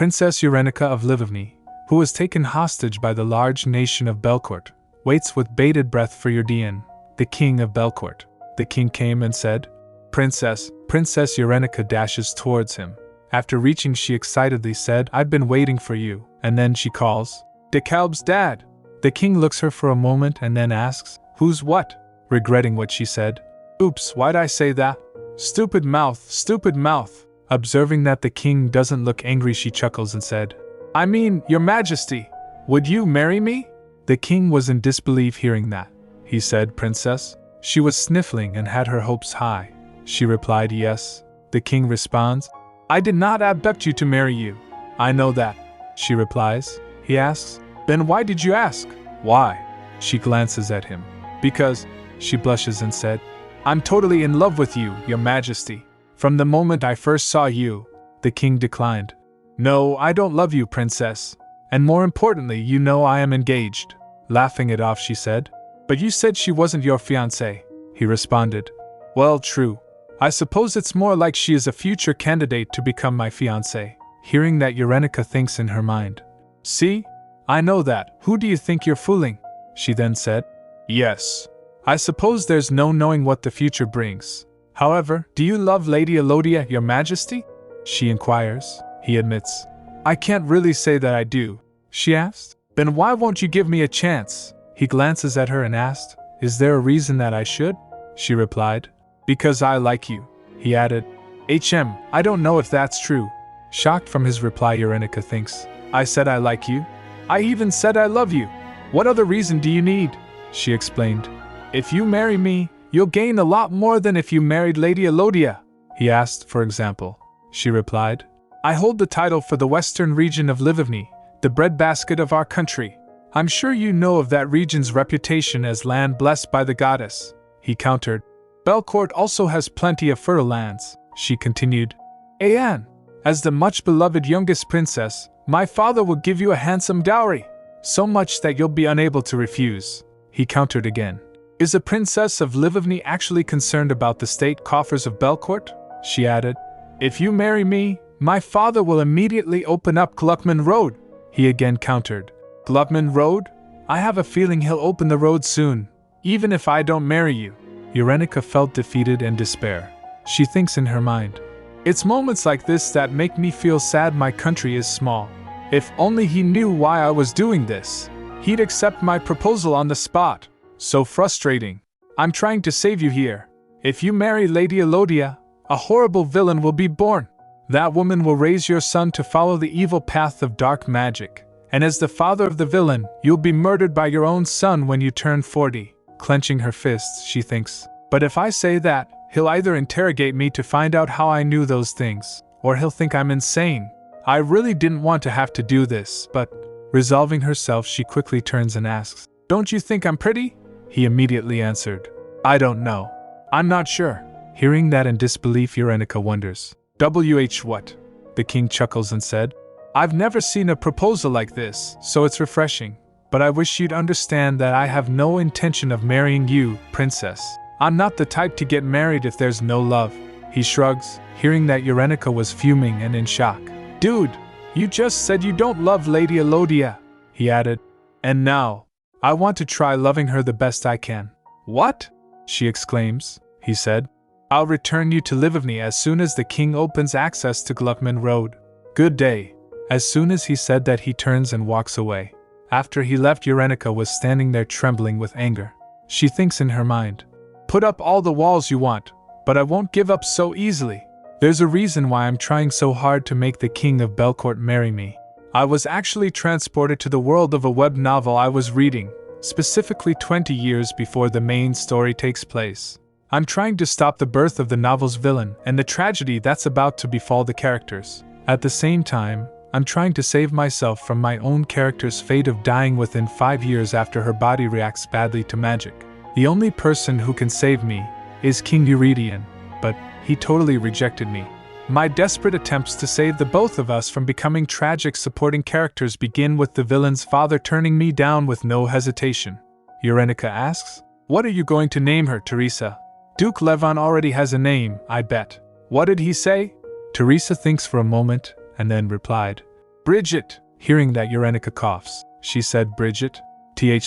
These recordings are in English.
Princess Urenica of Livovny, who was taken hostage by the large nation of Belcourt, waits with bated breath for Urdian, the king of Belcourt. The king came and said, Princess Urenica dashes towards him. After reaching, she excitedly said, I've been waiting for you, and then she calls, De Kalb's dad. The king looks her for a moment and then asks, Who's what? Regretting what she said. Oops, why'd I say that? Stupid mouth, stupid mouth. Observing that the king doesn't look angry, she chuckles and said, I mean, your majesty, would you marry me? The king was in disbelief hearing that. He said, Princess. She was sniffling and had her hopes high. She replied, Yes. The king responds, I did not abduct you to marry you. I know that. She replies. He asks, Then why did you ask? Why? She glances at him. Because, she blushes and said, I'm totally in love with you, your majesty. From the moment I first saw you. The king declined. No, I don't love you, princess. And more importantly, you know I am engaged. Laughing it off, she said. But you said she wasn't your fiancé, he responded. Well, true. I suppose it's more like she is a future candidate to become my fiancé. Hearing that, Urenica thinks in her mind. See? I know that. Who do you think you're fooling? She then said. Yes. I suppose there's no knowing what the future brings. However, do you love Lady Elodia, your majesty? She inquires. He admits. I can't really say that I do. She asked. Then why won't you give me a chance? He glances at her and asked, Is there a reason that I should? She replied. Because I like you. He added. I don't know if that's true. Shocked from his reply, Urenica thinks. I said I like you? I even said I love you. What other reason do you need? She explained. If you marry me, you'll gain a lot more than if you married Lady Elodia. He asked, for example. She replied. I hold the title for the western region of Livovny, the breadbasket of our country. I'm sure you know of that region's reputation as land blessed by the goddess. He countered. Belcourt also has plenty of fertile lands, she continued. Anne, as the much-beloved youngest princess, my father will give you a handsome dowry, so much that you'll be unable to refuse. He countered again. Is a princess of Livovny actually concerned about the state coffers of Belcourt? She added. If you marry me, my father will immediately open up Gluckman Road. He again countered. Gluckman Road? I have a feeling he'll open the road soon, even if I don't marry you. Urenica felt defeated and despair. She thinks in her mind. It's moments like this that make me feel sad my country is small. If only he knew why I was doing this. He'd accept my proposal on the spot. So frustrating. I'm trying to save you here. If you marry Lady Elodia, a horrible villain will be born. That woman will raise your son to follow the evil path of dark magic. And as the father of the villain, you'll be murdered by your own son when you turn 40. Clenching her fists, she thinks. But if I say that, he'll either interrogate me to find out how I knew those things, or he'll think I'm insane. I really didn't want to have to do this, but... Resolving herself, she quickly turns and asks, Don't you think I'm pretty? He immediately answered, I don't know. I'm not sure. Hearing that in disbelief, Urenica wonders. What? The king chuckles and said, I've never seen a proposal like this, so it's refreshing. But I wish you'd understand that I have no intention of marrying you, princess. I'm not the type to get married if there's no love. He shrugs, hearing that Urenica was fuming and in shock. Dude, you just said you don't love Lady Elodia, he added. And now, I want to try loving her the best I can. What? She exclaims, he said. I'll return you to Livovny as soon as the king opens access to Gluckman Road. Good day. As soon as he said that, he turns and walks away. After he left, Urenica was standing there trembling with anger. She thinks in her mind, Put up all the walls you want, but I won't give up so easily. There's a reason why I'm trying so hard to make the king of Belcourt marry me. I was actually transported to the world of a web novel I was reading, specifically 20 years before the main story takes place. I'm trying to stop the birth of the novel's villain and the tragedy that's about to befall the characters. At the same time, I'm trying to save myself from my own character's fate of dying within 5 years after her body reacts badly to magic. The only person who can save me is King Eurydion, but he totally rejected me. My desperate attempts to save the both of us from becoming tragic supporting characters begin with the villain's father turning me down with no hesitation. Urenica asks, What are you going to name her, Teresa? Duke Levon already has a name, I bet. What did he say? Teresa thinks for a moment, and then replied, Bridget! Hearing that Urenica coughs, she said, Bridget?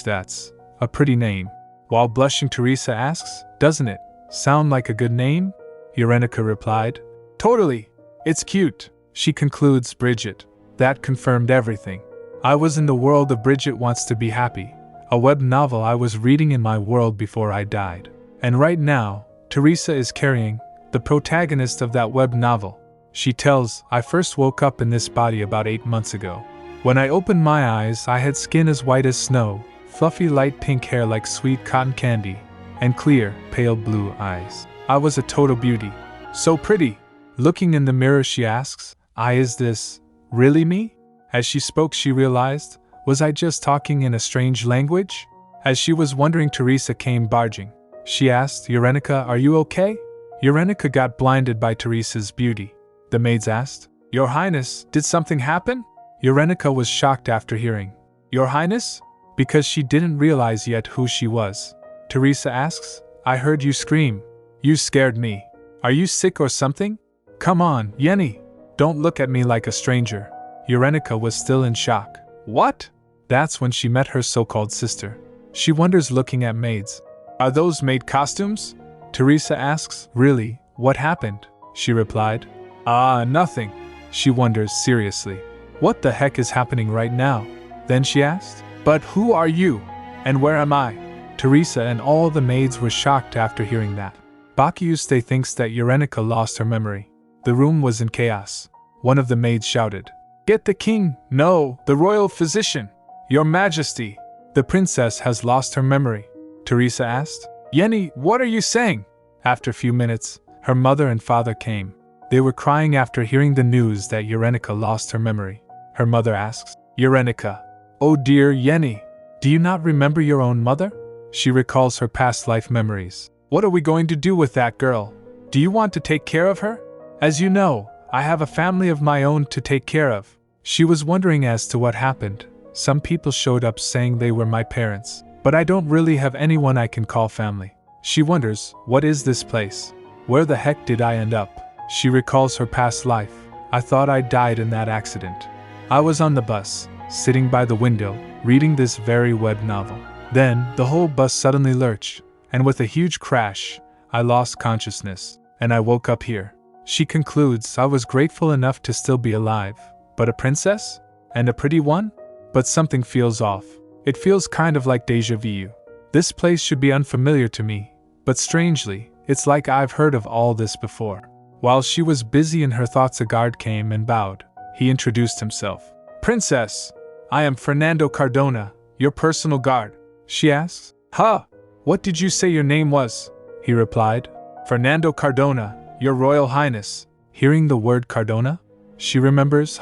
That's a pretty name. While blushing, Teresa asks, doesn't it sound like a good name? Urenica replied, totally. It's cute. She concludes, Bridget. That confirmed everything. I was in the world of Bridget Wants to Be Happy, a web novel I was reading in my world before I died. And right now, Teresa is carrying the protagonist of that web novel. She tells, I first woke up in this body about 8 months ago. When I opened my eyes, I had skin as white as snow, fluffy light pink hair like sweet cotton candy, and clear, pale blue eyes. I was a total beauty. So pretty. Looking in the mirror, she asks, is this really me? As she spoke, she realized, was I just talking in a strange language? As she was wondering, Teresa came barging. She asked, Urenica, are you okay? Urenica got blinded by Teresa's beauty. The maids asked, Your Highness, did something happen? Urenica was shocked after hearing, Your Highness? Because she didn't realize yet who she was. Teresa asks, I heard you scream. You scared me. Are you sick or something? Come on, Yenny. Don't look at me like a stranger. Urenica was still in shock. What? That's when she met her so-called sister. She wonders, looking at maids. Are those maid costumes? Teresa asks, Really, what happened? She replied, Nothing. She wonders seriously. What the heck is happening right now? Then she asked, But who are you? And where am I? Teresa and all the maids were shocked after hearing that. Bakiuste thinks that Urenica lost her memory. The room was in chaos. One of the maids shouted, Get the king! No, the royal physician! Your Majesty! The princess has lost her memory. Teresa asked, Yenny, what are you saying? After a few minutes, her mother and father came. They were crying after hearing the news that Urenica lost her memory. Her mother asks, Urenica, oh dear Yenny, do you not remember your own mother? She recalls her past life memories. What are we going to do with that girl? Do you want to take care of her? As you know, I have a family of my own to take care of. She was wondering as to what happened. Some people showed up saying they were my parents, but I don't really have anyone I can call family. She wonders, what is this place? Where the heck did I end up? She recalls her past life. I thought I died in that accident. I was on the bus, sitting by the window, reading this very web novel. Then, the whole bus suddenly lurched, and with a huge crash, I lost consciousness, and I woke up here. She concludes, I was grateful enough to still be alive. But a princess? And a pretty one? But something feels off. It feels kind of like déjà vu. This place should be unfamiliar to me, but strangely, it's like I've heard of all this before. While she was busy in her thoughts, a guard came and bowed. He introduced himself. Princess, I am Fernando Cardona, your personal guard. She asks, Huh? What did you say your name was? He replied, Fernando Cardona, your Royal Highness. Hearing the word Cardona, she remembers,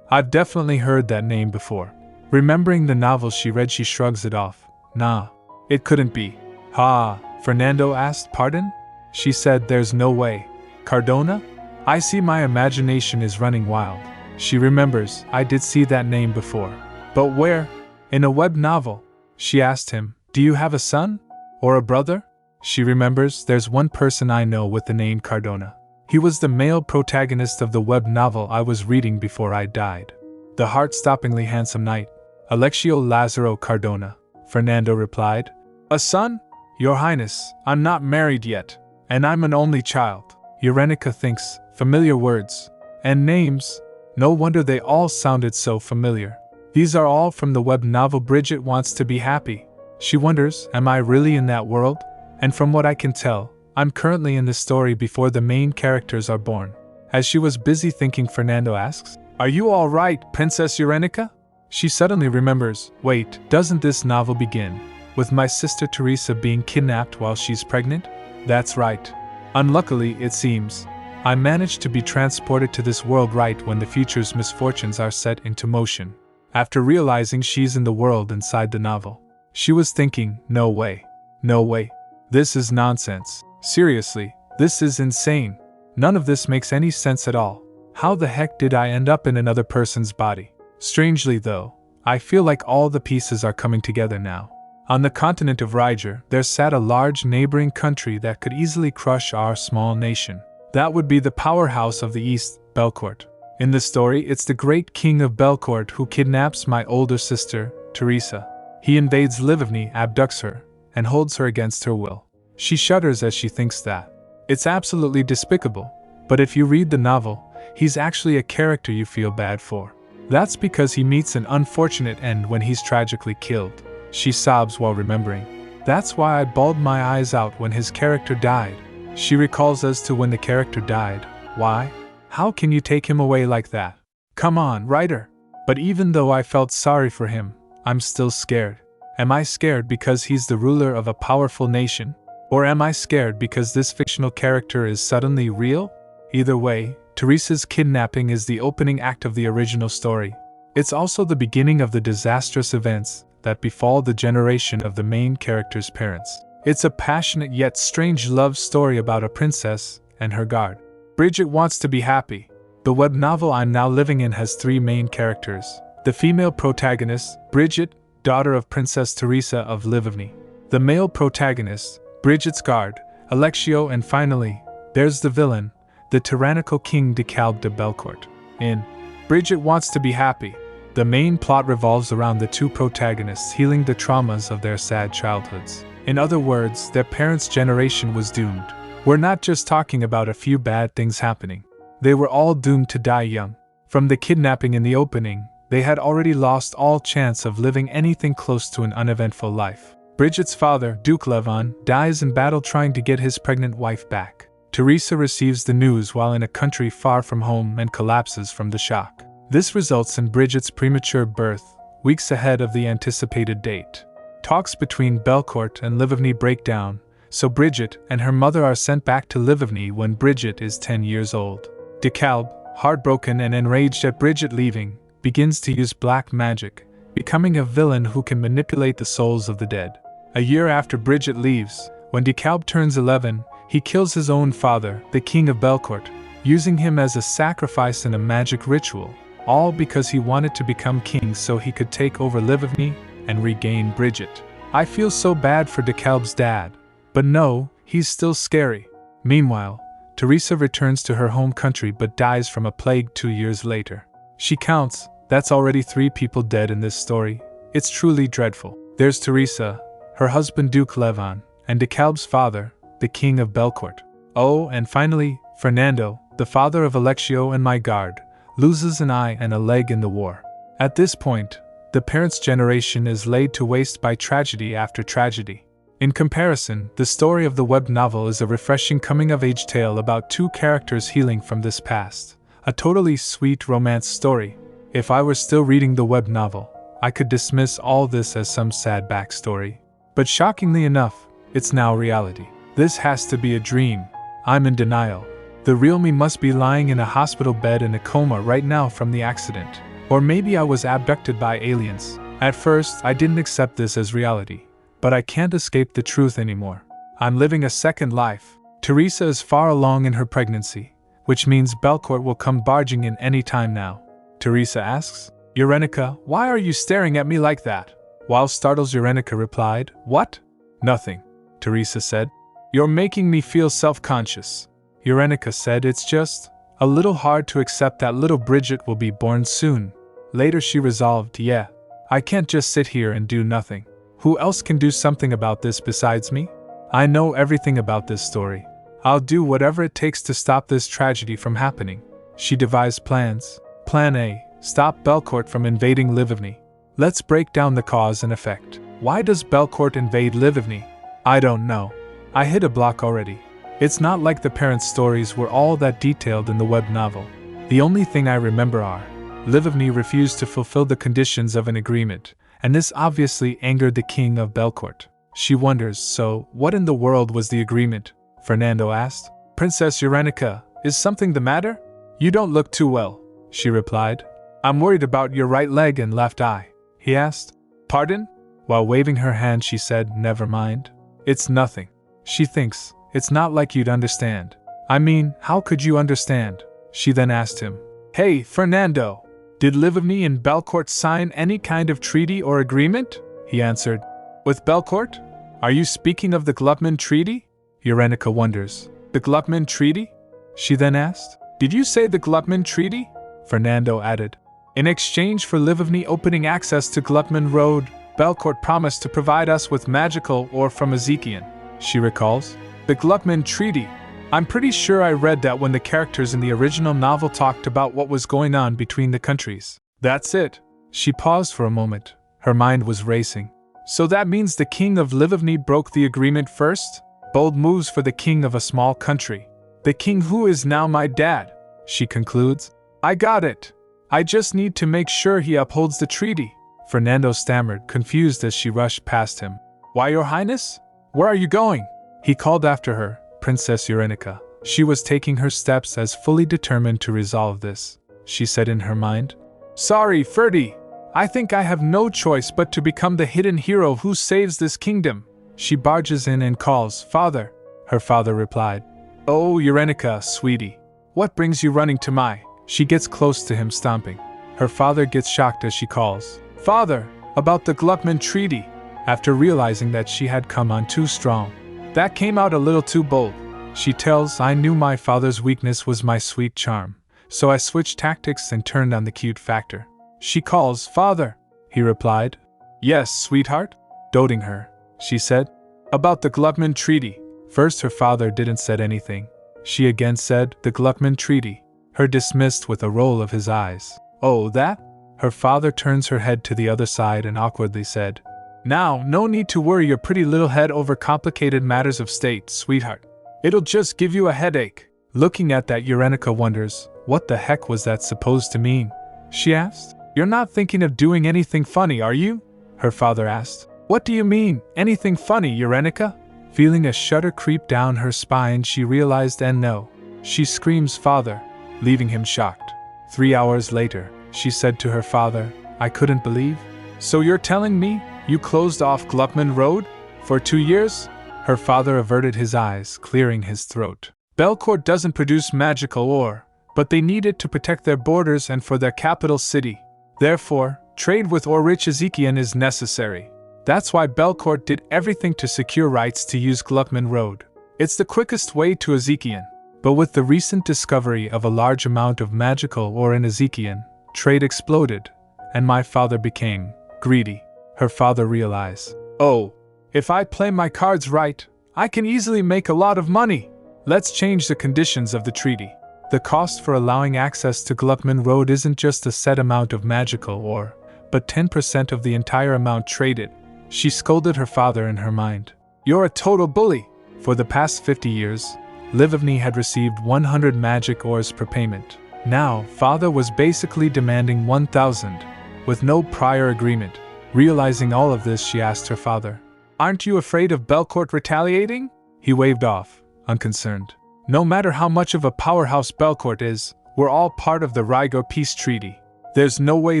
I've definitely heard that name before. Remembering the novel she read, she shrugs it off. Nah, it couldn't be. Fernando asked, Pardon? She said, There's no way. Cardona? I see my imagination is running wild. She remembers, I did see that name before. But where? In a web novel. She asked him, Do you have a son? Or a brother? She remembers, there's one person I know with the name Cardona. He was the male protagonist of the web novel I was reading before I died. The heart-stoppingly handsome knight, Alexio Lazaro Cardona. Fernando replied, A son? Your Highness, I'm not married yet, and I'm an only child. Urenica thinks, familiar words. And names. No wonder they all sounded so familiar. These are all from the web novel Bridget Wants to Be Happy. She wonders, am I really in that world? And from what I can tell, I'm currently in the story before the main characters are born. As she was busy thinking, Fernando asks, Are you all right, Princess Urenica? She suddenly remembers, wait, doesn't this novel begin with my sister Teresa being kidnapped while she's pregnant? That's right. Unluckily, it seems, I managed to be transported to this world right when the future's misfortunes are set into motion. After realizing she's in the world inside the novel, she was thinking, no way. No way. This is nonsense. Seriously, this is insane. None of this makes any sense at all. How the heck did I end up in another person's body? Strangely though, I feel like all the pieces are coming together now. On the continent of Riger, there sat a large neighboring country that could easily crush our small nation. That would be the powerhouse of the East, Belcourt. In the story, it's the great king of Belcourt who kidnaps my older sister, Teresa. He invades Livigny, abducts her, and holds her against her will. She shudders as she thinks that. It's absolutely despicable, but if you read the novel, he's actually a character you feel bad for. That's because he meets an unfortunate end when he's tragically killed. She sobs while remembering. That's why I bawled my eyes out when his character died. She recalls as to when the character died. Why? How can you take him away like that? Come on, writer! But even though I felt sorry for him, I'm still scared. Am I scared because he's the ruler of a powerful nation? Or am I scared because this fictional character is suddenly real? Either way, Teresa's kidnapping is the opening act of the original story. It's also the beginning of the disastrous events that befall the generation of the main character's parents. It's a passionate yet strange love story about a princess and her guard. Bridget wants to be happy. The web novel I'm now living in has 3 main characters. The female protagonist, Bridget, daughter of Princess Teresa of Livigny. The male protagonist, Bridget's guard, Alexio, and finally, there's the villain, the tyrannical King DeKalb de Belcourt. In Bridget Wants to Be Happy, the main plot revolves around the 2 protagonists healing the traumas of their sad childhoods. In other words, their parents' generation was doomed. We're not just talking about a few bad things happening. They were all doomed to die young. From the kidnapping in the opening, they had already lost all chance of living anything close to an uneventful life. Bridget's father, Duke Levon, dies in battle trying to get his pregnant wife back. Teresa receives the news while in a country far from home and collapses from the shock. This results in Bridget's premature birth, weeks ahead of the anticipated date. Talks between Belcourt and Livigny break down, so Bridget and her mother are sent back to Livigny when Bridget is 10 years old. DeKalb, heartbroken and enraged at Bridget leaving, begins to use black magic, becoming a villain who can manipulate the souls of the dead. A year after Bridget leaves, when DeKalb turns 11, he kills his own father, the King of Belcourt, using him as a sacrifice in a magic ritual, all because he wanted to become king so he could take over Livigny and regain Bridget. I feel so bad for DeKalb's dad, but no, he's still scary. Meanwhile, Teresa returns to her home country but dies from a plague 2 years later. She counts, that's already 3 people dead in this story. It's truly dreadful. There's Teresa, her husband Duke Levon, and DeKalb's father, the King of Belcourt. Oh, and finally, Fernando, the father of Alexio and my guard, loses an eye and a leg in the war. At this point, the parents' generation is laid to waste by tragedy after tragedy. In comparison, the story of the web novel is a refreshing coming-of-age tale about 2 characters healing from this past. A totally sweet romance story. If I were still reading the web novel, I could dismiss all this as some sad backstory. But shockingly enough, it's now reality. This has to be a dream. I'm in denial. The real me must be lying in a hospital bed in a coma right now from the accident. Or maybe I was abducted by aliens. At first, I didn't accept this as reality. But I can't escape the truth anymore. I'm living a second life. Teresa is far along in her pregnancy, which means Belcourt will come barging in any time now. Teresa asks, Eurenica, why are you staring at me like that? While startled, Eurenica replied, What? Nothing, Teresa said. You're making me feel self-conscious. Eurenica said, It's just a little hard to accept that little Bridget will be born soon. Later she resolved, Yeah, I can't just sit here and do nothing. Who else can do something about this besides me? I know everything about this story. I'll do whatever it takes to stop this tragedy from happening. She devised plans. Plan A, stop Belcourt from invading Livigny. Let's break down the cause and effect. Why does Belcourt invade Livigny? I don't know. I hit a block already. It's not like the parents' stories were all that detailed in the web novel. The only thing I remember are, Livigny refused to fulfill the conditions of an agreement, and this obviously angered the King of Belcourt. She wonders, so, what in the world was the agreement? Fernando asked. Princess Eurenica, is something the matter? You don't look too well, she replied. I'm worried about your right leg and left eye, he asked. Pardon? While waving her hand she said, Never mind. It's nothing. She thinks, it's not like you'd understand. I mean, how could you understand? She then asked him. Hey, Fernando! Did Livigny and Belcourt sign any kind of treaty or agreement? He answered. With Belcourt? Are you speaking of the Glupman Treaty? Eurenica wonders. The Glupman Treaty? She then asked. Did you say the Glupman Treaty? Fernando added. In exchange for Livovny opening access to Gluckman Road, Belcourt promised to provide us with magical ore from Ezekiel, she recalls. The Gluckman Treaty. I'm pretty sure I read that when the characters in the original novel talked about what was going on between the countries. That's it. She paused for a moment. Her mind was racing. So that means the king of Livovny broke the agreement first? Bold moves for the king of a small country. The king who is now my dad, she concludes. I got it. I just need to make sure he upholds the treaty. Fernando stammered, confused as she rushed past him. Why, Your Highness? Where are you going? He called after her, Princess Eurenica. She was taking her steps as fully determined to resolve this. She said in her mind, Sorry, Ferdy. I think I have no choice but to become the hidden hero who saves this kingdom. She barges in and calls, Father. Her father replied, Oh, Eurenica, sweetie. What brings you running to my? She gets close to him, stomping. Her father gets shocked as she calls, Father, about the Gluckman Treaty, after realizing that she had come on too strong. That came out a little too bold. She tells, I knew my father's weakness was my sweet charm, so I switched tactics and turned on the cute factor. She calls, Father. He replied, Yes, sweetheart? Doting her, she said. About the Gluckman Treaty. First her father didn't say anything. She again said, the Gluckman Treaty. Her dismissed with a roll of his eyes. Oh, that? Her father turns her head to the other side and awkwardly said, Now, no need to worry your pretty little head over complicated matters of state, sweetheart. It'll just give you a headache. Looking at that, Eurenica wonders, what the heck was that supposed to mean? She asked. You're not thinking of doing anything funny, are you? Her father asked. What do you mean, anything funny, Eurenica? Feeling a shudder creep down her spine, she realized and no. She screams, Father, leaving him shocked. 3 hours later, she said to her father, I couldn't believe. So you're telling me you closed off Gluckman Road? For 2 years? Her father averted his eyes, clearing his throat. Belcourt doesn't produce magical ore, but they need it to protect their borders and for their capital city. Therefore, trade with ore-rich Ezekiel is necessary. That's why Belcourt did everything to secure rights to use Gluckman Road. It's the quickest way to Ezekiel. But with the recent discovery of a large amount of magical ore in Ezekiel, trade exploded, and my father became greedy. Her father realized, Oh, if I play my cards right, I can easily make a lot of money. Let's change the conditions of the treaty. The cost for allowing access to Gluckman Road isn't just a set amount of magical ore, but 10% of the entire amount traded. She scolded her father in her mind. You're a total bully. For the past 50 years, Livovny had received 100 magic ores per payment. Now, father was basically demanding 1,000, with no prior agreement. Realizing all of this, she asked her father, Aren't you afraid of Belcourt retaliating? He waved off, unconcerned. No matter how much of a powerhouse Belcourt is, we're all part of the Rigor Peace Treaty. There's no way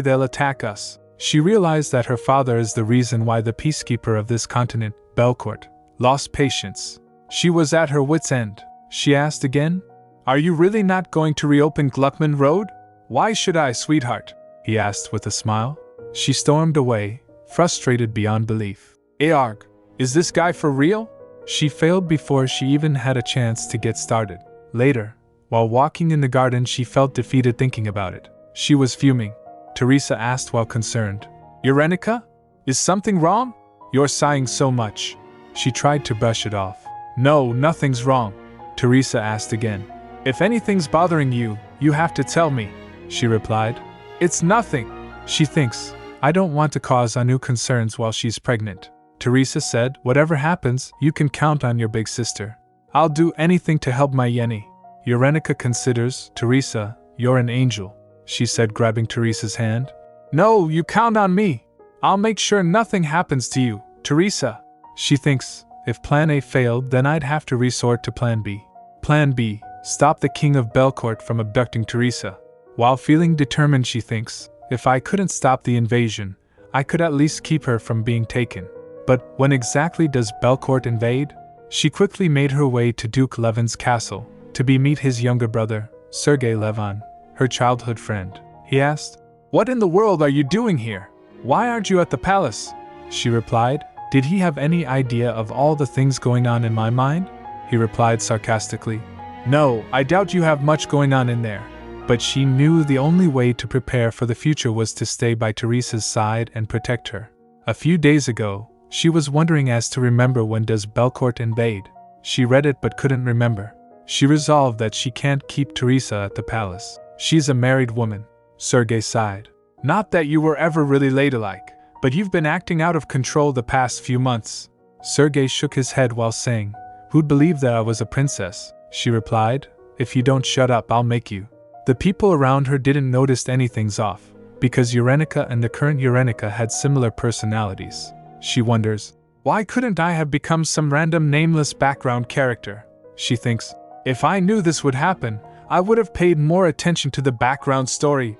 they'll attack us. She realized that her father is the reason why the peacekeeper of this continent, Belcourt, lost patience. She was at her wit's end. She asked again, Are you really not going to reopen Gluckman Road? Why should I, sweetheart? He asked with a smile. She stormed away, frustrated beyond belief. Earg, is this guy for real? She failed before she even had a chance to get started. Later, while walking in the garden, she felt defeated thinking about it. She was fuming. Teresa asked while concerned, Eurenica? Is something wrong? You're sighing so much. She tried to brush it off. No, nothing's wrong. Teresa asked again. If anything's bothering you, you have to tell me, she replied. It's nothing. She thinks, I don't want to cause undue concerns while she's pregnant. Teresa said, Whatever happens, you can count on your big sister. I'll do anything to help my Yenny. Eurenica considers, Teresa, you're an angel, she said, grabbing Teresa's hand. No, you count on me. I'll make sure nothing happens to you, Teresa. She thinks, if Plan A failed, then I'd have to resort to Plan B. Plan B, stop the king of Belcourt from abducting Teresa. While feeling determined, she thinks, if I couldn't stop the invasion, I could at least keep her from being taken. But when exactly does Belcourt invade? She quickly made her way to Duke Levin's castle, to meet his younger brother, Sergei Levin, her childhood friend. He asked, What in the world are you doing here? Why aren't you at the palace? She replied, Did he have any idea of all the things going on in my mind? He replied sarcastically, No, I doubt you have much going on in there. but she knew the only way to prepare for the future was to stay by Teresa's side and protect her. A few days ago, she was wondering as to remember when does Belcourt invade. She read it but couldn't remember. She resolved that she can't keep Teresa at the palace. She's a married woman. Sergei sighed. Not that you were ever really ladylike, but you've been acting out of control the past few months. Sergei shook his head while saying, Who'd believe that I was a princess? She replied, If you don't shut up, I'll make you. The people around her didn't notice anything's off, because Urenica and the current Urenica had similar personalities. She wonders, why couldn't I have become some random nameless background character? She thinks, if I knew this would happen, I would have paid more attention to the background story.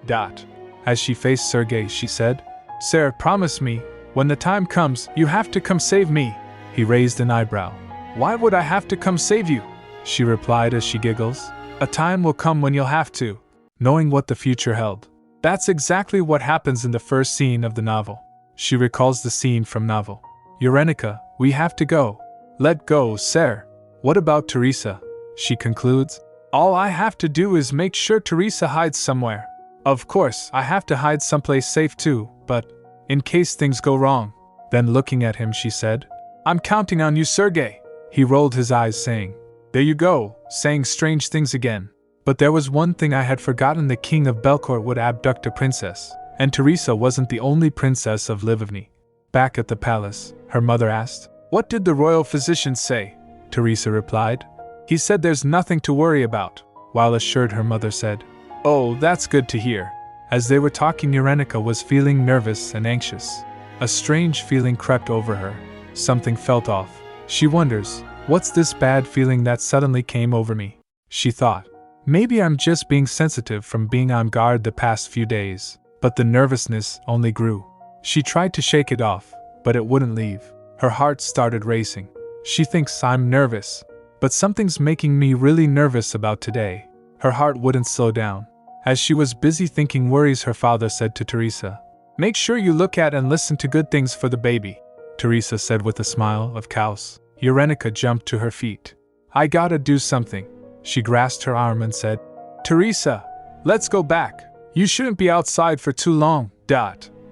As she faced Sergei, she said, Sir, promise me, when the time comes, you have to come save me. He raised an eyebrow. Why would I have to come save you? She replied as she giggles. A time will come when you'll have to, knowing what the future held. That's exactly what happens in the first scene of the novel. She recalls the scene from novel. Urenica, we have to go. Let go, sir. What about Teresa? She concludes. All I have to do is make sure Teresa hides somewhere. Of course, I have to hide someplace safe too, but in case things go wrong. Then looking at him, she said, I'm counting on you, Sergei. He rolled his eyes, saying, There you go, saying strange things again. But there was one thing I had forgotten: the king of Belcourt would abduct a princess, and Teresa wasn't the only princess of Livovny. Back at the palace, her mother asked, What did the royal physician say? Teresa replied, He said there's nothing to worry about, while assured her mother said, Oh, that's good to hear. As they were talking, Urenica was feeling nervous and anxious. A strange feeling crept over her. Something felt off. She wonders, what's this bad feeling that suddenly came over me? She thought, maybe I'm just being sensitive from being on guard the past few days. But the nervousness only grew. She tried to shake it off, but it wouldn't leave. Her heart started racing. She thinks I'm nervous, but something's making me really nervous about today. Her heart wouldn't slow down. As she was busy thinking worries, her father said to Teresa, Make sure you look at and listen to good things for the baby. Teresa said with a smile of chaos. Urenica jumped to her feet. I gotta do something. She grasped her arm and said, Teresa, let's go back. You shouldn't be outside for too long.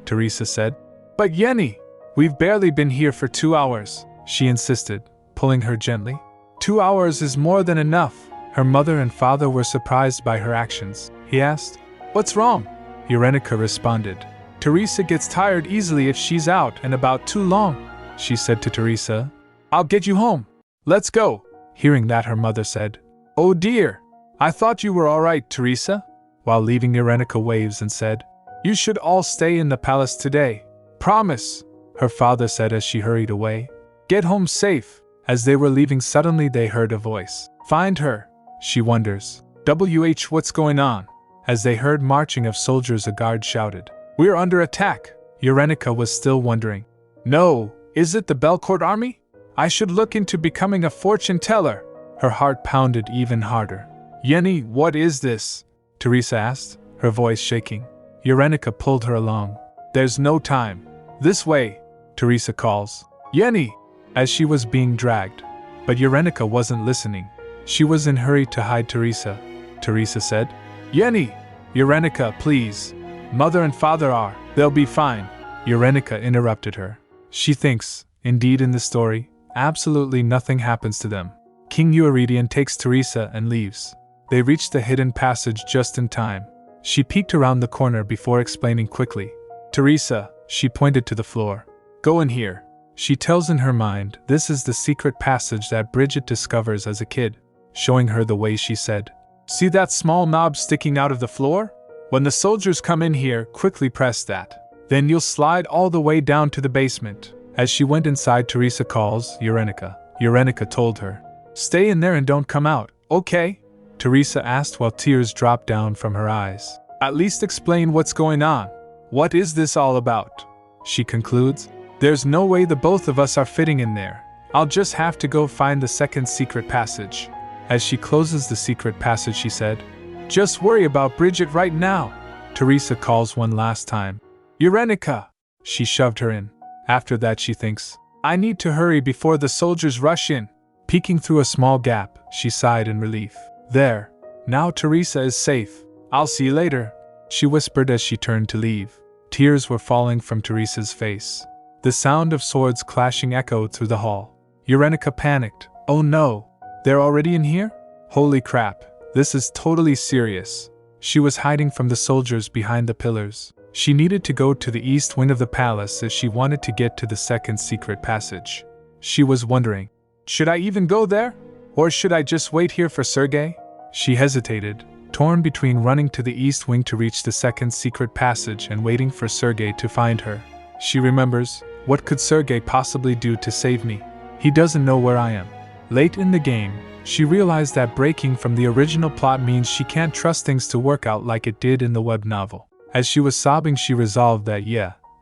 Teresa said. But Yenny, we've barely been here for 2 hours, she insisted, pulling her gently. 2 hours is more than enough. Her mother and father were surprised by her actions. He asked, What's wrong? Urenica responded, Teresa gets tired easily if she's out and about too long. She said to Teresa, I'll get you home. Let's go. Hearing that, her mother said, Oh dear, I thought you were all right, Teresa. While leaving, Urenica waves and said, You should all stay in the palace today. Promise, her father said as she hurried away. Get home safe. As they were leaving, suddenly they heard a voice. Find her, she wonders. What's going on? As they heard marching of soldiers, a guard shouted, We're under attack. Urenica was still wondering. No, is it the Belcourt army? I should look into becoming a fortune teller. Her heart pounded even harder. Yenny, what is this? Teresa asked, her voice shaking. Urenica pulled her along. There's no time. This way, Teresa calls. Yenny! As she was being dragged. But Urenica wasn't listening. She was in a hurry to hide Teresa. Teresa said, Yenny! Urenica, please. Mother and father are. They'll be fine. Urenica interrupted her. She thinks, indeed in the story, absolutely nothing happens to them. King Eurydion takes Teresa and leaves. They reach the hidden passage just in time. She peeked around the corner before explaining quickly. Teresa, she pointed to the floor. Go in here. She tells in her mind this is the secret passage that Bridget discovers as a kid, showing her the way. She said, See that small knob sticking out of the floor? When the soldiers come in here, quickly press that. Then you'll slide all the way down to the basement. As she went inside, Teresa calls Urenica. Urenica told her, Stay in there and don't come out, okay? Teresa asked while tears dropped down from her eyes. At least explain what's going on. What is this all about? She concludes. There's no way the both of us are fitting in there. I'll just have to go find the second secret passage. As she closes the secret passage, she said, Just worry about Bridget right now. Teresa calls one last time. Urenica! She shoved her in. After that, she thinks, I need to hurry before the soldiers rush in. Peeking through a small gap, she sighed in relief. There. Now Teresa is safe. I'll see you later, she whispered as she turned to leave. Tears were falling from Teresa's face. The sound of swords clashing echoed through the hall. Urenica panicked. Oh no! They're already in here? Holy crap, this is totally serious. She was hiding from the soldiers behind the pillars. She needed to go to the east wing of the palace if she wanted to get to the second secret passage. She was wondering, should I even go there? Or should I just wait here for Sergei? She hesitated, torn between running to the east wing to reach the second secret passage and waiting for Sergei to find her. She remembers, what could Sergei possibly do to save me? He doesn't know where I am. Late in the game, she realized that breaking from the original plot means she can't trust things to work out like it did in the web novel. As she was sobbing, she resolved that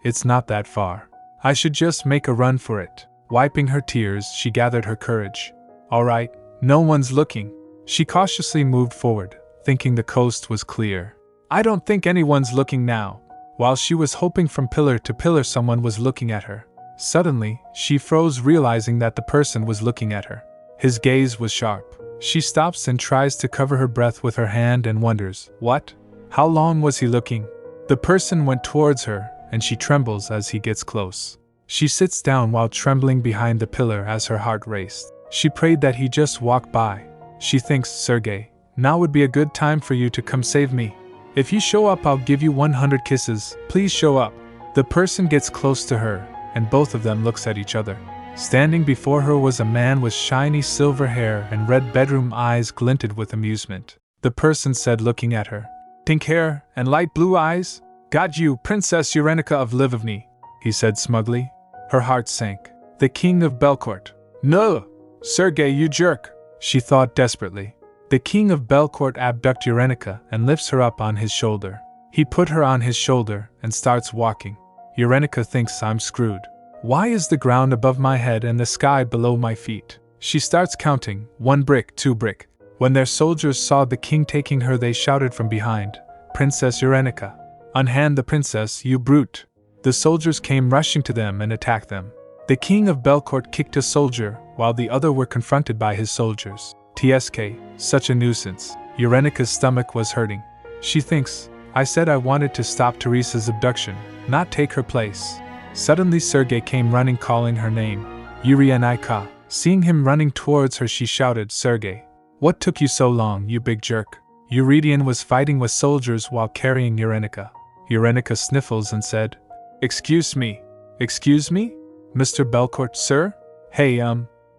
it's not that far. I should just make a run for it. Wiping her tears, she gathered her courage. Alright, no one's looking. She cautiously moved forward, thinking the coast was clear. I don't think anyone's looking now. While she was hoping from pillar to pillar someone was looking at her. Suddenly, she froze, realizing that the person was looking at her. His gaze was sharp. She stops and tries to cover her breath with her hand and wonders, what? How long was he looking? The person went towards her, and she trembles as he gets close. She sits down while trembling behind the pillar as her heart raced. She prayed that he just walk by. She thinks, Sergei, now would be a good time for you to come save me. If you show up, I'll give you 100 kisses. Please show up. The person gets close to her, and both of them looks at each other. Standing before her was a man with shiny silver hair and red bedroom eyes glinted with amusement. The person said, looking at her, pink hair and light blue eyes? Got you, Princess Urenica of Livovny, he said smugly. Her heart sank. The king of Belcourt. No! Sergei, you jerk, she thought desperately. The king of Belcourt abducts Urenica and lifts her up on his shoulder. He put her on his shoulder and starts walking. Urenica thinks, I'm screwed. Why is the ground above my head and the sky below my feet? She starts counting, 1 brick, 2 brick. When their soldiers saw the king taking her, they shouted from behind, Princess Urenica, unhand the princess, you brute. The soldiers came rushing to them and attacked them. The king of Belcourt kicked a soldier, while the other were confronted by his soldiers. TSK, such a nuisance. Urenica's stomach was hurting. She thinks, I said I wanted to stop Teresa's abduction, not take her place. Suddenly Sergei came running, calling her name. Urenica. Seeing him running towards her, she shouted, Sergei, what took you so long, you big jerk? Eurydion was fighting with soldiers while carrying Urenica. Urenica sniffles and said, Excuse me? Mr. Belcourt, sir? Hey,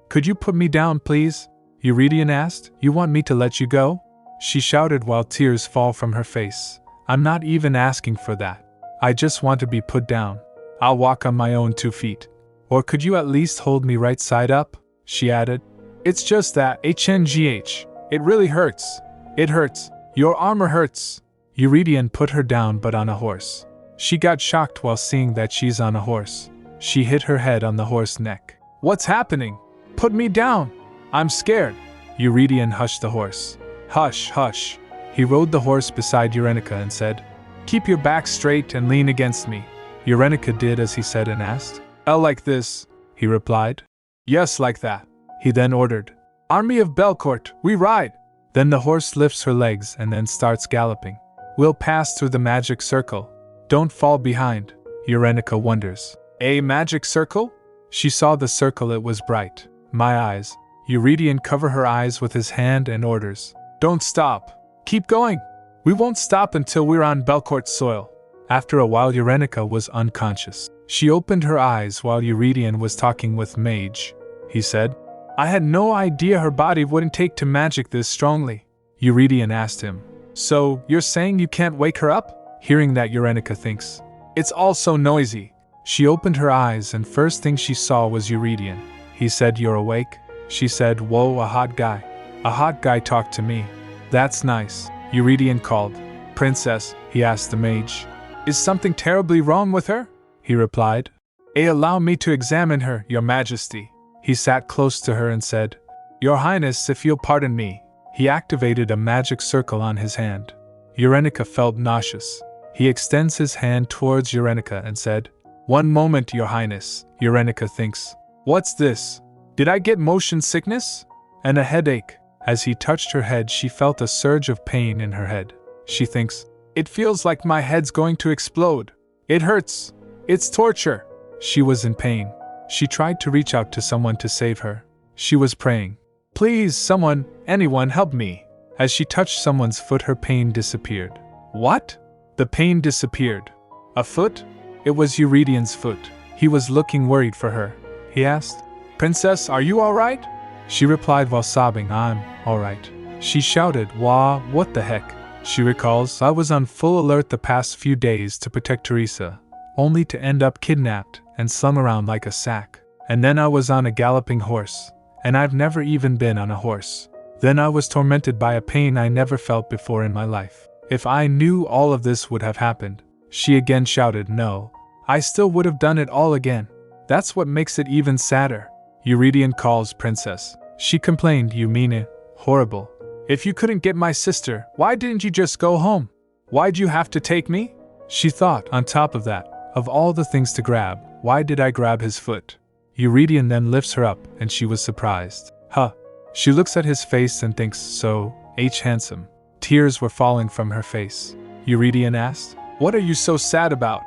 could you put me down, please? Eurydion asked. You want me to let you go? She shouted while tears fall from her face. I'm not even asking for that. I just want to be put down. I'll walk on my own 2 feet. Or could you at least hold me right side up? She added. It's just that, HNGH. It really hurts. It hurts. Your armor hurts. Eurydion put her down, but on a horse. She got shocked while seeing that she's on a horse. She hit her head on the horse's neck. What's happening? Put me down. I'm scared. Eurydion hushed the horse. Hush, hush. He rode the horse beside Urenica and said, Keep your back straight and lean against me. Urenica did as he said and asked. Like this, he replied. Yes, like that. He then ordered. Army of Belcourt, we ride. Then the horse lifts her legs and then starts galloping. We'll pass through the magic circle. Don't fall behind. Urenica wonders. A magic circle? She saw the circle, it was bright. My eyes. Eurydion cover her eyes with his hand and orders. Don't stop. Keep going. We won't stop until we're on Belcourt soil. After a while Urenica was unconscious. She opened her eyes while Eurydion was talking with Mage. He said, I had no idea her body wouldn't take to magic this strongly. Eurydion asked him, So, you're saying you can't wake her up? Hearing that, Urenica thinks, It's all so noisy. She opened her eyes and first thing she saw was Eurydion. He said, You're awake? She said, Whoa, a hot guy. A hot guy talked to me. That's nice. Eurydion called. Princess, he asked the mage. Is something terribly wrong with her? He replied. Allow me to examine her, your majesty. He sat close to her and said, Your highness, if you'll pardon me. He activated a magic circle on his hand. Urenica felt nauseous. He extends his hand towards Urenica and said, One moment, your highness. Urenica thinks, What's this? Did I get motion sickness? And a headache. As he touched her head, she felt a surge of pain in her head. she thinks. It feels like my head's going to explode. It hurts. It's torture. She was in pain. She tried to reach out to someone to save her. She was praying. Please, someone, anyone, help me. As she touched someone's foot, her pain disappeared. What? The pain disappeared. A foot? It was Eurydian's foot. He was looking worried for her. He asked, Princess, are you alright? She replied while sobbing, I'm alright. She shouted, Wah, what the heck? She recalls, I was on full alert the past few days to protect Teresa, only to end up kidnapped and slung around like a sack. And then I was on a galloping horse, and I've never even been on a horse. Then I was tormented by a pain I never felt before in my life. If I knew all of this would have happened, she again shouted, no, I still would have done it all again. That's what makes it even sadder. Eurydian calls, Princess. She complained, you mean it? Horrible. If you couldn't get my sister, why didn't you just go home? Why'd you have to take me? She thought, on top of that, of all the things to grab, why did I grab his foot? Eurydian then lifts her up, and she was surprised. Huh. She looks at his face and thinks, so, handsome. Tears were falling from her face. Eurydian asked, what are you so sad about?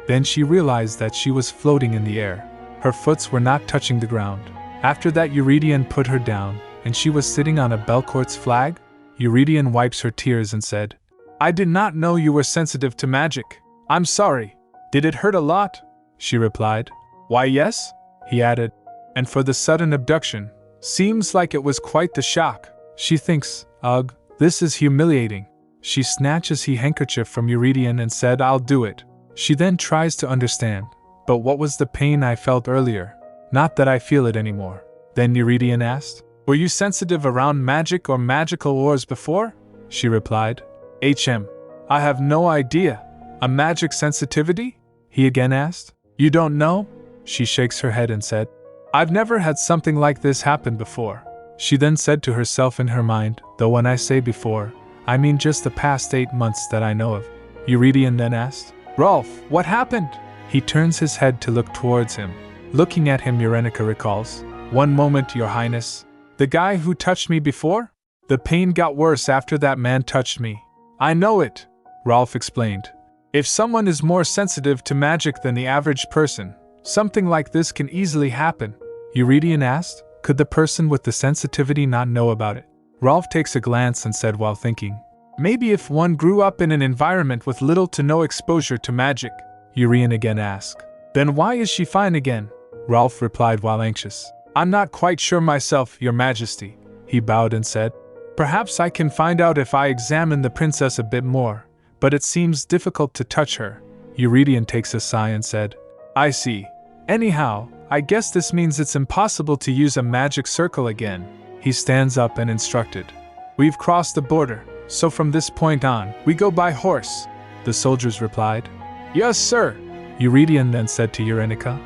Then she realized that she was floating in the air. Her foots were not touching the ground. After that, Eurydian put her down, and she was sitting on a Belcourt's flag. Eurydian wipes her tears and said, I did not know you were sensitive to magic. I'm sorry. Did it hurt a lot? She replied. Why yes, he added. And for the sudden abduction, seems like it was quite the shock. She thinks, ugh, this is humiliating. She snatches his handkerchief from Eurydian and said, I'll do it. She then tries to understand. But what was the pain I felt earlier? Not that I feel it anymore. Then Eurydian asked, were you sensitive around magic or magical ores before? She replied, I have no idea. A magic sensitivity? He again asked. You don't know? She shakes her head and said, I've never had something like this happen before. She then said to herself in her mind, though when I say before, I mean just the past 8 months that I know of. Eurydian then asked, Rolf, what happened? He turns his head to look towards him. Looking at him, Eurynica recalls, one moment, Your Highness. The guy who touched me before? The pain got worse after that man touched me. I know it, Rolf explained. If someone is more sensitive to magic than the average person, something like this can easily happen. Eurydian asked, could the person with the sensitivity not know about it? Rolf takes a glance and said while thinking, maybe if one grew up in an environment with little to no exposure to magic. Eurydian again asked, then why is she fine again? Rolf replied while anxious, I'm not quite sure myself, Your Majesty. He bowed and said, perhaps I can find out if I examine the princess a bit more, but it seems difficult to touch her. Eurydian takes a sigh and said, I see. Anyhow, I guess this means it's impossible to use a magic circle again. He stands up and instructed, we've crossed the border, so from this point on, we go by horse. The soldiers replied, yes, sir. Eurydian then said to Eurynica,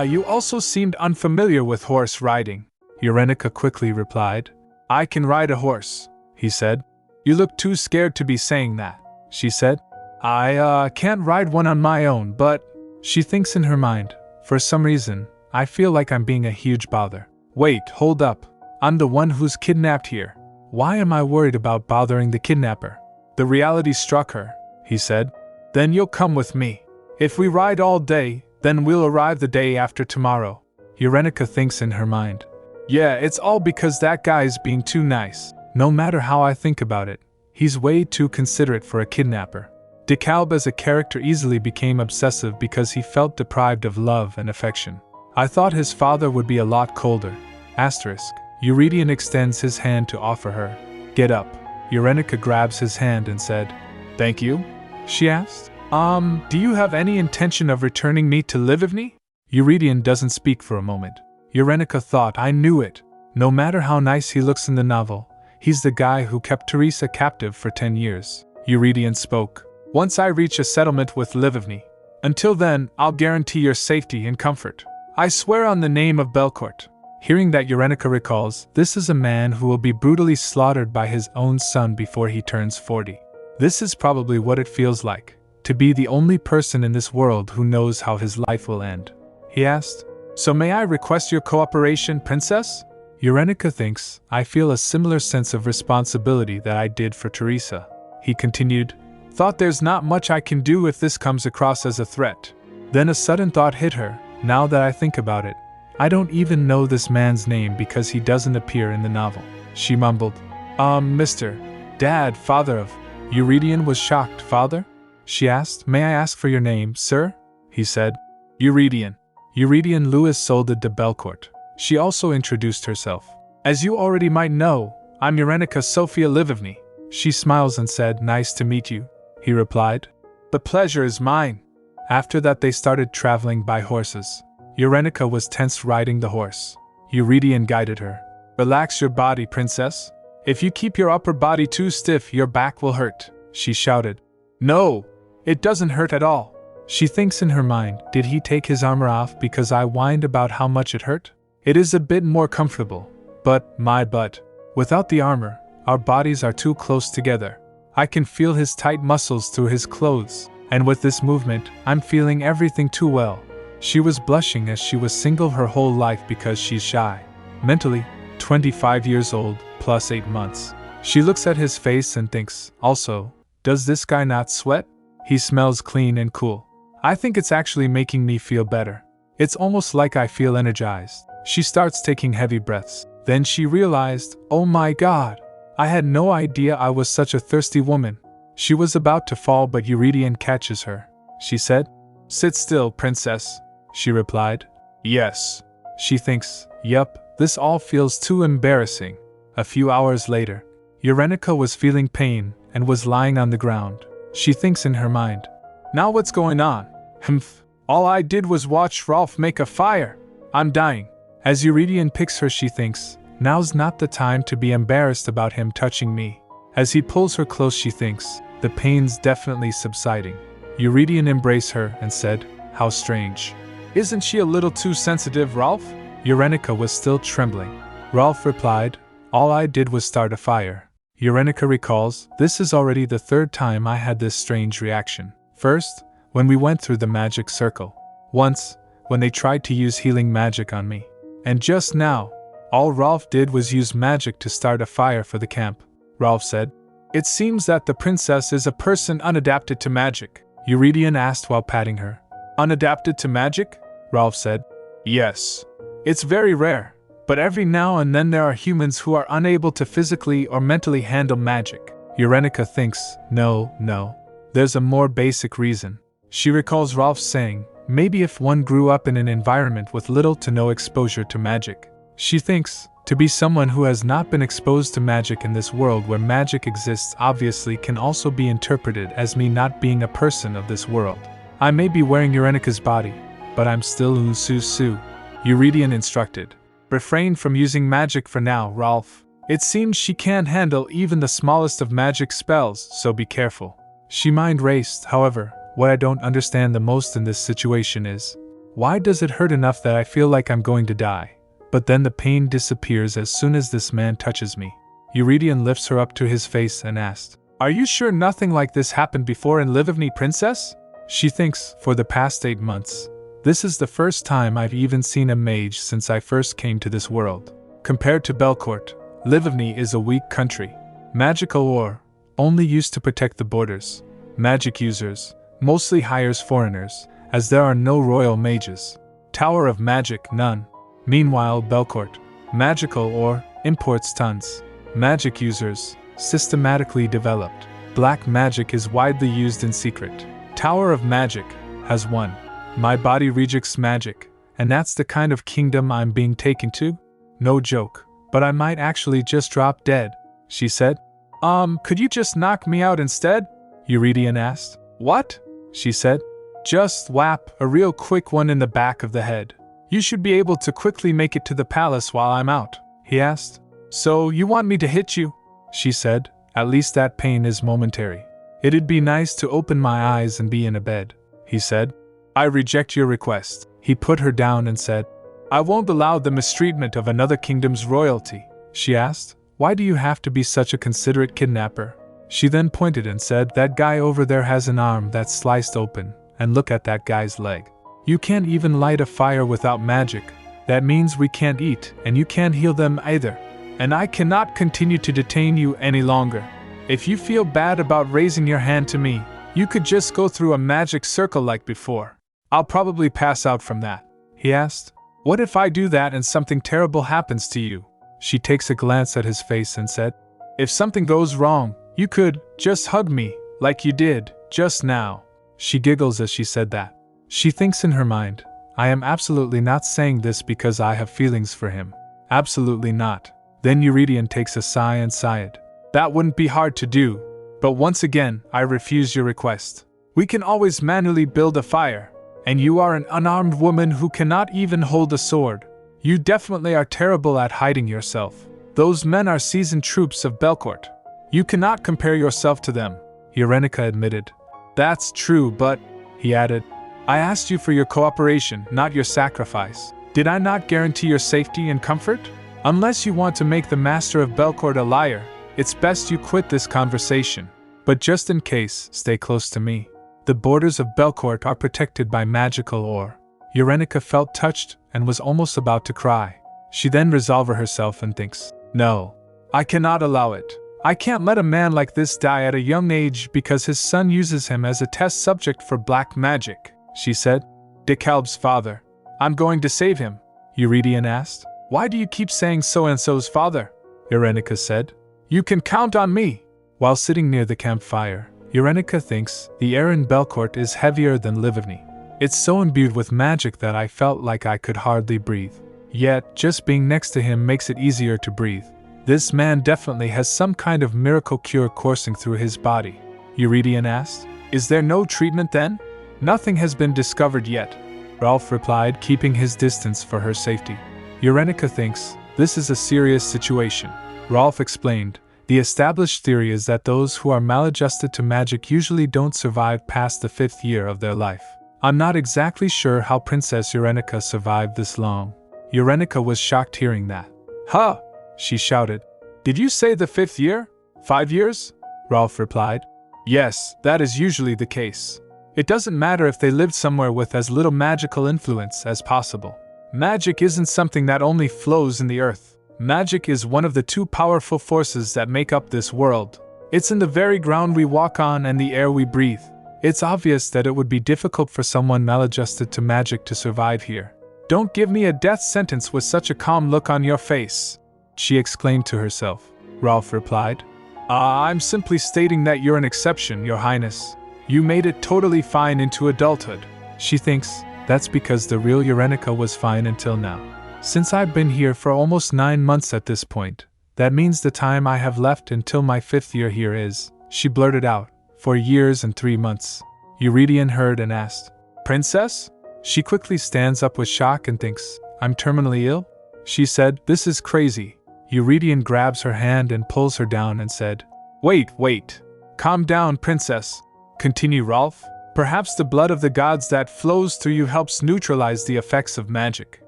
you also seemed unfamiliar with horse riding. Eurynica quickly replied, I can ride a horse, he said. You look too scared to be saying that, she said. I can't ride one on my own, but, she thinks in her mind, for some reason, I feel like I'm being a huge bother. Wait, hold up. I'm the one who's kidnapped here. Why am I worried about bothering the kidnapper? The reality struck her, he said. Then you'll come with me. If we ride all day, then we'll arrive the day after tomorrow. Eurynica thinks in her mind. Yeah, it's all because that guy's being too nice. No matter how I think about it, he's way too considerate for a kidnapper. DeKalb as a character easily became obsessive because he felt deprived of love and affection. I thought his father would be a lot colder. Asterisk. Eurydian extends his hand to offer her. Get up. Eurynica grabs his hand and said, thank you? She asked. Do you have any intention of returning me to Livivny? Eurydian doesn't speak for a moment. Eurynica thought, I knew it. No matter how nice he looks in the novel, he's the guy who kept Teresa captive for 10 years. Eurydian spoke. Once I reach a settlement with Livivny. Until then, I'll guarantee your safety and comfort. I swear on the name of Belcourt. Hearing that, Eurynica recalls, this is a man who will be brutally slaughtered by his own son before he turns 40. This is probably what it feels like, to be the only person in this world who knows how his life will end. He asked, so may I request your cooperation, princess? Eurynica thinks, I feel a similar sense of responsibility that I did for Teresa. he continued. Thought there's not much I can do if this comes across as a threat. Then a sudden thought hit her. Now that I think about it, I don't even know this man's name because he doesn't appear in the novel. She mumbled. Mr. Dad, father of... Eurydion was shocked. Father? She asked. May I ask for your name, sir? He said. Eurydion. Eurydion Lewis Soldad de Belcourt. She also introduced herself. As you already might know, I'm Eurenica Sophia Livovny. She smiles and said, Nice to meet you. He replied. The pleasure is mine. After that they started traveling by horses. Eurenica was tense riding the horse. Eurydion guided her. Relax your body, princess. If you keep your upper body too stiff, your back will hurt, she shouted. No, it doesn't hurt at all. She thinks in her mind, did he take his armor off because I whined about how much it hurt? It is a bit more comfortable. But, my butt, without the armor, our bodies are too close together. I can feel his tight muscles through his clothes, and with this movement, I'm feeling everything too well. She was blushing as she was single her whole life because she's shy. Mentally, 25 years old, plus 8 months. She looks at his face and thinks, also, does this guy not sweat? He smells clean and cool. I think it's actually making me feel better. It's almost like I feel energized. She starts taking heavy breaths. Then she realized, oh my god, I had no idea I was such a thirsty woman. She was about to fall but Eurydion catches her. She said, Sit still, princess. She replied, Yes. She thinks, Yup, this all feels too embarrassing. A few hours later, Eurenica was feeling pain and was lying on the ground. She thinks in her mind, Now what's going on? Humph, all I did was watch Rolf make a fire. I'm dying. As Eurydion picks her, she thinks, Now's not the time to be embarrassed about him touching me. As he pulls her close, she thinks, the pain's definitely subsiding. Eurydion embraced her and said, How strange. Isn't she a little too sensitive, Rolf? Eurenica was still trembling. Rolf replied, All I did was start a fire. Eurenica recalls, This is already the third time I had this strange reaction. First, when we went through the magic circle. Once, when they tried to use healing magic on me. And just now, all Rolf did was use magic to start a fire for the camp. Rolf said, It seems that the princess is a person unadapted to magic. Eurydion asked while patting her. Unadapted to magic? Rolf said. Yes. It's very rare, but every now and then there are humans who are unable to physically or mentally handle magic. Eurenica thinks, No. There's a more basic reason. She recalls Rolf saying, Maybe if one grew up in an environment with little to no exposure to magic. She thinks, to be someone who has not been exposed to magic in this world where magic exists obviously can also be interpreted as me not being a person of this world. I may be wearing Eurenica's body, but I'm still Su. Eurydion instructed. Refrain from using magic for now, Rolf. It seems she can't handle even the smallest of magic spells, so be careful. She mind raced, however, what I don't understand the most in this situation is, why does it hurt enough that I feel like I'm going to die? But then the pain disappears as soon as this man touches me. Eurydion lifts her up to his face and asked, Are you sure nothing like this happened before in Livovny, princess? She thinks, for the past 8 months. This is the first time I've even seen a mage since I first came to this world. Compared to Belcourt, Livovny is a weak country. Magical ore, only used to protect the borders. Magic users, mostly hires foreigners, as there are no royal mages. Tower of magic, none. Meanwhile, Belcourt, magical ore, imports tons. Magic users, systematically developed. Black magic is widely used in secret. Tower of magic, has one. My body rejects magic, and that's the kind of kingdom I'm being taken to? No joke, but I might actually just drop dead, she said. Could you just knock me out instead? Eurydion asked. What? She said. Just whap a real quick one in the back of the head. You should be able to quickly make it to the palace while I'm out, he asked. So you want me to hit you? She said. At least that pain is momentary. It'd be nice to open my eyes and be in a bed, he said. I reject your request. He put her down and said, I won't allow the mistreatment of another kingdom's royalty, she asked. Why do you have to be such a considerate kidnapper? She then pointed and said, That guy over there has an arm that's sliced open, and look at that guy's leg. You can't even light a fire without magic. That means we can't eat, and you can't heal them either. And I cannot continue to detain you any longer. If you feel bad about raising your hand to me, you could just go through a magic circle like before. I'll probably pass out from that," he asked. "What if I do that and something terrible happens to you?" She takes a glance at his face and said, "If something goes wrong, you could just hug me, like you did just now." She giggles as she said that. She thinks in her mind, "I am absolutely not saying this because I have feelings for him. Absolutely not." Then Eurydion takes a sigh and sighed. "That wouldn't be hard to do. But once again, I refuse your request. We can always manually build a fire. And you are an unarmed woman who cannot even hold a sword. You definitely are terrible at hiding yourself. Those men are seasoned troops of Belcourt. You cannot compare yourself to them," Eurenica admitted. "That's true, but," he added, "I asked you for your cooperation, not your sacrifice. Did I not guarantee your safety and comfort? Unless you want to make the master of Belcourt a liar, it's best you quit this conversation. But just in case, stay close to me. The borders of Belcourt are protected by magical ore." Eurenica felt touched and was almost about to cry. She then resolves herself and thinks, "No, I cannot allow it. I can't let a man like this die at a young age because his son uses him as a test subject for black magic," she said. "DeKalb's father. I'm going to save him," Eurydion asked. "Why do you keep saying so-and-so's father?" Eurenica said. "You can count on me." While sitting near the campfire, Eurenica thinks, "The air in Belcourt is heavier than Livigny. It's so imbued with magic that I felt like I could hardly breathe. Yet, just being next to him makes it easier to breathe. This man definitely has some kind of miracle cure coursing through his body." Eurydion asked. "Is there no treatment then?" "Nothing has been discovered yet," Rolf replied, keeping his distance for her safety. Eurenica thinks, "This is a serious situation." Rolf explained, "The established theory is that those who are maladjusted to magic usually don't survive past the 5th year of their life. I'm not exactly sure how Princess Eurenica survived this long." Eurenica was shocked hearing that. "Huh!" she shouted. "Did you say the 5th year? 5 years?" Rolf replied. "Yes, that is usually the case. It doesn't matter if they lived somewhere with as little magical influence as possible. Magic isn't something that only flows in the earth. Magic is one of the 2 powerful forces that make up this world. It's in the very ground we walk on and the air we breathe. It's obvious that it would be difficult for someone maladjusted to magic to survive here." "Don't give me a death sentence with such a calm look on your face," she exclaimed to herself. Rolf replied, "I'm simply stating that you're an exception, Your Highness. You made it totally fine into adulthood." She thinks, "That's because the real Eurenica was fine until now. Since I've been here for almost 9 months at this point, that means the time I have left until my 5th year here is," she blurted out, "4 years and 3 months. Eurydion heard and asked, "Princess?" She quickly stands up with shock and thinks, "I'm terminally ill?" She said, "This is crazy." Eurydion grabs her hand and pulls her down and said, Wait. Calm down, Princess," continue Rolf. "Perhaps the blood of the gods that flows through you helps neutralize the effects of magic.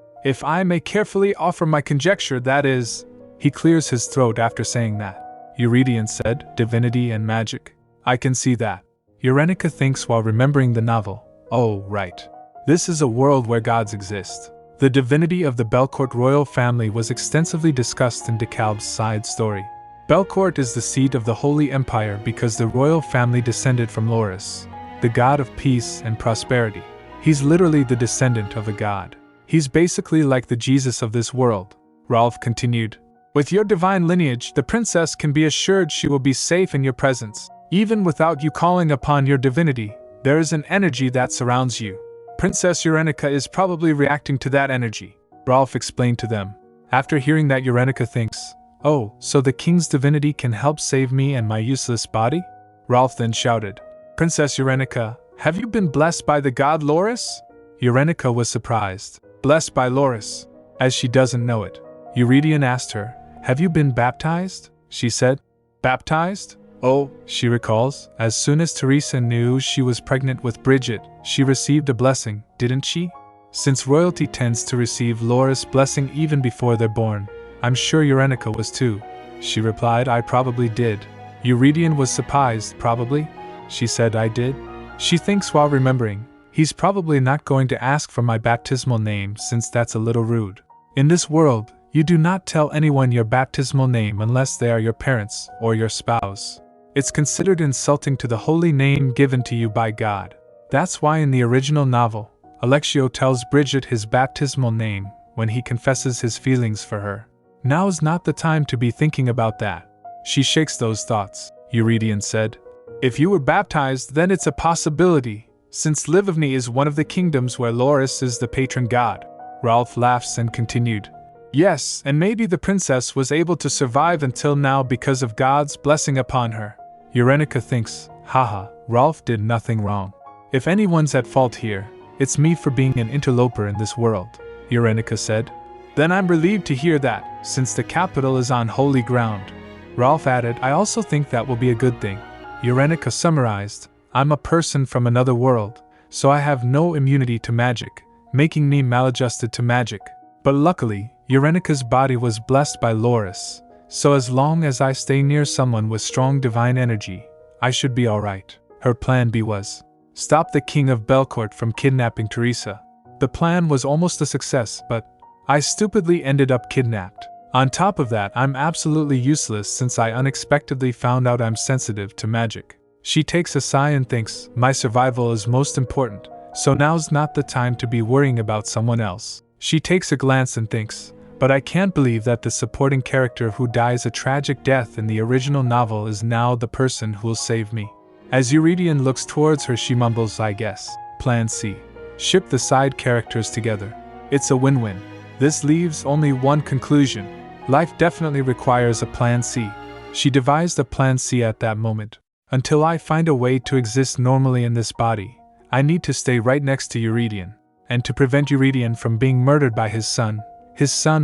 If I may carefully offer my conjecture, that is..." He clears his throat after saying that. Eurydion said, "Divinity and magic. I can see that." Eurenica thinks while remembering the novel, "Oh, right. This is a world where gods exist." The divinity of the Belcourt royal family was extensively discussed in DeKalb's side story. Belcourt is the seat of the Holy Empire because the royal family descended from Loris, the god of peace and prosperity. He's literally the descendant of a god. He's basically like the Jesus of this world. Rolf continued, "With your divine lineage, the princess can be assured she will be safe in your presence. Even without you calling upon your divinity, there is an energy that surrounds you. Princess Eurenica is probably reacting to that energy," Rolf explained to them. After hearing that, Eurenica thinks, "Oh, so the king's divinity can help save me and my useless body?" Rolf then shouted, "Princess Eurenica, have you been blessed by the god Loris?" Eurenica was surprised. "Blessed by Loris? As she doesn't know it." Eurydion asked her, "Have you been baptized?" She said, "Baptized? Oh," she recalls, "as soon as Teresa knew she was pregnant with Bridget, she received a blessing, didn't she? Since royalty tends to receive Loris' blessing even before they're born, I'm sure Eurenica was too." She replied, "I probably did." Eurydion was surprised. "Probably?" She said, "I did." She thinks while remembering, "He's probably not going to ask for my baptismal name since that's a little rude. In this world, you do not tell anyone your baptismal name unless they are your parents or your spouse. It's considered insulting to the holy name given to you by God. That's why in the original novel, Alexio tells Bridget his baptismal name when he confesses his feelings for her. Now's not the time to be thinking about that. She shakes those thoughts, Eurydion said. If you were baptized, then it's a possibility, since Livovny is one of the kingdoms where Loris is the patron god. Ralph laughs and continued. Yes, and maybe the princess was able to survive until now because of God's blessing upon her. Eurenica thinks, haha, Ralph did nothing wrong. If anyone's at fault here, it's me for being an interloper in this world, Eurenica said. Then I'm relieved to hear that, since the capital is on holy ground. Ralph added, I also think that will be a good thing. Eurenica summarized, I'm a person from another world, so I have no immunity to magic, making me maladjusted to magic. But luckily, Eurenica's body was blessed by Loris, so as long as I stay near someone with strong divine energy, I should be alright. Her plan B was, stop the king of Belcourt from kidnapping Teresa. The plan was almost a success, but I stupidly ended up kidnapped. On top of that, I'm absolutely useless since I unexpectedly found out I'm sensitive to magic. She takes a sigh and thinks, my survival is most important, so now's not the time to be worrying about someone else. She takes a glance and thinks, but I can't believe that the supporting character who dies a tragic death in the original novel is now the person who'll save me. As Eurydion looks towards her, she mumbles, I guess. Plan C. Ship the side characters together. It's a win-win. This leaves only one conclusion. Life definitely requires a plan C. She devised a plan C at that moment. Until I find a way to exist normally in this body, I need to stay right next to Eurydion. And to prevent Eurydion from being murdered by his son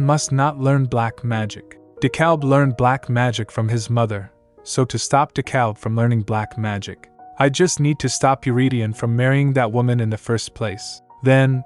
must not learn black magic. DeKalb learned black magic from his mother, so to stop DeKalb from learning black magic, I just need to stop Eurydion from marrying that woman in the first place. Then,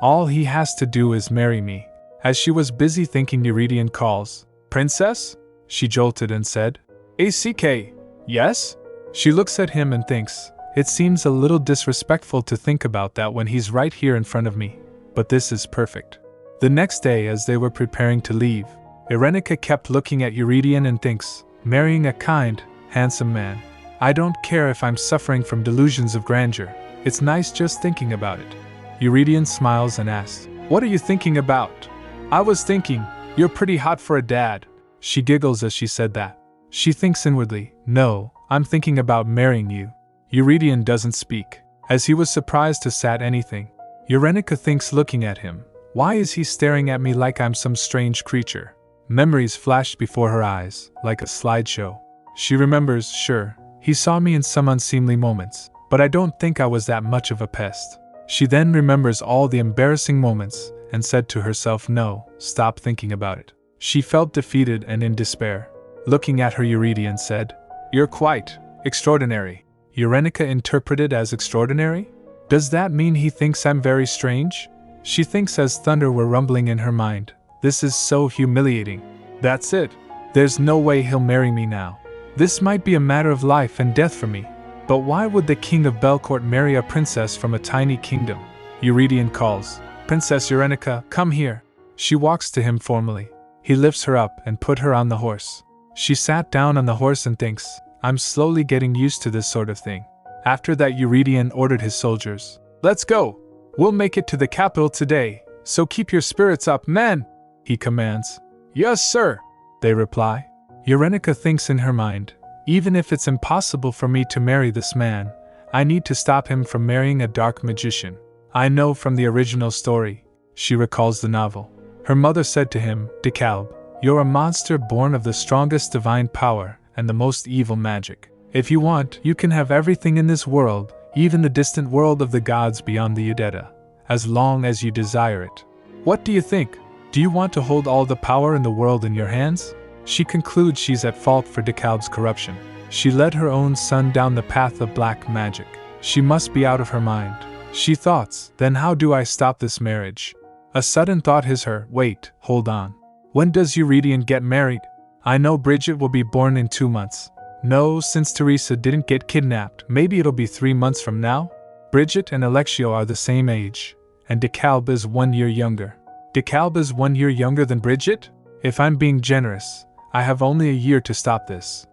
all he has to do is marry me. As she was busy thinking, Eurydion calls, Princess? She jolted and said, ACK, yes? She looks at him and thinks, it seems a little disrespectful to think about that when he's right here in front of me, but this is perfect. The next day, as they were preparing to leave, Eurenica kept looking at Eurydion and thinks, marrying a kind, handsome man. I don't care if I'm suffering from delusions of grandeur. It's nice just thinking about it. Eurydion smiles and asks, what are you thinking about? I was thinking, you're pretty hot for a dad. She giggles as she said that. She thinks inwardly, no, I'm thinking about marrying you. Eurydion doesn't speak, as he was surprised to say anything. Eurenica thinks, looking at him, why is he staring at me like I'm some strange creature? Memories flashed before her eyes, like a slideshow. She remembers, sure, he saw me in some unseemly moments, but I don't think I was that much of a pest. She then remembers all the embarrassing moments, and said to herself, no, stop thinking about it. She felt defeated and in despair. Looking at her, Eurydion said, you're quite extraordinary. Eurenica interpreted as extraordinary? Does that mean he thinks I'm very strange? She thinks as thunder were rumbling in her mind. This is so humiliating. That's it. There's no way he'll marry me now. This might be a matter of life and death for me. But why would the king of Belcourt marry a princess from a tiny kingdom? Eurydion calls, Princess Eurenica, come here. She walks to him formally. He lifts her up and put her on the horse. She sat down on the horse and thinks, I'm slowly getting used to this sort of thing. After that, Eurydion ordered his soldiers, let's go. We'll make it to the capital today, so keep your spirits up, men, he commands. Yes, sir, they reply. Eurenica thinks in her mind, even if it's impossible for me to marry this man, I need to stop him from marrying a dark magician. I know from the original story, she recalls the novel. Her mother said to him, DeKalb, you're a monster born of the strongest divine power and the most evil magic. If you want, you can have everything in this world, even the distant world of the gods beyond the Udetta, as long as you desire it. What do you think? Do you want to hold all the power in the world in your hands? She concludes she's at fault for DeKalb's corruption. She led her own son down the path of black magic. She must be out of her mind. She thoughts, then how do I stop this marriage? A sudden thought hits her, wait, hold on. When does Eurydion get married? I know Bridget will be born in 2 months. No, since Teresa didn't get kidnapped, maybe it'll be 3 months from now? Bridget and Alexio are the same age, and DeKalb is 1 year younger. DeKalb is 1 year younger than Bridget? If I'm being generous, I have only a year to stop this.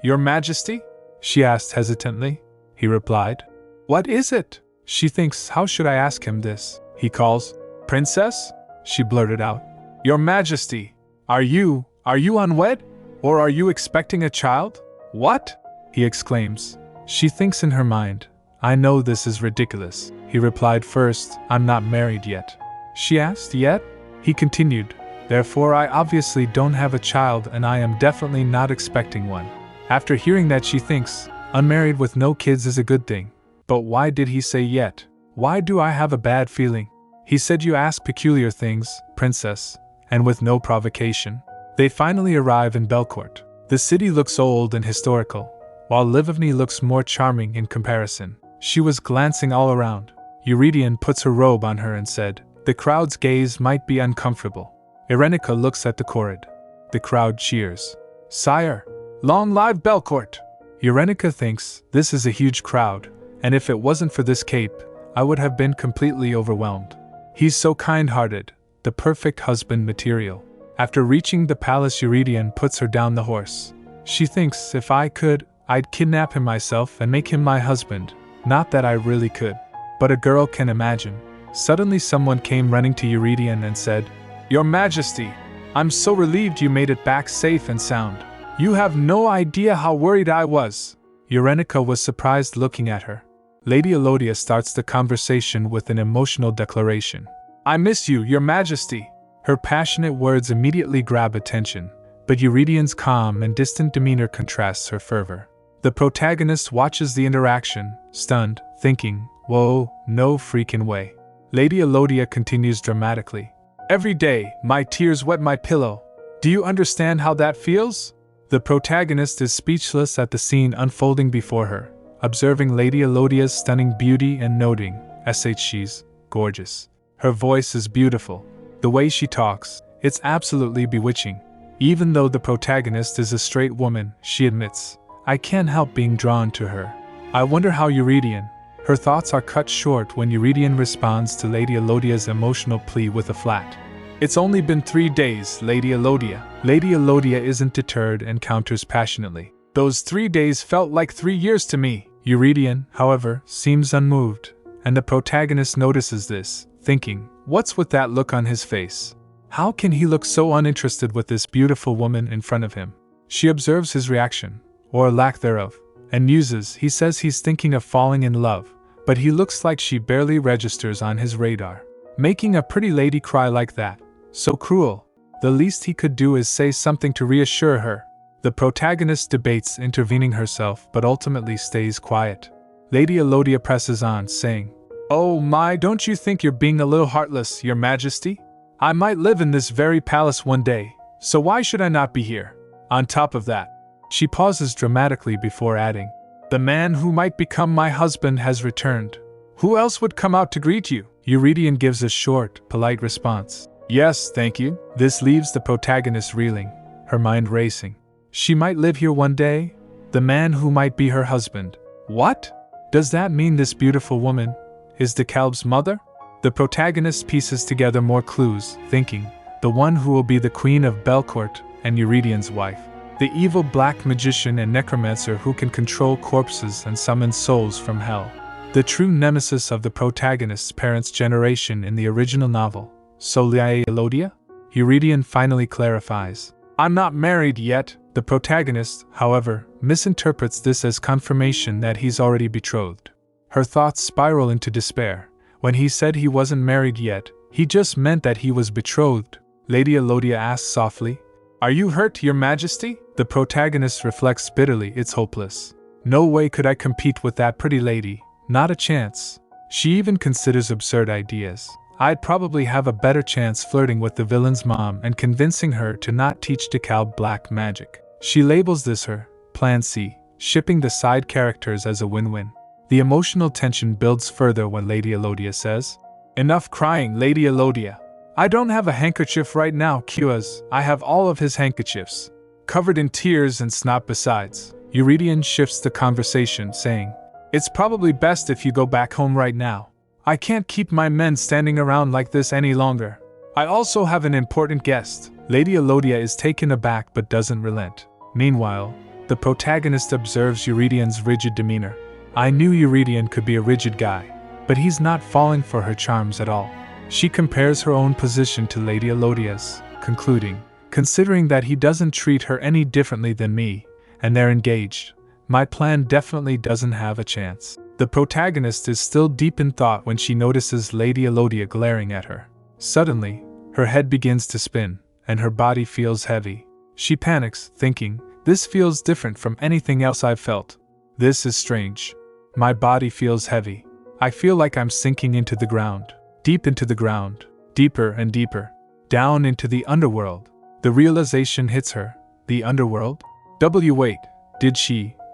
Your Majesty? She asked hesitantly. He replied, What is it? She thinks, how should I ask him this? He calls, Princess? She blurted out, Your Majesty, are you unwed? Or are you expecting a child? What? He exclaims. She thinks in her mind, I know this is ridiculous. He replied, First, I'm not married yet. She asked, Yet? He continued, Therefore I obviously don't have a child and I am definitely not expecting one. After hearing that, she thinks, unmarried with no kids is a good thing. But why did he say yet? Why do I have a bad feeling? He said you ask peculiar things, Princess, and with no provocation. They finally arrive in Belcourt. The city looks old and historical, while Livovny looks more charming in comparison. She was glancing all around. Eurydion puts her robe on her and said, The crowd's gaze might be uncomfortable. Irenica looks at the Corrid. The crowd cheers. Sire, long live Belcourt! Eurenica thinks, this is a huge crowd, and if it wasn't for this cape, I would have been completely overwhelmed. He's so kind-hearted, the perfect husband material. After reaching the palace, Eurydion puts her down the horse. She thinks, if I could, I'd kidnap him myself and make him my husband. Not that I really could. But a girl can imagine. Suddenly someone came running to Eurydion and said, Your Majesty, I'm so relieved you made it back safe and sound. You have no idea how worried I was. Eurenica was surprised looking at her. Lady Elodia starts the conversation with an emotional declaration. I miss you, Your Majesty. Her passionate words immediately grab attention, but Eurydion's calm and distant demeanor contrasts her fervor. The protagonist watches the interaction, stunned, thinking, whoa, no freaking way. Lady Elodia continues dramatically. Every day, my tears wet my pillow. Do you understand how that feels? The protagonist is speechless at the scene unfolding before her, observing Lady Elodia's stunning beauty and noting, she's gorgeous. Her voice is beautiful. The way she talks, it's absolutely bewitching. Even though the protagonist is a straight woman, she admits, I can't help being drawn to her. I wonder how Eurydion. Her thoughts are cut short when Eurydion responds to Lady Elodia's emotional plea with a flat. It's only been 3 days, Lady Elodia. Lady Elodia isn't deterred and counters passionately. Those 3 days felt like 3 years to me. Eurydion, however, seems unmoved, and the protagonist notices this, thinking, what's with that look on his face? How can he look so uninterested with this beautiful woman in front of him? She observes his reaction, or lack thereof, and muses. He says he's thinking of falling in love, but he looks like she barely registers on his radar. Making a pretty lady cry like that, so cruel. The least he could do is say something to reassure her. The protagonist debates intervening herself but ultimately stays quiet. Lady Elodia presses on, saying, Oh my, don't you think you're being a little heartless, Your Majesty? I might live in this very palace one day, so why should I not be here? On top of that, she pauses dramatically before adding, The man who might become my husband has returned. Who else would come out to greet you? Eurydion gives a short, polite response. Yes, thank you. This leaves the protagonist reeling, her mind racing. She might live here one day? The man who might be her husband. What? Does that mean this beautiful woman is the Kalb's mother? The protagonist pieces together more clues, thinking, the one who will be the queen of Belcourt and Eurydion's wife. The evil black magician and necromancer who can control corpses and summon souls from hell. The true nemesis of the protagonist's parents' generation in the original novel. So Lady Elodia? Eurydion finally clarifies. I'm not married yet. The protagonist, however, misinterprets this as confirmation that he's already betrothed. Her thoughts spiral into despair. When he said he wasn't married yet, he just meant that he was betrothed. Lady Elodia asks softly, Are you hurt, Your Majesty? The protagonist reflects bitterly, it's hopeless. No way could I compete with that pretty lady, not a chance. She even considers absurd ideas. I'd probably have a better chance flirting with the villain's mom and convincing her to not teach DeKalb black magic. She labels this her Plan C, shipping the side characters as a win-win. The emotional tension builds further when Lady Elodia says, Enough crying, Lady Elodia. I don't have a handkerchief right now, Cuas. I have all of his handkerchiefs, covered in tears and snot besides. Eurydion shifts the conversation, saying, It's probably best if you go back home right now. I can't keep my men standing around like this any longer. I also have an important guest. Lady Elodia is taken aback but doesn't relent. Meanwhile, The protagonist observes Eurydian's rigid demeanor. I knew Eurydian could be a rigid guy, but he's not falling for her charms at all. She compares her own position to Lady Elodia's, concluding, considering that he doesn't treat her any differently than me, and they're engaged, my plan definitely doesn't have a chance. The protagonist is still deep in thought when she notices Lady Elodia glaring at her. Suddenly, her head begins to spin, and her body feels heavy. She panics, thinking, this feels different from anything else I've felt. This is strange. My body feels heavy. I feel like I'm sinking into the ground, deep into the ground, deeper and deeper, down into the underworld. The realization hits her. The underworld? Wait,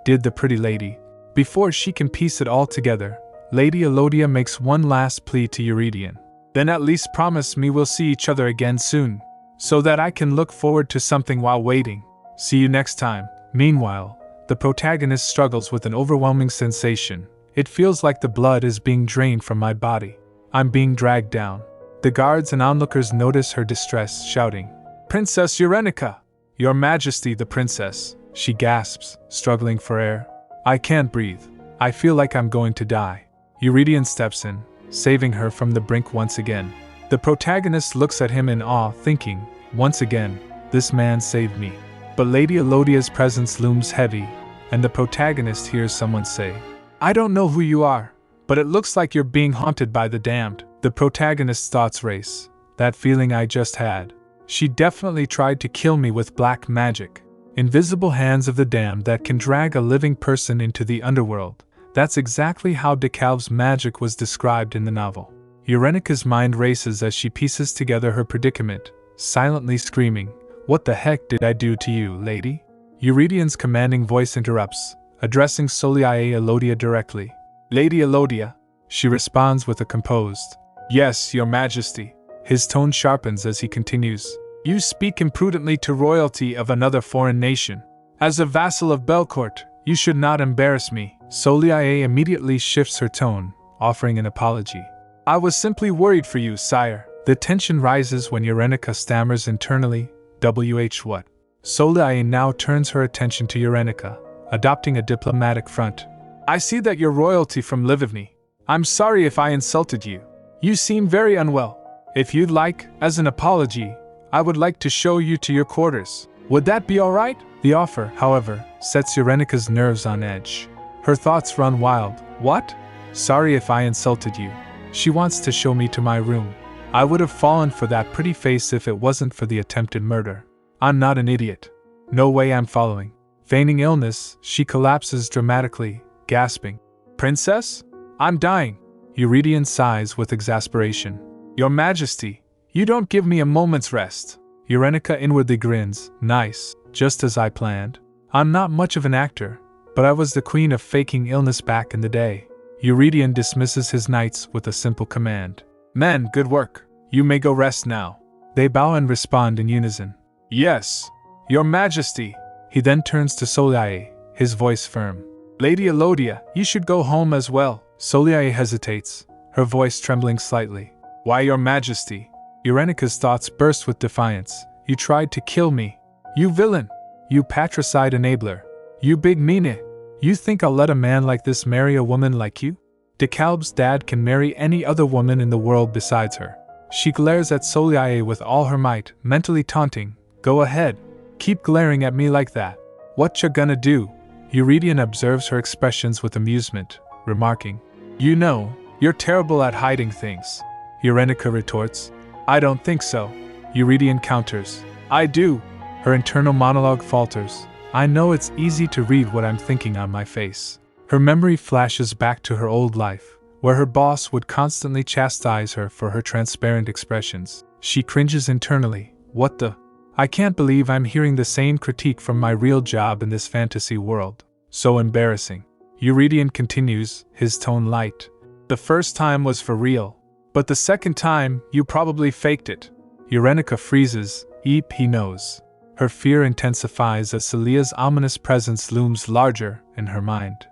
did the pretty lady? Before she can piece it all together, Lady Elodia makes one last plea to Eurydian. Then at least promise me we'll see each other again soon, so that I can look forward to something while waiting. See you next time. Meanwhile, the protagonist struggles with an overwhelming sensation. It feels like the blood is being drained from my body. I'm being dragged down. The guards and onlookers notice her distress, shouting, Princess Eurenica! Your Majesty, the princess! She gasps, struggling for air. I can't breathe. I feel like I'm going to die. Eurydian steps in, saving her from the brink once again. The protagonist looks at him in awe, thinking, once again, this man saved me. But Lady Elodia's presence looms heavy, and the protagonist hears someone say, I don't know who you are, but it looks like you're being haunted by the damned. The protagonist's thoughts race. That feeling I just had. She definitely tried to kill me with black magic. Invisible hands of the damned that can drag a living person into the underworld. That's exactly how DeKalb's magic was described in the novel. Eurenica's mind races as she pieces together her predicament, silently screaming, What the heck did I do to you, lady? Eurydian's commanding voice interrupts, addressing Soliae Elodia directly. Lady Elodia, she responds with a composed, Yes, your majesty. His tone sharpens as he continues, You speak imprudently to royalty of another foreign nation. As a vassal of Belcourt, you should not embarrass me. Soliae immediately shifts her tone, offering an apology. I was simply worried for you, sire. The tension rises when Eurenica stammers internally, what? Soliae now turns her attention to Eurenica, adopting a diplomatic front. I see that you're royalty from Livivny. I'm sorry if I insulted you. You seem very unwell. If you'd like, as an apology, I would like to show you to your quarters. Would that be alright? The offer, however, sets Eurenica's nerves on edge. Her thoughts run wild. What? Sorry if I insulted you. She wants to show me to my room. I would have fallen for that pretty face if it wasn't for the attempted murder. I'm not an idiot. No way I'm following. Feigning illness, she collapses dramatically, gasping. Princess? I'm dying. Eurydian sighs with exasperation. Your Majesty, you don't give me a moment's rest. Eurenica inwardly grins. Nice, just as I planned. I'm not much of an actor, but I was the queen of faking illness back in the day. Eurydian dismisses his knights with a simple command. Men, good work. You may go rest now. They bow and respond in unison. Yes, your Majesty. He then turns to Soliae, his voice firm. Lady Elodia, you should go home as well. Soliae hesitates, her voice trembling slightly. Why, your Majesty? Eurenica's thoughts burst with defiance. You tried to kill me. You villain. You patricide enabler. You big meanie. You think I'll let a man like this marry a woman like you? DeKalb's dad can marry any other woman in the world besides her. She glares at Soliae with all her might, mentally taunting. Go ahead. Keep glaring at me like that. What you gonna do? Eurydian observes her expressions with amusement, remarking, You know, you're terrible at hiding things. Eurenica retorts, I don't think so. Eurydian counters, I do. Her internal monologue falters. I know it's easy to read what I'm thinking on my face. Her memory flashes back to her old life, where her boss would constantly chastise her for her transparent expressions. She cringes internally. What the? I can't believe I'm hearing the same critique from my real job in this fantasy world. So embarrassing. Eurydian continues, his tone light. The first time was for real. But the second time, you probably faked it. Eurenica freezes. Eep, he knows. Her fear intensifies as Celia's ominous presence looms larger in her mind.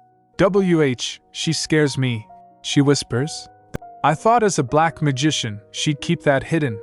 She scares me, she whispers. I thought as a black magician, she'd keep that hidden.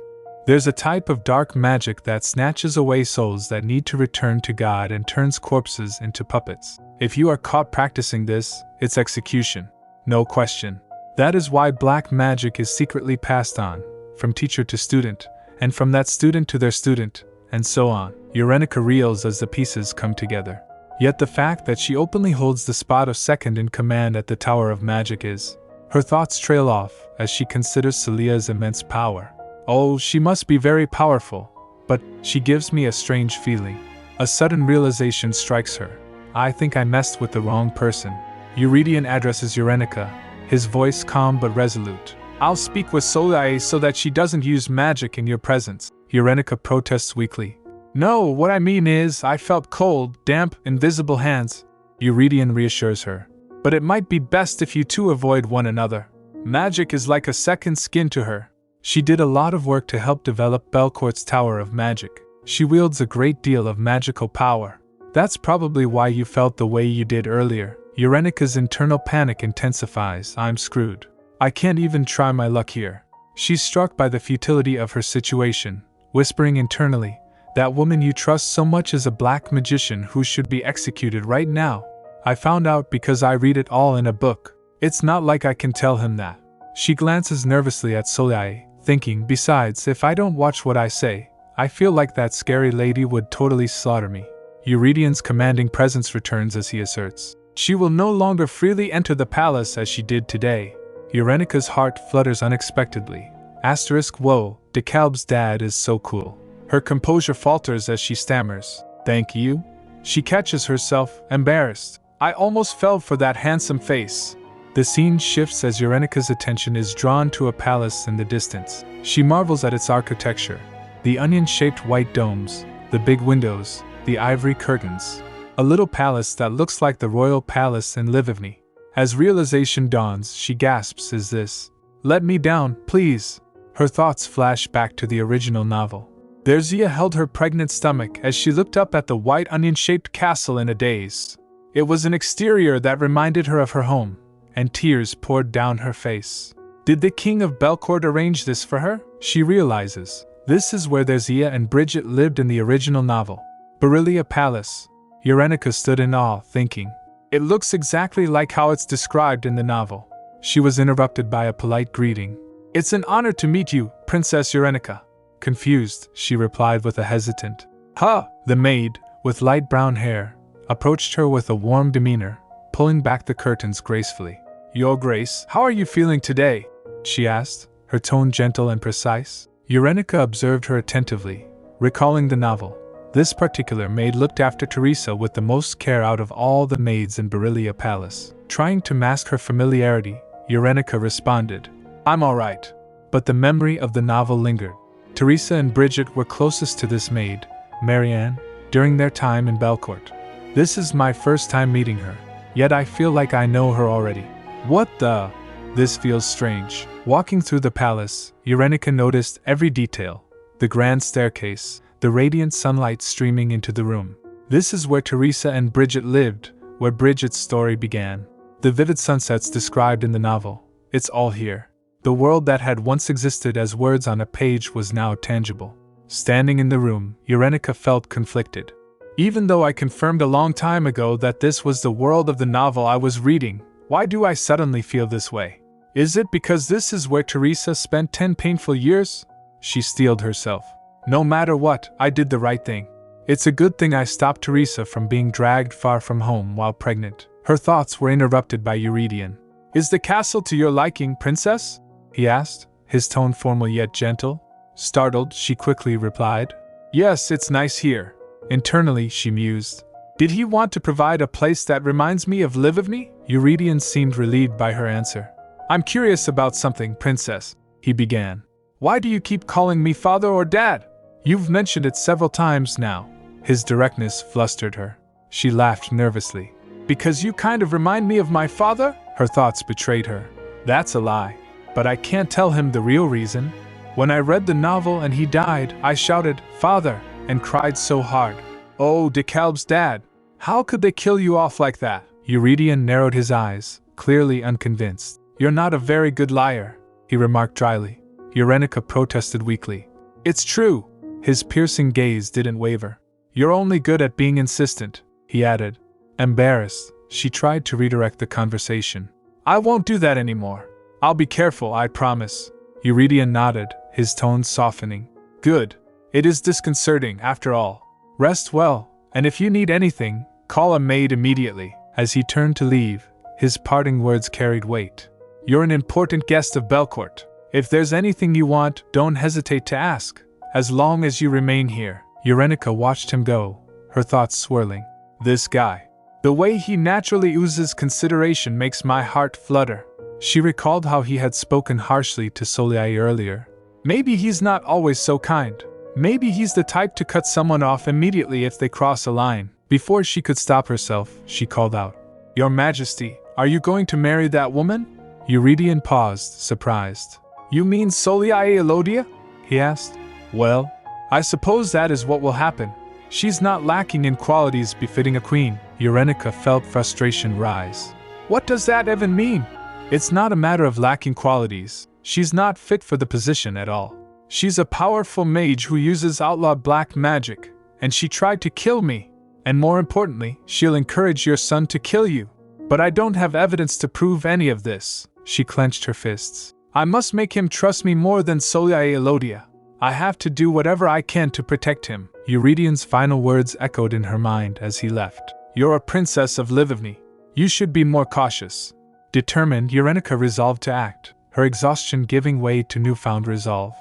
There's a type of dark magic that snatches away souls that need to return to God and turns corpses into puppets. If you are caught practicing this, it's execution. No question. That is why black magic is secretly passed on, from teacher to student, and from that student to their student, and so on. Eurenica reels as the pieces come together. Yet the fact that she openly holds the spot of second in command at the Tower of Magic is. Her thoughts trail off as she considers Celia's immense power. Oh, she must be very powerful, but she gives me a strange feeling. A sudden realization strikes her. I think I messed with the wrong person. Eurydion addresses Eurenica, his voice calm but resolute. I'll speak with Soleil so that she doesn't use magic in your presence. Eurenica protests weakly. No, what I mean is, I felt cold, damp, invisible hands. Eurydion reassures her. But it might be best if you two avoid one another. Magic is like a second skin to her. She did a lot of work to help develop Belcourt's Tower of Magic. She wields a great deal of magical power. That's probably why you felt the way you did earlier. Eurenica's internal panic intensifies. I'm screwed. I can't even try my luck here. She's struck by the futility of her situation, whispering internally, that woman you trust so much is a black magician who should be executed right now. I found out because I read it all in a book. It's not like I can tell him that. She glances nervously at Soleil, thinking, besides, if I don't watch what I say, I feel like that scary lady would totally slaughter me. Euridion's commanding presence returns as he asserts. She will no longer freely enter the palace as she did today. Eurenica's heart flutters unexpectedly. Whoa, DeKalb's dad is so cool. Her composure falters as she stammers. Thank you? She catches herself, embarrassed. I almost fell for that handsome face. The scene shifts as Eurenica's attention is drawn to a palace in the distance. She marvels at its architecture. The onion-shaped white domes, the big windows, the ivory curtains. A little palace that looks like the royal palace in Livivny. As realization dawns, she gasps, is this? Let me down, please. Her thoughts flash back to the original novel. There Zia held her pregnant stomach as she looked up at the white onion-shaped castle in a daze. It was an exterior that reminded her of her home, and tears poured down her face. Did the king of Belcourt arrange this for her? She realizes. This is where Zia and Bridget lived in the original novel. Beryllia Palace. Eurenica stood in awe, thinking. It looks exactly like how it's described in the novel. She was interrupted by a polite greeting. It's an honor to meet you, Princess Eurenica. Confused, she replied with a hesitant. The maid, with light brown hair, approached her with a warm demeanor, pulling back the curtains gracefully. Your Grace, how are you feeling today? She asked, her tone gentle and precise. Eurenica observed her attentively, recalling the novel. This particular maid looked after Teresa with the most care out of all the maids in Beryllia Palace. Trying to mask her familiarity, Eurenica responded, I'm all right. But the memory of the novel lingered. Teresa and Bridget were closest to this maid, Marianne, during their time in Belcourt. This is my first time meeting her, yet I feel like I know her already. What the? This feels strange. Walking through the palace, Eurenica noticed every detail. The grand staircase, the radiant sunlight streaming into the room. This is where Teresa and Bridget lived, where Bridget's story began. The vivid sunsets described in the novel. It's all here. The world that had once existed as words on a page was now tangible. Standing in the room, Eurenica felt conflicted. Even though I confirmed a long time ago that this was the world of the novel I was reading, why do I suddenly feel this way? Is it because this is where Teresa spent 10 painful years? She steeled herself. No matter what, I did the right thing. It's a good thing I stopped Teresa from being dragged far from home while pregnant. Her thoughts were interrupted by Eurydion. Is the castle to your liking, princess? He asked, his tone formal yet gentle. Startled, she quickly replied. Yes, it's nice here. Internally, she mused. Did he want to provide a place that reminds me of Livivny? Eurydion seemed relieved by her answer. I'm curious about something, princess, he began. Why do you keep calling me father or dad? You've mentioned it several times now. His directness flustered her. She laughed nervously. Because you kind of remind me of my father? Her thoughts betrayed her. That's a lie. But I can't tell him the real reason. When I read the novel and he died, I shouted, Father, and cried so hard. Oh, DeKalb's dad. How could they kill you off like that? Eurydion narrowed his eyes, clearly unconvinced. You're not a very good liar, he remarked dryly. Eurenica protested weakly. It's true. His piercing gaze didn't waver. You're only good at being insistent, he added. Embarrassed, she tried to redirect the conversation. I won't do that anymore. I'll be careful, I promise. Eurydion nodded, his tone softening. Good. It is disconcerting, after all. Rest well, and if you need anything, call a maid immediately. As he turned to leave, his parting words carried weight. You're an important guest of Belcourt. If there's anything you want, don't hesitate to ask. As long as you remain here. Eurenica watched him go, her thoughts swirling. This guy. The way he naturally oozes consideration makes my heart flutter. She recalled how he had spoken harshly to Soliai earlier. Maybe he's not always so kind. Maybe he's the type to cut someone off immediately if they cross a line. Before she could stop herself, she called out, Your Majesty, are you going to marry that woman? Eurydion paused, surprised. You mean Soliai Elodia? He asked. Well, I suppose that is what will happen. She's not lacking in qualities befitting a queen. Eurenica felt frustration rise. What does that even mean? It's not a matter of lacking qualities. She's not fit for the position at all. She's a powerful mage who uses outlawed black magic, and she tried to kill me. And more importantly, she'll encourage your son to kill you. But I don't have evidence to prove any of this. She clenched her fists. I must make him trust me more than Soliai Elodia. I have to do whatever I can to protect him. Eurydion's final words echoed in her mind as he left. You're a princess of Livivny. You should be more cautious. Determined, Eurenica resolved to act, her exhaustion giving way to newfound resolve.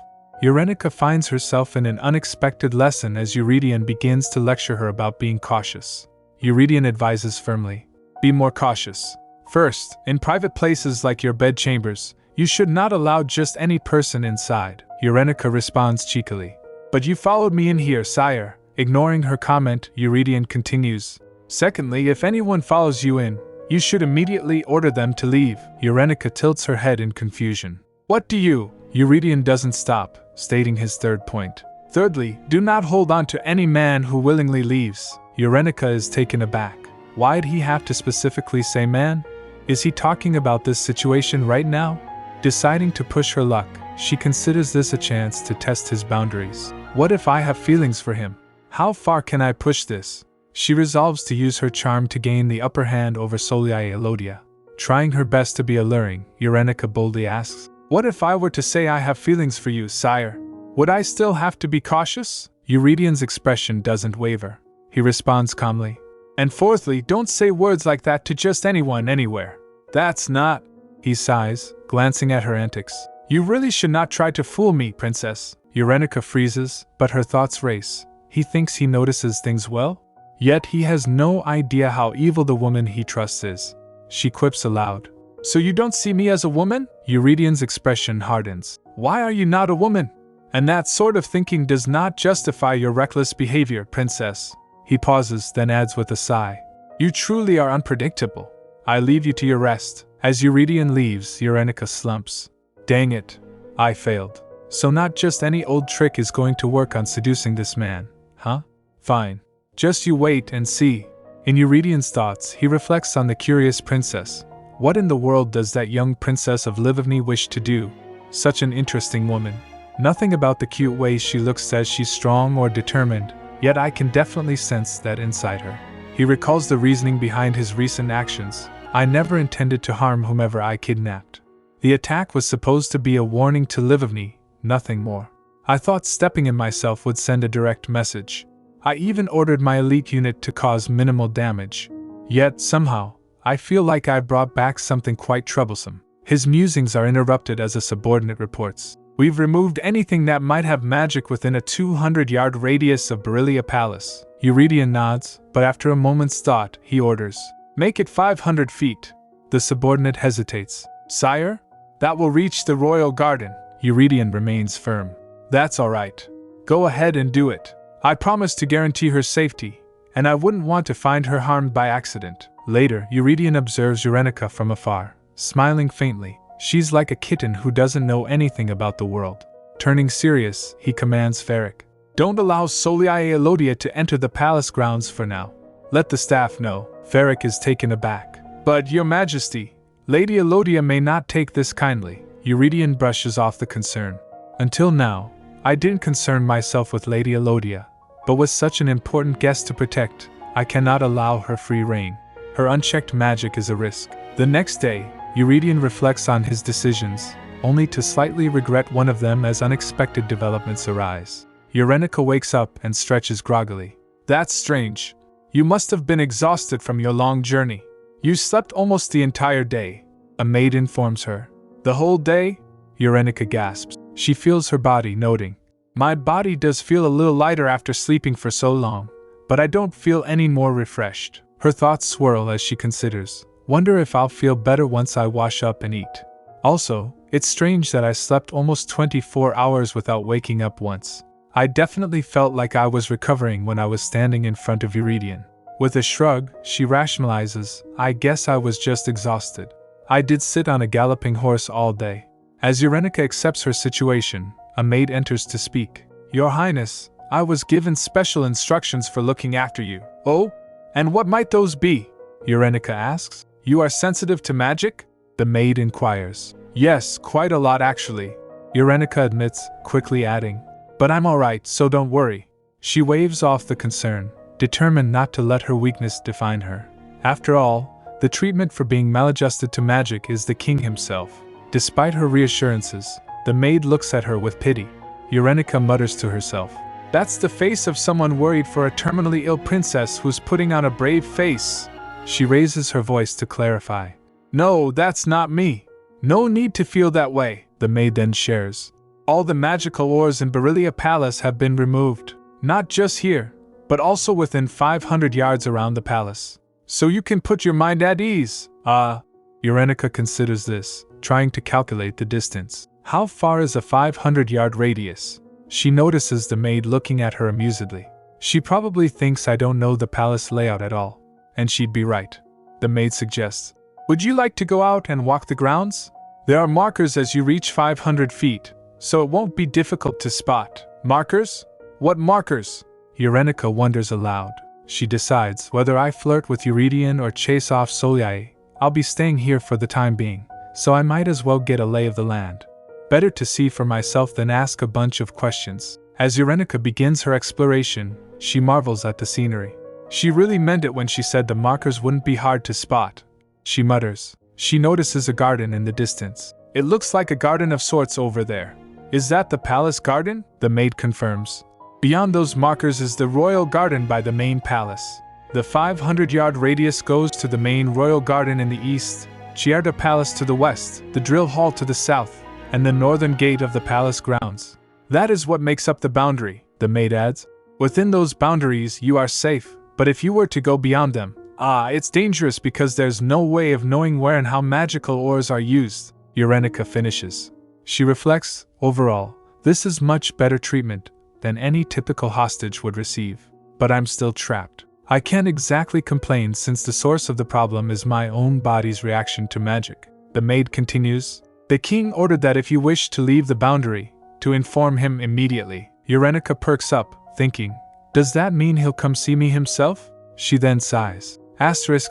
Eurenica finds herself in an unexpected lesson as Eurydion begins to lecture her about being cautious. Eurydion advises firmly. Be more cautious. First, in private places like your bedchambers, you should not allow just any person inside. Eurenica responds cheekily. But you followed me in here, sire. Ignoring her comment, Eurydion continues. Secondly, if anyone follows you in, you should immediately order them to leave. Eurenica tilts her head in confusion. What do you? Eurydion doesn't stop, stating his third point. Thirdly, do not hold on to any man who willingly leaves. Eurenica is taken aback. Why'd he have to specifically say man? Is he talking about this situation right now? Deciding to push her luck, she considers this a chance to test his boundaries. What if I have feelings for him? How far can I push this? She resolves to use her charm to gain the upper hand over Soliai Elodia. Trying her best to be alluring, Eurenica boldly asks, What if I were to say I have feelings for you, sire? Would I still have to be cautious? Eurydion's expression doesn't waver. He responds calmly. And fourthly, don't say words like that to just anyone anywhere. That's not... He sighs, glancing at her antics. You really should not try to fool me, princess. Eurenica freezes, but her thoughts race. He thinks he notices things well? Yet he has no idea how evil the woman he trusts is. She quips aloud. So you don't see me as a woman? Eurydion's expression hardens. Why are you not a woman? And that sort of thinking does not justify your reckless behavior, princess. He pauses, then adds with a sigh. You truly are unpredictable. I leave you to your rest. As Eurydion leaves, Eurenica slumps. Dang it. I failed. So not just any old trick is going to work on seducing this man, huh? Fine. Just you wait and see. In Eurydion's thoughts, he reflects on the curious princess. What in the world does that young princess of Livivny wish to do? Such an interesting woman. Nothing about the cute way she looks says she's strong or determined, yet I can definitely sense that inside her. He recalls the reasoning behind his recent actions. I never intended to harm whomever I kidnapped. The attack was supposed to be a warning to Livivny, nothing more. I thought stepping in myself would send a direct message. I even ordered my elite unit to cause minimal damage. Yet, somehow, I feel like I brought back something quite troublesome. His musings are interrupted as a subordinate reports. We've removed anything that might have magic within a 200-yard radius of Berillia Palace. Eurydion nods, but after a moment's thought, he orders, Make it 500 feet. The subordinate hesitates. Sire? That will reach the royal garden. Eurydion remains firm. That's all right. Go ahead and do it. I promise to guarantee her safety, and I wouldn't want to find her harmed by accident. Later, Eurydion observes Eurenica from afar, smiling faintly. She's like a kitten who doesn't know anything about the world. Turning serious, he commands Ferric. Don't allow Soliai Elodia to enter the palace grounds for now. Let the staff know. Ferric is taken aback. But, Your Majesty, Lady Elodia may not take this kindly. Eurydion brushes off the concern. Until now, I didn't concern myself with Lady Elodia, but with such an important guest to protect, I cannot allow her free rein. Her unchecked magic is a risk. The next day, Eurydion reflects on his decisions, only to slightly regret one of them as unexpected developments arise. Eurenica wakes up and stretches groggily. That's strange. You must have been exhausted from your long journey. You slept almost the entire day, a maid informs her. The whole day? Eurenica gasps. She feels her body, noting, my body does feel a little lighter after sleeping for so long, but I don't feel any more refreshed. Her thoughts swirl as she considers, wonder if I'll feel better once I wash up and eat. Also, it's strange that I slept almost 24 hours without waking up once. I definitely felt like I was recovering when I was standing in front of Eurydion. With a shrug, she rationalizes, I guess I was just exhausted. I did sit on a galloping horse all day. As Eurenica accepts her situation, a maid enters to speak. Your Highness, I was given special instructions for looking after you. Oh? And what might those be? Eurenica asks. You are sensitive to magic? The maid inquires. Yes, quite a lot actually. Eurenica admits, quickly adding, but I'm alright, so don't worry. She waves off the concern, determined not to let her weakness define her. After all, the treatment for being maladjusted to magic is the king himself. Despite her reassurances, the maid looks at her with pity. Eurenica mutters to herself, that's the face of someone worried for a terminally ill princess who's putting on a brave face. She raises her voice to clarify. No, that's not me. No need to feel that way, the maid then shares. All the magical ores in Beryllia Palace have been removed, not just here, but also within 500 yards around the palace. So you can put your mind at ease. Eurenica considers this, trying to calculate the distance. How far is a 500-yard radius? She notices the maid looking at her amusedly. She probably thinks I don't know the palace layout at all, and she'd be right. The maid suggests, would you like to go out and walk the grounds? There are markers as you reach 500 feet, so it won't be difficult to spot. Markers? What markers? Eurenica wonders aloud. She decides whether I flirt with Eurydion or chase off Soliae. I'll be staying here for the time being, so I might as well get a lay of the land. Better to see for myself than ask a bunch of questions. As Eurenica begins her exploration, she marvels at the scenery. She really meant it when she said the markers wouldn't be hard to spot. She mutters. She notices a garden in the distance. It looks like a garden of sorts over there. Is that the palace garden? The maid confirms. Beyond those markers is the royal garden by the main palace. The 500-yard radius goes to the main royal garden in the east, Chiarda Palace to the west, the drill hall to the south, and the northern gate of the palace grounds. That is what makes up the boundary, the maid adds. Within those boundaries you are safe, but if you were to go beyond them, it's dangerous because there's no way of knowing where and how magical ores are used, Eurenica finishes. She reflects, overall, this is much better treatment than any typical hostage would receive. But I'm still trapped. I can't exactly complain since the source of the problem is my own body's reaction to magic. The maid continues. The king ordered that if you wish to leave the boundary, to inform him immediately. Eurenica perks up, thinking, does that mean he'll come see me himself? She then sighs.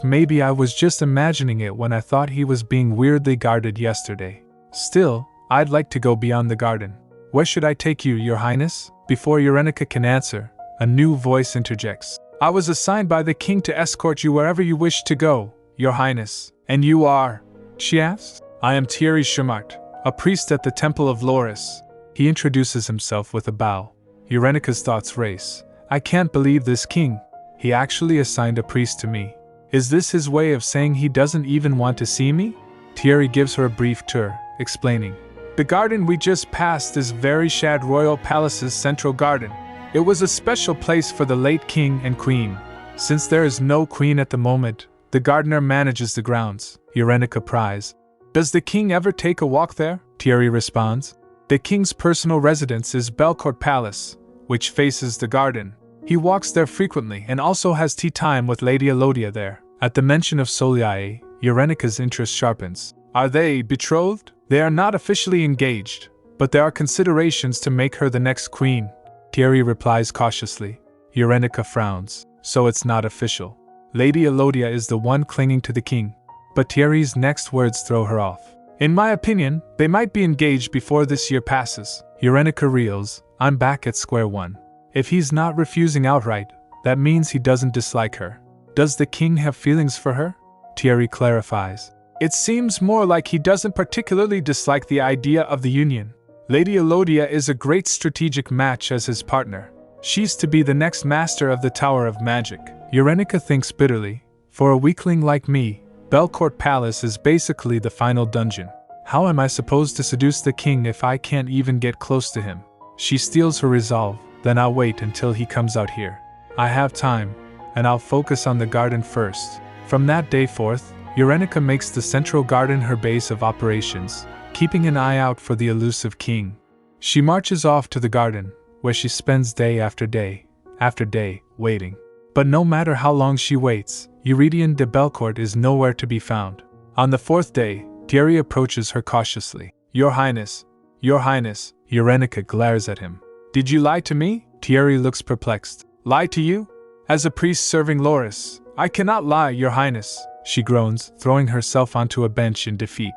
Maybe I was just imagining it when I thought he was being weirdly guarded yesterday. Still, I'd like to go beyond the garden. Where should I take you, Your Highness? Before Eurenica can answer, a new voice interjects. I was assigned by the king to escort you wherever you wish to go, Your Highness. And you are? She asks. I am Thierry Schumart, a priest at the Temple of Loris. He introduces himself with a bow. Eurenica's thoughts race. I can't believe this king. He actually assigned a priest to me. Is this his way of saying he doesn't even want to see me? Thierry gives her a brief tour, explaining. The garden we just passed is Verishad Royal Palace's central garden. It was a special place for the late king and queen. Since there is no queen at the moment, the gardener manages the grounds, Eurenica pries. Does the king ever take a walk there? Thierry responds. The king's personal residence is Belcourt Palace, which faces the garden. He walks there frequently and also has tea time with Lady Elodia there. At the mention of Soliae, Eurenica's interest sharpens. Are they betrothed? They are not officially engaged, but there are considerations to make her the next queen. Thierry replies cautiously. Eurenica frowns. So it's not official. Lady Elodia is the one clinging to the king. But Thierry's next words throw her off. In my opinion, they might be engaged before this year passes. Eurenica reels, I'm back at square one. If he's not refusing outright, that means he doesn't dislike her. Does the king have feelings for her? Thierry clarifies. It seems more like he doesn't particularly dislike the idea of the union. Lady Elodia is a great strategic match as his partner. She's to be the next master of the Tower of Magic. Eurenica thinks bitterly. For a weakling like me, Belcourt Palace is basically the final dungeon. How am I supposed to seduce the king if I can't even get close to him? She steals her resolve. Then I'll wait until he comes out here. I have time, and I'll focus on the garden first. From that day forth, Eurenica makes the central garden her base of operations, keeping an eye out for the elusive king. She marches off to the garden, where she spends day after day, waiting. But no matter how long she waits, Eurydion de Belcourt is nowhere to be found. On the fourth day, Thierry approaches her cautiously. Your Highness, Eurenica glares at him. Did you lie to me? Thierry looks perplexed. Lie to you? As a priest serving Loris, I cannot lie, Your Highness, she groans, throwing herself onto a bench in defeat.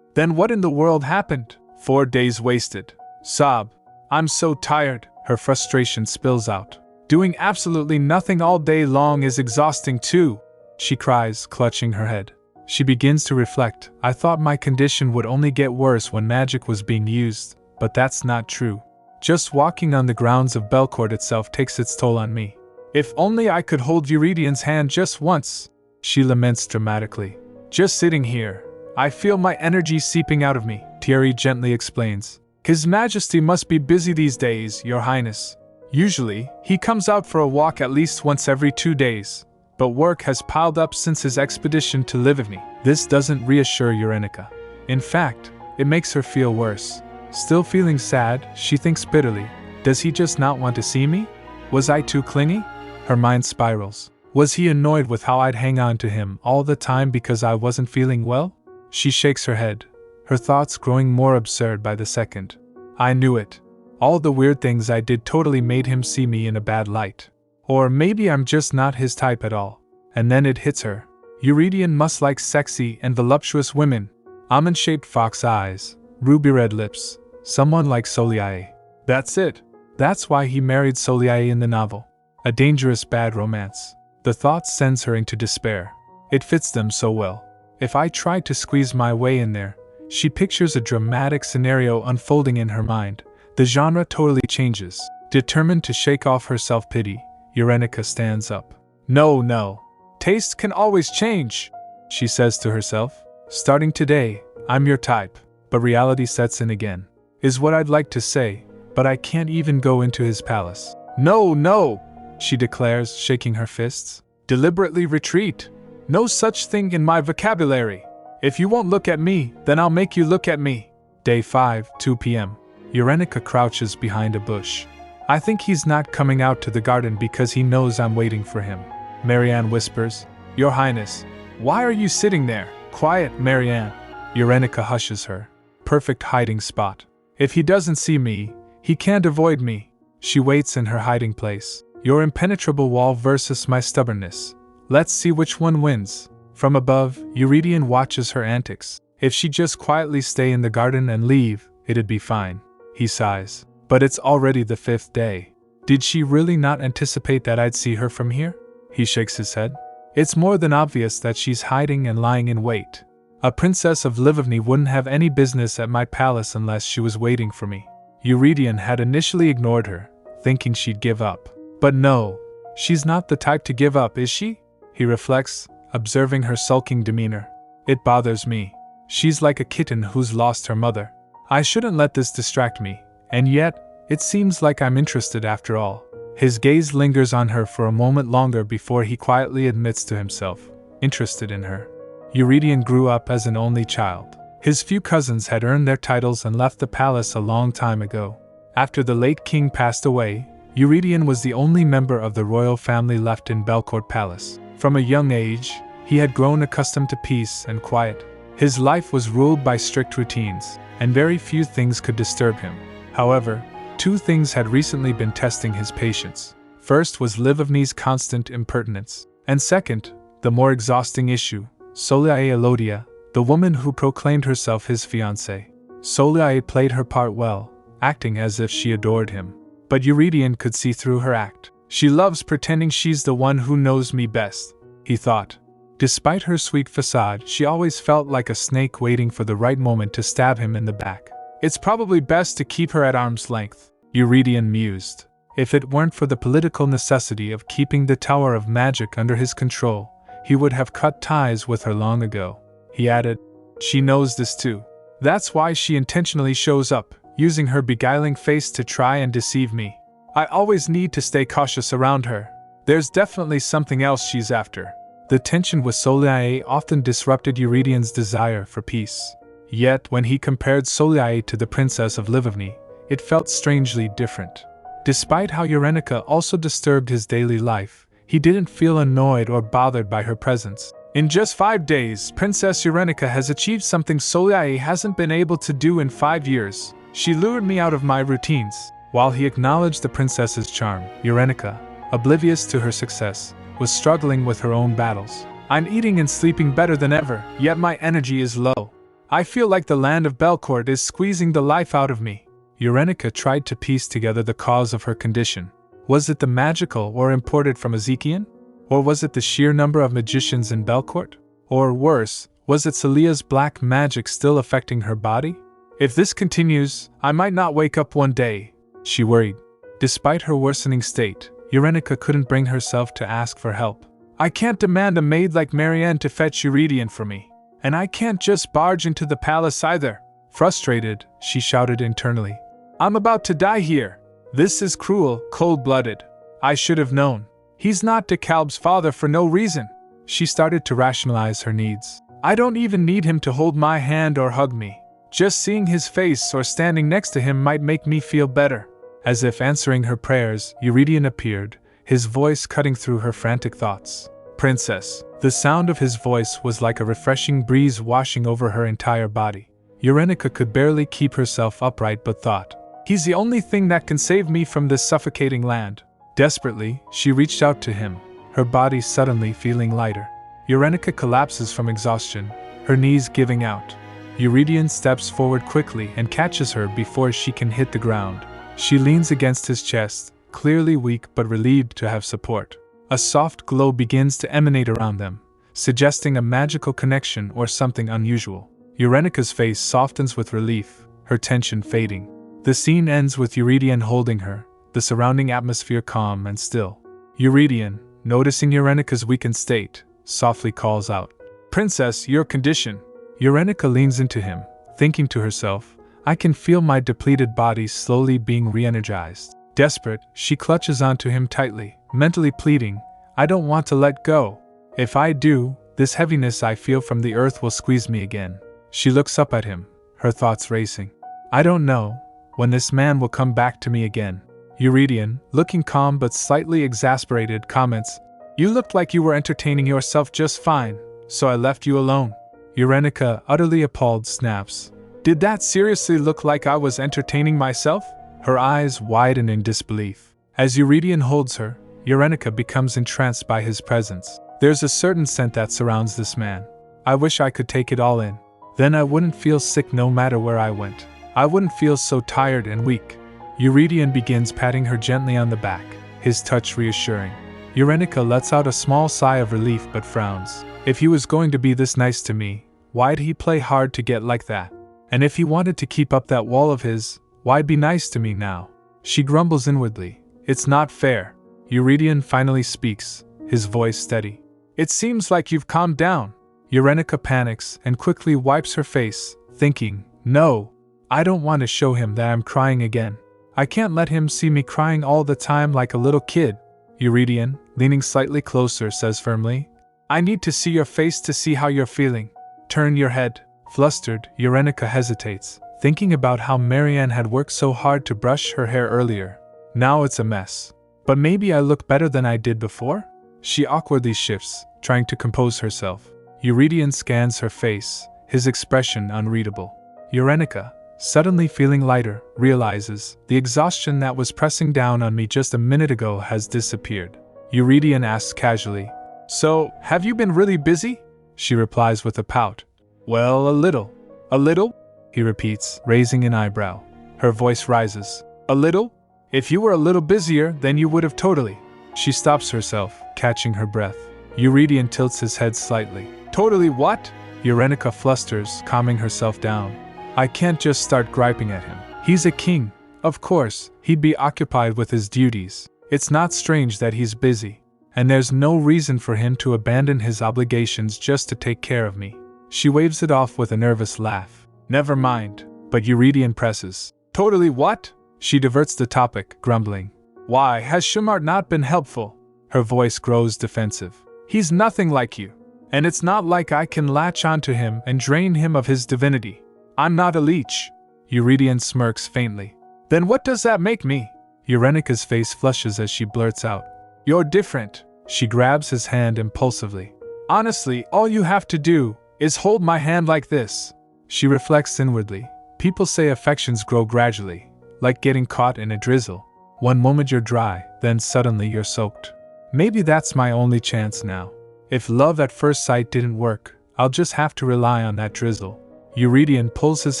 Then what in the world happened? 4 days wasted. Sob. I'm so tired. Her frustration spills out. Doing absolutely nothing all day long is exhausting too, she cries, clutching her head. She begins to reflect. I thought my condition would only get worse when magic was being used, but that's not true. Just walking on the grounds of Belcourt itself takes its toll on me. If only I could hold Euridion's hand just once, she laments dramatically. Just sitting here, I feel my energy seeping out of me, Thierry gently explains. His Majesty must be busy these days, Your Highness. Usually, he comes out for a walk at least once every 2 days, but work has piled up since his expedition to Livigny. This doesn't reassure Eurenica. In fact, it makes her feel worse. Still feeling sad, she thinks bitterly. Does he just not want to see me? Was I too clingy? Her mind spirals. Was he annoyed with how I'd hang on to him all the time because I wasn't feeling well? She shakes her head, her thoughts growing more absurd by the second. I knew it. All the weird things I did totally made him see me in a bad light. Or maybe I'm just not his type at all. And then it hits her. Eurydion must like sexy and voluptuous women. Almond-shaped fox eyes, ruby-red lips. Someone like Soliae. That's it. That's why he married Soliae in the novel. A dangerous bad romance. The thought sends her into despair. It fits them so well. If I tried to squeeze my way in there, she pictures a dramatic scenario unfolding in her mind. The genre totally changes. Determined to shake off her self-pity, Eurenica stands up. No. Taste can always change, she says to herself. Starting today, I'm your type. But reality sets in again. Is what I'd like to say, but I can't even go into his palace. No, she declares, shaking her fists. Deliberately retreat. No such thing in my vocabulary. If you won't look at me, then I'll make you look at me. Day 5, 2 p.m. Eurenica crouches behind a bush. I think he's not coming out to the garden because he knows I'm waiting for him. Marianne whispers, Your Highness, why are you sitting there? Quiet, Marianne. Eurenica hushes her. Perfect hiding spot. If he doesn't see me, he can't avoid me. She waits in her hiding place. Your impenetrable wall versus my stubbornness. Let's see which one wins. From above, Eurydion watches her antics. If she'd just quietly stay in the garden and leave, it'd be fine. He sighs. But it's already the 5th day. Did she really not anticipate that I'd see her from here? He shakes his head. It's more than obvious that she's hiding and lying in wait. A princess of Livigny wouldn't have any business at my palace unless she was waiting for me. Eurydion had initially ignored her, thinking she'd give up. But no, she's not the type to give up, is she? He reflects, observing her sulking demeanor. It bothers me. She's like a kitten who's lost her mother. I shouldn't let this distract me, and yet, it seems like I'm interested after all. His gaze lingers on her for a moment longer before he quietly admits to himself, interested in her. Eurydion grew up as an only child. His few cousins had earned their titles and left the palace a long time ago. After the late king passed away, Eurydion was the only member of the royal family left in Belcourt Palace. From a young age, he had grown accustomed to peace and quiet. His life was ruled by strict routines, and very few things could disturb him. However, 2 things had recently been testing his patience. First was Livigny's constant impertinence, and second, the more exhausting issue, Soliae Elodia, the woman who proclaimed herself his fiancé. Soliae played her part well, acting as if she adored him. But Eurydion could see through her act. She loves pretending she's the one who knows me best, he thought. Despite her sweet facade, she always felt like a snake waiting for the right moment to stab him in the back. It's probably best to keep her at arm's length, Eurydion mused. If it weren't for the political necessity of keeping the Tower of Magic under his control, he would have cut ties with her long ago. He added, she knows this too. That's why she intentionally shows up, using her beguiling face to try and deceive me. I always need to stay cautious around her. There's definitely something else she's after. The tension with Soliae often disrupted Eurydion's desire for peace. Yet, when he compared Soliae to the Princess of Livovny, it felt strangely different. Despite how Eurenica also disturbed his daily life, he didn't feel annoyed or bothered by her presence. In just 5 days, Princess Eurenica has achieved something Soliae hasn't been able to do in 5 years. She lured me out of my routines. While he acknowledged the princess's charm, Eurenica, oblivious to her success, was struggling with her own battles. I'm eating and sleeping better than ever, yet my energy is low. I feel like the land of Belcourt is squeezing the life out of me. Eurenica tried to piece together the cause of her condition. Was it the magical or imported from Ezekian? Or was it the sheer number of magicians in Belcourt? Or worse, was it Celia's black magic still affecting her body? If this continues, I might not wake up one day, she worried. Despite her worsening state, Eurenica couldn't bring herself to ask for help. I can't demand a maid like Marianne to fetch Eurydion for me. And I can't just barge into the palace either. Frustrated, she shouted internally. I'm about to die here. This is cruel, cold-blooded. I should have known. He's not DeKalb's father for no reason. She started to rationalize her needs. I don't even need him to hold my hand or hug me. Just seeing his face or standing next to him might make me feel better. As if answering her prayers, Eurydion appeared, his voice cutting through her frantic thoughts. Princess. The sound of his voice was like a refreshing breeze washing over her entire body. Eurenica could barely keep herself upright but thought, he's the only thing that can save me from this suffocating land. Desperately, she reached out to him, her body suddenly feeling lighter. Eurenica collapses from exhaustion, her knees giving out. Eurydion steps forward quickly and catches her before she can hit the ground. She leans against his chest, clearly weak but relieved to have support. A soft glow begins to emanate around them, suggesting a magical connection or something unusual. Eurenica's face softens with relief, her tension fading. The scene ends with Eurydion holding her, the surrounding atmosphere calm and still. Eurydion, noticing Eurenica's weakened state, softly calls out, Princess, your condition. Eurenica leans into him, thinking to herself, I can feel my depleted body slowly being re-energized. Desperate, she clutches onto him tightly, mentally pleading, I don't want to let go. If I do, this heaviness I feel from the earth will squeeze me again. She looks up at him, her thoughts racing. I don't know when this man will come back to me again. Eurydion, looking calm but slightly exasperated, comments, You looked like you were entertaining yourself just fine, so I left you alone. Eurenica, utterly appalled, snaps, Did that seriously look like I was entertaining myself? Her eyes widen in disbelief. As Eurydion holds her, Eurenica becomes entranced by his presence. There's a certain scent that surrounds this man. I wish I could take it all in. Then I wouldn't feel sick no matter where I went. I wouldn't feel so tired and weak. Eurydion begins patting her gently on the back, his touch reassuring. Eurenica lets out a small sigh of relief but frowns. If he was going to be this nice to me, why'd he play hard to get like that? And if he wanted to keep up that wall of his, why'd be nice to me now? She grumbles inwardly. It's not fair. Eurydion finally speaks, his voice steady. It seems like you've calmed down. Eurenica panics and quickly wipes her face, thinking, No, I don't want to show him that I'm crying again. I can't let him see me crying all the time like a little kid. Eurydion, leaning slightly closer, says firmly, I need to see your face to see how you're feeling. Turn your head. Flustered, Eurenica hesitates, thinking about how Marianne had worked so hard to brush her hair earlier. Now it's a mess. But maybe I look better than I did before? She awkwardly shifts, trying to compose herself. Eurydion scans her face, his expression unreadable. Eurenica, suddenly feeling lighter, realizes the exhaustion that was pressing down on me just a minute ago has disappeared. Eurydion asks casually, So, have you been really busy? She replies with a pout. Well, a little. A little? He repeats, raising an eyebrow. Her voice rises. A little? If you were a little busier, then you would have totally. She stops herself, catching her breath. Eurydion tilts his head slightly. Totally what? Eurenica flusters, calming herself down. I can't just start griping at him. He's a king. Of course, he'd be occupied with his duties. It's not strange that he's busy. And there's no reason for him to abandon his obligations just to take care of me. She waves it off with a nervous laugh. Never mind. But Eurydion presses. Totally what? She diverts the topic, grumbling. Why has Shumart not been helpful? Her voice grows defensive. He's nothing like you. And it's not like I can latch onto him and drain him of his divinity. I'm not a leech. Eurydion smirks faintly. Then what does that make me? Eurenica's face flushes as she blurts out. You're different. She grabs his hand impulsively. Honestly, all you have to do is hold my hand like this. She reflects inwardly. People say affections grow gradually, like getting caught in a drizzle. One moment you're dry, then suddenly you're soaked. Maybe that's my only chance now. If love at first sight didn't work, I'll just have to rely on that drizzle. Eurydion pulls his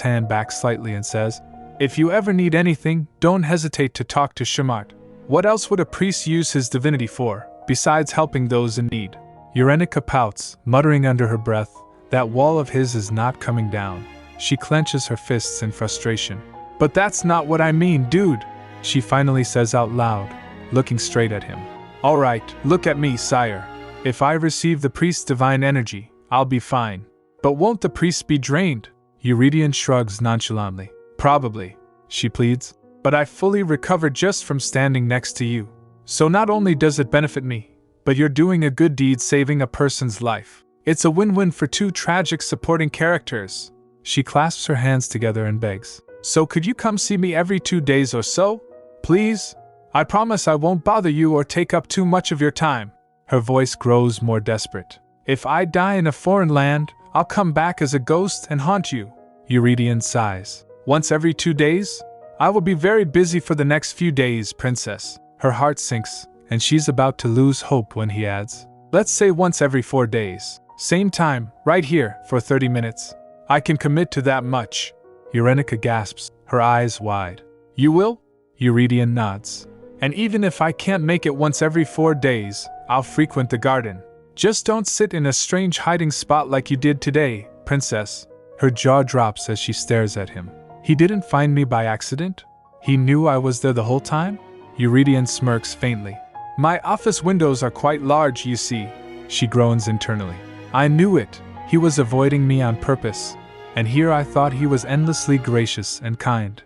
hand back slightly and says, If you ever need anything, don't hesitate to talk to Shumart. What else would a priest use his divinity for, besides helping those in need? Eurenica pouts, muttering under her breath, that wall of his is not coming down. She clenches her fists in frustration. But that's not what I mean, dude, she finally says out loud, looking straight at him. Alright, look at me, sire. If I receive the priest's divine energy, I'll be fine. But won't the priest be drained? Eurydion shrugs nonchalantly. Probably, she pleads. But I fully recovered just from standing next to you. So not only does it benefit me, but you're doing a good deed saving a person's life. It's a win-win for two tragic supporting characters. She clasps her hands together and begs. So could you come see me every 2 days or so? Please? I promise I won't bother you or take up too much of your time. Her voice grows more desperate. If I die in a foreign land, I'll come back as a ghost and haunt you. Eurydion sighs. Once every 2 days? I will be very busy for the next few days, princess. Her heart sinks, and she's about to lose hope when he adds. Let's say once every 4 days. Same time, right here, for 30 minutes. I can commit to that much. Eurenica gasps, her eyes wide. You will? Eurydion nods. And even if I can't make it once every 4 days, I'll frequent the garden. Just don't sit in a strange hiding spot like you did today, princess. Her jaw drops as she stares at him. He didn't find me by accident? He knew I was there the whole time? Eurydion smirks faintly. My office windows are quite large, you see. She groans internally. I knew it. He was avoiding me on purpose. And here I thought he was endlessly gracious and kind.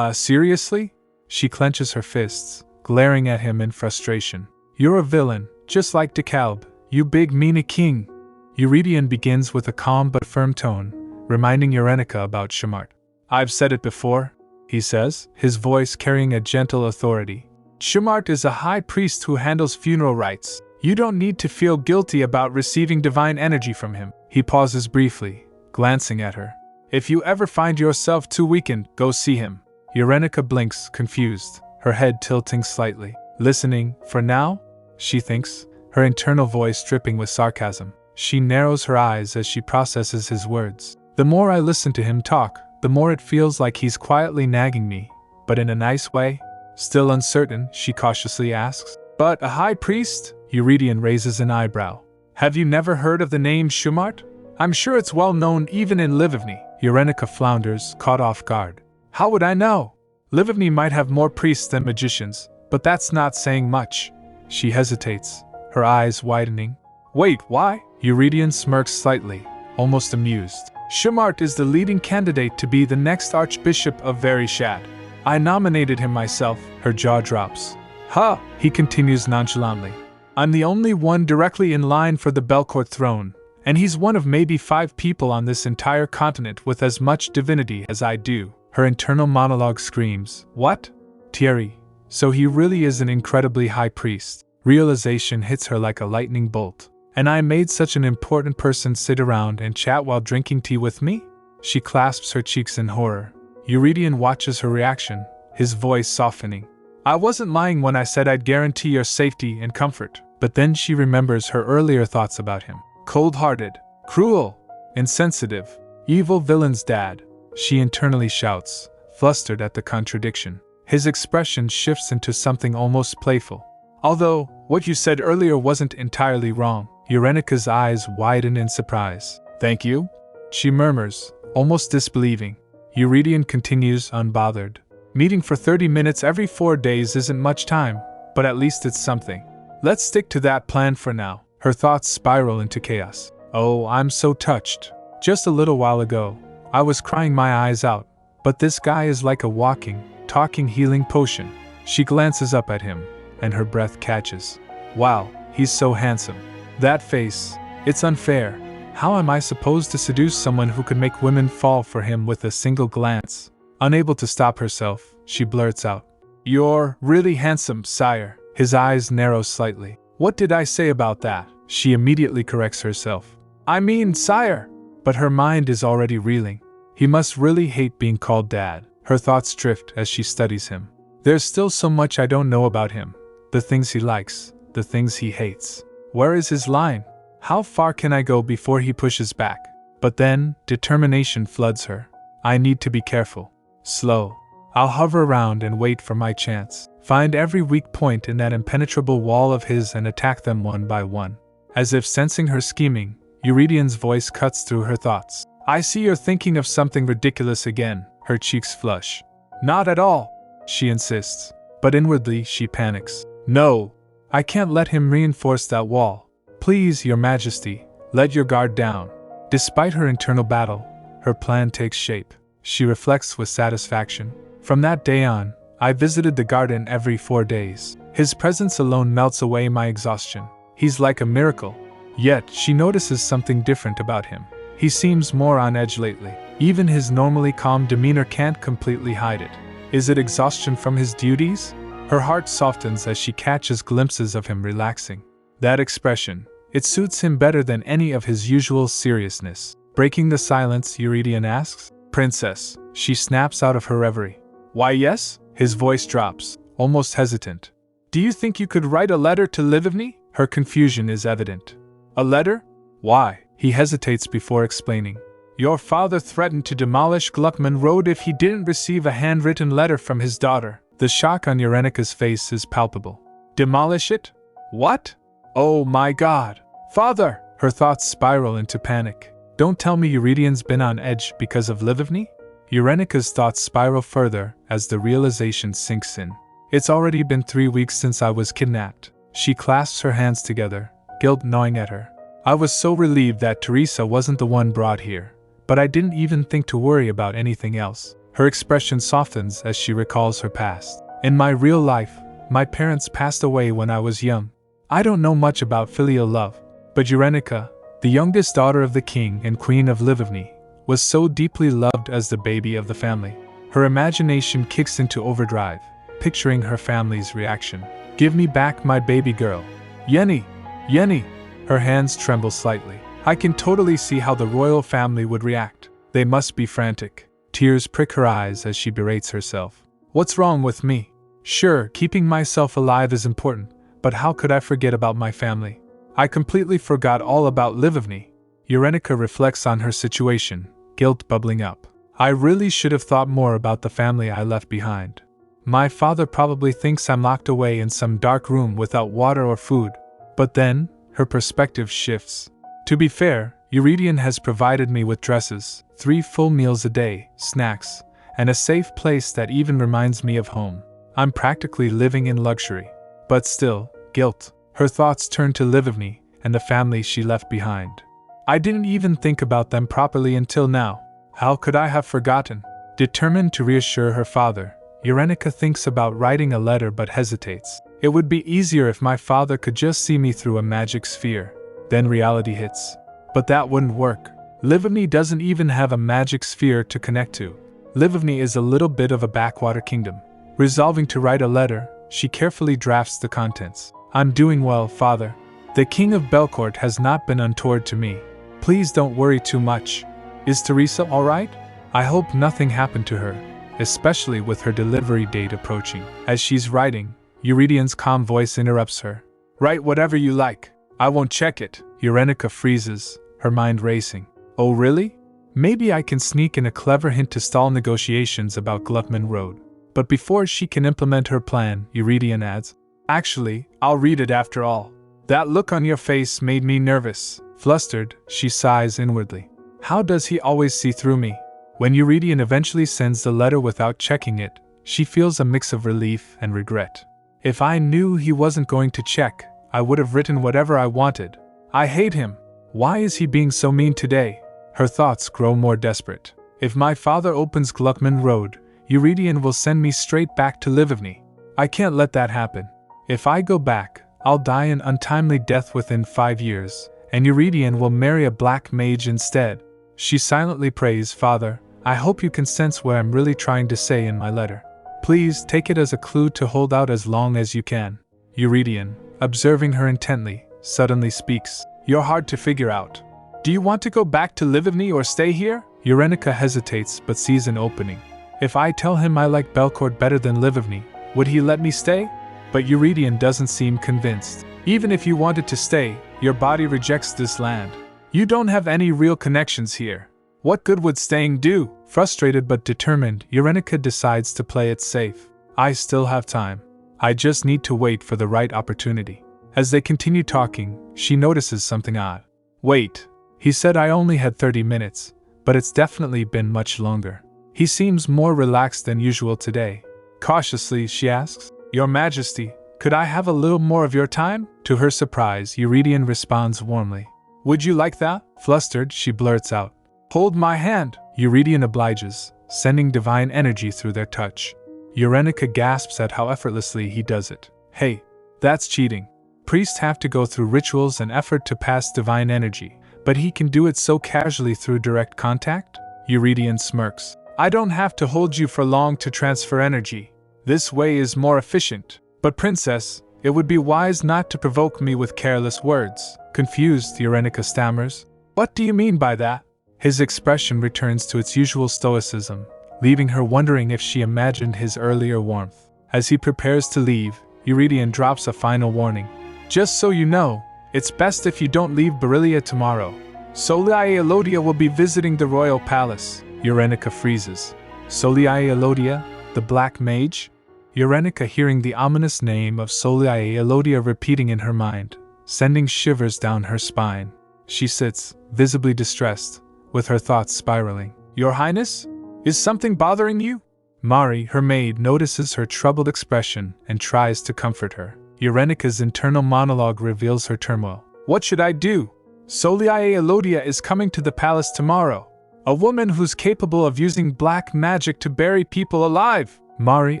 Seriously? She clenches her fists, glaring at him in frustration. You're a villain, just like DeKalb, you big meanie king. Eurydion begins with a calm but firm tone, reminding Eurenica about Shumart. I've said it before, he says, his voice carrying a gentle authority. Shumart is a high priest who handles funeral rites. You don't need to feel guilty about receiving divine energy from him. He pauses briefly, glancing at her. If you ever find yourself too weakened, go see him. Eurenica blinks, confused, her head tilting slightly. Listening, for now? She thinks, her internal voice dripping with sarcasm. She narrows her eyes as she processes his words. The more I listen to him talk, the more it feels like he's quietly nagging me, but in a nice way. Still uncertain, she cautiously asks. But a high priest? Eurydion raises an eyebrow. Have you never heard of the name Shumart? I'm sure it's well known even in Livivny. Eurenica flounders, caught off guard. How would I know? Livivny might have more priests than magicians, but that's not saying much. She hesitates, her eyes widening. Wait, why? Eurydion smirks slightly, almost amused. Shumart is the leading candidate to be the next Archbishop of Vereshad. I nominated him myself. Her jaw drops. Ha! He continues nonchalantly. I'm the only one directly in line for the Belcourt throne, and he's one of maybe 5 people on this entire continent with as much divinity as I do. Her internal monologue screams, What? Thierry, so he really is an incredibly high priest. Realization hits her like a lightning bolt. And I made such an important person sit around and chat while drinking tea with me? She clasps her cheeks in horror. Eurydion watches her reaction, his voice softening. I wasn't lying when I said I'd guarantee your safety and comfort. But then she remembers her earlier thoughts about him. Cold-hearted, cruel, insensitive, evil villain's dad. She internally shouts, flustered at the contradiction. His expression shifts into something almost playful. Although, what you said earlier wasn't entirely wrong. Eurenika's eyes widen in surprise. Thank you? She murmurs, almost disbelieving. Eurydion continues unbothered. Meeting for 30 minutes every 4 days isn't much time, but at least it's something. Let's stick to that plan for now. Her thoughts spiral into chaos. Oh, I'm so touched. Just a little while ago, I was crying my eyes out, but this guy is like a walking, talking healing potion. She glances up at him, and her breath catches. Wow, he's so handsome. That face, it's unfair. How am I supposed to seduce someone who could make women fall for him with a single glance? Unable to stop herself, she blurts out. You're really handsome, sire. His eyes narrow slightly. What did I say about that? She immediately corrects herself. I mean, sire! But her mind is already reeling. He must really hate being called dad. Her thoughts drift as she studies him. There's still so much I don't know about him. The things he likes, the things he hates. Where is his line? How far can I go before he pushes back? But then, determination floods her. I need to be careful. Slow. I'll hover around and wait for my chance. Find every weak point in that impenetrable wall of his and attack them one by one. As if sensing her scheming, Euridion's voice cuts through her thoughts. I see you're thinking of something ridiculous again. Her cheeks flush. Not at all, she insists. But inwardly she panics. No, I can't let him reinforce that wall. Please, your majesty, let your guard down. Despite her internal battle, her plan takes shape. She reflects with satisfaction. From that day on, I visited the garden every 4 days. His presence alone melts away my exhaustion. He's like a miracle. Yet, she notices something different about him. He seems more on edge lately. Even his normally calm demeanor can't completely hide it. Is it exhaustion from his duties? Her heart softens as she catches glimpses of him relaxing. That expression, it suits him better than any of his usual seriousness. Breaking the silence, Eurydion asks, Princess. She snaps out of her reverie. Why yes? His voice drops, almost hesitant. Do you think you could write a letter to Livni? Her confusion is evident. A letter? Why? He hesitates before explaining. Your father threatened to demolish Gluckman Road if he didn't receive a handwritten letter from his daughter. The shock on Eurenika's face is palpable. Demolish it? What? Oh my god. Father! Her thoughts spiral into panic. Don't tell me Euridion's been on edge because of Livni? Eurenika's thoughts spiral further as the realization sinks in. It's already been 3 weeks since I was kidnapped. She clasps her hands together, guilt gnawing at her. I was so relieved that Teresa wasn't the one brought here, but I didn't even think to worry about anything else. Her expression softens as she recalls her past. In my real life, my parents passed away when I was young. I don't know much about filial love, but Eurenika, the youngest daughter of the king and queen of Livni, was so deeply loved as the baby of the family. Her imagination kicks into overdrive, picturing her family's reaction. Give me back my baby girl. Yenny! Yenny! Her hands tremble slightly. I can totally see how the royal family would react. They must be frantic. Tears prick her eyes as she berates herself. What's wrong with me? Sure, keeping myself alive is important, but how could I forget about my family? I completely forgot all about Livni. Eurenika reflects on her situation, guilt bubbling up. I really should have thought more about the family I left behind. My father probably thinks I'm locked away in some dark room without water or food. But then, her perspective shifts. To be fair, Eurydion has provided me with dresses, 3 full meals a day, snacks, and a safe place that even reminds me of home. I'm practically living in luxury. But still, guilt. Her thoughts turn to Livni and the family she left behind. I didn't even think about them properly until now. How could I have forgotten? Determined to reassure her father, Eurenika thinks about writing a letter but hesitates. It would be easier if my father could just see me through a magic sphere. Then reality hits. But that wouldn't work. Livni doesn't even have a magic sphere to connect to. Livni is a little bit of a backwater kingdom. Resolving to write a letter, she carefully drafts the contents. I'm doing well, father. The king of Belcourt has not been untoward to me. Please don't worry too much. Is Teresa alright? I hope nothing happened to her, especially with her delivery date approaching. As she's writing, Euridion's calm voice interrupts her. Write whatever you like. I won't check it. Eurenika freezes, her mind racing. Oh really? Maybe I can sneak in a clever hint to stall negotiations about Gluckman Road. But before she can implement her plan, Eurydion adds, "Actually, I'll read it after all." That look on your face made me nervous. Flustered, she sighs inwardly. How does he always see through me? When Eurydion eventually sends the letter without checking it, she feels a mix of relief and regret. If I knew he wasn't going to check, I would have written whatever I wanted. I hate him. Why is he being so mean today? Her thoughts grow more desperate. If my father opens Gluckman Road, Eurydion will send me straight back to Livivny. I can't let that happen. If I go back, I'll die an untimely death within 5 years, and Eurydion will marry a black mage instead. She silently prays, "Father, I hope you can sense what I'm really trying to say in my letter. Please take it as a clue to hold out as long as you can." Eurydion, observing her intently, suddenly speaks, "You're hard to figure out. Do you want to go back to Livivny or stay here?" Eurenica hesitates but sees an opening. If I tell him I like Belcourt better than Livivny, would he let me stay? But Eurydion doesn't seem convinced. Even if you wanted to stay, your body rejects this land. You don't have any real connections here. What good would staying do? Frustrated but determined, Eurenica decides to play it safe. I still have time. I just need to wait for the right opportunity. As they continue talking, she notices something odd. Wait, he said I only had 30 minutes, but it's definitely been much longer. He seems more relaxed than usual today. Cautiously, she asks, "Your Majesty, could I have a little more of your time?" To her surprise, Eurydion responds warmly. "Would you like that?" Flustered, she blurts out, "Hold my hand." Eurydion obliges, sending divine energy through their touch. Eurenica gasps at how effortlessly he does it. Hey, that's cheating. Priests have to go through rituals and effort to pass divine energy, but he can do it so casually through direct contact? Eurydion smirks. I don't have to hold you for long to transfer energy. This way is more efficient. But Princess, it would be wise not to provoke me with careless words. Confused, Eurenica stammers. What do you mean by that? His expression returns to its usual stoicism, leaving her wondering if she imagined his earlier warmth. As he prepares to leave, Eurydion drops a final warning. Just so you know, it's best if you don't leave Beryllia tomorrow. Soliae Elodia will be visiting the royal palace. Eurenica freezes. Soliae Elodia, the black mage? Eurenica hearing the ominous name of Soliae Elodia repeating in her mind, sending shivers down her spine. She sits, visibly distressed, with her thoughts spiraling. Your Highness? Is something bothering you? Mari, her maid, notices her troubled expression and tries to comfort her. Eurenica's internal monologue reveals her turmoil. What should I do? Soliae Elodia is coming to the palace tomorrow. A woman who's capable of using black magic to bury people alive. Mari,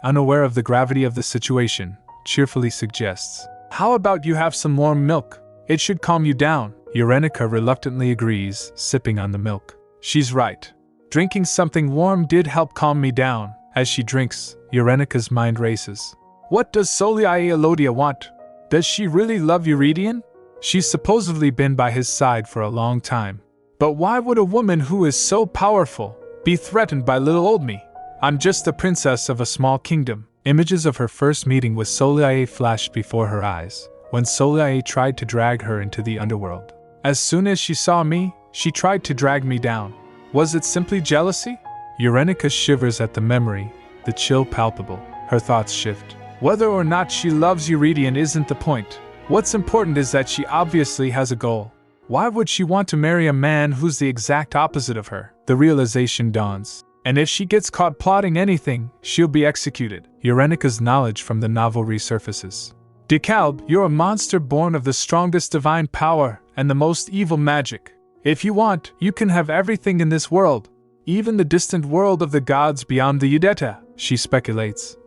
unaware of the gravity of the situation, cheerfully suggests. How about you have some warm milk? It should calm you down. Eurenica reluctantly agrees, sipping on the milk. She's right. Drinking something warm did help calm me down. As she drinks, Eurenica's mind races. What does Soliae Elodia want? Does she really love Eurydion? She's supposedly been by his side for a long time. But why would a woman who is so powerful be threatened by little old me? I'm just the princess of a small kingdom. Images of her first meeting with Soliae flashed before her eyes, when Soliae tried to drag her into the underworld. As soon as she saw me, she tried to drag me down. Was it simply jealousy? Eurenica shivers at the memory, the chill palpable. Her thoughts shift. Whether or not she loves Eurydion isn't the point. What's important is that she obviously has a goal. Why would she want to marry a man who's the exact opposite of her? The realization dawns. And if she gets caught plotting anything, she'll be executed. Eurenica's knowledge from the novel resurfaces. DeKalb, you're a monster born of the strongest divine power and the most evil magic. If you want, you can have everything in this world. Even the distant world of the gods beyond the Udeta, she speculates.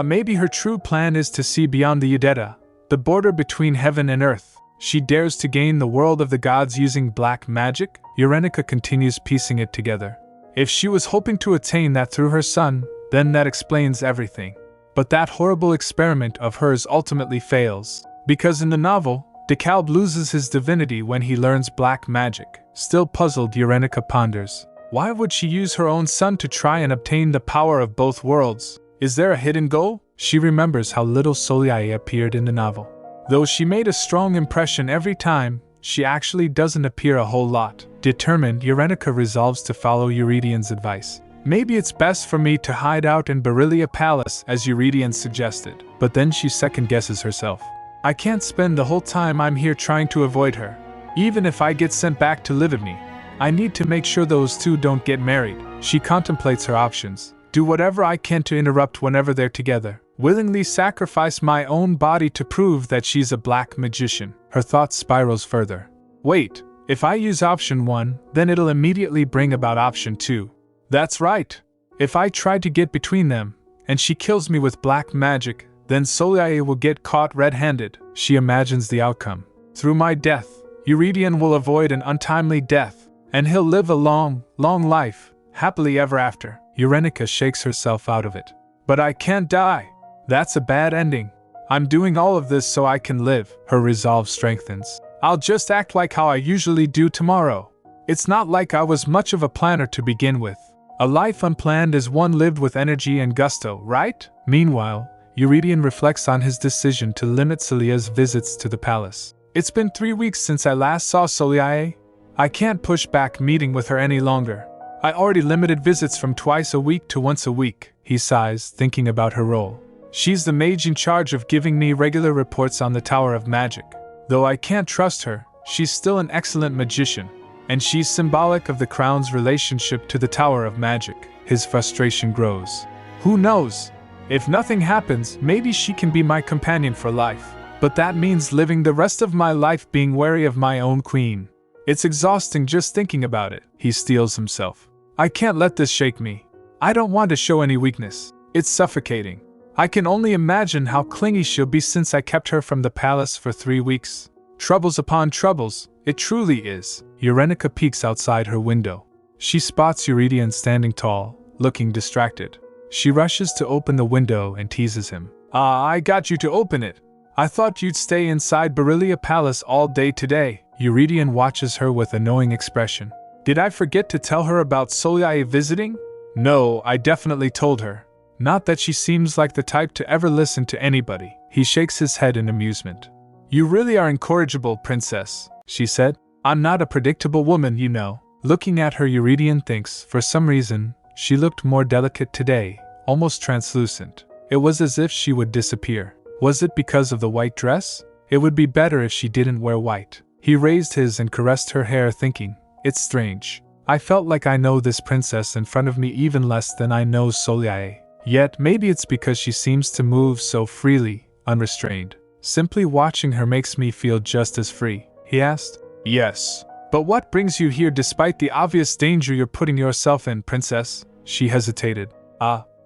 Maybe her true plan is to see beyond the Udeta, the border between heaven and earth. She dares to gain the world of the gods using black magic? Eurenica continues piecing it together. If she was hoping to attain that through her son, then that explains everything. But that horrible experiment of hers ultimately fails, because in the novel, DeKalb loses his divinity when he learns black magic. Still puzzled, Eurenica ponders. Why would she use her own son to try and obtain the power of both worlds? Is there a hidden goal? She remembers how little Soliae appeared in the novel. Though she made a strong impression every time, she actually doesn't appear a whole lot. Determined, Eurenica resolves to follow Eurydion's advice. Maybe it's best for me to hide out in Beryllia Palace as Eurydion suggested. But then she second-guesses herself. I can't spend the whole time I'm here trying to avoid her. Even if I get sent back to Livigny, I need to make sure those two don't get married. She contemplates her options. Do whatever I can to interrupt whenever they're together. Willingly sacrifice my own body to prove that she's a black magician. Her thought spirals further. Wait, if I use option 1, then it'll immediately bring about option 2. That's right. If I try to get between them, and she kills me with black magic, then Soliae will get caught red-handed. She imagines the outcome. Through my death, Eurydion will avoid an untimely death, and he'll live a long, long life, happily ever after. Eurenica shakes herself out of it. But I can't die. That's a bad ending. I'm doing all of this so I can live. Her resolve strengthens. I'll just act like how I usually do tomorrow. It's not like I was much of a planner to begin with. A life unplanned is one lived with energy and gusto, right? Meanwhile, Eurydion reflects on his decision to limit Celia's visits to the palace. It's been 3 weeks since I last saw Soliae. I can't push back meeting with her any longer. I already limited visits from twice a week to once a week, he sighs, thinking about her role. She's the mage in charge of giving me regular reports on the Tower of Magic. Though I can't trust her, she's still an excellent magician, and she's symbolic of the crown's relationship to the Tower of Magic. His frustration grows. Who knows? If nothing happens, maybe she can be my companion for life. But that means living the rest of my life being wary of my own queen. It's exhausting just thinking about it. He steels himself. I can't let this shake me. I don't want to show any weakness. It's suffocating. I can only imagine how clingy she'll be since I kept her from the palace for 3 weeks. Troubles upon troubles, it truly is. Eurenica peeks outside her window. She spots Eurydion standing tall, looking distracted. She rushes to open the window and teases him. I got you to open it. I thought you'd stay inside Beryllia Palace all day today. Eurydion watches her with a knowing expression. Did I forget to tell her about Soliae visiting? No, I definitely told her. Not that she seems like the type to ever listen to anybody. He shakes his head in amusement. You really are incorrigible, princess, she said. I'm not a predictable woman, you know. Looking at her, Eurydion thinks, for some reason, she looked more delicate today, almost translucent. It was as if she would disappear. Was it because of the white dress? It would be better if she didn't wear white. He raised his and caressed her hair, thinking, it's strange. I felt like I know this princess in front of me even less than I know Soliae. Yet maybe it's because she seems to move so freely, unrestrained. Simply watching her makes me feel just as free, he asked. Yes. But what brings you here despite the obvious danger you're putting yourself in, princess? She hesitated.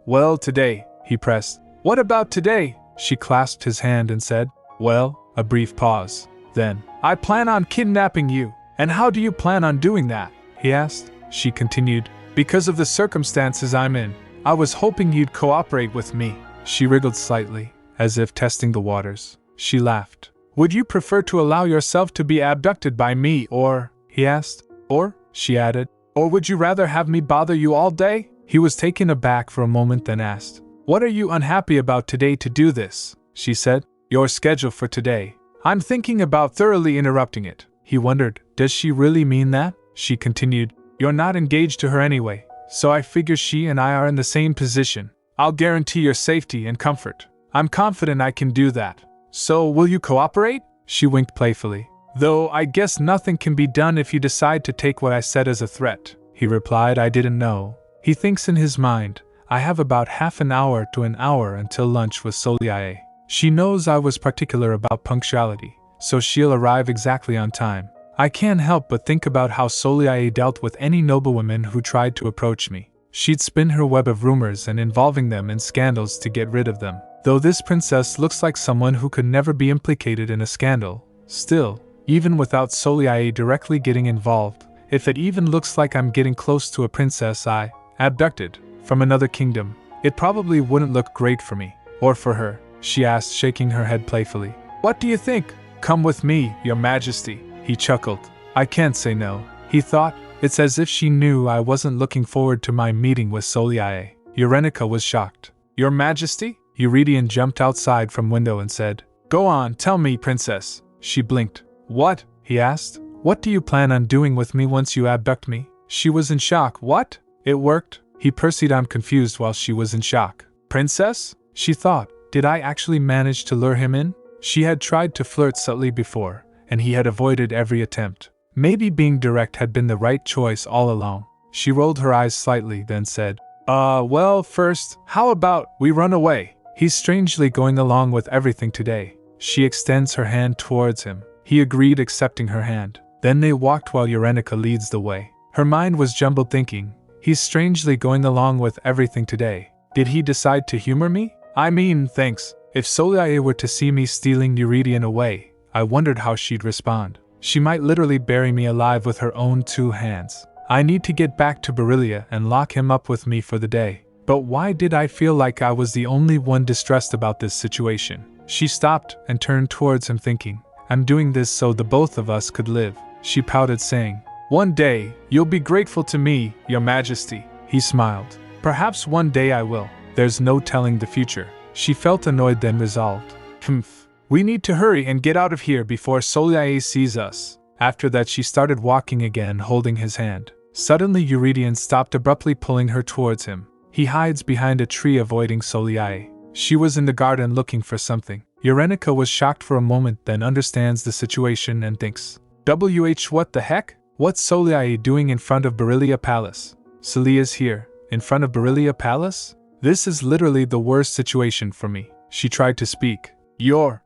Well, today, he pressed. What about today? She clasped his hand and said, well, a brief pause. Then, I plan on kidnapping you. And how do you plan on doing that? He asked. She continued, because of the circumstances I'm in. I was hoping you'd cooperate with me. She wriggled slightly, as if testing the waters. She laughed. Would you prefer to allow yourself to be abducted by me or, he asked, or, she added, or would you rather have me bother you all day? He was taken aback for a moment, then asked, what are you unhappy about today to do this? She said, your schedule for today. I'm thinking about thoroughly interrupting it. He wondered, does she really mean that? She continued, you're not engaged to her anyway. So I figure she and I are in the same position. I'll guarantee your safety and comfort. I'm confident I can do that. So will you cooperate? She winked playfully. Though I guess nothing can be done if you decide to take what I said as a threat. He replied, I didn't know. He thinks in his mind, I have about half an hour to an hour until lunch with Soliae. She knows I was particular about punctuality, so she'll arrive exactly on time. I can't help but think about how Soliae dealt with any noblewoman who tried to approach me. She'd spin her web of rumors and involving them in scandals to get rid of them. Though this princess looks like someone who could never be implicated in a scandal, still, even without Soliae directly getting involved, if it even looks like I'm getting close to a princess I abducted from another kingdom, it probably wouldn't look great for me, or for her, she asked, shaking her head playfully. What do you think? Come with me, your majesty. He chuckled. I can't say no. He thought, it's as if she knew I wasn't looking forward to my meeting with Soliae. Eurenica was shocked. Your majesty? Eurydion jumped outside from window and said, go on, tell me, princess. She blinked. What? He asked. What do you plan on doing with me once you abduct me? She was in shock. What? It worked? He pursued on confused while she was in shock. Princess? She thought, did I actually manage to lure him in? She had tried to flirt subtly before, and he had avoided every attempt. Maybe being direct had been the right choice all along. She rolled her eyes slightly, then said, well, first, how about we run away? He's strangely going along with everything today. She extends her hand towards him. He agreed, accepting her hand. Then they walked while Eurenica leads the way. Her mind was jumbled, thinking, he's strangely going along with everything today. Did he decide to humor me? I mean, thanks. If Soliae were to see me stealing Eurydion away, I wondered how she'd respond. She might literally bury me alive with her own 2 hands. I need to get back to Beryllia and lock him up with me for the day. But why did I feel like I was the only one distressed about this situation? She stopped and turned towards him, thinking, I'm doing this so the both of us could live. She pouted, saying, one day, you'll be grateful to me, Your Majesty. He smiled. Perhaps one day I will. There's no telling the future. She felt annoyed, then resolved. We need to hurry and get out of here before Soliae sees us. After that she started walking again, holding his hand. Suddenly Eurydion stopped abruptly, pulling her towards him. He hides behind a tree, avoiding Soliae. She was in the garden looking for something. Eurenica was shocked for a moment, then understands the situation and thinks, what the heck? What's Soliae doing in front of Beryllia Palace? Celia's here, in front of Beryllia Palace? This is literally the worst situation for me. She tried to speak.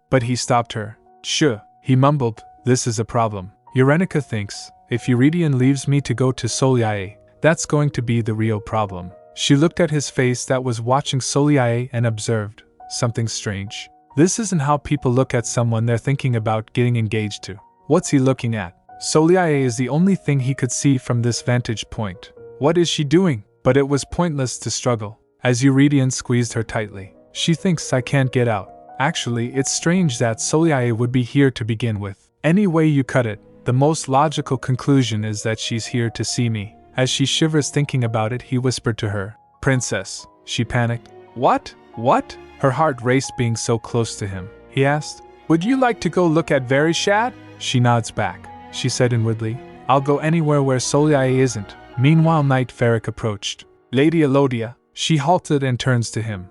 But he stopped her. He mumbled, this is a problem. Eurenica thinks, if Eurydion leaves me to go to Soliae, that's going to be the real problem. She looked at his face that was watching Soliae and observed something strange. This isn't how people look at someone they're thinking about getting engaged to. What's he looking at? Soliae is the only thing he could see from this vantage point. What is she doing? But it was pointless to struggle, as Eurydion squeezed her tightly. She thinks I can't get out. Actually, it's strange that Soliae would be here to begin with. Any way you cut it, the most logical conclusion is that she's here to see me. As she shivers thinking about it, he whispered to her, Princess. She panicked. What? Her heart raced being so close to him. He asked, would you like to go look at Verishad? She nods back. She said inwardly, I'll go anywhere where Soliae isn't. Meanwhile, Knight Ferric approached. Lady Elodia. She halted and turns to him.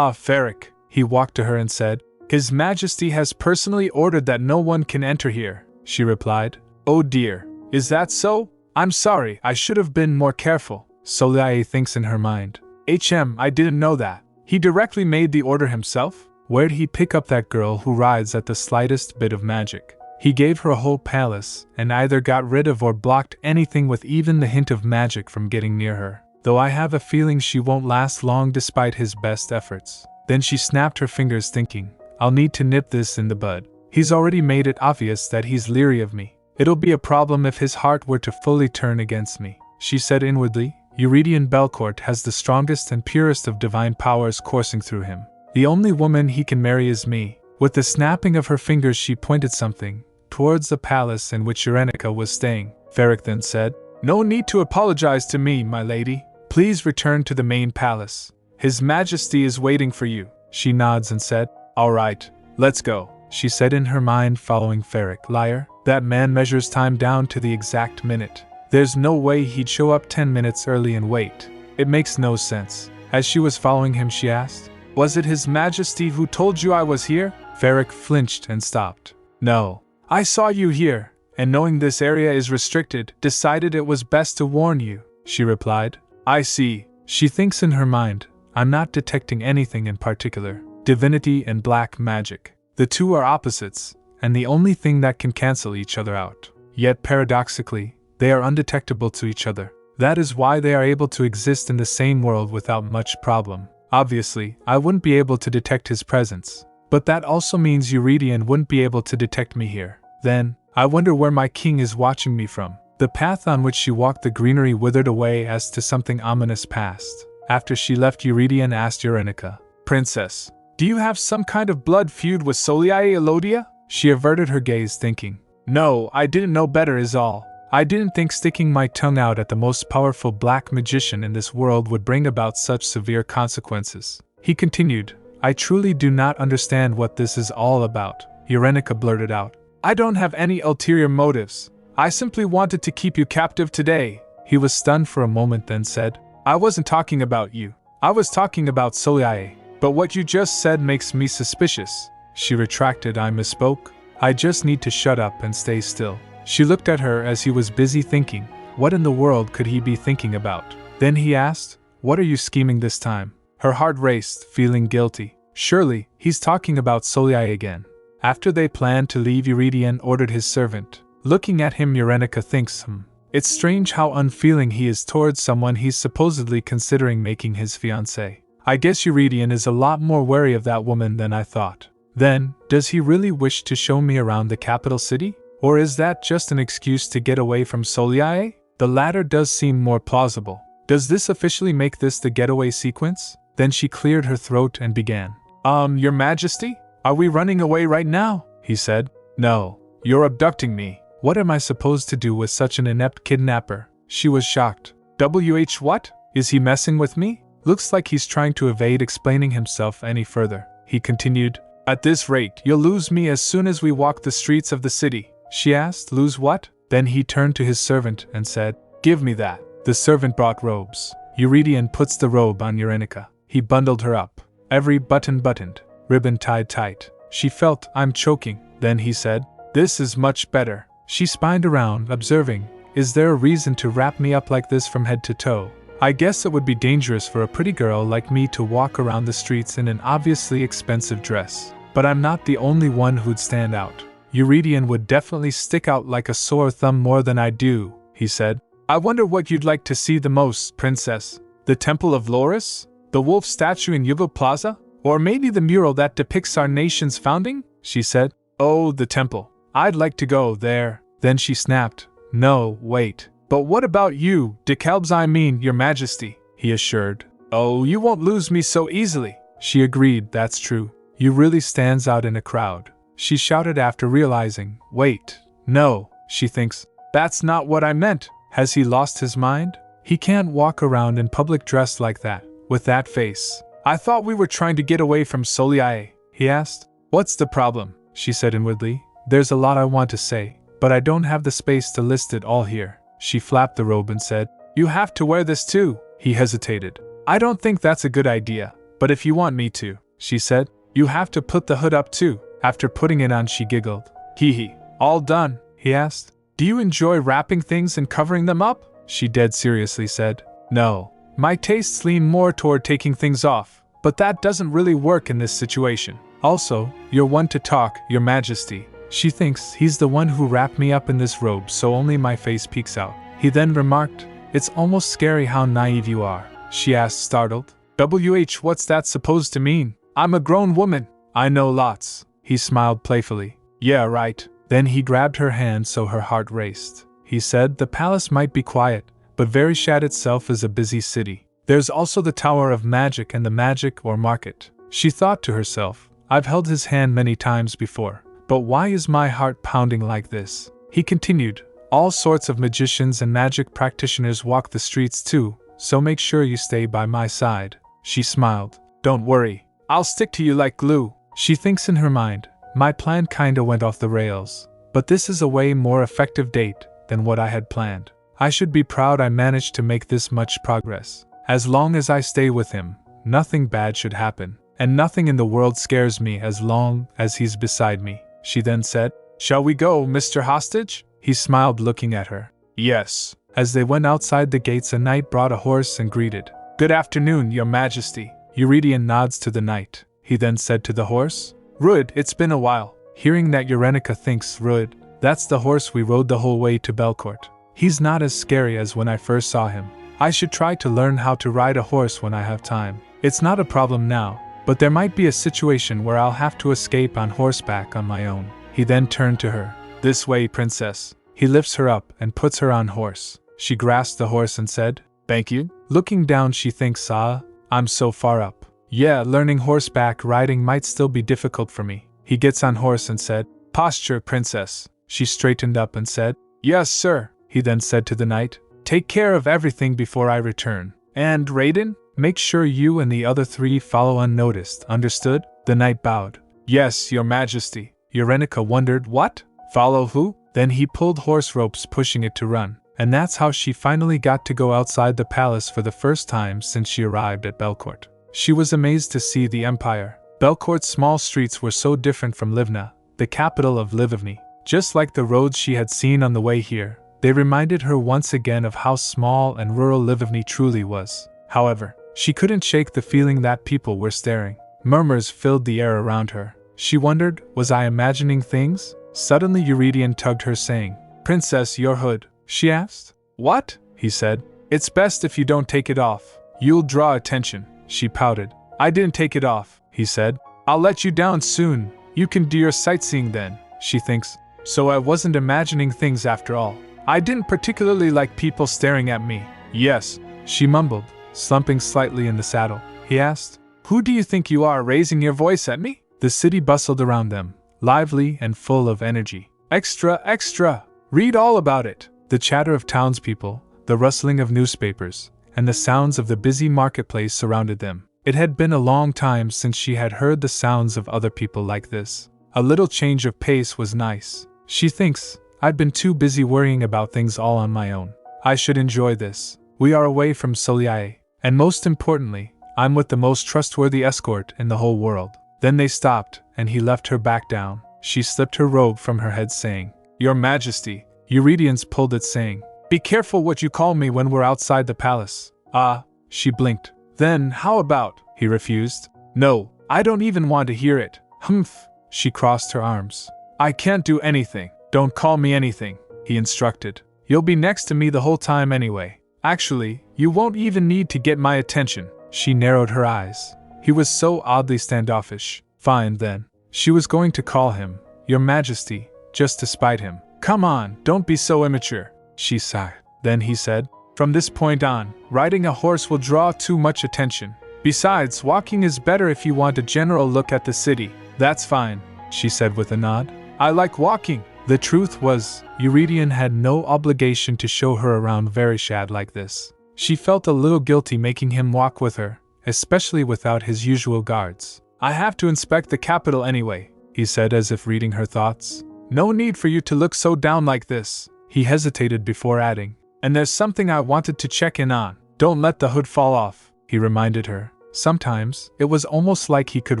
Ferric. He walked to her and said, His Majesty has personally ordered that no one can enter here. She replied, Oh dear. Is that so? I'm sorry, I should have been more careful. Soliae thinks in her mind. I didn't know that. He directly made the order himself? Where'd he pick up that girl who rides at the slightest bit of magic? He gave her a whole palace, and either got rid of or blocked anything with even the hint of magic from getting near her. Though I have a feeling she won't last long despite his best efforts. Then she snapped her fingers, thinking, I'll need to nip this in the bud. He's already made it obvious that he's leery of me. It'll be a problem if his heart were to fully turn against me. She said inwardly, Eurydion Belcourt has the strongest and purest of divine powers coursing through him. The only woman he can marry is me. With the snapping of her fingers she pointed something towards the palace in which Eurenica was staying. Ferric then said, No need to apologize to me, my lady. Please return to the main palace. His Majesty is waiting for you. She nods and said, All right, let's go. She said in her mind, following Ferric. Liar, that man measures time down to the exact minute. There's no way he'd show up 10 minutes early and wait. It makes no sense. As she was following him she asked, Was it His Majesty who told you I was here? Ferric flinched and stopped. No. I saw you here, and knowing this area is restricted, decided it was best to warn you, she replied. I see. She thinks in her mind, I'm not detecting anything in particular. Divinity and black magic. The two are opposites, and the only thing that can cancel each other out. Yet paradoxically, they are undetectable to each other. That is why they are able to exist in the same world without much problem. Obviously, I wouldn't be able to detect his presence. But that also means Eurydion wouldn't be able to detect me here. Then, I wonder where my king is watching me from. The path on which she walked, the greenery withered away as to something ominous past. After she left, Eurydion asked Eurenica, Princess, do you have some kind of blood feud with Soliae Elodia? She averted her gaze, thinking, No, I didn't know better is all. I didn't think sticking my tongue out at the most powerful black magician in this world would bring about such severe consequences. He continued, I truly do not understand what this is all about. Eurenica blurted out, I don't have any ulterior motives. I simply wanted to keep you captive today. He was stunned for a moment, then said, I wasn't talking about you. I was talking about Soliae. But what you just said makes me suspicious. She retracted. I misspoke. I just need to shut up and stay still. She looked at her as he was busy thinking. What in the world could he be thinking about? Then he asked, what are you scheming this time? Her heart raced, feeling guilty. Surely, he's talking about Soliae again. After they planned to leave, Eurydion ordered his servant. Looking at him, Eurenica thinks, it's strange how unfeeling he is towards someone he's supposedly considering making his fiancé. I guess Eurydion is a lot more wary of that woman than I thought. Then, does he really wish to show me around the capital city? Or is that just an excuse to get away from Soliae? The latter does seem more plausible. Does this officially make this the getaway sequence? Then she cleared her throat and began. Your Majesty? Are we running away right now? He said. No. You're abducting me. What am I supposed to do with such an inept kidnapper? She was shocked. What? Is he messing with me? Looks like he's trying to evade explaining himself any further. He continued. At this rate, you'll lose me as soon as we walk the streets of the city. She asked, lose what? Then he turned to his servant and said, give me that. The servant brought robes. Eurydion puts the robe on Eurenica. He bundled her up. Every button buttoned, ribbon tied tight. She felt, I'm choking. Then he said, this is much better. She spined around, observing, is there a reason to wrap me up like this from head to toe? I guess it would be dangerous for a pretty girl like me to walk around the streets in an obviously expensive dress. But I'm not the only one who'd stand out. Eurydion would definitely stick out like a sore thumb more than I do, he said. I wonder what you'd like to see the most, Princess. The Temple of Loris? The wolf statue in Yuval Plaza? Or maybe the mural that depicts our nation's founding? She said. Oh, the temple. I'd like to go there. Then she snapped. No, wait. But what about you, DeKalb's I mean, Your Majesty, he assured. Oh, you won't lose me so easily. She agreed, that's true. You really stands out in a crowd. She shouted after realizing, wait, no, she thinks. That's not what I meant. Has he lost his mind? He can't walk around in public dressed like that, with that face. I thought we were trying to get away from Soliae, he asked. What's the problem? She said inwardly. There's a lot I want to say, but I don't have the space to list it all here. She flapped the robe and said, you have to wear this too. He hesitated. I don't think that's a good idea, but if you want me to, she said, you have to put the hood up too. After putting it on, she giggled. Hee. All done? He asked. Do you enjoy wrapping things and covering them up? She dead seriously said. No. My tastes lean more toward taking things off, but that doesn't really work in this situation. Also, you're one to talk, Your Majesty. She thinks he's the one who wrapped me up in this robe so only my face peeks out. He then remarked, it's almost scary how naive you are. She asked, startled. What's that supposed to mean? I'm a grown woman. I know lots. He smiled playfully. Yeah, right. Then he grabbed her hand so her heart raced. He said the palace might be quiet, but Verishad itself is a busy city. There's also the Tower of Magic and the Magic or Market. She thought to herself, I've held his hand many times before, but why is my heart pounding like this? He continued, all sorts of magicians and magic practitioners walk the streets too, so make sure you stay by my side. She smiled. Don't worry, I'll stick to you like glue. She thinks in her mind, my plan kinda went off the rails, but this is a way more effective date than what I had planned. I should be proud I managed to make this much progress. As long as I stay with him, nothing bad should happen, and nothing in the world scares me as long as he's beside me. She then said, shall we go, Mr. Hostage? He smiled looking at her. Yes. As they went outside the gates, a knight brought a horse and greeted. Good afternoon, Your Majesty. Eurydion nods to the knight. He then said to the horse, Rud, it's been a while. Hearing that, Eurenica thinks, Rud, that's the horse we rode the whole way to Belcourt. He's not as scary as when I first saw him. I should try to learn how to ride a horse when I have time. It's not a problem now, but there might be a situation where I'll have to escape on horseback on my own. He then turned to her. This way, Princess. He lifts her up and puts her on horse. She grasped the horse and said, Thank you. Looking down, she thinks, I'm so far up. Yeah, learning horseback riding might still be difficult for me. He gets on horse and said, Posture, Princess. She straightened up and said, Yes, sir. He then said to the knight, Take care of everything before I return. And, Raiden, make sure you and the other three follow unnoticed, understood? The knight bowed. Yes, Your Majesty. Eurenica wondered, what? Follow who? Then he pulled horse ropes, pushing it to run. And that's how she finally got to go outside the palace for the first time since she arrived at Belcourt. She was amazed to see the empire. Belcourt's small streets were so different from Livna, the capital of Livni. Just like the roads she had seen on the way here, they reminded her once again of how small and rural Livni truly was. However, she couldn't shake the feeling that people were staring. Murmurs filled the air around her. She wondered, was I imagining things? Suddenly Eurydion tugged her, saying, "Princess, your hood," she asked. "What?" he said. "It's best if you don't take it off. You'll draw attention," she pouted. "I didn't take it off," he said. "I'll let you down soon. You can do your sightseeing then," she thinks. So I wasn't imagining things after all. I didn't particularly like people staring at me. "Yes," she mumbled, slumping slightly in the saddle. He asked, "Who do you think you are, raising your voice at me?" The city bustled around them, lively and full of energy. "Extra, extra! Read all about it!" The chatter of townspeople, the rustling of newspapers, and the sounds of the busy marketplace surrounded them. It had been a long time since she had heard the sounds of other people like this. A little change of pace was nice. She thinks, I'd been too busy worrying about things all on my own. I should enjoy this. We are away from Soliae, and most importantly, I'm with the most trustworthy escort in the whole world. Then they stopped, and he left her back down. She slipped her robe from her head, saying, "Your Majesty." Eurydion pulled it, saying, "Be careful what you call me when we're outside the palace." "Ah," she blinked. "Then how about?" He refused. "No, I don't even want to hear it." "Humph." She crossed her arms. "I can't do anything." "Don't call me anything," he instructed. "You'll be next to me the whole time anyway. Actually, you won't even need to get my attention." She narrowed her eyes. He was so oddly standoffish. Fine then. She was going to call him Your Majesty, just to spite him. "Come on, don't be so immature," she sighed. Then he said, "From this point on, riding a horse will draw too much attention. Besides, walking is better if you want a general look at the city." "That's fine," she said with a nod. "I like walking." The truth was, Eurydion had no obligation to show her around Verishad like this. She felt a little guilty making him walk with her, especially without his usual guards. "I have to inspect the capital anyway," he said as if reading her thoughts. "No need for you to look so down like this." He hesitated before adding, "And there's something I wanted to check in on. Don't let the hood fall off," he reminded her. Sometimes, it was almost like he could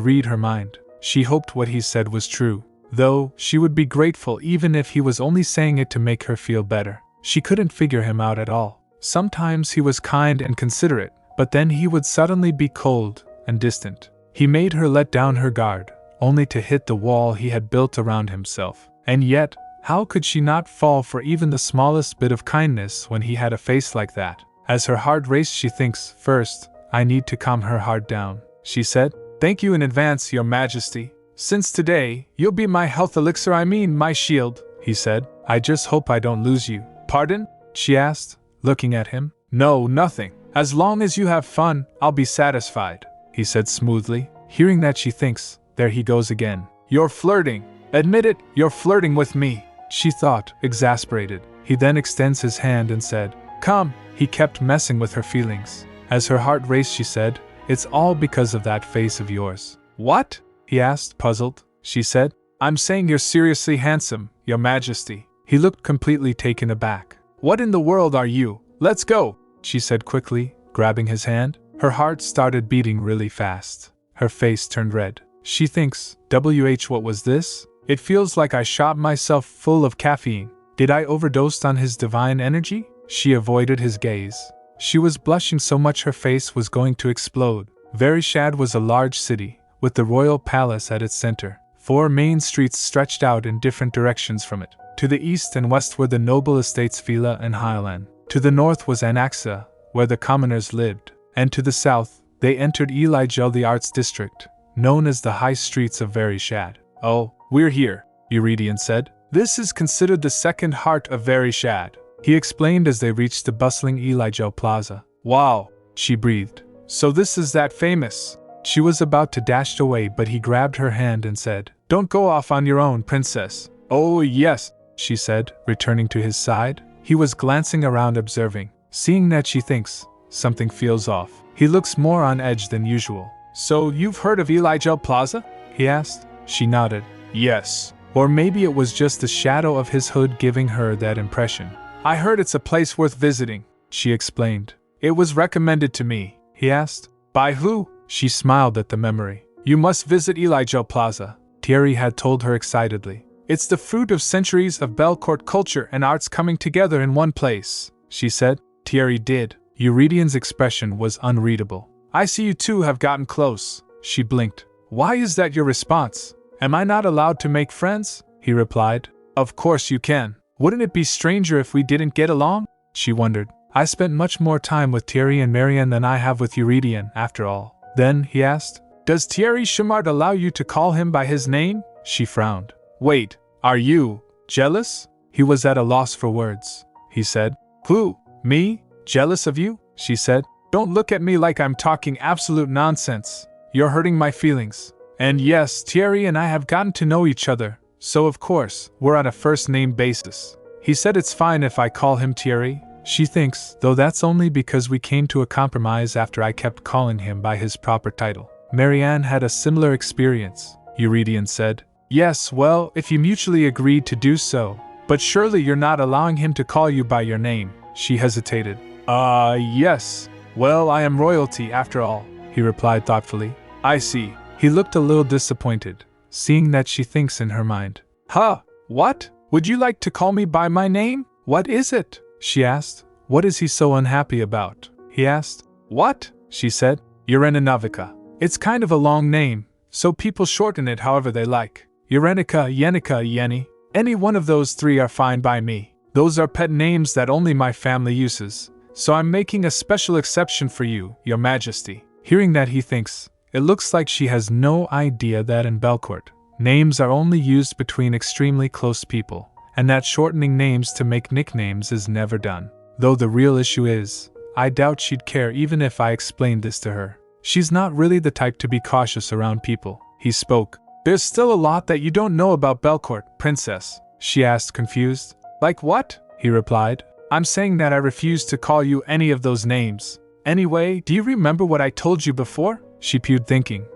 read her mind. She hoped what he said was true, though she would be grateful even if he was only saying it to make her feel better. She couldn't figure him out at all. Sometimes he was kind and considerate, but then he would suddenly be cold and distant. He made her let down her guard, only to hit the wall he had built around himself. And yet, how could she not fall for even the smallest bit of kindness when he had a face like that? As her heart raced, she thinks, "First, I need to calm her heart down," she said. "Thank you in advance, Your Majesty. Since today, you'll be my health elixir, my shield," he said. "I just hope I don't lose you." "Pardon?" she asked, looking at him. "No, nothing. As long as you have fun, I'll be satisfied," he said smoothly. Hearing that, she thinks, there he goes again. "You're flirting. Admit it, you're flirting with me," she thought, exasperated. He then extends his hand and said, "Come." He kept messing with her feelings. As her heart raced, she said, "It's all because of that face of yours." "What?" he asked, puzzled. She said, "I'm saying you're seriously handsome, Your Majesty." He looked completely taken aback. "What in the world are you? Let's go," she said quickly, grabbing his hand. Her heart started beating really fast. Her face turned red. She thinks, what was this? It feels like I shot myself full of caffeine. Did I overdose on his divine energy? She avoided his gaze. She was blushing so much her face was going to explode. Verishad was a large city, with the royal palace at its center. 4 main streets stretched out in different directions from it. To the east and west were the noble estates Phila and Hylan. To the north was Anaxa, where the commoners lived. And to the south, they entered Elijah, the arts district, known as the high streets of Verishad. "Oh, we're here," Eurydion said. "This is considered the second heart of Verishad," he explained as they reached the bustling Elijah Plaza. "Wow," she breathed. "So this is that famous." She was about to dash away, but he grabbed her hand and said, "Don't go off on your own, princess." "Oh, yes," she said, returning to his side. He was glancing around, observing. Seeing that, she thinks, something feels off. He looks more on edge than usual. "So you've heard of Elijah Plaza?" he asked. She nodded. "Yes." Or maybe it was just the shadow of his hood giving her that impression. I heard it's a place worth visiting, she explained. It was recommended to me, he asked. By who? She smiled at the memory. You must visit Elijah Plaza, Thierry had told her excitedly. It's the fruit of centuries of Belcourt culture and arts coming together in one place, she said. Thierry did. Eurydian's expression was unreadable. I see you two have gotten close, she blinked. Why is that your response? Am I not allowed to make friends? He replied. Of course you can. Wouldn't it be stranger if we didn't get along? She wondered. I spent much more time with Thierry and Marianne than I have with Eurydian, after all. Then, he asked, does Thierry Chimard allow you to call him by his name? She frowned. Wait, are you jealous? He was at a loss for words. He said. Who? Me? Jealous of you? She said. Don't look at me like I'm talking absolute nonsense. You're hurting my feelings. And yes, Thierry and I have gotten to know each other, so of course, we're on a first-name basis. He said it's fine if I call him Thierry. She thinks, though that's only because we came to a compromise after I kept calling him by his proper title. Marianne had a similar experience, Eurydian said. Yes, well, if you mutually agreed to do so. But surely you're not allowing him to call you by your name, she hesitated. Yes. Well, I am royalty after all, he replied thoughtfully. I see. He looked a little disappointed, seeing that she thinks in her mind. Huh? What? Would you like to call me by my name? What is it? She asked. What is he so unhappy about? He asked. What? She said. Urena Navica. It's kind of a long name, so people shorten it however they like. Urenica, Yenica, Yeni. Any one of those three are fine by me. Those are pet names that only my family uses, so I'm making a special exception for you, Your Majesty. Hearing that, he thinks, it looks like she has no idea that in Belcourt, names are only used between extremely close people, and that shortening names to make nicknames is never done. Though the real issue is, I doubt she'd care even if I explained this to her. She's not really the type to be cautious around people. He spoke. There's still a lot that you don't know about Belcourt, Princess, she asked, confused. Like what? He replied. I'm saying that I refuse to call you any of those names. Anyway, do you remember what I told you before? She pewed, thinking.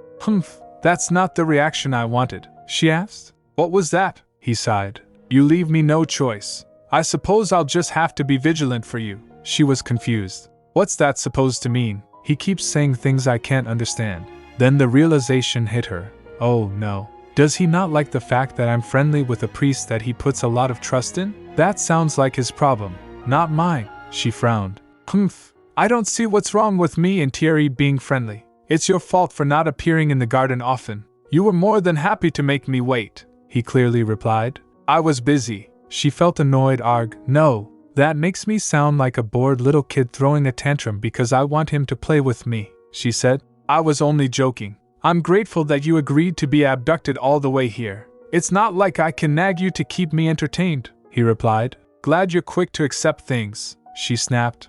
That's not the reaction I wanted, she asked. What was that? He sighed. You leave me no choice. I suppose I'll just have to be vigilant for you. She was confused. What's that supposed to mean? He keeps saying things I can't understand. Then the realization hit her. Oh no. Does he not like the fact that I'm friendly with a priest that he puts a lot of trust in? That sounds like his problem, not mine. She frowned. I don't see what's wrong with me and Thierry being friendly. It's your fault for not appearing in the garden often. You were more than happy to make me wait, he clearly replied. I was busy. She felt annoyed. No, that makes me sound like a bored little kid throwing a tantrum because I want him to play with me, she said. I was only joking. I'm grateful that you agreed to be abducted all the way here. It's not like I can nag you to keep me entertained, he replied. Glad you're quick to accept things, she snapped.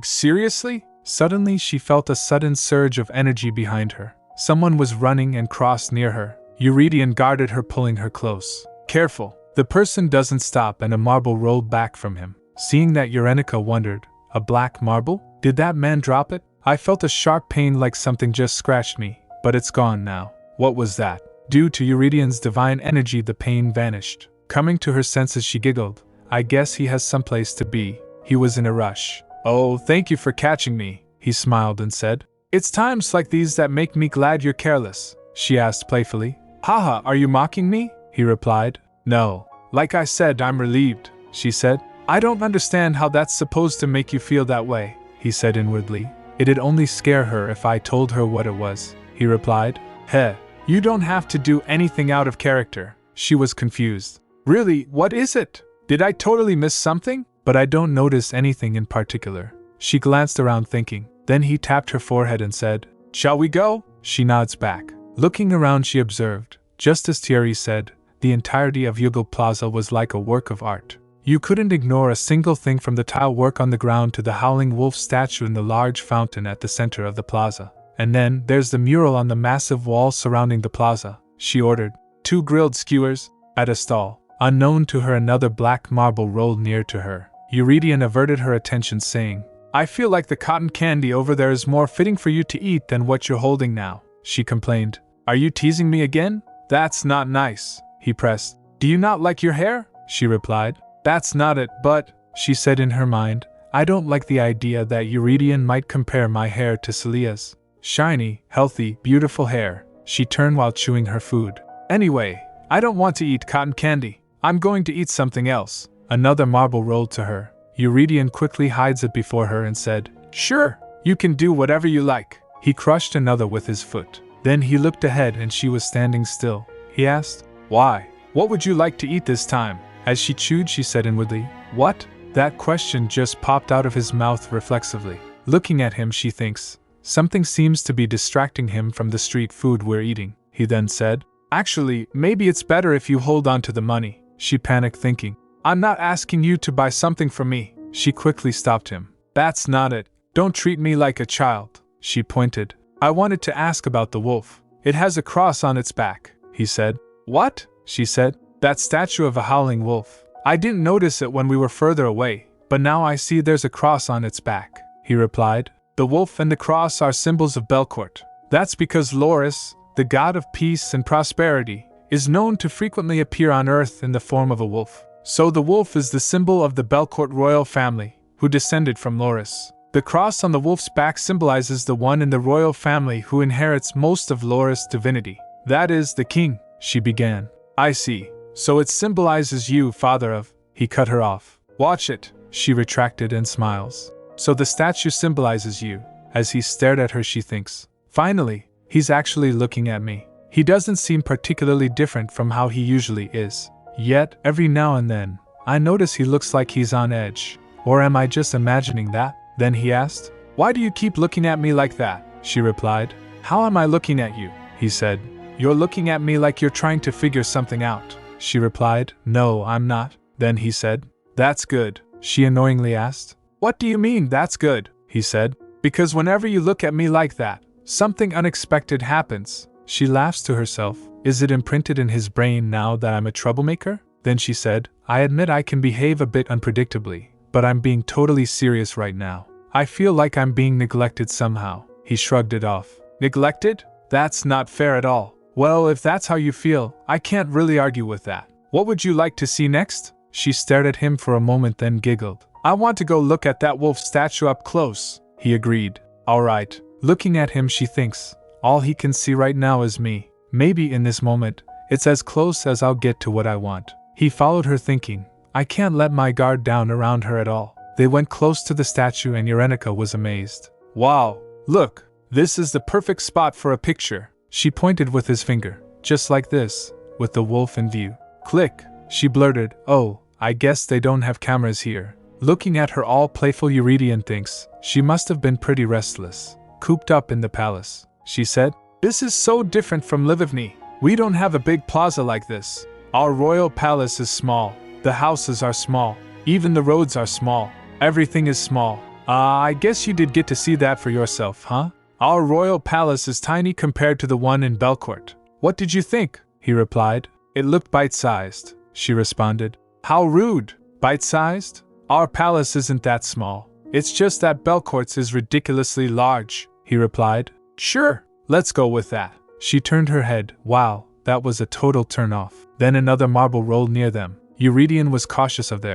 Seriously? Suddenly she felt a sudden surge of energy behind her. Someone was running and crossed near her. Eurydian guarded her, pulling her close. Careful. The person doesn't stop and a marble rolled back from him. Seeing that, Urenica wondered, a black marble? Did that man drop it? I felt a sharp pain like something just scratched me, but it's gone now. What was that? Due to Eurydian's divine energy, the pain vanished. Coming to her senses, she giggled. I guess he has someplace to be. He was in a rush. Oh, thank you for catching me, he smiled and said. It's times like these that make me glad you're careless, she asked playfully. Haha, are you mocking me? He replied. No. Like I said, I'm relieved, she said. I don't understand how that's supposed to make you feel that way, he said inwardly. It'd only scare her if I told her what it was, he replied. Heh, you don't have to do anything out of character. She was confused. Really, what is it? Did I totally miss something? But I don't notice anything in particular. She glanced around thinking. Then he tapped her forehead and said, Shall we go? She nods back. Looking around, she observed, just as Thierry said, the entirety of Yugal Plaza was like a work of art. You couldn't ignore a single thing, from the tile work on the ground to the howling wolf statue in the large fountain at the center of the plaza. And then there's the mural on the massive wall surrounding the plaza. She ordered 2 grilled skewers at a stall. Unknown to her, another black marble rolled near to her. Eurydian averted her attention, saying, I feel like the cotton candy over there is more fitting for you to eat than what you're holding now, she complained. Are you teasing me again? That's not nice, he pressed. Do you not like your hair? She replied. That's not it, but, she said in her mind. I don't like the idea that Eurydion might compare my hair to Celia's. Shiny, healthy, beautiful hair, she turned while chewing her food. Anyway, I don't want to eat cotton candy. I'm going to eat something else. Another marble rolled to her. Eurydion quickly hides it before her and said, Sure, you can do whatever you like. He crushed another with his foot. Then he looked ahead and she was standing still. He asked, Why? What would you like to eat this time? As she chewed, she said inwardly, What? That question just popped out of his mouth reflexively. Looking at him, she thinks, something seems to be distracting him from the street food we're eating. He then said, Actually, maybe it's better if you hold on to the money. She panicked, thinking, I'm not asking you to buy something from me. She quickly stopped him. That's not it. Don't treat me like a child. She pointed. I wanted to ask about the wolf. It has a cross on its back, he said. What? She said. That statue of a howling wolf. I didn't notice it when we were further away, but now I see there's a cross on its back, he replied. The wolf and the cross are symbols of Belcourt. That's because Loris, the god of peace and prosperity, is known to frequently appear on Earth in the form of a wolf. So the wolf is the symbol of the Belcourt royal family, who descended from Loris. The cross on the wolf's back symbolizes the one in the royal family who inherits most of Loris' divinity. That is, the king, she began. I see. So it symbolizes you, father of… He cut her off. Watch it, she retracted and smiles. So the statue symbolizes you. As he stared at her, she thinks. Finally, he's actually looking at me. He doesn't seem particularly different from how he usually is. Yet, every now and then, I notice he looks like he's on edge. Or am I just imagining that? Then he asked, Why do you keep looking at me like that? She replied. How am I looking at you? He said. You're looking at me like you're trying to figure something out. She replied, No, I'm not. Then he said, That's good. She annoyingly asked, What do you mean, that's good? He said, Because whenever you look at me like that, something unexpected happens. She laughs to herself. Is it imprinted in his brain now that I'm a troublemaker? Then she said, I admit I can behave a bit unpredictably, but I'm being totally serious right now. I feel like I'm being neglected somehow. He shrugged it off. Neglected? That's not fair at all. Well, if that's how you feel, I can't really argue with that. What would you like to see next? She stared at him for a moment, then giggled. I want to go look at that wolf statue up close, he agreed. All right. Looking at him, she thinks, all he can see right now is me. Maybe in this moment, it's as close as I'll get to what I want. He followed her, thinking, I can't let my guard down around her at all. They went close to the statue and Eurenica was amazed. Wow, look, this is the perfect spot for a picture. She pointed with his finger, just like this, with the wolf in view. Click, she blurted, Oh, I guess they don't have cameras here. Looking at her, all playful, Eurydion thinks, she must have been pretty restless, cooped up in the palace. She said, This is so different from Livivny. We don't have a big plaza like this. Our royal palace is small. The houses are small. Even the roads are small. Everything is small. I guess you did get to see that for yourself, huh? Our royal palace is tiny compared to the one in Belcourt. What did you think? He replied. It looked bite-sized, she responded. How rude. Bite-sized? Our palace isn't that small. It's just that Belcourt's is ridiculously large, he replied. Sure, let's go with that. She turned her head. Wow, that was a total turn-off. Then another marble rolled near them. Eurydion was cautious of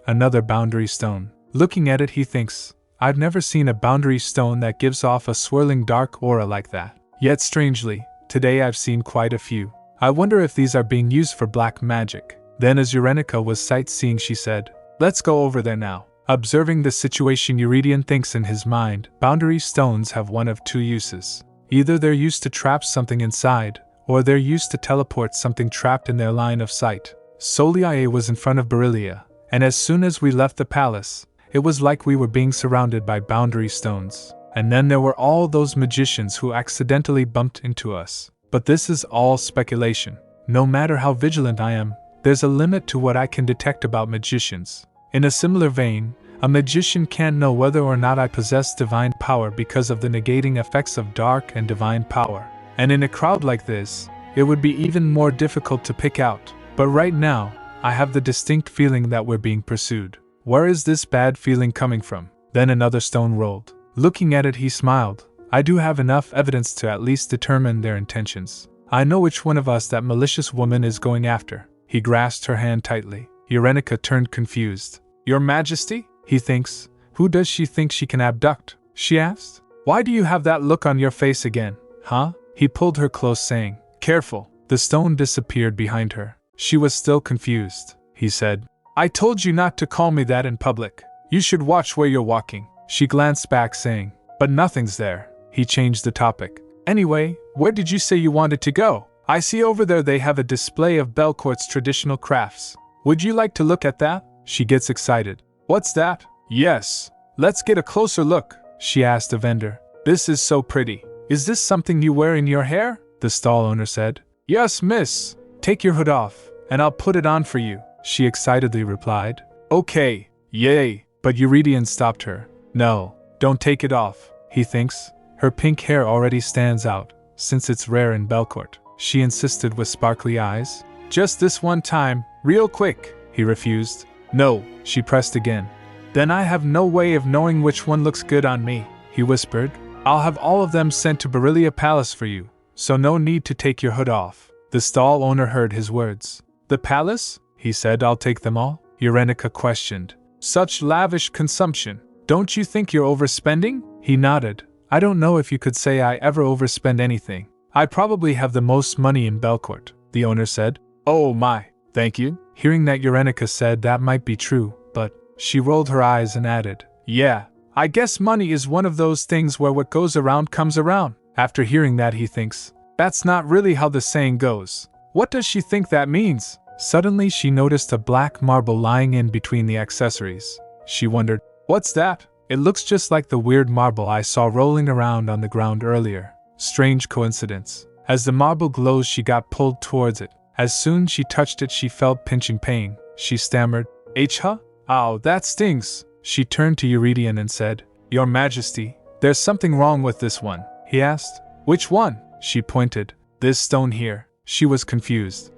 another boundary stone. Looking at it, he thinks, I've never seen a boundary stone that gives off a swirling dark aura like that. Yet strangely, today I've seen quite a few. I wonder if these are being used for black magic. Then as Eurenica was sightseeing, she said, Let's go over there now. Observing the situation, Eurydion thinks in his mind, boundary stones have one of two uses. Either they're used to trap something inside, or they're used to teleport something trapped in their line of sight. Soliae was in front of Berylia, and as soon as we left the palace, it was like we were being surrounded by boundary stones. And then there were all those magicians who accidentally bumped into us. But this is all speculation. No matter how vigilant I am, there's a limit to what I can detect about magicians. In a similar vein, a magician can't know whether or not I possess divine power because of the negating effects of dark and divine power. And in a crowd like this, it would be even more difficult to pick out. But right now, I have the distinct feeling that we're being pursued. Where is this bad feeling coming from? Then another stone rolled. Looking at it, he smiled. I do have enough evidence to at least determine their intentions. I know which one of us that malicious woman is going after. He grasped her hand tightly. Eurenica turned confused. Your Majesty? He thinks. Who does she think she can abduct? She asked. Why do you have that look on your face again? Huh? He pulled her close, saying, Careful. The stone disappeared behind her. She was still confused. He said, I told you not to call me that in public. You should watch where you're walking. She glanced back, saying, But nothing's there. He changed the topic. Anyway, where did you say you wanted to go? I see over there they have a display of Belcourt's traditional crafts. Would you like to look at that? She gets excited. What's that? Yes. Let's get a closer look, she asked the vendor. This is so pretty. Is this something you wear in your hair? The stall owner said. Yes, miss. Take your hood off, and I'll put it on for you, she excitedly replied. Okay, yay. But Eurydion stopped her. No, don't take it off, he thinks. Her pink hair already stands out, since it's rare in Belcourt, she insisted with sparkly eyes. Just this one time, real quick, he refused. No, she pressed again. Then I have no way of knowing which one looks good on me, he whispered. I'll have all of them sent to Beryllia Palace for you, so no need to take your hood off. The stall owner heard his words. The palace? He said. I'll take them all? Eurenica questioned. Such lavish consumption. Don't you think you're overspending? He nodded. I don't know if you could say I ever overspend anything. I probably have the most money in Belcourt, the owner said. Oh my, thank you. Hearing that, Eurenica said that might be true, but she rolled her eyes and added, Yeah, I guess money is one of those things where what goes around comes around. After hearing that, he thinks, that's not really how the saying goes. What does she think that means? Suddenly she noticed a black marble lying in between the accessories. She wondered, what's that? It looks just like the weird marble I saw rolling around on the ground earlier. Strange coincidence. As the marble glows, she got pulled towards it. As soon as she touched it, she felt pinching pain. She stammered, Huh? Ow, that stings. She turned to Eurydion and said, Your Majesty, there's something wrong with this one. He asked. Which one? She pointed. This stone here. She was confused.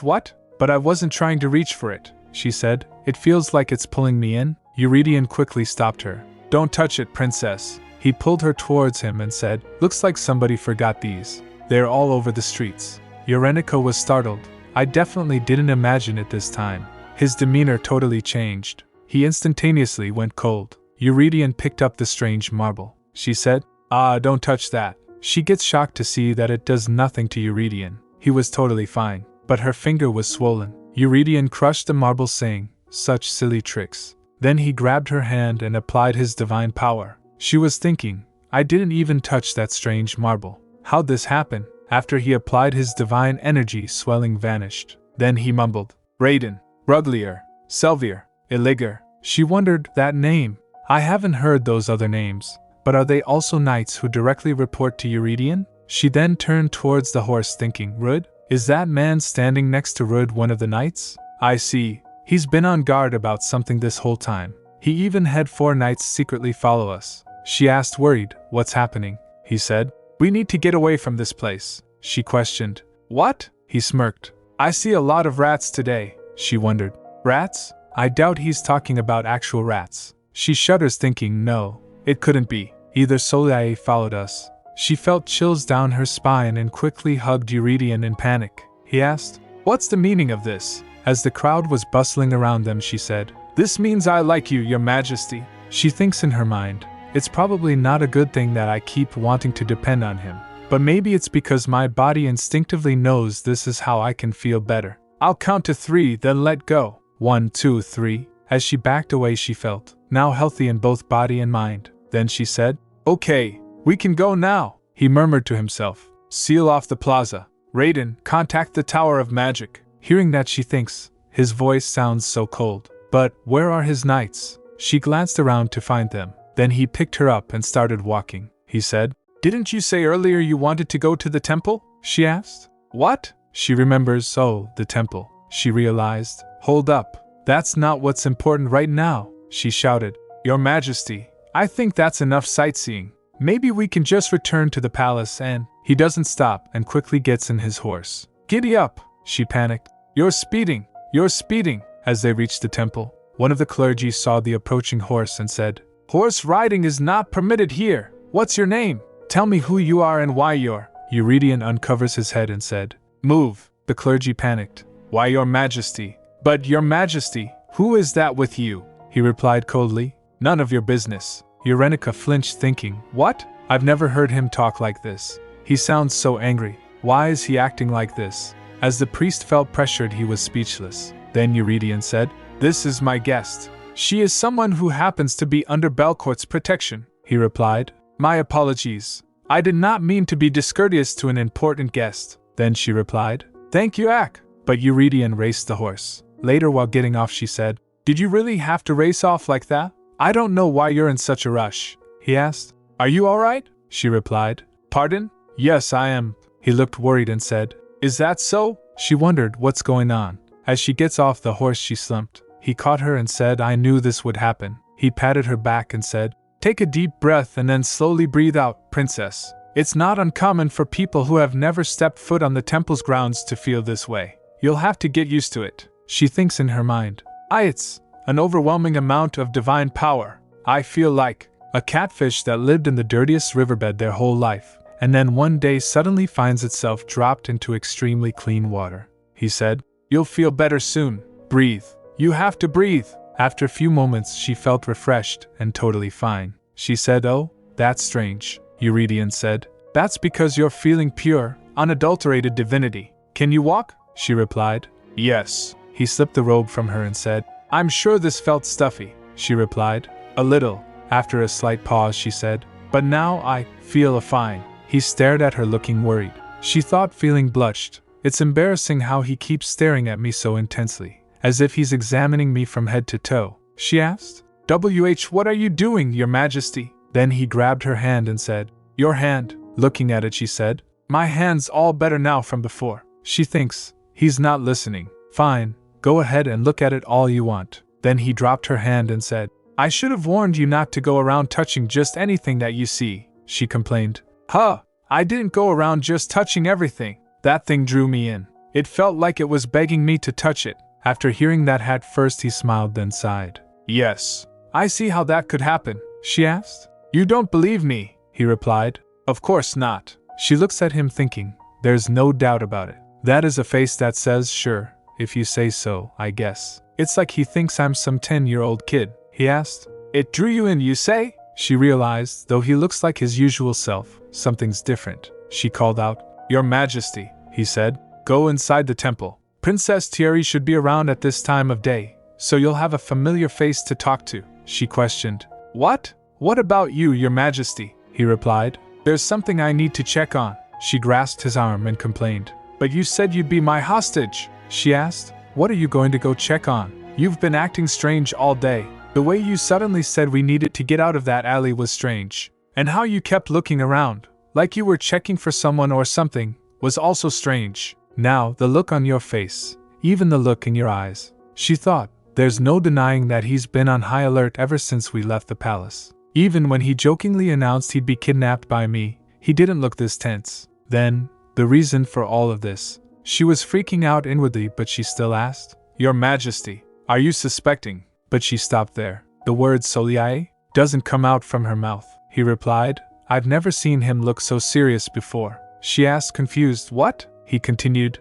What? But I wasn't trying to reach for it, she said. It feels like it's pulling me in. Eurydion quickly stopped her. Don't touch it, princess. He pulled her towards him and said, Looks like somebody forgot these. They're all over the streets. Eurenica was startled. I definitely didn't imagine it this time. His demeanor totally changed. He instantaneously went cold. Eurydion picked up the strange marble. She said, don't touch that. She gets shocked to see that it does nothing to Eurydion. He was totally fine, but her finger was swollen. Eurydion crushed the marble, saying, Such silly tricks. Then he grabbed her hand and applied his divine power. She was thinking, I didn't even touch that strange marble. How'd this happen? After he applied his divine energy, swelling vanished. Then he mumbled, Raiden, Ruglier, Selvier, Illiger. She wondered, that name. I haven't heard those other names, but are they also knights who directly report to Eurydion? She then turned towards the horse, thinking, Rud? Is that man standing next to Rud one of the knights? I see. He's been on guard about something this whole time. He even had 4 knights secretly follow us. She asked, worried, What's happening? He said, We need to get away from this place. She questioned, What? He smirked. I see a lot of rats today. She wondered, Rats? I doubt he's talking about actual rats. She shudders, thinking, No, it couldn't be. Either Soleil followed us. She felt chills down her spine and quickly hugged Eurydion in panic. He asked, What's the meaning of this? As the crowd was bustling around them, she said, This means I like you, Your Majesty. She thinks in her mind, It's probably not a good thing that I keep wanting to depend on him. But maybe it's because my body instinctively knows this is how I can feel better. I'll count to 3, then let go. 1, 2, 3. As she backed away, she felt, now healthy in both body and mind. Then she said, Okay, we can go now. He murmured to himself, Seal off the plaza. Raiden, contact the Tower of Magic. Hearing that, she thinks, his voice sounds so cold. But where are his knights? She glanced around to find them. Then he picked her up and started walking. He said, Didn't you say earlier you wanted to go to the temple? She asked. What? She remembers, the temple. She realized, Hold up. That's not what's important right now. She shouted, Your Majesty, I think that's enough sightseeing. Maybe we can just return to the palace and… He doesn't stop and quickly gets in his horse. Giddy up, she panicked. You're speeding. You're speeding. As they reached the temple, one of the clergy saw the approaching horse and said, Horse riding is not permitted here. What's your name? Tell me who you are and why you're… Eurydion uncovers his head and said, Move. The clergy panicked. Why, Your Majesty? But Your Majesty, Who is that with you? He replied coldly. None of your business. Urenica flinched, thinking, what? I've never heard him talk like this. He sounds so angry. Why is he acting like this? As the priest felt pressured, he was speechless. Then Eurydion said, This is my guest. She is someone who happens to be under Belcourt's protection, he replied. My apologies. I did not mean to be discourteous to an important guest. Then she replied, Thank you, Ak. But Eurydion raced the horse. Later, while getting off, she said, Did you really have to race off like that? I don't know why you're in such a rush, he asked. Are you all right? She replied. Pardon? Yes, I am. He looked worried and said, Is that so? She wondered what's going on. As she gets off the horse, she slumped. He caught her and said, I knew this would happen. He patted her back and said, Take a deep breath and then slowly breathe out, princess. It's not uncommon for people who have never stepped foot on the temple's grounds to feel this way. You'll have to get used to it. She thinks in her mind, It's an overwhelming amount of divine power. I feel like a catfish that lived in the dirtiest riverbed their whole life, and then one day suddenly finds itself dropped into extremely clean water. He said, You'll feel better soon. Breathe. You have to breathe. After a few moments, she felt refreshed and totally fine. She said, Oh, that's strange. Eurydion said, That's because you're feeling pure, unadulterated divinity. Can you walk? She replied, Yes. He slipped the robe from her and said, I'm sure this felt stuffy. She replied, A little. After a slight pause, she said, But now I feel fine. He stared at her, looking worried. She thought, feeling blushed. It's embarrassing how he keeps staring at me so intensely, as if he's examining me from head to toe. She asked, What are you doing, Your Majesty? Then he grabbed her hand and said, Your hand. Looking at it, she said, My hand's all better now from before. She thinks he's not listening. Fine, go ahead and look at it all you want. Then he dropped her hand and said, I should have warned you not to go around touching just anything that you see, she complained. I didn't go around just touching everything. That thing drew me in. It felt like it was begging me to touch it. After hearing that, at first he smiled, then sighed. Yes, I see how that could happen, she asked. You don't believe me, he replied. Of course not. She looks at him, thinking, There's no doubt about it. That is a face that says, Sure, if you say so, I guess. It's like he thinks I'm some 10-year-old kid, he asked. It drew you in, you say? She realized, though he looks like his usual self, something's different. She called out, Your Majesty, he said, Go inside the temple. Princess Thierry should be around at this time of day, so you'll have a familiar face to talk to. She questioned. What? What about you, Your Majesty? He replied. There's something I need to check on. She grasped his arm and complained. But you said you'd be my hostage, she asked. What are you going to go check on? You've been acting strange all day. The way you suddenly said we needed to get out of that alley was strange. And how you kept looking around, like you were checking for someone or something, was also strange. Now, the look on your face, even the look in your eyes. She thought, there's no denying that he's been on high alert ever since we left the palace. Even when he jokingly announced he'd be kidnapped by me, he didn't look this tense. Then, the reason for all of this. She was freaking out inwardly, but she still asked, Your Majesty, are you suspecting? But she stopped there. The word Soliae doesn't come out from her mouth. He replied, I've never seen him look so serious before. She asked, confused, What? He continued,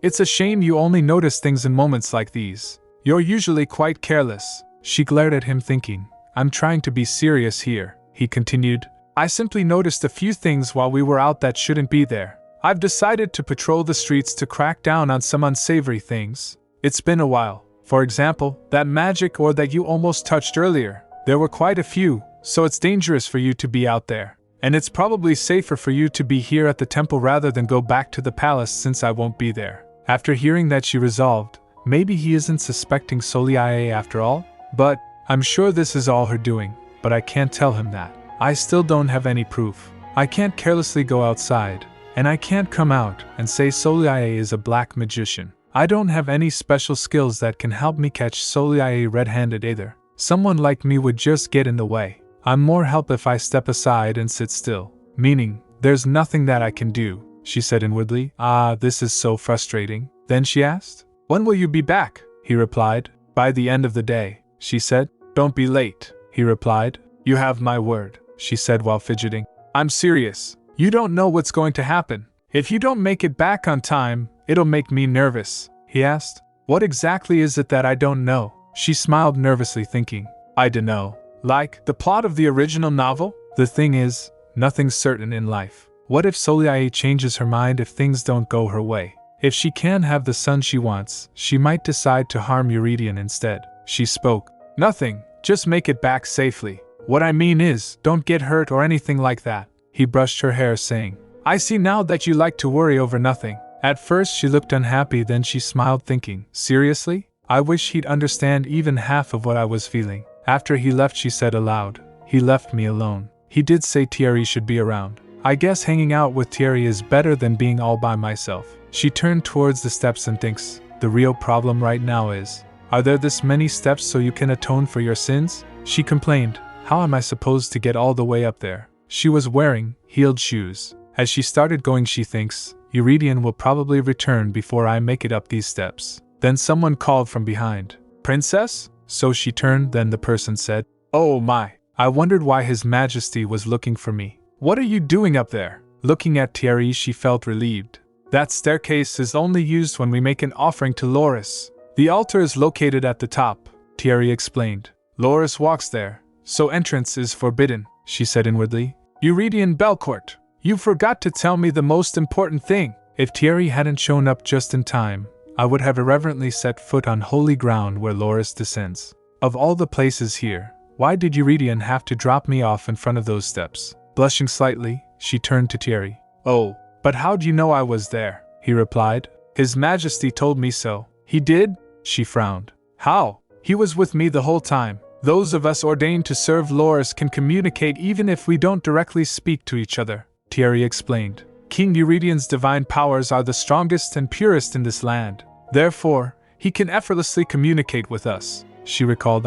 It's a shame you only notice things in moments like these. You're usually quite careless. She glared at him, thinking, I'm trying to be serious here. He continued, I simply noticed a few things while we were out that shouldn't be there. I've decided to patrol the streets to crack down on some unsavory things. It's been a while. For example, that magic ore that you almost touched earlier. There were quite a few, so it's dangerous for you to be out there. And it's probably safer for you to be here at the temple rather than go back to the palace since I won't be there. After hearing that, she resolved, maybe he isn't suspecting Soliae after all? But, I'm sure this is all her doing, but I can't tell him that. I still don't have any proof. I can't carelessly go outside, and I can't come out and say Soliae is a black magician. I don't have any special skills that can help me catch Soliae red-handed either. Someone like me would just get in the way. I'm more help if I step aside and sit still. Meaning, there's nothing that I can do, she said inwardly. This is so frustrating. Then she asked, When will you be back? He replied, By the end of the day, she said. Don't be late, he replied. You have my word, she said while fidgeting. I'm serious. You don't know what's going to happen. If you don't make it back on time, it'll make me nervous, he asked. What exactly is it that I don't know? She smiled nervously, thinking, I dunno. Like, the plot of the original novel? The thing is, nothing's certain in life. What if Soliae changes her mind if things don't go her way? If she can have the son she wants, she might decide to harm Eurydion instead. She spoke. Nothing, just make it back safely. What I mean is, don't get hurt or anything like that. He brushed her hair, saying, I see now that you like to worry over nothing. At first she looked unhappy, then she smiled, thinking, seriously? I wish he'd understand even half of what I was feeling. After he left, she said aloud, he left me alone. He did say Thierry should be around. I guess hanging out with Thierry is better than being all by myself. She turned towards the steps and thinks, the real problem right now is, are there this many steps so you can atone for your sins? She complained, how am I supposed to get all the way up there? She was wearing heeled shoes. As she started going, she thinks, Eurydion will probably return before I make it up these steps. Then someone called from behind, Princess? So she turned, then the person said, oh my, I wondered why His Majesty was looking for me. What are you doing up there? Looking at Thierry, she felt relieved. That staircase is only used when we make an offering to Loris. The altar is located at the top, Thierry explained. Loris walks there, so entrance is forbidden, she said inwardly. Eurydion Belcourt, you forgot to tell me the most important thing. If Thierry hadn't shown up just in time, I would have irreverently set foot on holy ground where Loris descends. Of all the places here, why did Eurydion have to drop me off in front of those steps? Blushing slightly, she turned to Thierry. Oh, but how'd you know I was there? He replied. His Majesty told me so. He did? She frowned. How? He was with me the whole time. Those of us ordained to serve Loris can communicate even if we don't directly speak to each other, Thierry explained. King Eurydion's divine powers are the strongest and purest in this land. Therefore, he can effortlessly communicate with us. She recalled.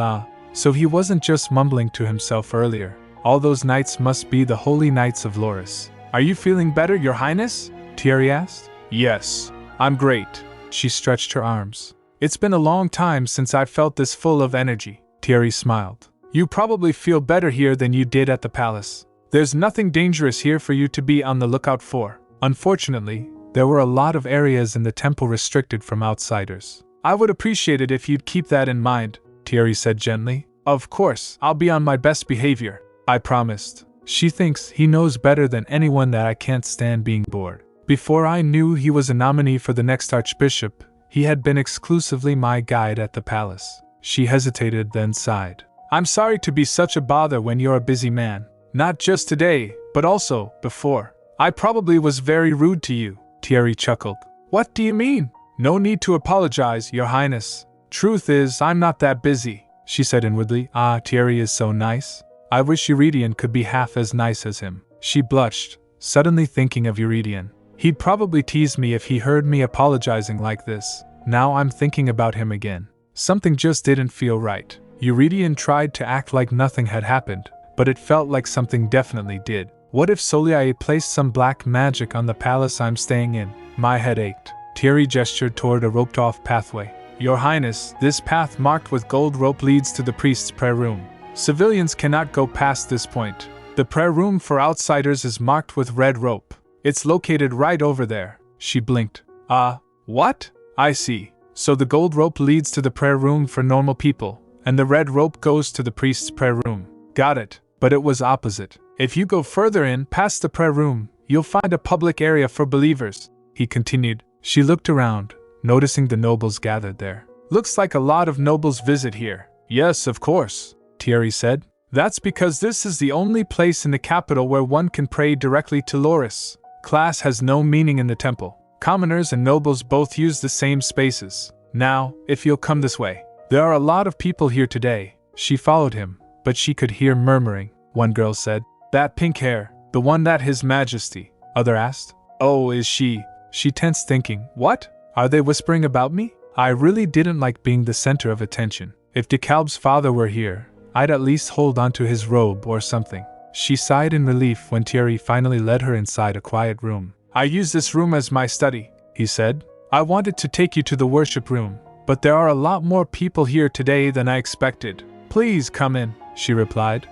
So he wasn't just mumbling to himself earlier. All those nights must be the holy nights of Loris. Are you feeling better, Your Highness? Thierry asked. Yes, I'm great. She stretched her arms. It's been a long time since I felt this full of energy. Thierry smiled. You probably feel better here than you did at the palace. There's nothing dangerous here for you to be on the lookout for. Unfortunately, there were a lot of areas in the temple restricted from outsiders. I would appreciate it if you'd keep that in mind, Thierry said gently. Of course, I'll be on my best behavior. I promised. She thinks he knows better than anyone that I can't stand being bored. Before I knew he was a nominee for the next archbishop, he had been exclusively my guide at the palace. She hesitated, then sighed. I'm sorry to be such a bother when you're a busy man. Not just today, but also before. I probably was very rude to you, Thierry chuckled. What do you mean? No need to apologize, Your Highness. Truth is, I'm not that busy, she said inwardly. Thierry is so nice. I wish Eurydion could be half as nice as him. She blushed, suddenly thinking of Eurydion. He'd probably tease me if he heard me apologizing like this. Now I'm thinking about him again. Something just didn't feel right. Eurydion tried to act like nothing had happened, but it felt like something definitely did. What if Soliae placed some black magic on the palace I'm staying in? My head ached. Thierry gestured toward a roped-off pathway. Your Highness, this path marked with gold rope leads to the priest's prayer room. Civilians cannot go past this point. The prayer room for outsiders is marked with red rope. It's located right over there. She blinked. What? I see. So the gold rope leads to the prayer room for normal people, and the red rope goes to the priest's prayer room. Got it. But it was opposite. If you go further in, past the prayer room, you'll find a public area for believers, he continued. She looked around, noticing the nobles gathered there. Looks like a lot of nobles visit here. Yes, of course, Thierry said. That's because this is the only place in the capital where one can pray directly to Loris. Class has no meaning in the temple. Commoners and nobles both use the same spaces. Now, if you'll come this way. There are a lot of people here today. She followed him, but she could hear murmuring. One girl said, That pink hair, the one that His Majesty. Other asked, Oh, is she? She tensed, thinking, What? Are they whispering about me? I really didn't like being the center of attention. If DeKalb's father were here, I'd at least hold onto his robe or something. She sighed in relief when Thierry finally led her inside a quiet room. I use this room as my study, he said. I wanted to take you to the worship room, but there are a lot more people here today than I expected. Please come in, she replied.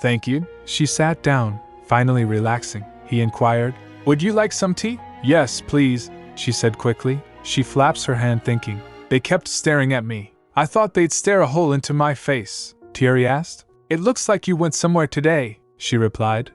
Thank you. She sat down, finally relaxing. He inquired, Would you like some tea? Yes, please, she said quickly. She flaps her hand, thinking. They kept staring at me. I thought they'd stare a hole into my face, Thierry asked. It looks like you went somewhere today, she replied.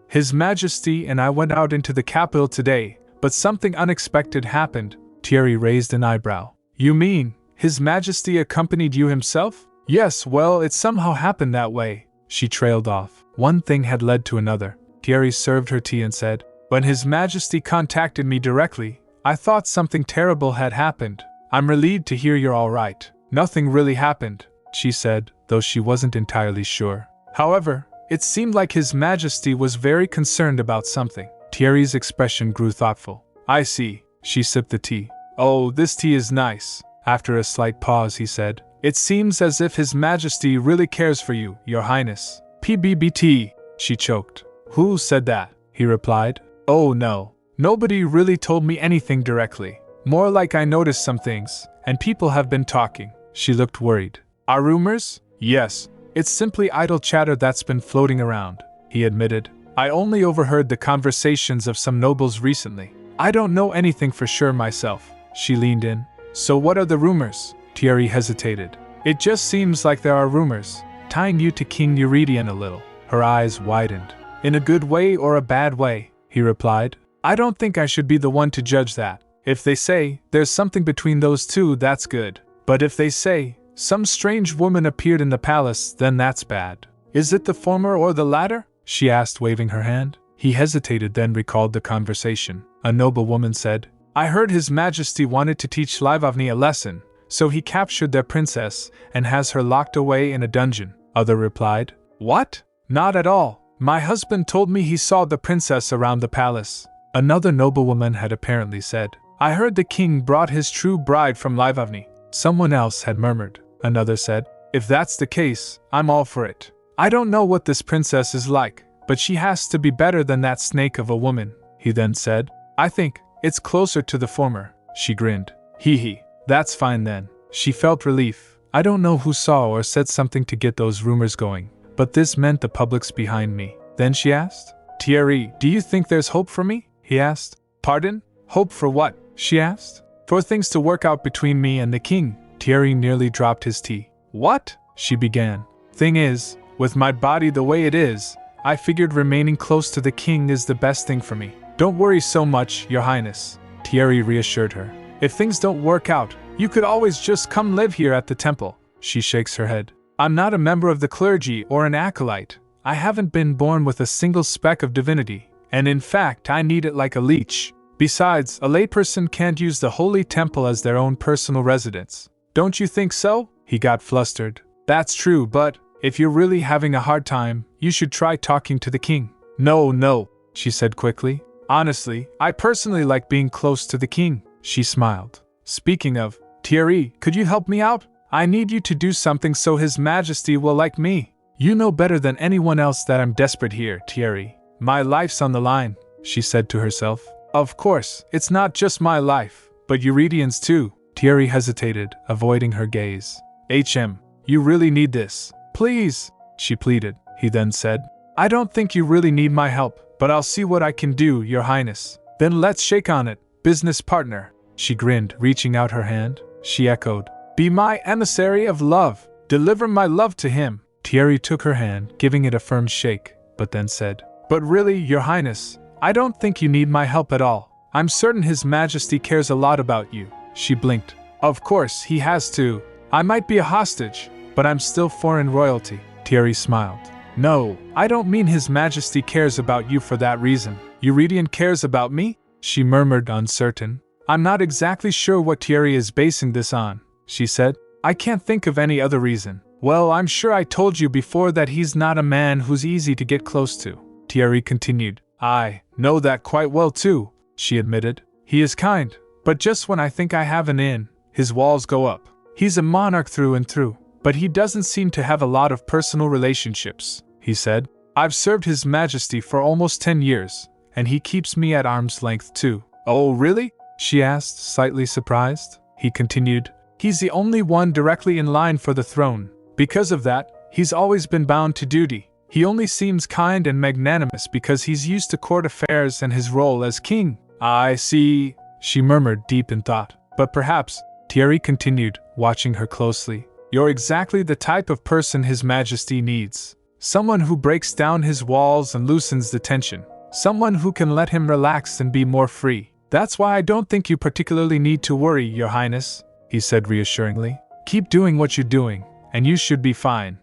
His Majesty and I went out into the capital today, but something unexpected happened. Thierry raised an eyebrow. You mean, His Majesty accompanied you himself? Yes, well, it somehow happened that way, she trailed off. One thing had led to another. Thierry served her tea and said, when His Majesty contacted me directly, I thought something terrible had happened. I'm relieved to hear you're all right. Nothing really happened, she said, though she wasn't entirely sure. However, it seemed like His Majesty was very concerned about something. Thierry's expression grew thoughtful. I see, she sipped the tea. Oh, this tea is nice. After a slight pause, he said, it seems as if His Majesty really cares for you, Your Highness. PBBT, she choked. Who said that? He replied. Oh no. Nobody really told me anything directly. More like I noticed some things, and people have been talking. She looked worried. Are rumors? Yes. It's simply idle chatter that's been floating around, he admitted. I only overheard the conversations of some nobles recently. I don't know anything for sure myself. She leaned in. So what are the rumors? Thierry hesitated. It just seems like there are rumors, tying you to King Eurydion a little. Her eyes widened. In a good way or a bad way, he replied. I don't think I should be the one to judge that. If they say there's something between those two, that's good. But if they say some strange woman appeared in the palace, then that's bad. Is it the former or the latter? She asked, waving her hand. He hesitated, then recalled the conversation. A noble woman said, I heard His Majesty wanted to teach Livavni a lesson, so he captured their princess and has her locked away in a dungeon. Other replied, What? Not at all. My husband told me he saw the princess around the palace. Another noblewoman had apparently said, I heard the king brought his true bride from Livavni. Someone else had murmured. Another said, If that's the case, I'm all for it. I don't know what this princess is like, but she has to be better than that snake of a woman. He then said, I think it's closer to the former. She grinned. Hee, that's fine then. She felt relief. I don't know who saw or said something to get those rumors going, but this meant the public's behind me. Then she asked, Thierry, do you think there's hope for me? He asked. Pardon? Hope for what? She asked. For things to work out between me and the king. Thierry nearly dropped his tea. What? She began. Thing is, with my body the way it is, I figured remaining close to the king is the best thing for me. Don't worry so much, Your Highness, Thierry reassured her. If things don't work out, you could always just come live here at the temple. She shakes her head. I'm not a member of the clergy or an acolyte. I haven't been born with a single speck of divinity, and in fact I need it like a leech. Besides, a layperson can't use the holy temple as their own personal residence. Don't you think so? He got flustered. That's true, but if you're really having a hard time, you should try talking to the king. No, she said quickly. Honestly, I personally like being close to the king. She smiled. Speaking of, Thierry, could you help me out? I need you to do something so His Majesty will like me. You know better than anyone else that I'm desperate here, Thierry. My life's on the line, she said to herself. Of course, it's not just my life, but Eurydian's too. Thierry hesitated, avoiding her gaze. You really need this. Please, she pleaded. He then said, I don't think you really need my help, but I'll see what I can do, Your Highness. Then let's shake on it, business partner. She grinned, reaching out her hand. She echoed, Be my emissary of love. Deliver my love to him. Thierry took her hand, giving it a firm shake, but then said, But really, Your Highness, I don't think you need my help at all. I'm certain His Majesty cares a lot about you. She blinked. Of course, he has to. I might be a hostage, but I'm still foreign royalty. Thierry smiled. No, I don't mean His Majesty cares about you for that reason. Eurydion cares about me? She murmured, uncertain. I'm not exactly sure what Thierry is basing this on, she said. I can't think of any other reason. Well, I'm sure I told you before that he's not a man who's easy to get close to. Thierry continued. I know that quite well too, she admitted. He is kind, but just when I think I have an in, his walls go up. He's a monarch through and through, but he doesn't seem to have a lot of personal relationships, he said. I've served His Majesty for almost 10 years, and he keeps me at arm's length too. Oh, really? She asked, slightly surprised. He continued. He's the only one directly in line for the throne. Because of that, he's always been bound to duty. He only seems kind and magnanimous because he's used to court affairs and his role as king. I see, she murmured, deep in thought. But perhaps Thierry continued, watching her closely. You're exactly the type of person His Majesty needs. Someone who breaks down his walls and loosens the tension. Someone who can let him relax and be more free. That's why I don't think you particularly need to worry, Your Highness, he said reassuringly. Keep doing what you're doing, and you should be fine.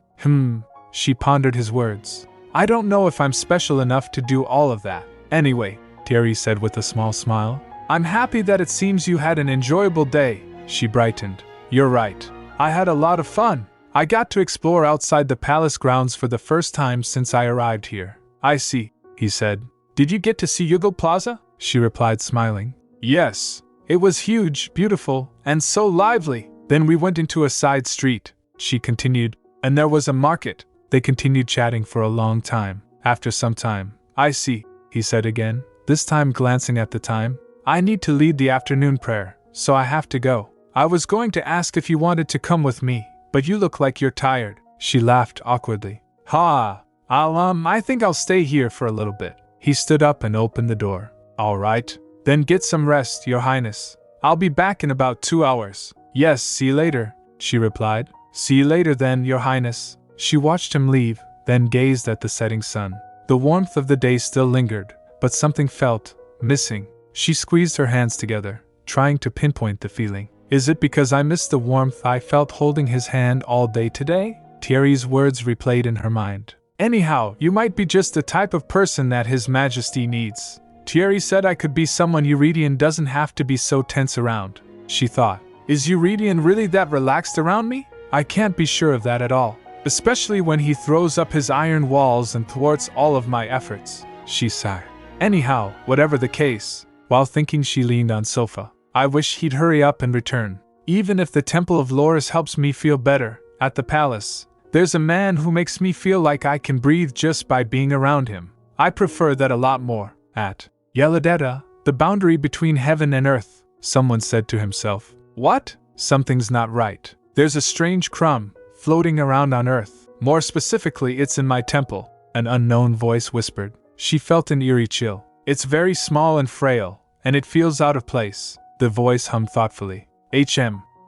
She pondered his words. I don't know if I'm special enough to do all of that. Anyway, Thierry said with a small smile. I'm happy that it seems you had an enjoyable day, she brightened. You're right. I had a lot of fun. I got to explore outside the palace grounds for the first time since I arrived here. I see, he said. Did you get to see Yugal Plaza? She replied, smiling. Yes. It was huge, beautiful, and so lively. Then we went into a side street, she continued, and there was a market. They continued chatting for a long time. After some time, I see, he said again, this time glancing at the time. I need to lead the afternoon prayer, so I have to go. I was going to ask if you wanted to come with me, but you look like you're tired. She laughed awkwardly. I think I'll stay here for a little bit. He stood up and opened the door. All right. Then get some rest, Your Highness. I'll be back in about 2 hours. Yes, see you later, she replied. See you later then, Your Highness. She watched him leave, then gazed at the setting sun. The warmth of the day still lingered, but something felt missing. She squeezed her hands together, trying to pinpoint the feeling. Is it because I missed the warmth I felt holding his hand all day today? Thierry's words replayed in her mind. Anyhow, you might be just the type of person that His Majesty needs. Thierry said I could be someone Eurydian doesn't have to be so tense around. She thought, is Eurydian really that relaxed around me? I can't be sure of that at all. Especially when he throws up his iron walls and thwarts all of my efforts, she sighed. Anyhow, whatever the case, while thinking she leaned on sofa. I wish he'd hurry up and return. Even if the Temple of Loris helps me feel better, at the palace, there's a man who makes me feel like I can breathe just by being around him. I prefer that a lot more. At Yeladeta, the boundary between heaven and earth, someone said to himself. What? Something's not right. There's a strange crumb floating around on earth. More specifically, it's in my temple, an unknown voice whispered. She felt an eerie chill. It's very small and frail, and it feels out of place. The voice hummed thoughtfully.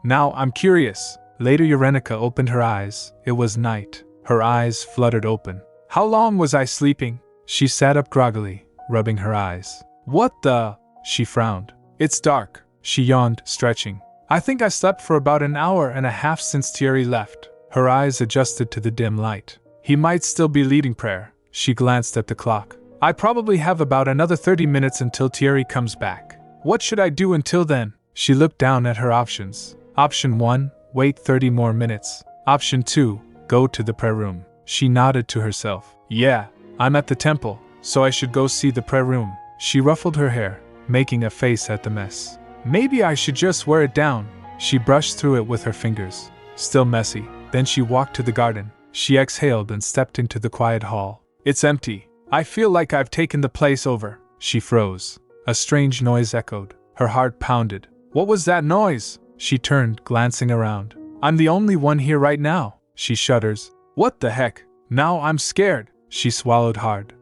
Now I'm curious. Later Urenica opened her eyes. It was night. Her eyes fluttered open. How long was I sleeping? She sat up groggily, rubbing her eyes. What the? She frowned. It's dark. She yawned, stretching. I think I slept for about an hour and a half since Thierry left. Her eyes adjusted to the dim light. He might still be leading prayer. She glanced at the clock. I probably have about another 30 minutes until Thierry comes back. What should I do until then? She looked down at her options. Option 1, wait 30 more minutes. Option 2, go to the prayer room. She nodded to herself. Yeah, I'm at the temple, so I should go see the prayer room. She ruffled her hair, making a face at the mess. Maybe I should just wear it down. She brushed through it with her fingers. Still messy. Then she walked to the garden. She exhaled and stepped into the quiet hall. It's empty. I feel like I've taken the place over. She froze. A strange noise echoed. Her heart pounded. What was that noise? She turned, glancing around. I'm the only one here right now. She shudders. What the heck? Now I'm scared. She swallowed hard.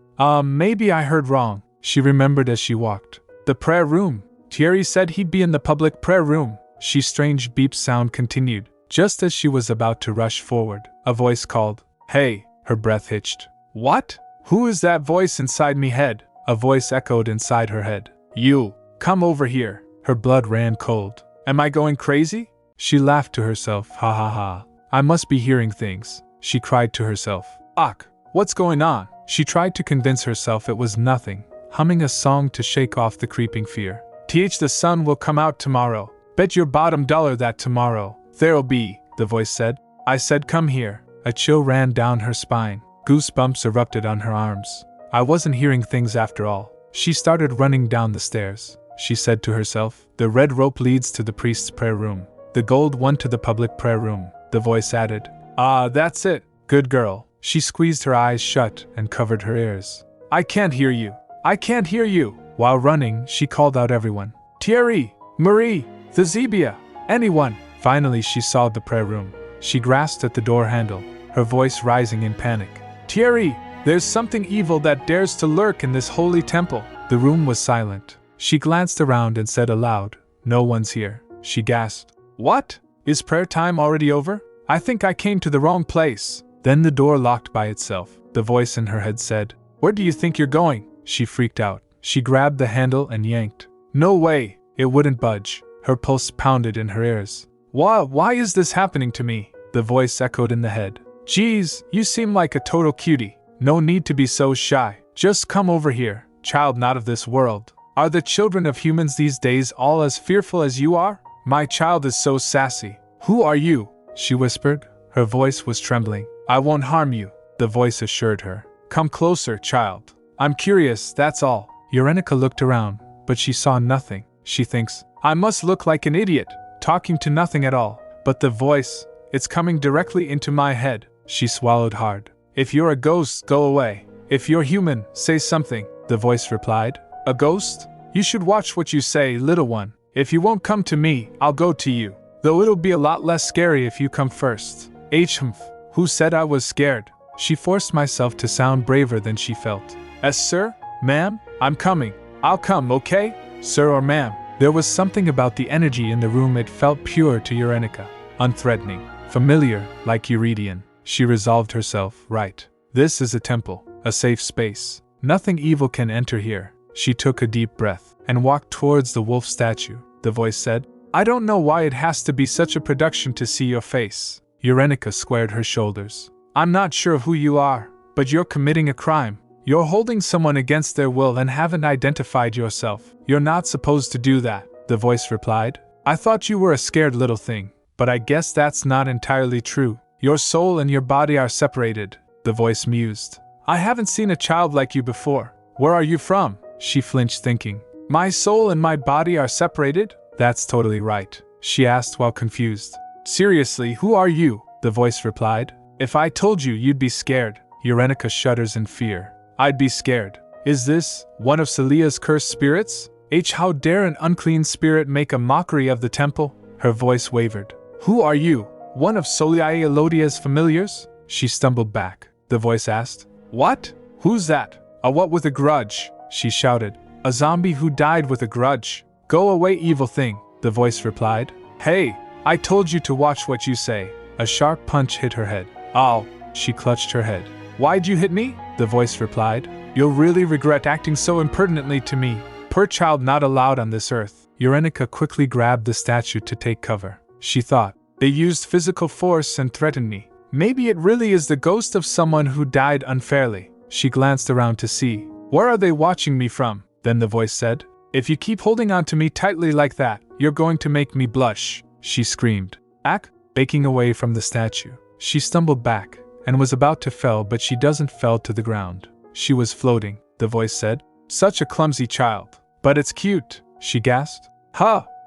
Maybe I heard wrong. She remembered as she walked. The prayer room. Thierry said he'd be in the public prayer room. She strange beep sound continued. Just as she was about to rush forward, a voice called, Hey, her breath hitched. What? Who is that voice inside me head? A voice echoed inside her head. You, come over here. Her blood ran cold. Am I going crazy? She laughed to herself. Ha ha ha. I must be hearing things. She cried to herself. Ach, what's going on? She tried to convince herself it was nothing, humming a song to shake off the creeping fear. The sun will come out tomorrow. Bet your bottom dollar that tomorrow there'll be, the voice said. I said come here. A chill ran down her spine. Goosebumps erupted on her arms. I wasn't hearing things after all. She started running down the stairs. She said to herself, the red rope leads to the priest's prayer room. The gold one to the public prayer room. The voice added, that's it. Good girl. She squeezed her eyes shut and covered her ears. I can't hear you. I can't hear you. While running, she called out everyone. Thierry, Marie, Thezebia, anyone. Finally, she saw the prayer room. She grasped at the door handle, her voice rising in panic. Thierry, there's something evil that dares to lurk in this holy temple. The room was silent. She glanced around and said aloud, No one's here. She gasped. What? Is prayer time already over? I think I came to the wrong place. Then the door locked by itself. The voice in her head said, Where do you think you're going? She freaked out. She grabbed the handle and yanked. No way! It wouldn't budge. Her pulse pounded in her ears. Why is this happening to me? The voice echoed in the head. Geez, you seem like a total cutie. No need to be so shy. Just come over here, child not of this world. Are the children of humans these days all as fearful as you are? My child is so sassy. Who are you? She whispered. Her voice was trembling. I won't harm you, the voice assured her. Come closer, child. I'm curious, that's all. Urenica looked around, but she saw nothing. She thinks, I must look like an idiot, talking to nothing at all. But the voice, it's coming directly into my head. She swallowed hard. If you're a ghost, go away. If you're human, say something, the voice replied. A ghost? You should watch what you say, little one. If you won't come to me, I'll go to you. Though it'll be a lot less scary if you come first. Humph. Who said I was scared? She forced myself to sound braver than she felt. Sir? Ma'am? I'm coming. I'll come, okay? Sir or ma'am? There was something about the energy in the room. It felt pure to Urenica. Unthreatening. Familiar, like Eurydian. She resolved herself, right. This is a temple, a safe space. Nothing evil can enter here. She took a deep breath and walked towards the wolf statue. The voice said, I don't know why it has to be such a production to see your face. Urenica squared her shoulders. I'm not sure who you are, but you're committing a crime. You're holding someone against their will and haven't identified yourself. You're not supposed to do that, the voice replied. I thought you were a scared little thing, but I guess that's not entirely true. Your soul and your body are separated, the voice mused. I haven't seen a child like you before. Where are you from? She flinched, thinking. My soul and my body are separated? That's totally right, she asked while confused. Seriously, who are you? The voice replied. If I told you, you'd be scared. Urenica shudders in fear. I'd be scared. Is this one of Celia's cursed spirits? How dare an unclean spirit make a mockery of the temple? Her voice wavered. Who are you? One of Soliae Elodia's familiars? She stumbled back. The voice asked. What? Who's that? A what with a grudge? She shouted. A zombie who died with a grudge. Go away, evil thing, the voice replied. Hey, I told you to watch what you say. A sharp punch hit her head. Ow, she clutched her head. Why'd you hit me? The voice replied. You'll really regret acting so impertinently to me. Poor child not allowed on this earth. Urenica quickly grabbed the statue to take cover. She thought, they used physical force and threatened me. Maybe it really is the ghost of someone who died unfairly. She glanced around to see. Where are they watching me from? Then the voice said. If you keep holding on to me tightly like that, you're going to make me blush, she screamed. Baking away from the statue. She stumbled back and was about to fall, but she fell to the ground. She was floating, the voice said. Such a clumsy child. But it's cute, she gasped.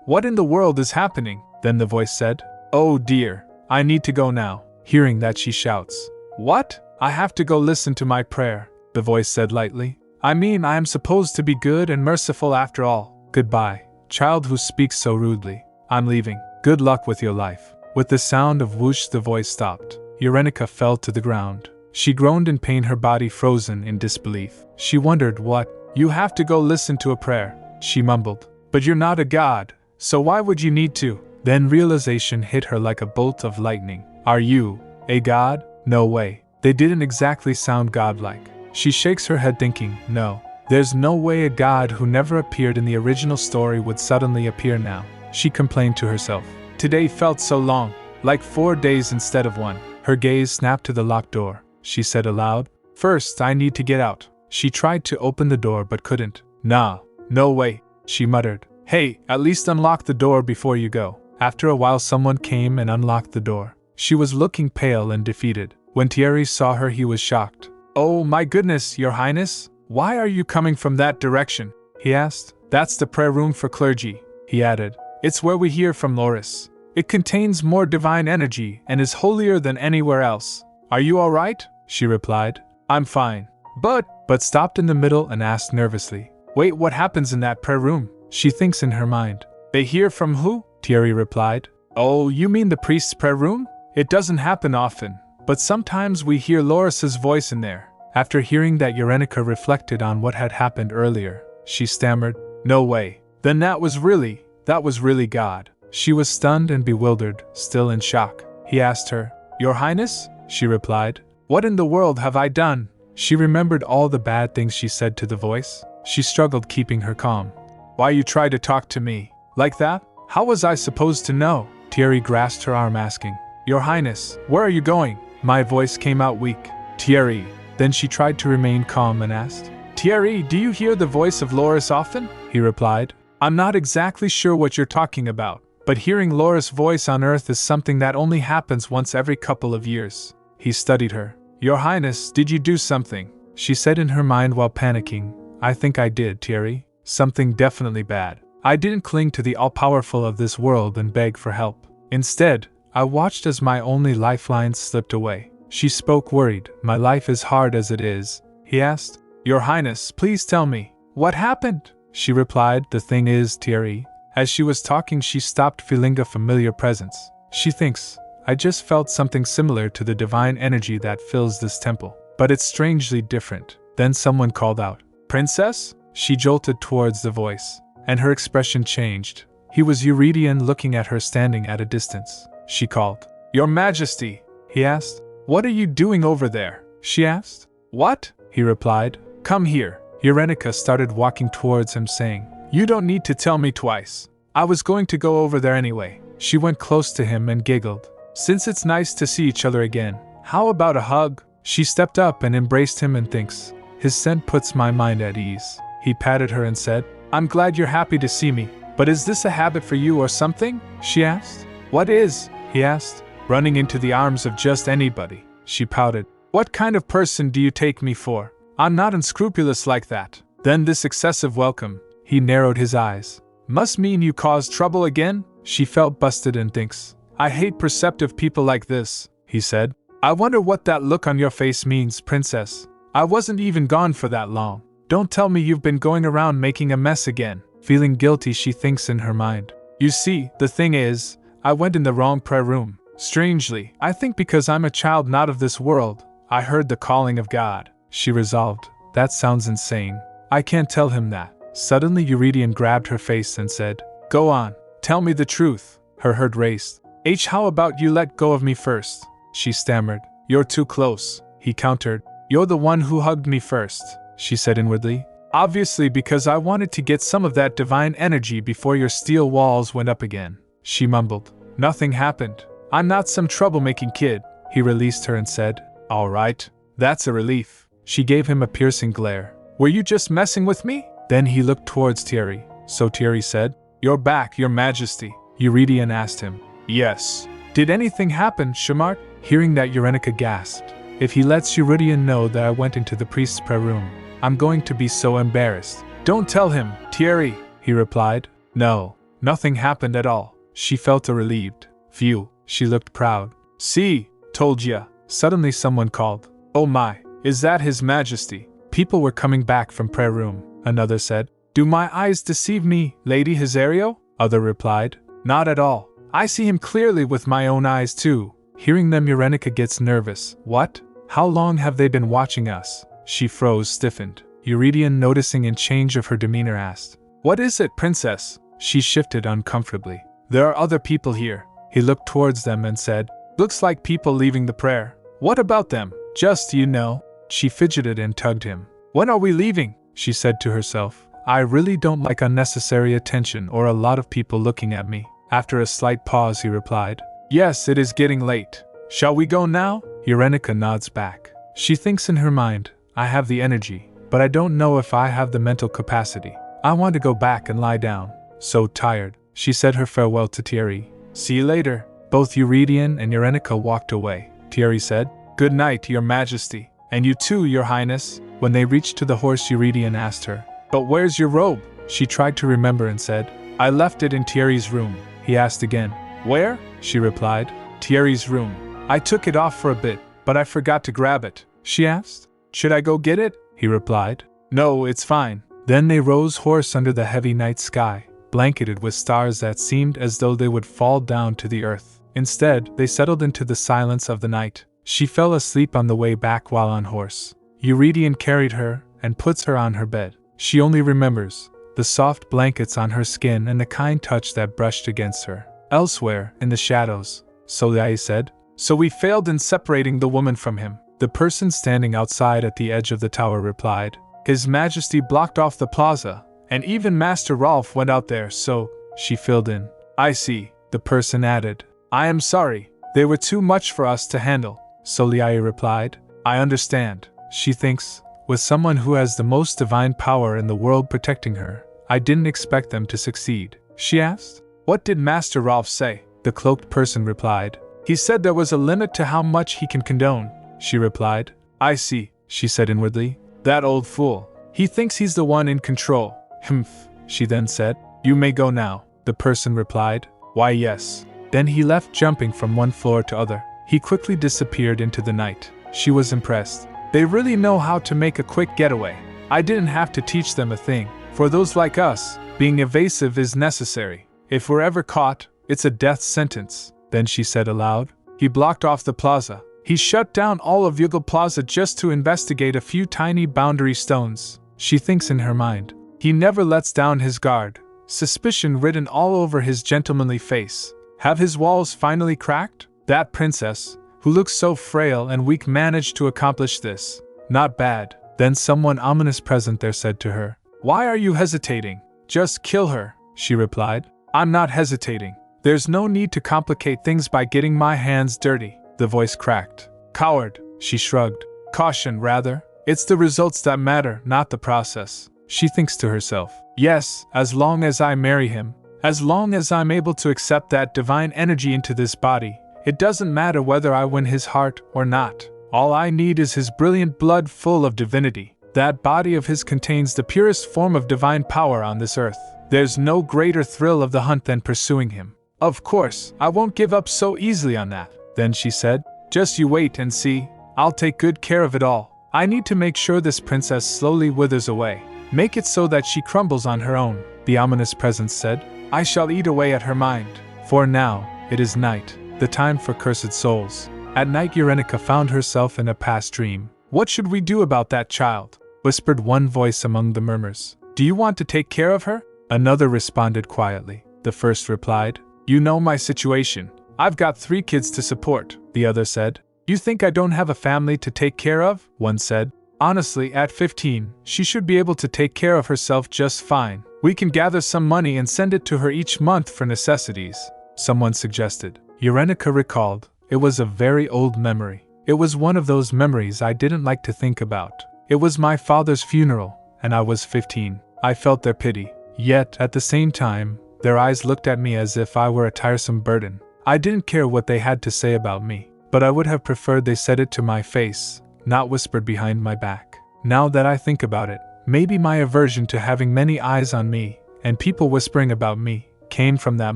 What in the world is happening? Then the voice said. Oh dear, I need to go now. Hearing that, she shouts. What? I have to go listen to my prayer, the voice said lightly. I mean, I am supposed to be good and merciful after all. Goodbye, child who speaks so rudely. I'm leaving. Good luck with your life. With the sound of whoosh, the voice stopped. Urenica fell to the ground. She groaned in pain, her body frozen in disbelief. She wondered what. You have to go listen to a prayer, she mumbled. But you're not a god, so why would you need to? Then realization hit her like a bolt of lightning. Are you a god? No way. They didn't exactly sound godlike. She shakes her head thinking, no. There's no way a god who never appeared in the original story would suddenly appear now. She complained to herself. Today felt so long, like 4 days instead of 1. Her gaze snapped to the locked door. She said aloud, First, I need to get out. She tried to open the door but couldn't. Nah, no way, she muttered. Hey, at least unlock the door before you go. After a while someone came and unlocked the door. She was looking pale and defeated. When Thierry saw her, he was shocked. Oh my goodness, your highness, why are you coming from that direction? He asked. That's the prayer room for clergy, he added. It's where we hear from Loris. It contains more divine energy and is holier than anywhere else. Are you all right? She replied. I'm fine. But stopped in the middle and asked nervously. Wait, what happens in that prayer room? She thinks in her mind. They hear from who? Thierry replied. Oh, you mean the priest's prayer room? It doesn't happen often, but sometimes we hear Loris's voice in there. After hearing that, Urenica reflected on what had happened earlier. She stammered, No way. Then that was really God. She was stunned and bewildered, still in shock. He asked her, "Your Highness?" She replied, "What in the world have I done?" She remembered all the bad things she said to the voice. She struggled keeping her calm. "Why you try to talk to me like that? How was I supposed to know?" Thierry grasped her arm asking, "Your Highness, where are you going?" My voice came out weak. "Thierry." Then she tried to remain calm and asked, "Thierry, do you hear the voice of Loris often?" He replied, "I'm not exactly sure what you're talking about, but hearing Loris' voice on Earth is something that only happens once every couple of years." He studied her. "Your Highness, did you do something?" She said in her mind while panicking, "I think I did, Thierry. Something definitely bad. I didn't cling to the all-powerful of this world and beg for help. Instead, I watched as my only lifeline slipped away." She spoke worried. "My life is hard as it is." He asked, "Your Highness, please tell me, what happened?" She replied, "The thing is, Thierry." As she was talking, she stopped feeling a familiar presence. She thinks, "I just felt something similar to the divine energy that fills this temple, but it's strangely different." Then someone called out, "Princess?" She jolted towards the voice, and her expression changed. He was Eurydion looking at her standing at a distance. She called, "Your Majesty!" He asked, "What are you doing over there?" She asked. "What?" He replied, "Come here." Eurenica started walking towards him saying, "You don't need to tell me twice. I was going to go over there anyway." She went close to him and giggled. "Since it's nice to see each other again, how about a hug?" She stepped up and embraced him and thinks, "His scent puts my mind at ease." He patted her and said, "I'm glad you're happy to see me, but is this a habit for you or something?" She asked. "What is?" He asked. "Running into the arms of just anybody." She pouted. "What kind of person do you take me for? I'm not unscrupulous like that." Then this excessive welcome, he narrowed his eyes, "must mean you caused trouble again?" She felt busted and thinks, "I hate perceptive people like this." He said, "I wonder what that look on your face means, Princess. I wasn't even gone for that long. Don't tell me you've been going around making a mess again." Feeling guilty, she thinks in her mind, "You see, the thing is, I went in the wrong prayer room. Strangely, I think because I'm a child not of this world, I heard the calling of God." She resolved, "That sounds insane. I can't tell him that." Suddenly Eurydion grabbed her face and said, "Go on, tell me the truth." Her heart raced. How about you let go of me first?" She stammered. "You're too close," he countered. "You're the one who hugged me first," she said inwardly. "Obviously because I wanted to get some of that divine energy before your steel walls went up again." She mumbled, "Nothing happened. I'm not some troublemaking kid." He released her and said, "All right, that's a relief." She gave him a piercing glare. "Were you just messing with me?" Then he looked towards Thierry. So Thierry said, "You're back, Your Majesty." Eurydion asked him, "Yes. Did anything happen, Shamart?" Hearing that, Eurenica gasped. "If he lets Eurydion know that I went into the priest's prayer room, I'm going to be so embarrassed." "Don't tell him, Thierry," he replied. "No, nothing happened at all." She felt relieved. "Phew," she looked proud. "See, told ya." Suddenly someone called, "Oh my, is that His Majesty?" People were coming back from prayer room. Another said, "Do my eyes deceive me, Lady Hisario?" Other replied, "Not at all. I see him clearly with my own eyes too." Hearing them, Eurenica gets nervous. "What? How long have they been watching us?" She froze, stiffened. Eurydion, noticing a change of her demeanor, asked, "What is it, Princess?" She shifted uncomfortably. "There are other people here." He looked towards them and said, "Looks like people leaving the prayer. What about them? Just, you know." She fidgeted and tugged him. "When are we leaving?" she said to herself. "I really don't like unnecessary attention or a lot of people looking at me." After a slight pause, he replied, "Yes, it is getting late. Shall we go now?" Eurenica nods back. She thinks in her mind, "I have the energy, but I don't know if I have the mental capacity. I want to go back and lie down. So tired." She said her farewell to Thierry. "See you later." Both Eurydion and Eurenica walked away. Thierry said, "Good night, Your Majesty. And you too, Your Highness." When they reached to the horse, Eurydion asked her, "But where's your robe?" She tried to remember and said, "I left it in Thierry's room." He asked again, "Where?" She replied, "Thierry's room. I took it off for a bit, but I forgot to grab it." She asked, "Should I go get it?" He replied, "No, it's fine." Then they rose horse under the heavy night sky, blanketed with stars that seemed as though they would fall down to the earth. Instead, they settled into the silence of the night. She fell asleep on the way back while on horse. Eurydion carried her and puts her on her bed. She only remembers the soft blankets on her skin and the kind touch that brushed against her. Elsewhere, in the shadows, Soleil said. So we failed in separating the woman from him. The person standing outside at the edge of the tower replied. His Majesty blocked off the plaza, and even Master Rolf went out there, so, she filled in. I see, the person added. I am sorry, they were too much for us to handle, Soleil replied. I understand, she thinks, with someone who has the most divine power in the world protecting her. I didn't expect them to succeed, she asked. What did Master Rolf say? The cloaked person replied. He said there was a limit to how much he can condone, she replied. I see, she said inwardly. That old fool. He thinks he's the one in control. Humph, she then said. You may go now, the person replied. Why yes. Then he left, jumping from one floor to other. He quickly disappeared into the night. She was impressed. They really know how to make a quick getaway. I didn't have to teach them a thing. For those like us, being evasive is necessary. If we're ever caught, it's a death sentence. Then she said aloud. He blocked off the plaza. He shut down all of Yugal Plaza just to investigate a few tiny boundary stones. She thinks in her mind. He never lets down his guard. Suspicion written all over his gentlemanly face. Have his walls finally cracked? That princess, who looks so frail and weak, managed to accomplish this. Not bad. Then someone ominous present there said to her. Why are you hesitating? Just kill her, she replied. I'm not hesitating. There's no need to complicate things by getting my hands dirty. The voice cracked. Coward, she shrugged. Caution, rather. It's the results that matter, not the process. She thinks to herself. Yes, as long as I marry him, as long as I'm able to accept that divine energy into this body, it doesn't matter whether I win his heart or not. All I need is his brilliant blood full of divinity. That body of his contains the purest form of divine power on this earth. There's no greater thrill of the hunt than pursuing him. Of course, I won't give up so easily on that. Then she said, just you wait and see. I'll take good care of it all. I need to make sure this princess slowly withers away. Make it so that she crumbles on her own, the ominous presence said. I shall eat away at her mind. For now, it is night, the time for cursed souls. At night Eurenica found herself in a past dream. What should we do about that child? Whispered one voice among the murmurs. Do you want to take care of her? Another responded quietly. The first replied. You know my situation. I've got 3 kids to support, the other said. You think I don't have a family to take care of? One said. Honestly, at 15, she should be able to take care of herself just fine. We can gather some money and send it to her each month for necessities, someone suggested. Eurenica recalled. It was a very old memory. It was one of those memories I didn't like to think about. It was my father's funeral, and I was 15. I felt their pity. Yet, at the same time, their eyes looked at me as if I were a tiresome burden. I didn't care what they had to say about me, but I would have preferred they said it to my face, not whispered behind my back. Now that I think about it, maybe my aversion to having many eyes on me, and people whispering about me, came from that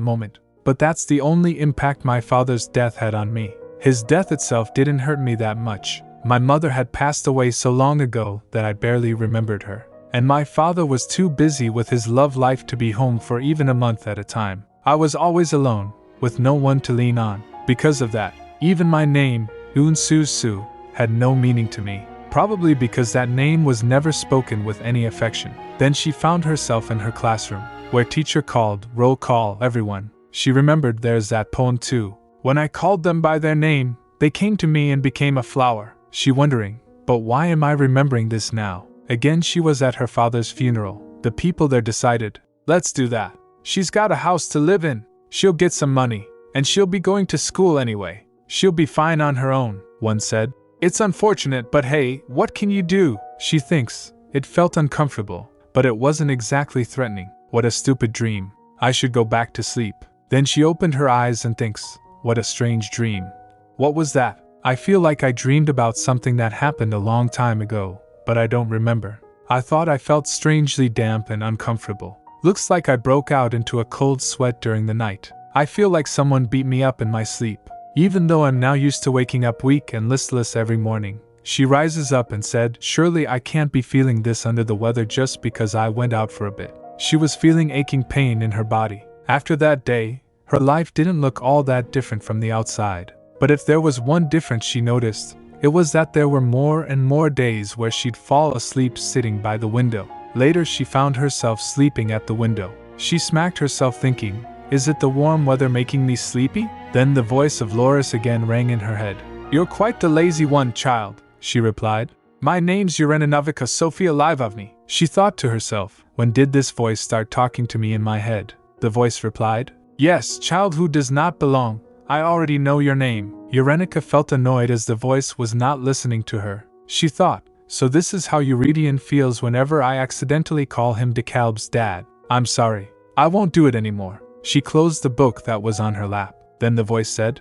moment. But that's the only impact my father's death had on me. His death itself didn't hurt me that much. My mother had passed away so long ago that I barely remembered her. And my father was too busy with his love life to be home for even a month at a time. I was always alone, with no one to lean on. Because of that, even my name, Un Su Su, had no meaning to me. Probably because that name was never spoken with any affection. Then she found herself in her classroom, where teacher called, roll call, everyone. She remembered there's that poem too. When I called them by their name, they came to me and became a flower. She wondering, but why am I remembering this now? Again she was at her father's funeral. The people there decided, let's do that. She's got a house to live in. She'll get some money. And she'll be going to school anyway. She'll be fine on her own, one said. It's unfortunate, but hey, what can you do? She thinks. It felt uncomfortable, but it wasn't exactly threatening. What a stupid dream. I should go back to sleep. Then she opened her eyes and thinks, what a strange dream. What was that? I feel like I dreamed about something that happened a long time ago, but I don't remember. I thought I felt strangely damp and uncomfortable. Looks like I broke out into a cold sweat during the night. I feel like someone beat me up in my sleep. Even though I'm now used to waking up weak and listless every morning. She rises up and said, surely I can't be feeling this under the weather just because I went out for a bit. She was feeling aching pain in her body. After that day, her life didn't look all that different from the outside. But if there was one difference she noticed, it was that there were more and more days where she'd fall asleep sitting by the window. Later she found herself sleeping at the window. She smacked herself thinking, Is it the warm weather making me sleepy? Then the voice of Loris again rang in her head. You're quite the lazy one, child, she replied. My name's Urenanovika Sofia Livovny. She thought to herself, when did this voice start talking to me in my head? The voice replied, Yes, child who does not belong. I already know your name. Urenica felt annoyed as the voice was not listening to her. She thought, so this is how Eurydion feels whenever I accidentally call him DeKalb's dad. I'm sorry. I won't do it anymore. She closed the book that was on her lap. Then the voice said,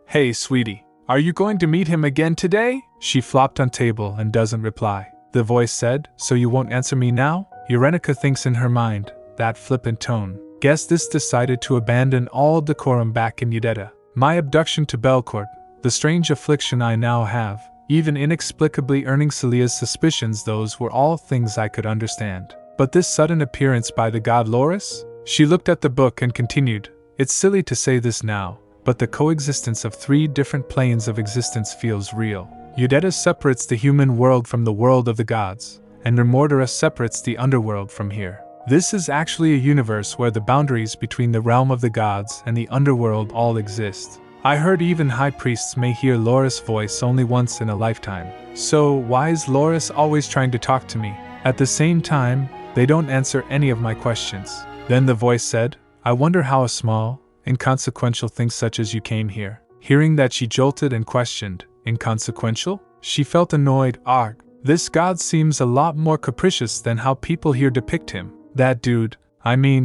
Hey sweetie, are you going to meet him again today? She flopped on table and doesn't reply. The voice said, So you won't answer me now? Urenica thinks in her mind, that flippant tone. Guess this decided to abandon all decorum back in Udetta. My abduction to Belcourt, the strange affliction I now have, even inexplicably earning Celia's suspicions, those were all things I could understand. But this sudden appearance by the god Loris? She looked at the book and continued, It's silly to say this now, but the coexistence of 3 different planes of existence feels real. Udetta separates the human world from the world of the gods, and Remordera separates the underworld from here. This is actually a universe where the boundaries between the realm of the gods and the underworld all exist. I heard even high priests may hear Loris' voice only once in a lifetime. So why is Loris always trying to talk to me? At the same time, they don't answer any of my questions. Then the voice said, I wonder how a small, inconsequential thing such as you came here. Hearing that, she jolted and questioned, Inconsequential? She felt annoyed. Arg, this god seems a lot more capricious than how people here depict him. That dude,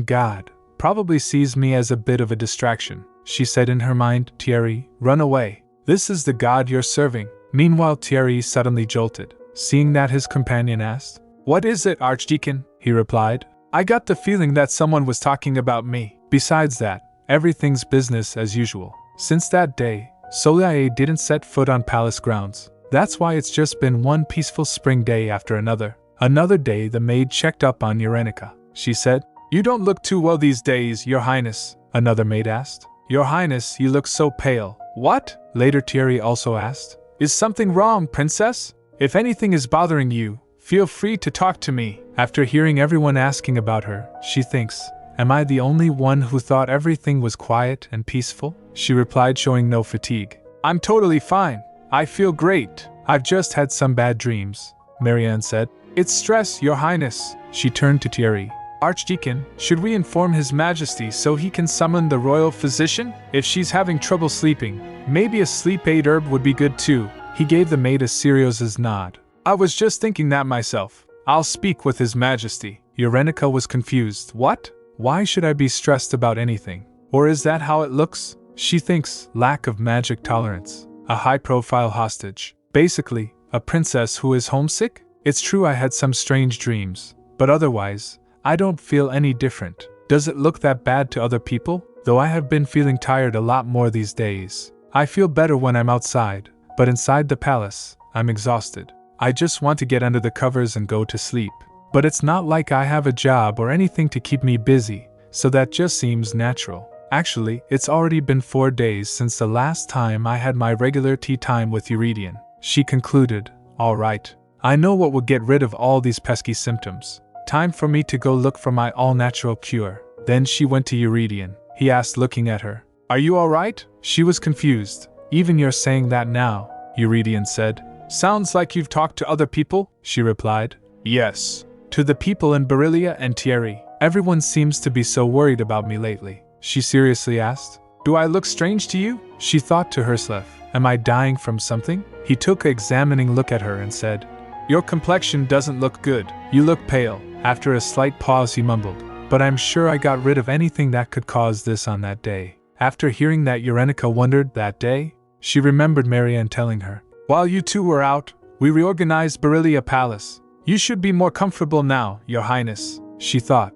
God, probably sees me as a bit of a distraction. She said in her mind, Thierry, run away. This is the god you're serving. Meanwhile, Thierry suddenly jolted. Seeing that, his companion asked, What is it, Archdeacon? He replied, I got the feeling that someone was talking about me. Besides that, everything's business as usual. Since that day, Soleil didn't set foot on palace grounds. That's why it's just been one peaceful spring day after another. Another day the maid checked up on Urenica. She said, You don't look too well these days, Your Highness. Another maid asked. Your Highness, you look so pale. What? Later Thierry also asked. Is something wrong, Princess? If anything is bothering you, feel free to talk to me. After hearing everyone asking about her, she thinks, Am I the only one who thought everything was quiet and peaceful? She replied, showing no fatigue. I'm totally fine. I feel great. I've just had some bad dreams, Marianne said. It's stress, Your Highness. She turned to Thierry. Archdeacon, should we inform His Majesty so he can summon the royal physician? If she's having trouble sleeping, maybe a sleep aid herb would be good too. He gave the maid a serious nod. I was just thinking that myself. I'll speak with His Majesty. Urenica was confused. What? Why should I be stressed about anything? Or is that how it looks? She thinks, lack of magic tolerance. A high-profile hostage. Basically, a princess who is homesick? It's true I had some strange dreams, but otherwise, I don't feel any different. Does it look that bad to other people? Though I have been feeling tired a lot more these days. I feel better when I'm outside, but inside the palace, I'm exhausted. I just want to get under the covers and go to sleep. But it's not like I have a job or anything to keep me busy, so that just seems natural. Actually, it's already been 4 days since the last time I had my regular tea time with Eurydion. She concluded, All right, I know what will get rid of all these pesky symptoms. Time for me to go look for my all-natural cure. Then she went to Eurydion. He asked, looking at her, Are you all right? She was confused. Even you're saying that now, Eurydion said. Sounds like you've talked to other people, she replied. Yes. To the people in Beryllia and Thierry. Everyone seems to be so worried about me lately. She seriously asked. Do I look strange to you? She thought to herself. Am I dying from something? He took an examining look at her and said, Your complexion doesn't look good. You look pale. After a slight pause he mumbled, But I'm sure I got rid of anything that could cause this on that day. After hearing that, Urenica wondered, that day? She remembered Marianne telling her, While you two were out, we reorganized Beryllia Palace. You should be more comfortable now, Your Highness, she thought.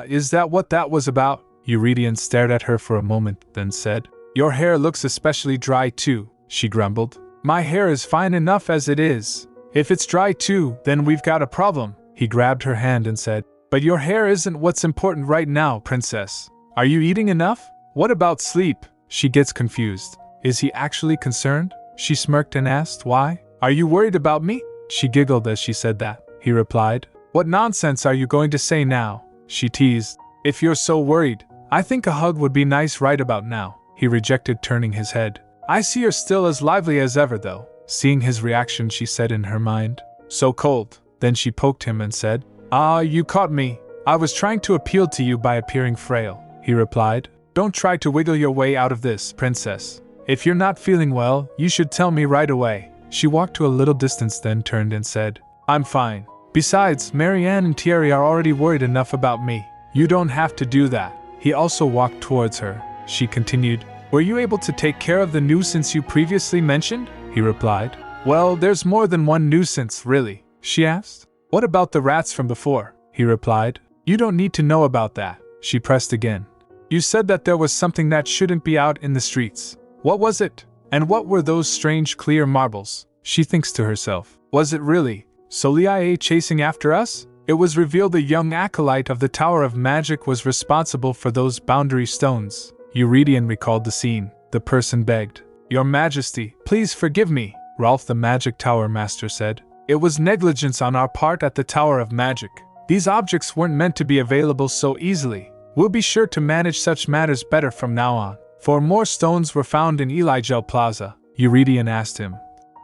Is that what that was about? Eurydion stared at her for a moment, then said, Your hair looks especially dry too, she grumbled. My hair is fine enough as it is. If it's dry too, then we've got a problem. He grabbed her hand and said, But your hair isn't what's important right now, Princess. Are you eating enough? What about sleep? She gets confused. Is he actually concerned? She smirked and asked, Why? Are you worried about me? She giggled as she said that. He replied, What nonsense are you going to say now? She teased, If you're so worried, I think a hug would be nice right about now, he rejected, turning his head. I see you're still as lively as ever though. Seeing his reaction, she said in her mind, so cold. Then she poked him and said, Ah, you caught me. I was trying to appeal to you by appearing frail, he replied. Don't try to wiggle your way out of this, princess. If you're not feeling well, you should tell me right away. She walked to a little distance, then turned and said, I'm fine. Besides, Marianne and Thierry are already worried enough about me. You don't have to do that. He also walked towards her. She continued, Were you able to take care of the nuisance you previously mentioned? He replied. Well, there's more than one nuisance, really, she asked. What about the rats from before? He replied. You don't need to know about that. She pressed again. You said that there was something that shouldn't be out in the streets. What was it? And what were those strange clear marbles? She thinks to herself. Was it really Soleil chasing after us? It was revealed the young acolyte of the Tower of Magic was responsible for those boundary stones. Eurydion recalled the scene. The person begged. Your Majesty, please forgive me, Rolf the Magic Tower Master said. It was negligence on our part at the Tower of Magic. These objects weren't meant to be available so easily. We'll be sure to manage such matters better from now on. 4 more stones were found in Elijah Plaza. Eurydion asked him.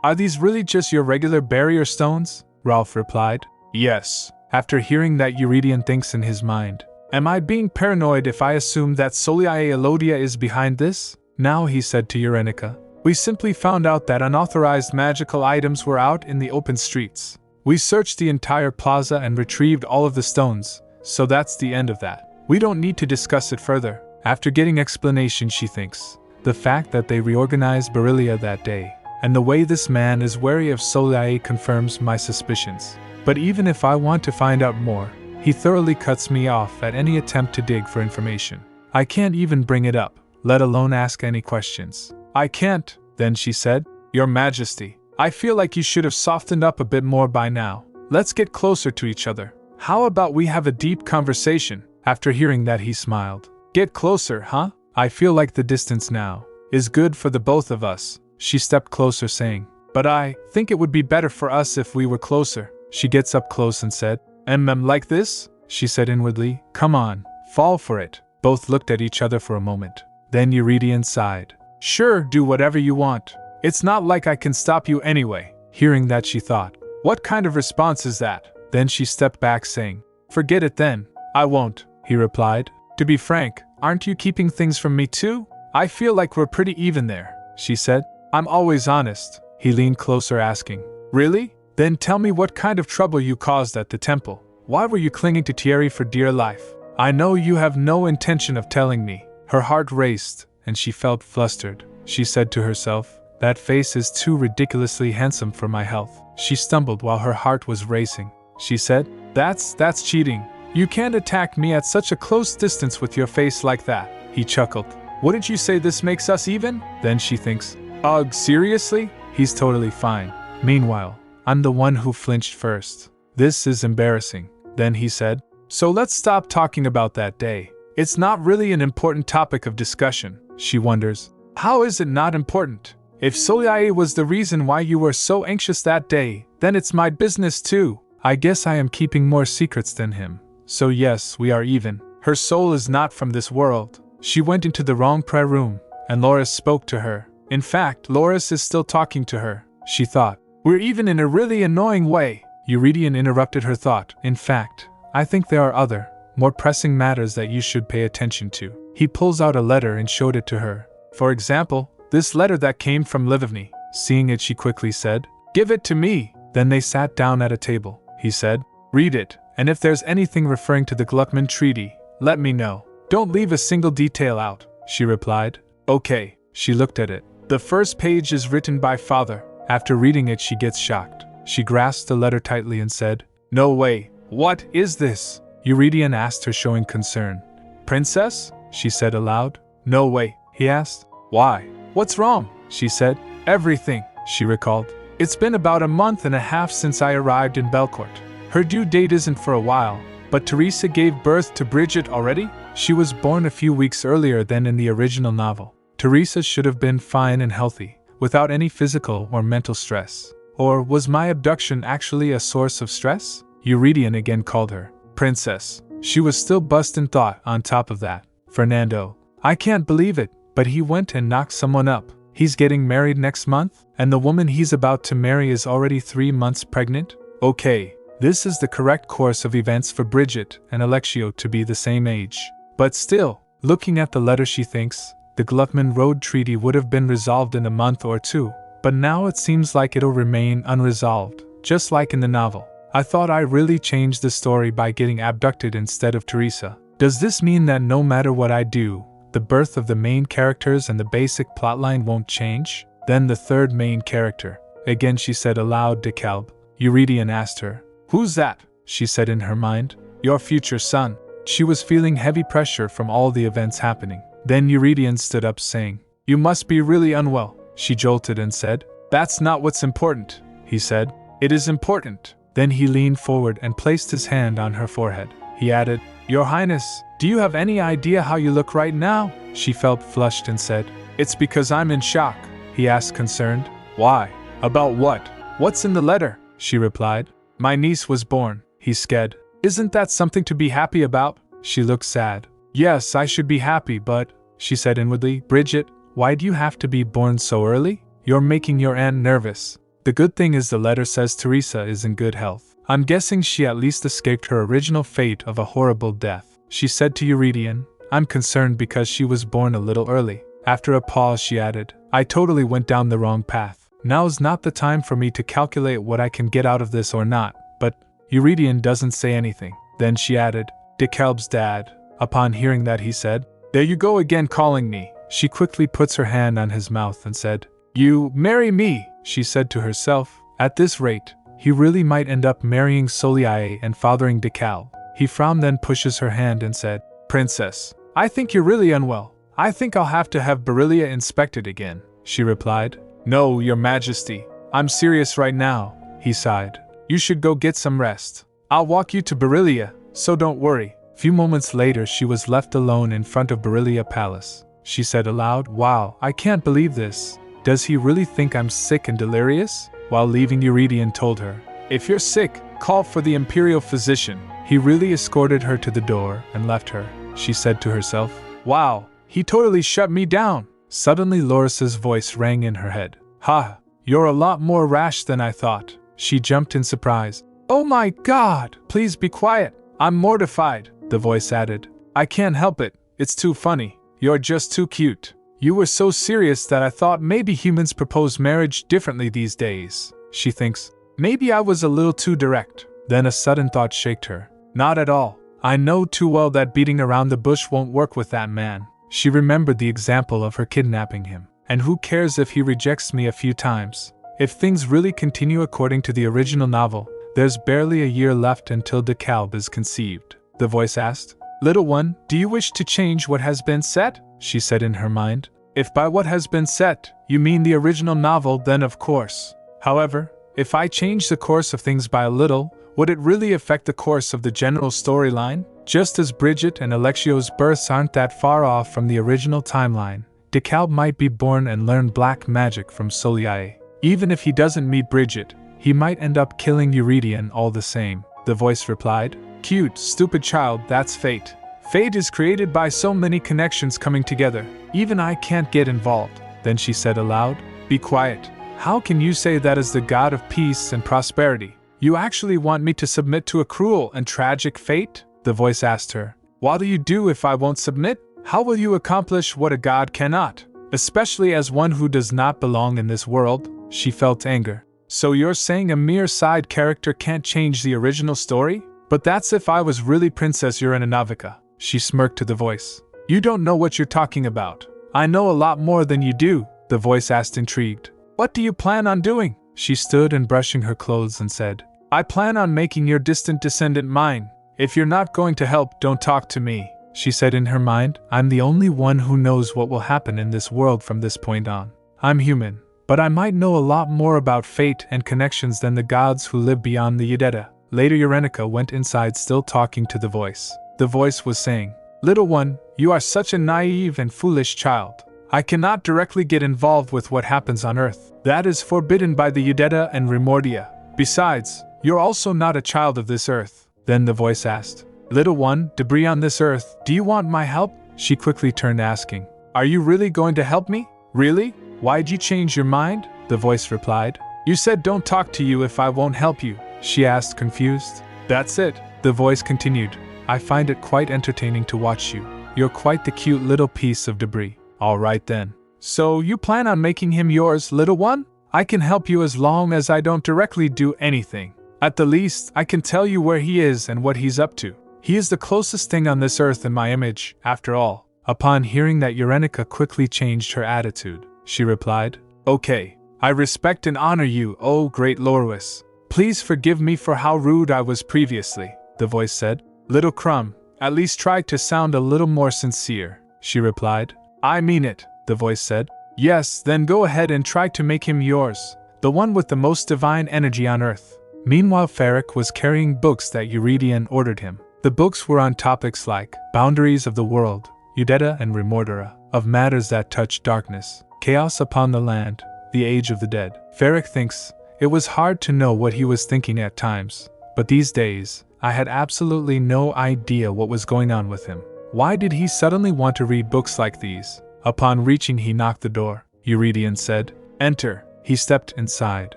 Are these really just your regular barrier stones? Rolf replied. Yes. After hearing that, Eurydion thinks in his mind. Am I being paranoid if I assume that Soleil Elodia is behind this? Now, he said to Eurenica. We simply found out that unauthorized magical items were out in the open streets. We searched the entire plaza and retrieved all of the stones, so that's the end of that. We don't need to discuss it further. After getting explanation, she thinks. The fact that they reorganized Beryllia that day, and the way this man is wary of Soleil confirms my suspicions. But even if I want to find out more, he thoroughly cuts me off at any attempt to dig for information. I can't even bring it up, let alone ask any questions. I can't, then she said. Your Majesty, I feel like you should have softened up a bit more by now. Let's get closer to each other. How about we have a deep conversation? After hearing that, he smiled. Get closer, huh? I feel like the distance now is good for the both of us. She stepped closer, saying, But I think it would be better for us if we were closer. She gets up close and said, like this? She said inwardly, Come on, fall for it. Both looked at each other for a moment. Then Eurydion sighed. Sure, do whatever you want. It's not like I can stop you anyway. Hearing that, she thought, what kind of response is that? Then she stepped back, saying, Forget it then. I won't, he replied. To be frank, aren't you keeping things from me too? I feel like we're pretty even there, she said. I'm always honest. He leaned closer, asking, Really? Then tell me what kind of trouble you caused at the temple. Why were you clinging to Thierry for dear life? I know you have no intention of telling me. Her heart raced, and she felt flustered. She said to herself, That face is too ridiculously handsome for my health. She stumbled while her heart was racing. She said, That's cheating. You can't attack me at such a close distance with your face like that. He chuckled. Wouldn't you say this makes us even? Then she thinks, Ugh, seriously? He's totally fine. Meanwhile, I'm the one who flinched first. This is embarrassing. Then he said, So let's stop talking about that day. It's not really an important topic of discussion. She wonders, how is it not important? If Soleil was the reason why you were so anxious that day, then it's my business too. I guess I am keeping more secrets than him. So yes, we are even. Her soul is not from this world. She went into the wrong prayer room, and Loris spoke to her. In fact, Loris is still talking to her, she thought. We're even in a really annoying way. Eurydion interrupted her thought. In fact, I think there are other, more pressing matters that you should pay attention to. He pulls out a letter and showed it to her. For example, this letter that came from Livni. Seeing it, she quickly said, Give it to me. Then they sat down at a table. He said, Read it, and if there's anything referring to the Gluckman Treaty, let me know. Don't leave a single detail out, she replied. Okay. She looked at it. The first page is written by Father. After reading it, she gets shocked. She grasped the letter tightly and said, No way. What is this? Eurydion asked her, showing concern. Princess? She said aloud. No way, he asked. Why? What's wrong? She said. Everything, she recalled. It's been about a month and a half since I arrived in Belcourt. Her due date isn't for a while, but Teresa gave birth to Bridget already? She was born a few weeks earlier than in the original novel. Teresa should have been fine and healthy, without any physical or mental stress. Or was my abduction actually a source of stress? Eurydion again called her Princess. She was still bustin' thought on top of that. Fernando. I can't believe it, but he went and knocked someone up. He's getting married next month, and the woman he's about to marry is already 3 months pregnant? Okay, this is the correct course of events for Bridget and Alexio to be the same age. But still, looking at the letter, she thinks the Gluckman Road Treaty would have been resolved in a month or two, but now it seems like it'll remain unresolved, just like in the novel. I thought I really changed the story by getting abducted instead of Teresa. Does this mean that no matter what I do, the birth of the main characters and the basic plotline won't change? Then the third main character. Again she said aloud to Kalb. Eurydion asked her. Who's that? She said in her mind. Your future son. She was feeling heavy pressure from all the events happening. Then Eurydion stood up saying, You must be really unwell. She jolted and said, That's not what's important, he said. It is important. Then he leaned forward and placed his hand on her forehead. He added, Your Highness, do you have any idea how you look right now? She felt flushed and said, It's because I'm in shock, he asked concerned. Why? About what? What's in the letter? She replied. My niece was born, he said. Isn't that something to be happy about? She looked sad. Yes, I should be happy, but, she said inwardly, Bridget, why do you have to be born so early? You're making your aunt nervous. The good thing is the letter says Teresa is in good health. I'm guessing she at least escaped her original fate of a horrible death. She said to Eurydion, I'm concerned because she was born a little early. After a pause she added, I totally went down the wrong path. Now's not the time for me to calculate what I can get out of this or not, but Eurydion doesn't say anything. Then she added, DeKalb's dad. Upon hearing that he said, There you go again calling me. She quickly puts her hand on his mouth and said, You marry me, she said to herself. At this rate, he really might end up marrying Soliae and fathering DeKalb. He frowned, then pushes her hand and said, Princess, I think you're really unwell. I think I'll have to have Beryllia inspected again, she replied. No, your majesty, I'm serious right now, he sighed. You should go get some rest. I'll walk you to Beryllia, so don't worry. Few moments later she was left alone in front of Beryllia Palace. She said aloud, Wow, I can't believe this. Does he really think I'm sick and delirious? While leaving, Eurydion told her, If you're sick, call for the imperial physician. He really escorted her to the door and left her. She said to herself, Wow, he totally shut me down. Suddenly Loris's voice rang in her head. Ha, you're a lot more rash than I thought. She jumped in surprise. Oh my God, please be quiet. I'm mortified, the voice added. I can't help it, it's too funny. You're just too cute. You were so serious that I thought maybe humans propose marriage differently these days. She thinks, maybe I was a little too direct. Then a sudden thought shaked her. Not at all. I know too well that beating around the bush won't work with that man. She remembered the example of her kidnapping him. And who cares if he rejects me a few times? If things really continue according to the original novel, there's barely a year left until DeKalb is conceived. The voice asked, Little one, do you wish to change what has been set? She said in her mind. If by what has been set, you mean the original novel, then of course. However, if I change the course of things by a little, would it really affect the course of the general storyline? Just as Bridget and Alexio's births aren't that far off from the original timeline, DeKalb might be born and learn black magic from Soliae. Even if he doesn't meet Bridget, he might end up killing Eurydion all the same. The voice replied, Cute, stupid child, that's fate. Fate is created by so many connections coming together. Even I can't get involved. Then she said aloud, Be quiet. How can you say that as the god of peace and prosperity? You actually want me to submit to a cruel and tragic fate? The voice asked her. What do you do if I won't submit? How will you accomplish what a god cannot? Especially as one who does not belong in this world? She felt anger. So you're saying a mere side character can't change the original story? But that's if I was really Princess Uranovika. She smirked to the voice. You don't know what you're talking about. I know a lot more than you do, the voice asked intrigued. What do you plan on doing? She stood and brushing her clothes and said, I plan on making your distant descendant mine. If you're not going to help, don't talk to me. She said in her mind, I'm the only one who knows what will happen in this world from this point on. I'm human, but I might know a lot more about fate and connections than the gods who live beyond the Udetta. Later Urenica went inside still talking to the voice. The voice was saying, Little one, you are such a naive and foolish child. I cannot directly get involved with what happens on Earth. That is forbidden by the Udetta and Remordia. Besides, you're also not a child of this Earth. Then the voice asked, Little one, debris on this Earth, do you want my help? She quickly turned, asking, "Are you really going to help me? Really? Why'd you change your mind?" The voice replied. "You said don't talk to you if I won't help you," she asked, confused. "That's it," the voice continued. "I find it quite entertaining to watch you. You're quite the cute little piece of debris." "Alright then. So you plan on making him yours, little one? I can help you as long as I don't directly do anything. At the least, I can tell you where he is and what he's up to. He is the closest thing on this earth in my image, after all." Upon hearing that, Eurenica quickly changed her attitude. She replied, "Okay, I respect and honor you, oh great Loris. Please forgive me for how rude I was previously," the voice said. "Little crumb, at least try to sound a little more sincere," she replied. "I mean it," the voice said. "Yes, then go ahead and try to make him yours, the one with the most divine energy on earth." Meanwhile, Ferric was carrying books that Eurydion ordered him. The books were on topics like boundaries of the world, Udeta and Remordera, of matters that touch darkness, chaos upon the land, the age of the dead. Ferric thinks it was hard to know what he was thinking at times, but these days, I had absolutely no idea what was going on with him. Why did he suddenly want to read books like these? Upon reaching, he knocked the door. Eurydion said, "Enter." He stepped inside,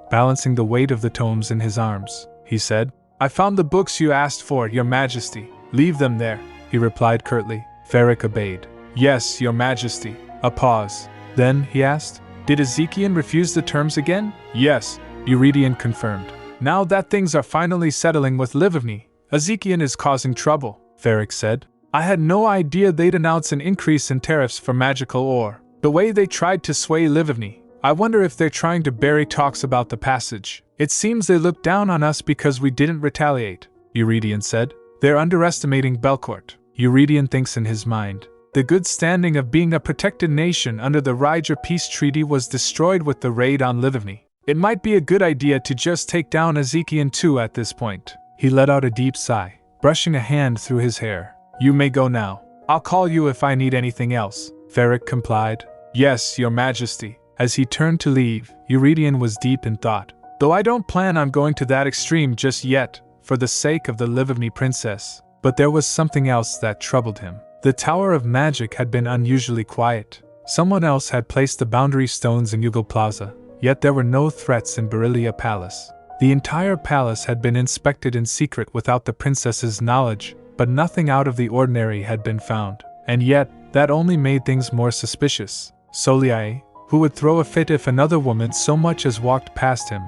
balancing the weight of the tomes in his arms. He said, "I found the books you asked for, Your Majesty. Leave them there," he replied curtly. Ferric obeyed. "Yes, Your Majesty." A pause. Then, he asked, "Did Ezekiel refuse the terms again?" "Yes," Eurydion confirmed. "Now that things are finally settling with Livivny, Ezekiel is causing trouble," Ferric said. "I had no idea they'd announce an increase in tariffs for magical ore. The way they tried to sway Livivny, I wonder if they're trying to bury talks about the passage. It seems they look down on us because we didn't retaliate," Eurydion said. "They're underestimating Belcourt," Eurydion thinks in his mind. The good standing of being a protected nation under the Ryger peace treaty was destroyed with the raid on Livivny. It might be a good idea to just take down Ezekiel too at this point. He let out a deep sigh, brushing a hand through his hair. "You may go now. I'll call you if I need anything else," Ferric complied. "Yes, Your Majesty." As he turned to leave, Eurydion was deep in thought. "Though I don't plan on going to that extreme just yet, for the sake of the Livivny princess." But there was something else that troubled him. The Tower of Magic had been unusually quiet. Someone else had placed the boundary stones in Yugal Plaza, yet there were no threats in Berilia Palace. The entire palace had been inspected in secret without the princess's knowledge, but nothing out of the ordinary had been found. And yet, that only made things more suspicious. Soliae, who would throw a fit if another woman so much as walked past him,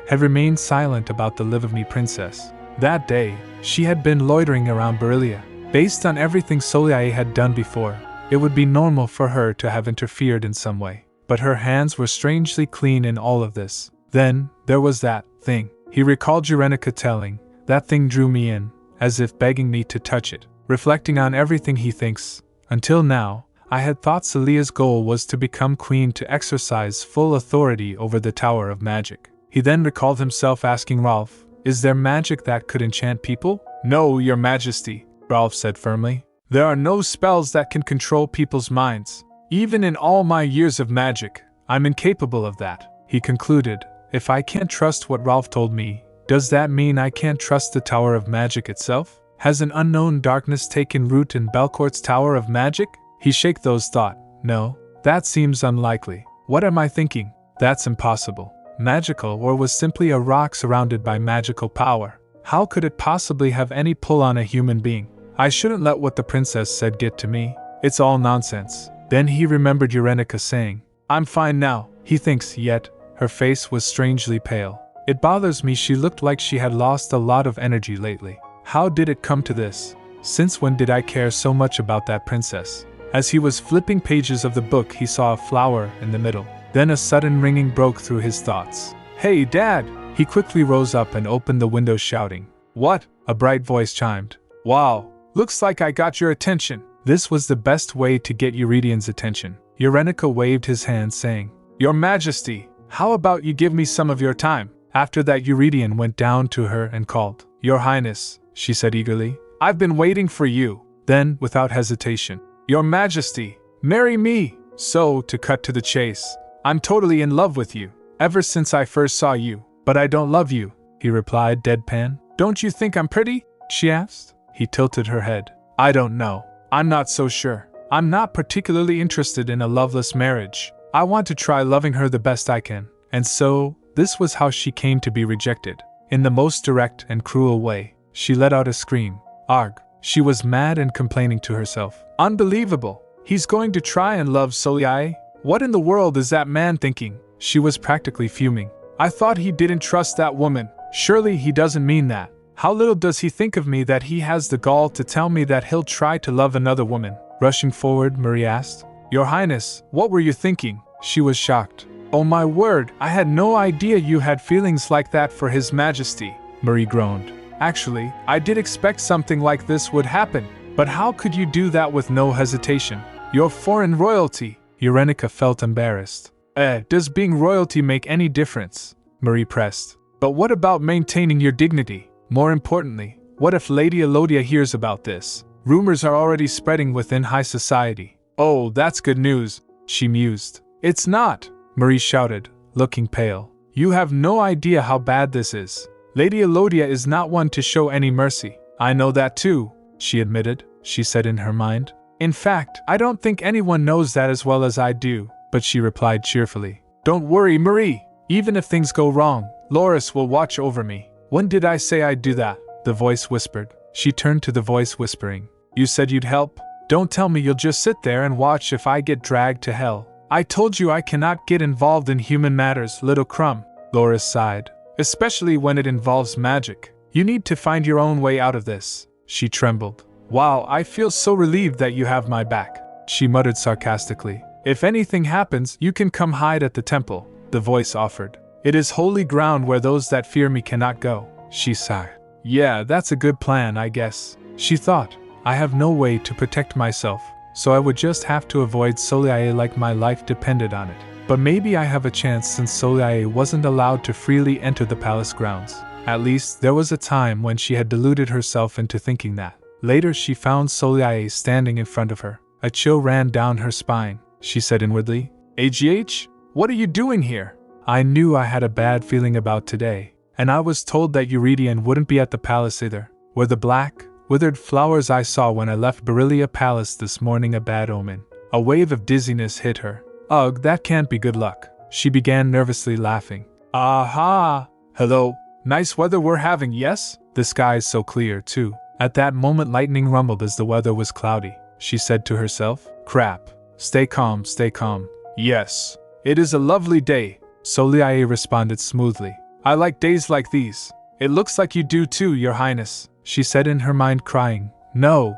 had remained silent about the Livivny princess. That day, she had been loitering around Berilia. Based on everything Soliae had done before, it would be normal for her to have interfered in some way. But her hands were strangely clean in all of this. Then, there was that thing. He recalled Eurenica telling, "That thing drew me in," as if begging me to touch it. Reflecting on everything he thinks, until now, I had thought Celia's goal was to become queen to exercise full authority over the Tower of Magic. He then recalled himself asking Rolf, "Is there magic that could enchant people?" "No, Your Majesty," Rolf said firmly. "There are no spells that can control people's minds. Even in all my years of magic, I'm incapable of that." He concluded, "If I can't trust what Rolf told me, does that mean I can't trust the Tower of Magic itself? Has an unknown darkness taken root in Belcourt's Tower of Magic?" He shook those thought. "No, that seems unlikely. What am I thinking? That's impossible. Magical ore was simply a rock surrounded by magical power. How could it possibly have any pull on a human being? I shouldn't let what the princess said get to me. It's all nonsense." Then he remembered Eurenica saying, "I'm fine now," he thinks, yet her face was strangely pale. "It bothers me, she looked like she had lost a lot of energy lately. How did it come to this? Since when did I care so much about that princess?" As he was flipping pages of the book, he saw a flower in the middle. Then a sudden ringing broke through his thoughts. "Hey, Dad!" He quickly rose up and opened the window, shouting, "What?" A bright voice chimed. "Wow, looks like I got your attention." This was the best way to get Euridion's attention. Eurenica waved his hand, saying, "Your Majesty, how about you give me some of your time?" After that, Eurydion went down to her and called, "Your Highness," she said eagerly. "I've been waiting for you." Then, without hesitation, "Your Majesty, marry me." So, to cut to the chase, "I'm totally in love with you, ever since I first saw you." "But I don't love you," he replied deadpan. "Don't you think I'm pretty?" she asked. He tilted her head. "I don't know. I'm not so sure. I'm not particularly interested in a loveless marriage. I want to try loving her the best I can. And so, this was how she came to be rejected. In the most direct and cruel way, she let out a scream. Arg. She was mad and complaining to herself. Unbelievable. He's going to try and love Soliae? What in the world is that man thinking? She was practically fuming. I thought he didn't trust that woman. Surely he doesn't mean that. How little does he think of me that he has the gall to tell me that he'll try to love another woman? Rushing forward, Marie asked. Your Highness, what were you thinking? She was shocked. Oh my word, I had no idea you had feelings like that for His Majesty, Marie groaned. Actually, I did expect something like this would happen, but how could you do that with no hesitation? You're foreign royalty. Eurenica felt embarrassed. Does being royalty make any difference? Marie pressed. But what about maintaining your dignity? More importantly, what if Lady Elodia hears about this? Rumors are already spreading within high society. Oh, that's good news, she mused. It's not, Marie shouted, looking pale. You have no idea how bad this is. Lady Elodia is not one to show any mercy. I know that too, she admitted, she said in her mind. In fact, I don't think anyone knows that as well as I do, but she replied cheerfully. Don't worry, Marie. Even if things go wrong, Loris will watch over me. When did I say I'd do that? The voice whispered. She turned to the voice whispering. You said you'd help? Don't tell me you'll just sit there and watch if I get dragged to hell. I told you I cannot get involved in human matters, little crumb. Loris sighed. Especially when it involves magic. You need to find your own way out of this. She trembled. Wow, I feel so relieved that you have my back, she muttered sarcastically. If anything happens, you can come hide at the temple, the voice offered. It is holy ground where those that fear me cannot go, she sighed. Yeah, that's a good plan, I guess, she thought. I have no way to protect myself, so I would just have to avoid Soliae like my life depended on it. But maybe I have a chance since Soliae wasn't allowed to freely enter the palace grounds. At least, there was a time when she had deluded herself into thinking that. Later she found Soliae standing in front of her. A chill ran down her spine. She said inwardly, AGH, what are you doing here? I knew I had a bad feeling about today, and I was told that Eurydion wouldn't be at the palace either. Were the black, withered flowers I saw when I left Berylia Palace this morning a bad omen? A wave of dizziness hit her. Ugh, that can't be good luck. She began nervously laughing. Aha! Hello. Nice weather we're having, yes? The sky is so clear, too. At that moment lightning rumbled as the weather was cloudy. She said to herself, crap. Stay calm, stay calm. Yes. It is a lovely day, Soliae responded smoothly. I like days like these. It looks like you do too, Your Highness, she said in her mind, crying. No.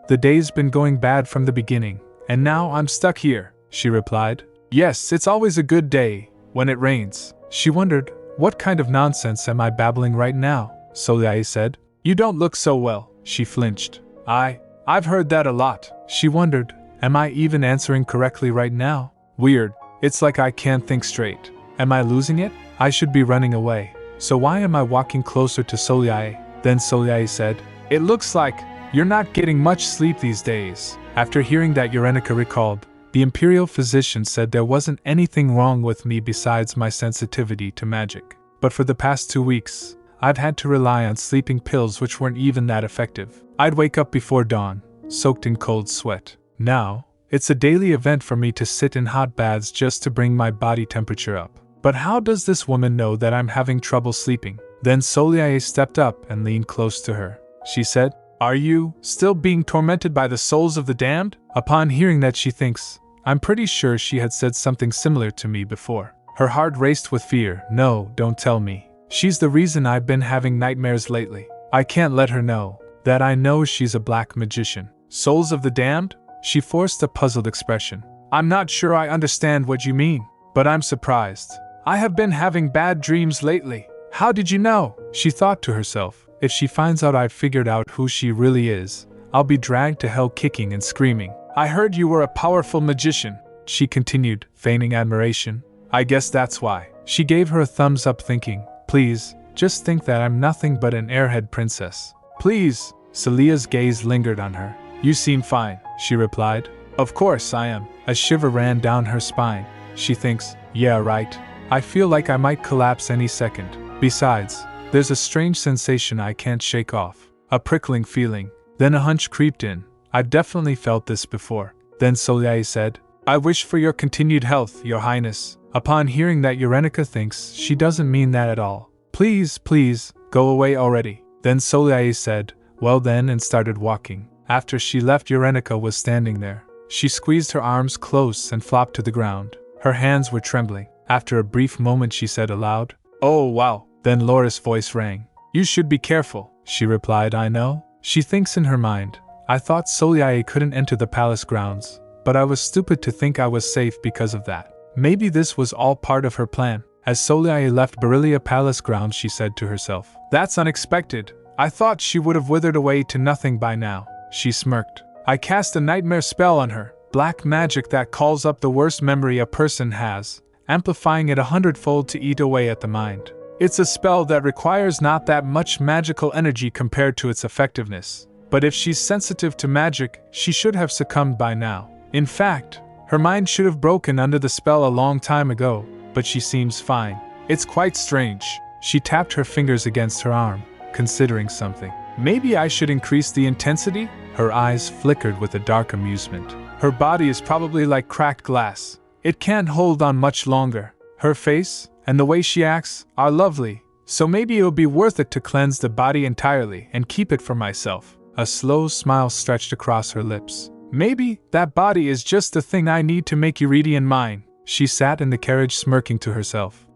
The day's been going bad from the beginning, and now I'm stuck here, she replied. Yes, it's always a good day, when it rains. She wondered, what kind of nonsense am I babbling right now? Soliae said. You don't look so well, she flinched. I've heard that a lot. She wondered, am I even answering correctly right now? Weird, it's like I can't think straight. Am I losing it? I should be running away. So why am I walking closer to Soliae? Then Soliae said, it looks like you're not getting much sleep these days. After hearing that, Eurenica recalled, the imperial physician said there wasn't anything wrong with me besides my sensitivity to magic. But for the past 2 weeks, I've had to rely on sleeping pills which weren't even that effective. I'd wake up before dawn, soaked in cold sweat. Now, it's a daily event for me to sit in hot baths just to bring my body temperature up. But how does this woman know that I'm having trouble sleeping? Then Soliae stepped up and leaned close to her. She said, are you still being tormented by the souls of the damned? Upon hearing that, she thinks, I'm pretty sure she had said something similar to me before. Her heart raced with fear. No, don't tell me. She's the reason I've been having nightmares lately. I can't let her know that I know she's a black magician. Souls of the damned? She forced a puzzled expression. I'm not sure I understand what you mean, but I'm surprised. I have been having bad dreams lately. How did you know? She thought to herself, if she finds out I've figured out who she really is, I'll be dragged to hell kicking and screaming. I heard you were a powerful magician, she continued, feigning admiration. I guess that's why. She gave her a thumbs up, thinking, please, just think that I'm nothing but an airhead princess. Please. Celia's gaze lingered on her. You seem fine, she replied. Of course I am. A shiver ran down her spine. She thinks, yeah, right. I feel like I might collapse any second. Besides, there's a strange sensation I can't shake off. A prickling feeling. Then a hunch creeped in. I've definitely felt this before. Then Soleil said, I wish for your continued health, your highness. Upon hearing that, Eurenica thinks she doesn't mean that at all. Please, please, go away already. Then Soleil said, well then, and started walking. After she left, Eurenica was standing there. She squeezed her arms close and flopped to the ground. Her hands were trembling. After a brief moment she said aloud, oh wow. Then Laura's voice rang. You should be careful, she replied. I know. She thinks in her mind, I thought Soleil couldn't enter the palace grounds, but I was stupid to think I was safe because of that. Maybe this was all part of her plan. As Soleil left Berilia Palace grounds, she said to herself, that's unexpected. I thought she would have withered away to nothing by now. She smirked. I cast a nightmare spell on her, black magic that calls up the worst memory a person has, amplifying it 100-fold to eat away at the mind. It's a spell that requires not that much magical energy compared to its effectiveness, but if she's sensitive to magic, she should have succumbed by now. In fact, her mind should have broken under the spell a long time ago, but she seems fine. It's quite strange. She tapped her fingers against her arm, considering something. Maybe I should increase the intensity? Her eyes flickered with a dark amusement. Her body is probably like cracked glass. It can't hold on much longer. Her face, and the way she acts, are lovely, so maybe it'll be worth it to cleanse the body entirely and keep it for myself. A slow smile stretched across her lips. Maybe that body is just the thing I need to make Eurydian mine. She sat in the carriage smirking to herself.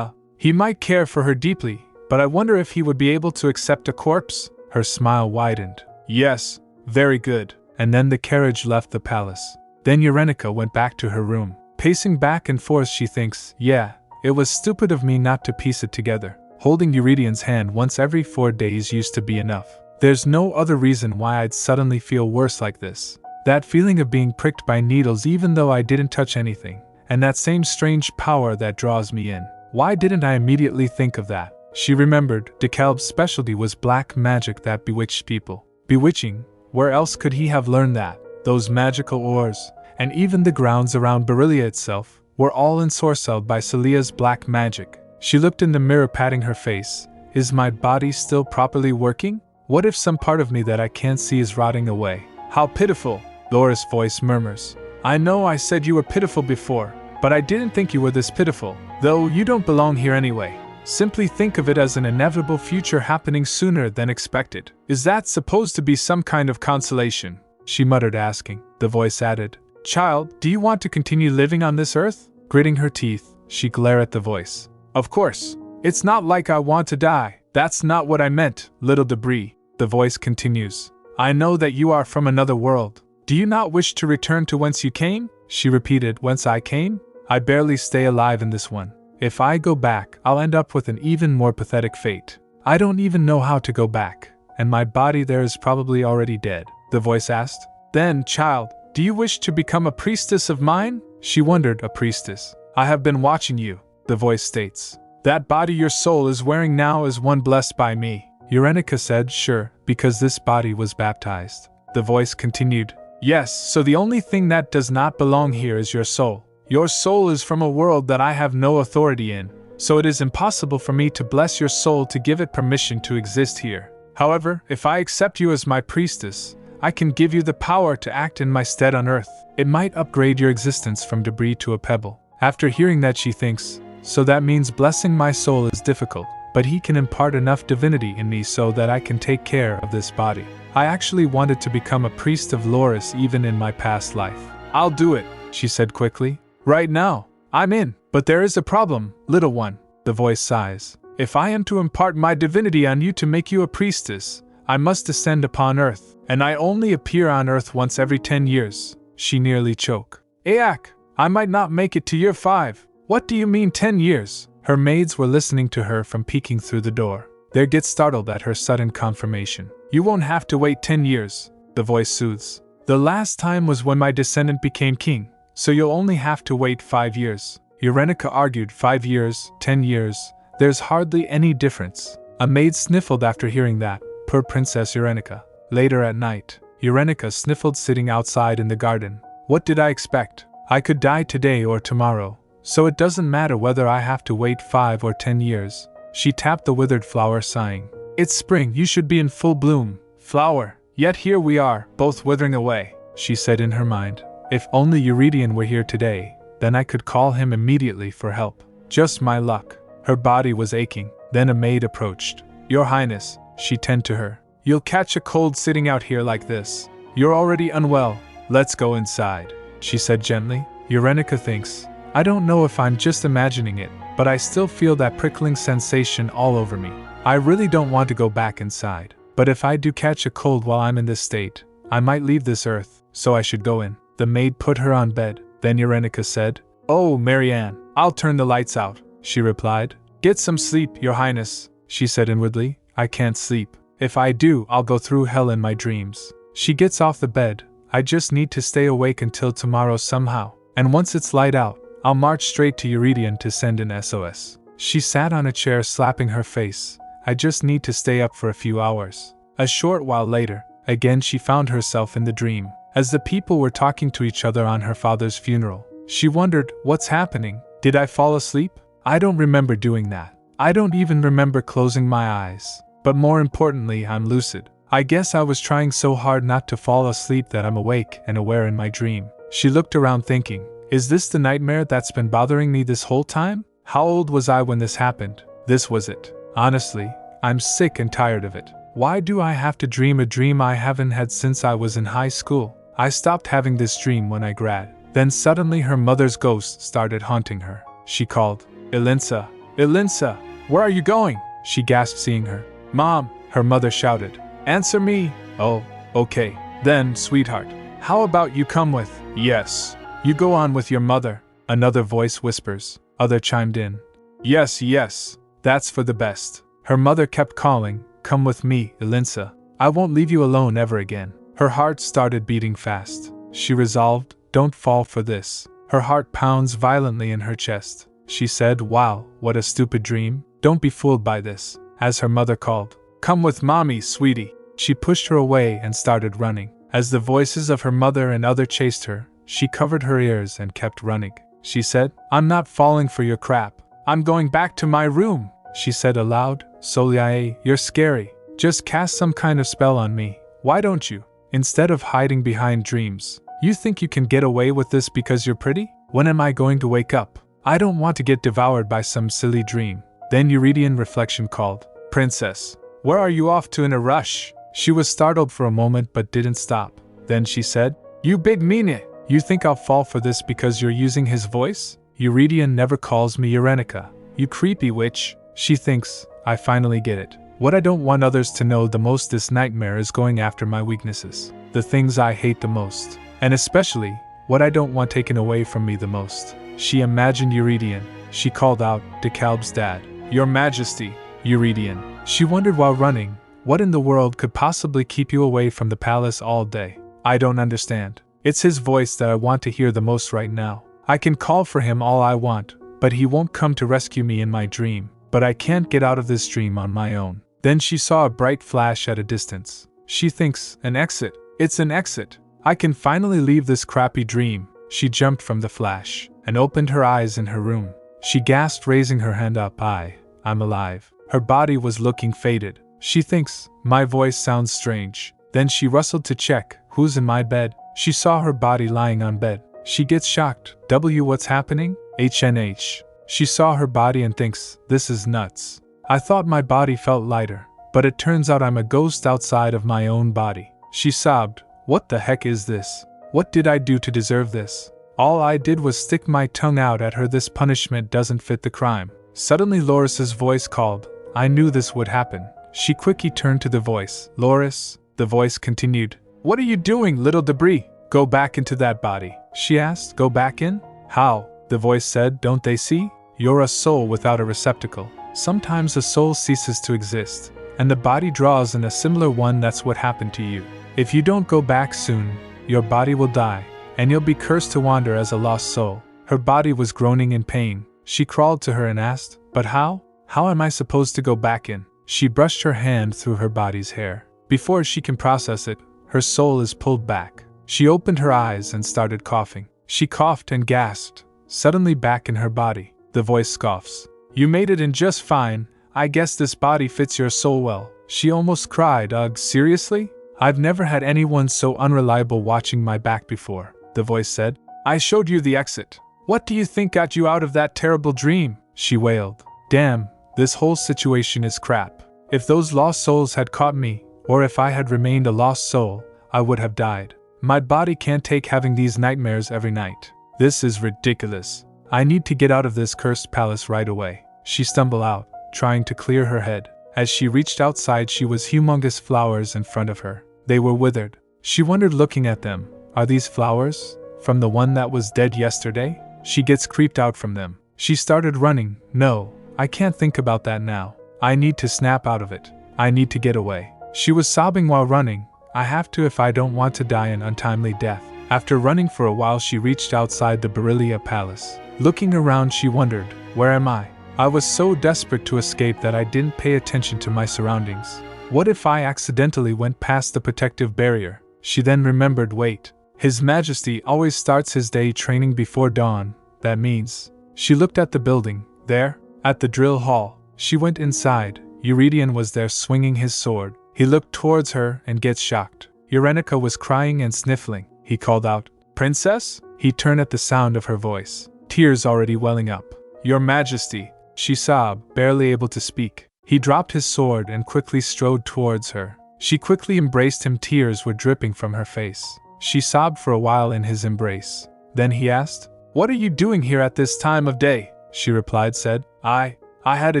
He might care for her deeply, but I wonder if he would be able to accept a corpse? Her smile widened. Yes, very good. And then the carriage left the palace. Then Eurenica went back to her room. Pacing back and forth, she thinks, yeah, it was stupid of me not to piece it together. Holding Eurydian's hand once every 4 days used to be enough. There's no other reason why I'd suddenly feel worse like this. That feeling of being pricked by needles even though I didn't touch anything, and that same strange power that draws me in. Why didn't I immediately think of that? She remembered DeKalb's specialty was black magic that bewitched people. Bewitching? Where else could he have learned that? Those magical ores, and even the grounds around Berilia itself, were all ensorcelled by Celia's black magic. She looked in the mirror, patting her face. Is my body still properly working? What if some part of me that I can't see is rotting away? How pitiful! Laura's voice murmurs. I know I said you were pitiful before, but I didn't think you were this pitiful, though you don't belong here anyway. Simply think of it as an inevitable future happening sooner than expected. Is that supposed to be some kind of consolation? She muttered, asking. The voice added, Child, do you want to continue living on this earth? Gritting her teeth, she glared at the voice. Of course. It's not like I want to die. That's not what I meant, little debris. The voice continues. I know that you are from another world. Do you not wish to return to whence you came? She repeated, whence I came? I barely stay alive in this one. If I go back, I'll end up with an even more pathetic fate. I don't even know how to go back, and my body there is probably already dead. The voice asked. Then, child, do you wish to become a priestess of mine? She wondered, a priestess. I have been watching you, the voice states. That body your soul is wearing now is one blessed by me. Eurenica said, sure, because this body was baptized. The voice continued. Yes, so the only thing that does not belong here is your soul. Your soul is from a world that I have no authority in, so it is impossible for me to bless your soul to give it permission to exist here. However, if I accept you as my priestess, I can give you the power to act in my stead on earth. It might upgrade your existence from debris to a pebble. After hearing that, she thinks, so that means blessing my soul is difficult, but he can impart enough divinity in me so that I can take care of this body. I actually wanted to become a priest of Loris even in my past life. I'll do it, she said quickly. Right now, I'm in. But there is a problem, little one, the voice sighs. If I am to impart my divinity on you to make you a priestess, I must descend upon earth, and I only appear on earth once every 10 years. She nearly choked. Ayak, I might not make it to year 5. What do you mean 10 years? Her maids were listening to her from peeking through the door. They get startled at her sudden confirmation. You won't have to wait 10 years, the voice soothes. The last time was when my descendant became king, so you'll only have to wait 5 years. Eurenica argued. 5 years, 10 years, there's hardly any difference. A maid sniffled after hearing that. Poor Princess Eurenica. Later at night, Eurenica sniffled sitting outside in the garden. What did I expect? I could die today or tomorrow, so it doesn't matter whether I have to wait 5 or 10 years. She tapped the withered flower, sighing. It's spring, you should be in full bloom. Flower, Yet here we are, both withering away, she said in her mind. If only Eurydion were here today, then I could call him immediately for help. Just my luck. Her body was aching. Then a maid approached. Your Highness, she tended to her. You'll catch a cold sitting out here like this. You're already unwell. Let's go inside, she said gently. Eurydion thinks, I don't know if I'm just imagining it, but I still feel that prickling sensation all over me. I really don't want to go back inside. But if I do catch a cold while I'm in this state, I might leave this earth, so I should go in. The maid put her on bed. Then Eurydion said, Oh, Marianne, I'll turn the lights out, she replied. Get some sleep, Your Highness, she said inwardly. I can't sleep. If I do, I'll go through hell in my dreams. She gets off the bed. I just need to stay awake until tomorrow somehow. And once it's light out, I'll march straight to Eurydion to send an SOS. She sat on a chair slapping her face. I just need to stay up for a few hours. A short while later, again she found herself in the dream. As the people were talking to each other on her father's funeral, she wondered, what's happening? Did I fall asleep? I don't remember doing that. I don't even remember closing my eyes. But more importantly, I'm lucid. I guess I was trying so hard not to fall asleep that I'm awake and aware in my dream. She looked around thinking, is this the nightmare that's been bothering me this whole time? How old was I when this happened? This was it. Honestly, I'm sick and tired of it. Why do I have to dream a dream I haven't had since I was in high school? I stopped having this dream when I grad. Then suddenly her mother's ghost started haunting her. She called, Elinsa, Elinsa, where are you going? She gasped seeing her. Mom, her mother shouted. Answer me. Oh, okay. Then, sweetheart, how about you come with? Yes. You go on with your mother. Another voice whispers. Other chimed in. Yes, yes. That's for the best. Her mother kept calling, come with me, Elinsa. I won't leave you alone ever again. Her heart started beating fast. She resolved, don't fall for this. Her heart pounds violently in her chest. She said, wow, what a stupid dream. Don't be fooled by this. As her mother called, come with mommy, sweetie. She pushed her away and started running. As the voices of her mother and other chased her, she covered her ears and kept running. She said, I'm not falling for your crap. I'm going back to my room. She said aloud, Soliae, you're scary. Just cast some kind of spell on me. Why don't you? Instead of hiding behind dreams. You think you can get away with this because you're pretty? When am I going to wake up? I don't want to get devoured by some silly dream. Then Eurydion reflection called, Princess, where are you off to in a rush? She was startled for a moment but didn't stop. Then she said, You big meanie, you think I'll fall for this because you're using his voice? Eurydion never calls me Eurydion. You creepy witch. She thinks, I finally get it. What I don't want others to know the most this nightmare is going after my weaknesses. The things I hate the most. And especially, what I don't want taken away from me the most. She imagined Eurydion. She called out, DeKalb's dad. Your Majesty, Eurydion. She wondered while running, what in the world could possibly keep you away from the palace all day? I don't understand. It's his voice that I want to hear the most right now. I can call for him all I want, but he won't come to rescue me in my dream. But I can't get out of this dream on my own. Then she saw a bright flash at a distance. She thinks, an exit. It's an exit. I can finally leave this crappy dream. She jumped from the flash and opened her eyes in her room. She gasped, raising her hand up. I'm alive. Her body was looking faded. She thinks, my voice sounds strange. Then she rustled to check, who's in my bed? She saw her body lying on bed. She gets shocked. What's happening? HNH. She saw her body and thinks, this is nuts. I thought my body felt lighter, but it turns out I'm a ghost outside of my own body. She sobbed, what the heck is this? What did I do to deserve this? All I did was stick my tongue out at her. This punishment doesn't fit the crime. Suddenly Loris's voice called. I knew this would happen. She quickly turned to the voice. Loris, the voice continued. What are you doing, little debris? Go back into that body. She asked, go back in? How? The voice said, don't they see? You're a soul without a receptacle. Sometimes a soul ceases to exist, and the body draws in a similar one. That's what happened to you. If you don't go back soon, your body will die, and you'll be cursed to wander as a lost soul. Her body was groaning in pain. She crawled to her and asked, but how? How am I supposed to go back in? She brushed her hand through her body's hair. Before she can process it, her soul is pulled back. She opened her eyes and started coughing. She coughed and gasped. Suddenly back in her body, the voice scoffs. You made it in just fine. I guess this body fits your soul well. She almost cried. Ugh, seriously? I've never had anyone so unreliable watching my back before, the voice said. I showed you the exit. What do you think got you out of that terrible dream? She wailed. Damn, this whole situation is crap. If those lost souls had caught me, or if I had remained a lost soul, I would have died. My body can't take having these nightmares every night. This is ridiculous. I need to get out of this cursed palace right away. She stumbled out, trying to clear her head. As she reached outside, she was humongous flowers in front of her. They were withered. She wondered looking at them. Are these flowers from the one that was dead yesterday? She gets creeped out from them. She started running. No, I can't think about that now. I need to snap out of it. I need to get away. She was sobbing while running. I have to if I don't want to die an untimely death. After running for a while, she reached outside the Berilia Palace. Looking around, she wondered, where am I? I was so desperate to escape that I didn't pay attention to my surroundings. What if I accidentally went past the protective barrier? She then remembered, wait. His Majesty always starts his day training before dawn. That means. She looked at the building. There, at the drill hall. She went inside. Eurydion was there swinging his sword. He looked towards her and gets shocked. Eurenica was crying and sniffling. He called out, Princess? He turned at the sound of her voice, tears already welling up. Your Majesty, she sobbed, barely able to speak. He dropped his sword and quickly strode towards her. She quickly embraced him. Tears were dripping from her face. She sobbed for a while in his embrace. Then he asked, What are you doing here at this time of day? She replied, I had a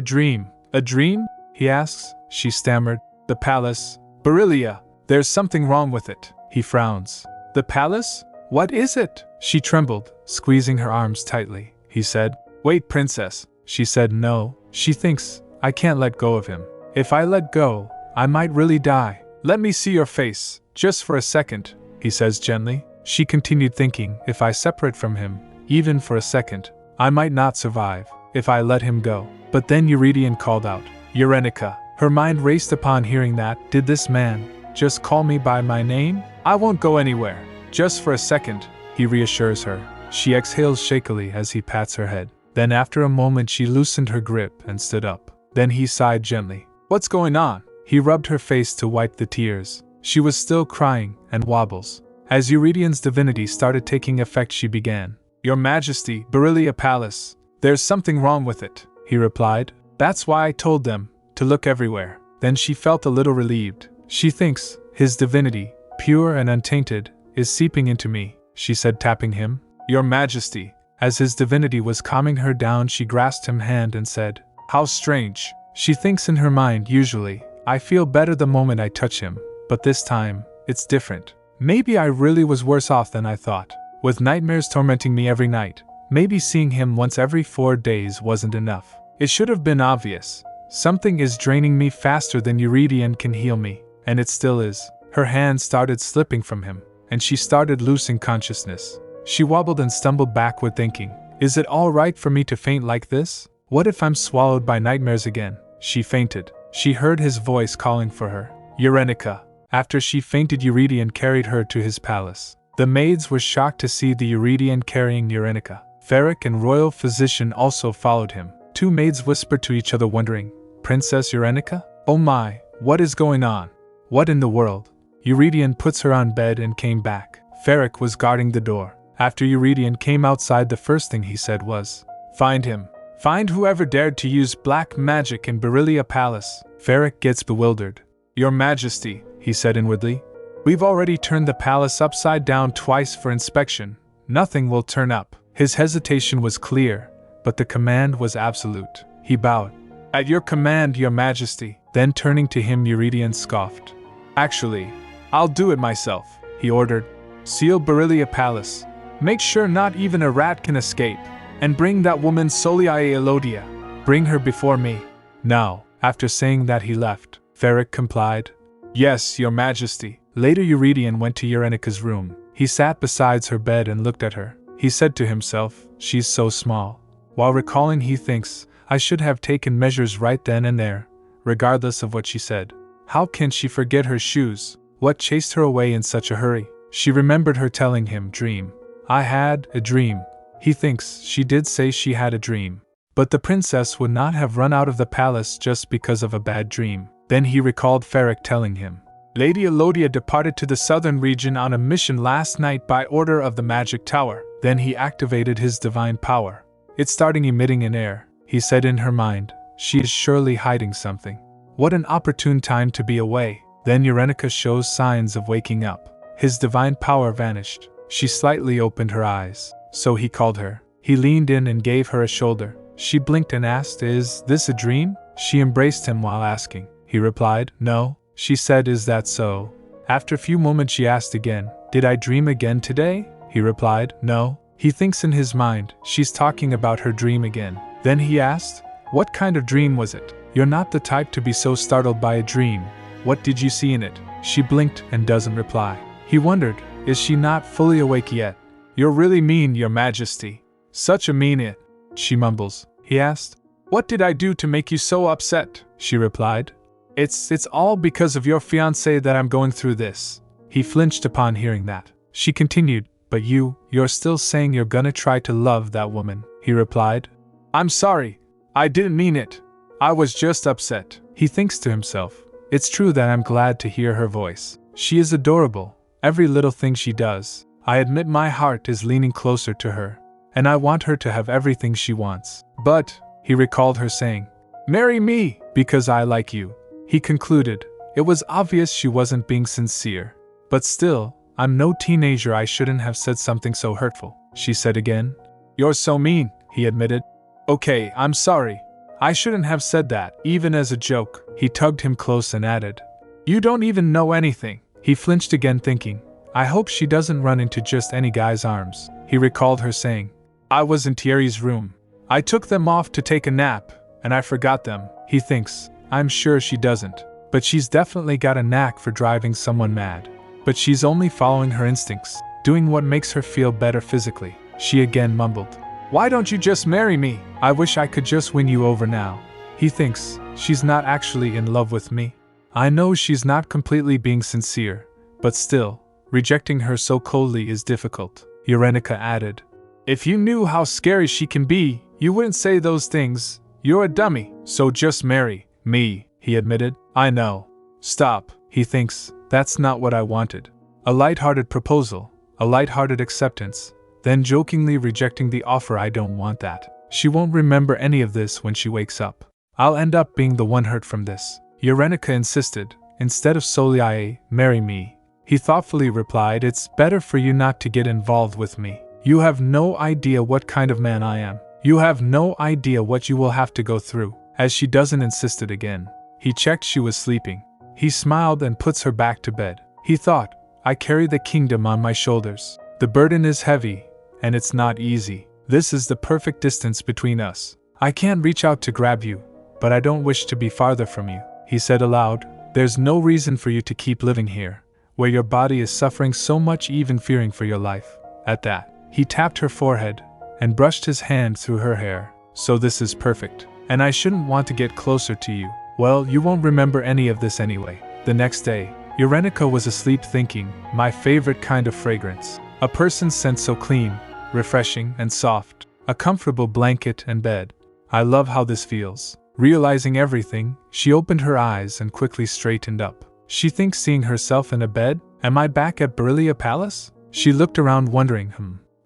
dream. A dream? He asks. She stammered. The palace. Berilia. There's something wrong with it. He frowns. The palace? What is it? She trembled, squeezing her arms tightly. He said, Wait, Princess. She said no. She thinks, I can't let go of him. If I let go, I might really die. Let me see your face, just for a second, he says gently. She continued thinking, if I separate from him, even for a second, I might not survive, if I let him go. But then Eurydion called out, Eurenica. Her mind raced upon hearing that. Did this man just call me by my name? I won't go anywhere. Just for a second, he reassures her. She exhales shakily as he pats her head. Then after a moment she loosened her grip and stood up. Then he sighed gently. What's going on? He rubbed her face to wipe the tears. She was still crying and wobbles. As Eurydion's divinity started taking effect, she began. Your Majesty, Berilia Palace. There's something wrong with it, he replied. That's why I told them to look everywhere. Then she felt a little relieved. She thinks his divinity, pure and untainted, is seeping into me, she said, tapping him. Your Majesty. As his divinity was calming her down, she grasped his hand and said, How strange. She thinks in her mind, usually, I feel better the moment I touch him, but this time, it's different. Maybe I really was worse off than I thought. With nightmares tormenting me every night, maybe seeing him once every 4 days wasn't enough. It should have been obvious. Something is draining me faster than Eurydion can heal me, and it still is. Her hand started slipping from him, and she started losing consciousness. She wobbled and stumbled backward thinking, is it all right for me to faint like this? What if I'm swallowed by nightmares again? She fainted. She heard his voice calling for her. Eurenica. After she fainted, Eurydion carried her to his palace. The maids were shocked to see the Eurydion carrying Eurenica. Ferric and royal physician also followed him. 2 maids whispered to each other, wondering, Princess Eurenica? Oh my, what is going on? What in the world? Eurydion puts her on bed and came back. Ferric was guarding the door. After Eurydion came outside, the first thing he said was, Find him. Find whoever dared to use black magic in Berilia Palace. Ferric gets bewildered. Your Majesty, he said inwardly. We've already turned the palace upside down twice for inspection. Nothing will turn up. His hesitation was clear, but the command was absolute. He bowed. At your command, Your Majesty. Then turning to him, Eurydion scoffed. Actually, I'll do it myself, he ordered. Seal Berilia Palace. Make sure not even a rat can escape. And bring that woman Soliae Elodia. Bring her before me. Now, after saying that, he left. Ferric complied. Yes, Your Majesty. Later, Eurydion went to Eurenica's room. He sat beside her bed and looked at her. He said to himself, she's so small. While recalling, he thinks, I should have taken measures right then and there, regardless of what she said. How can she forget her shoes? What chased her away in such a hurry? She remembered her telling him, dream. I had a dream. He thinks she did say she had a dream. But the princess would not have run out of the palace just because of a bad dream. Then he recalled Ferric telling him, Lady Elodia departed to the southern region on a mission last night by order of the magic tower. Then he activated his divine power. It's starting emitting in air, he said in her mind. She is surely hiding something. What an opportune time to be away. Then Eurenica shows signs of waking up. His divine power vanished. She slightly opened her eyes. So he called her. He leaned in and gave her a shoulder. She blinked and asked, "Is this a dream?" She embraced him while asking. He replied, "No." She said, "Is that so?" After a few moments she asked again, "Did I dream again today?" He replied, "No." He thinks in his mind, she's talking about her dream again. Then he asked, "What kind of dream was it?" "You're not the type to be so startled by a dream. What did you see in it?" She blinked and doesn't reply. He wondered, is she not fully awake yet? "You're really mean, Your Majesty. Such a mean it," she mumbles. He asked, "What did I do to make you so upset?" She replied, It's all because of your fiancé that I'm going through this." He flinched upon hearing that. She continued, "But you're still saying you're gonna try to love that woman." He replied, "I'm sorry. I didn't mean it. I was just upset." He thinks to himself, "It's true that I'm glad to hear her voice. She is adorable, every little thing she does. I admit my heart is leaning closer to her, and I want her to have everything she wants. But," he recalled her saying, "marry me, because I like you." He concluded, it was obvious she wasn't being sincere. "But still, I'm no teenager, I shouldn't have said something so hurtful," she said again. "You're so mean," he admitted. "Okay, I'm sorry. I shouldn't have said that, even as a joke." He tugged him close and added, "You don't even know anything." He flinched again thinking, I hope she doesn't run into just any guy's arms. He recalled her saying, "I was in Thierry's room. I took them off to take a nap, and I forgot them." He thinks, I'm sure she doesn't. But she's definitely got a knack for driving someone mad. But she's only following her instincts, doing what makes her feel better physically. She again mumbled, "Why don't you just marry me? I wish I could just win you over now." He thinks, she's not actually in love with me. I know she's not completely being sincere, but still, rejecting her so coldly is difficult. Eurenica added, "If you knew how scary she can be, you wouldn't say those things. You're a dummy, so just marry me," he admitted. "I know." Stop, he thinks, that's not what I wanted. A light-hearted proposal, a light-hearted acceptance, then jokingly rejecting the offer. I don't want that. She won't remember any of this when she wakes up. I'll end up being the one hurt from this. Eurenica insisted, instead of solely marry me. He thoughtfully replied, "It's better for you not to get involved with me. You have no idea what kind of man I am. You have no idea what you will have to go through." As she doesn't insisted again, he checked she was sleeping. He smiled and puts her back to bed. He thought, I carry the kingdom on my shoulders. The burden is heavy, and it's not easy. This is the perfect distance between us. I can't reach out to grab you, but I don't wish to be farther from you. He said aloud, there's no reason for you to keep living here, where your body is suffering so much, even fearing for your life. At that, he tapped her forehead and brushed his hand through her hair. So this is perfect. And I shouldn't want to get closer to you. Well, you won't remember any of this anyway. The next day, Eurenica was asleep thinking, my favorite kind of fragrance. A person's scent so clean, refreshing, and soft. A comfortable blanket and bed. I love how this feels. Realizing everything, she opened her eyes and quickly straightened up. She thinks seeing herself in a bed, am I back at Berelia Palace? She looked around wondering,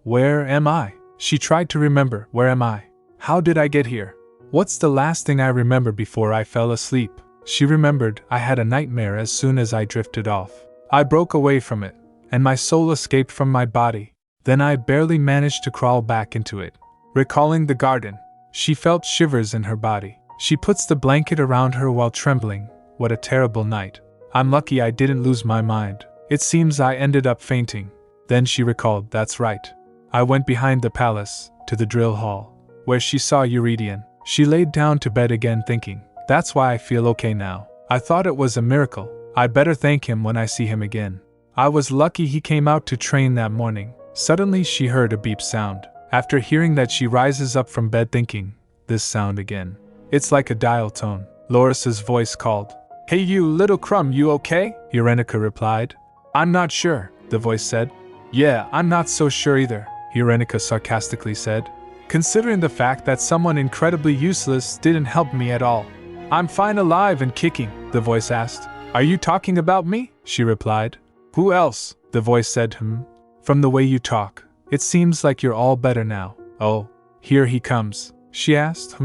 where am I? She tried to remember, where am I? How did I get here? What's the last thing I remember before I fell asleep? She remembered I had a nightmare as soon as I drifted off. I broke away from it, and my soul escaped from my body. Then I barely managed to crawl back into it. Recalling the garden, she felt shivers in her body. She puts the blanket around her while trembling. What a terrible night. I'm lucky I didn't lose my mind. It seems I ended up fainting. Then she recalled, that's right. I went behind the palace, to the drill hall, where she saw Eurydion. She laid down to bed again thinking, that's why I feel okay now. I thought it was a miracle. I better thank him when I see him again. I was lucky he came out to train that morning. Suddenly she heard a beep sound. After hearing that, she rises up from bed thinking, this sound again. It's like a dial tone. Loris's voice called. Hey you little crumb, you okay? Eurenica replied. I'm not sure, the voice said. Yeah, I'm not so sure either, Eurenica sarcastically said. Considering the fact that someone incredibly useless didn't help me at all. I'm fine, alive and kicking, the voice asked. Are you talking about me? she replied. Who else? The voice said. From the way you talk, it seems like you're all better now. Oh, here he comes, she asked.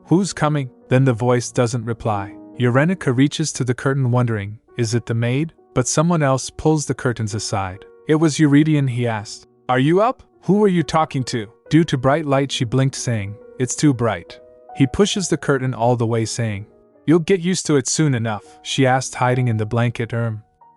Who's coming? Then the voice doesn't reply. Eurenica reaches to the curtain wondering, is it the maid? But someone else pulls the curtains aside. It was Eurydion. He asked, are you up? Who are you talking to? Due to bright light she blinked, saying, it's too bright. He pushes the curtain all the way, saying, you'll get used to it soon enough, she asked, hiding in the blanket.